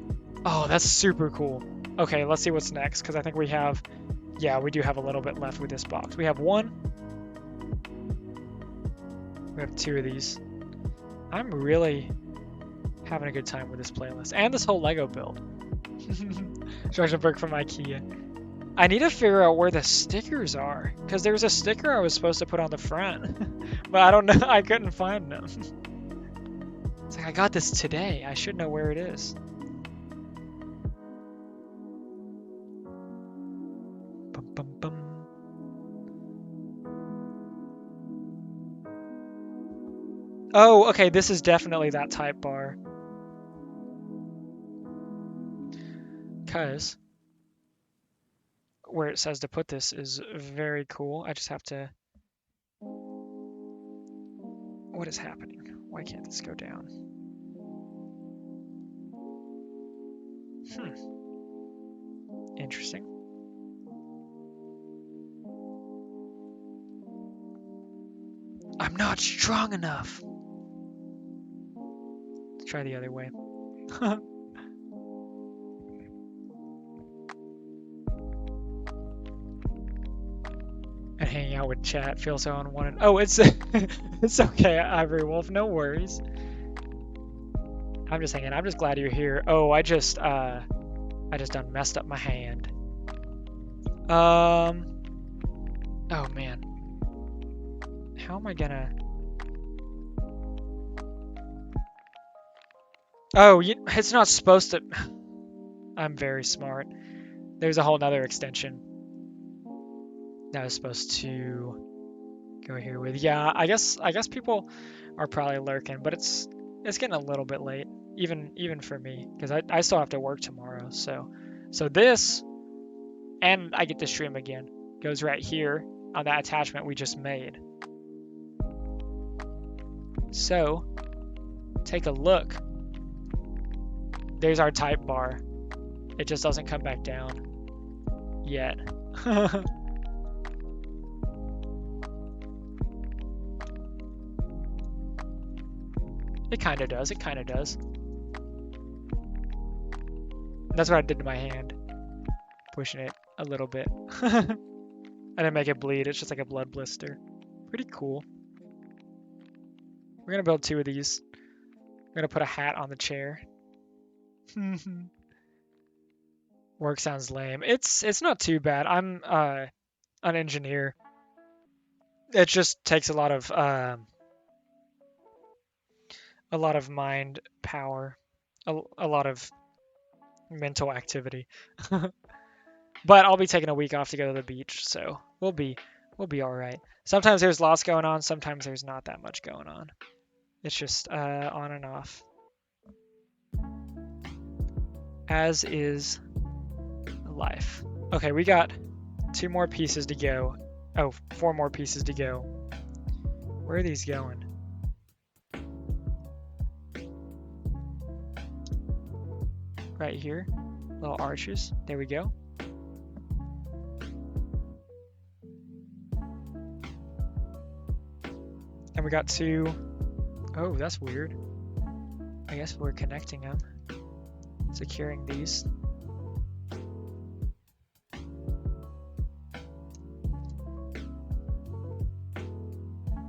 Oh, that's super cool. Okay, let's see what's next, because I think we have, yeah, we do have a little bit left with this box. We have one. We have two of these. I'm really Having a good time with this playlist and this whole Lego build. Instruction book from IKEA. I need to figure out where the stickers are, because there's a sticker I was supposed to put on the front, but I don't know. I couldn't find them. It's like, I got this today. I should know where it is. Bum, bum, bum. Oh, okay. This is definitely that type bar. Because where it says to put this is very cool. I just have to... What is happening? Why can't this go down? Interesting. I'm not strong enough. Let's try the other way. And hanging out with chat feels so unwanted. Oh, it's it's okay, Ivory Wolf. No worries. I'm just hanging. I'm just glad you're here. Oh, I just done messed up my hand. Oh man. How am I gonna? Oh, it's not supposed to. I'm very smart. There's a whole nother extension that was supposed to go here with. Yeah, I guess people are probably lurking, but it's getting a little bit late, even for me, because I still have to work tomorrow. So this, and I get to stream again, goes right here on that attachment we just made. So take a look. There's our type bar. It just doesn't come back down yet. It kind of does. It kind of does. That's what I did to my hand. Pushing it a little bit. I didn't make it bleed. It's just like a blood blister. Pretty cool. We're going to build 2 of these. We're going to put a hat on the chair. Work sounds lame. It's not too bad. I'm an engineer. It just takes a lot of mind power, a lot of mental activity. But I'll be taking a week off to go to the beach, so we'll be all right. Sometimes there's lots going on, sometimes there's not that much going on. It's just on and off. As is life. Okay, we got 2 more pieces to go. Oh, 4 more pieces to go. Where are these going? Right here. Little arches. There we go. And we got 2. Oh, that's weird. I guess we're connecting them. Securing these.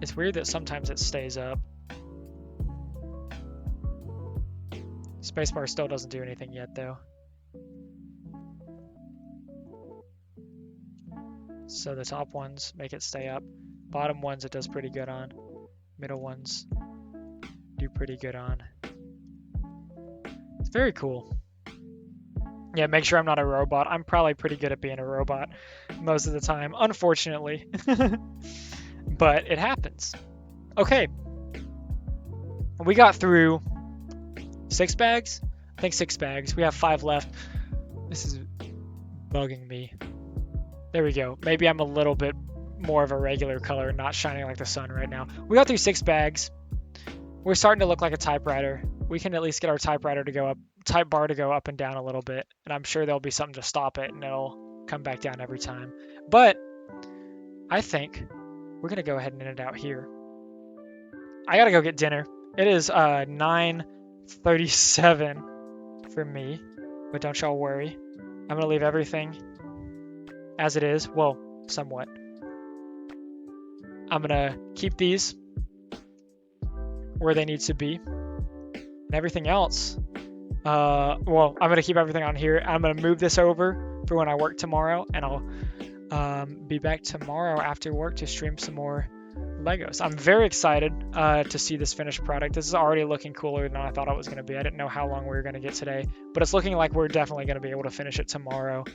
It's weird that sometimes it stays up. Spacebar still doesn't do anything yet, though. So the top ones make it stay up. Bottom ones it does pretty good on. Middle ones do pretty good on. It's very cool. Yeah, make sure I'm not a robot. I'm probably pretty good at being a robot most of the time, unfortunately. But it happens. Okay. We got through 6 bags? I think 6 bags. We have 5 left. This is bugging me. There we go. Maybe I'm a little bit more of a regular color, not shining like the sun right now. We got through 6 bags. We're starting to look like a typewriter. We can at least get our typewriter to go up, type bar to go up and down a little bit. And I'm sure there'll be something to stop it and it'll come back down every time. But I think we're going to go ahead and end it out here. I got to go get dinner. It is 9:37 for me, but don't y'all worry. I'm going to leave everything as it is. Well, somewhat. I'm going to keep these where they need to be. And everything else, well, I'm gonna keep everything on here. I'm gonna move this over for when I work tomorrow, and I'll be back tomorrow after work to stream some more Legos. I'm very excited to see this finished product. This is already looking cooler than I thought it was going to be. I didn't know how long we were going to get today, but it's looking like we're definitely going to be able to finish it tomorrow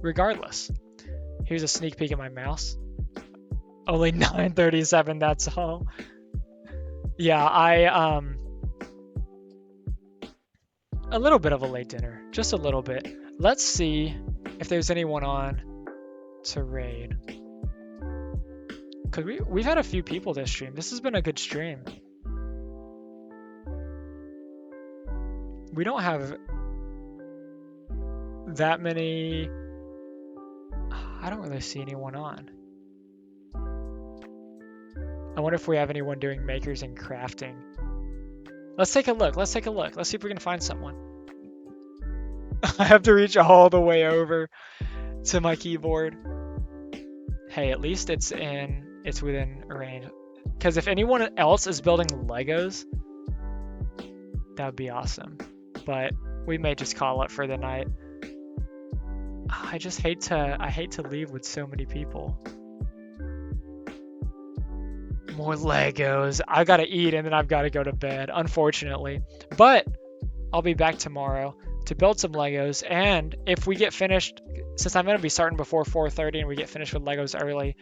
regardless. Here's a sneak peek of my mouse. Only 9:37, that's all. Yeah, a little bit of a late dinner, just a little bit. Let's see if there's anyone on to raid. Cause we've had a few people this stream. This has been a good stream. We don't have that many. I don't really see anyone on. I wonder if we have anyone doing makers and crafting. Let's take a look. Let's see if we can find someone. I have to reach all the way over to my keyboard. Hey, at least it's within range. Because if anyone else is building Legos, that would be awesome. But we may just call it for the night. I just hate to leave with so many people. More Legos. I gotta eat and then I've gotta go to bed, unfortunately. But I'll be back tomorrow to build some Legos, and if we get finished, since I'm gonna be starting before 4:30 and we get finished with Legos early,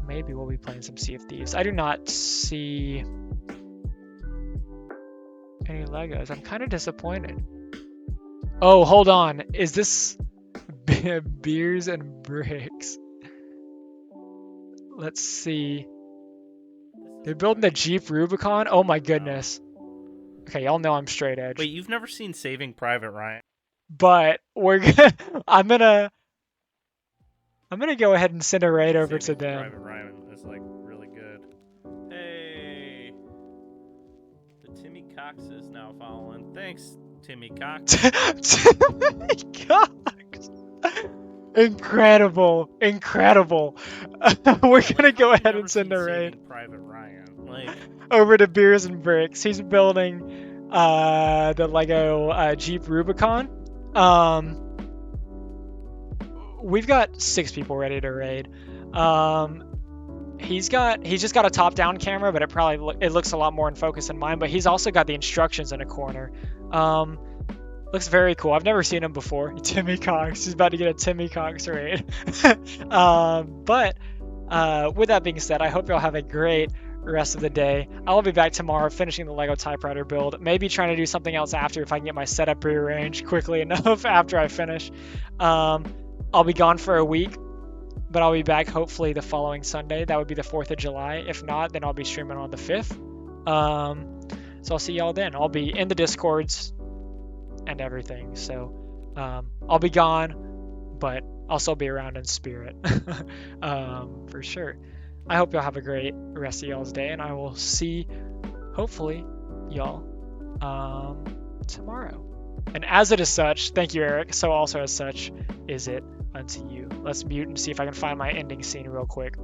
maybe we'll be playing some Sea of Thieves. I do not see any Legos. I'm kind of disappointed. Oh, hold on. Is this Beers and Bricks? Let's see. They're building the Jeep Rubicon? Oh my goodness. Okay, y'all know I'm straight edge.
Wait, you've never seen Saving Private Ryan?
But we're gonna I'm gonna go ahead and send a raid over to them.
Private Ryan is like really good. Hey, the Timmy Cox is now following. Thanks, Timmy Cox.
Timmy Cox. Incredible. We're gonna go ahead and send a raid.
Saving Private Ryan, like
over to Beers and Bricks. He's building the Lego Jeep Rubicon. We've got 6 people ready to raid. He's just got a top-down camera, but it looks a lot more in focus than mine. But he's also got the instructions in a corner. Looks very cool. I've never seen him before. Timmy Cox. He's about to get a Timmy Cox raid. But with that being said, I hope y'all have a great rest of the day. I'll be back tomorrow finishing the Lego Typewriter build. Maybe trying to do something else after if I can get my setup rearranged quickly enough after I finish. I'll be gone for a week, but I'll be back hopefully the following Sunday. That would be the 4th of July. If not, then I'll be streaming on the 5th. So I'll see y'all then. I'll be in the Discords and everything. So I'll be gone, but I'll still be around in spirit. For sure. I hope y'all have a great rest of y'all's day, and I will see, hopefully, y'all tomorrow. And as it is such, thank you, Eric. So also as such is it unto you. Let's mute and see if I can find my ending scene real quick.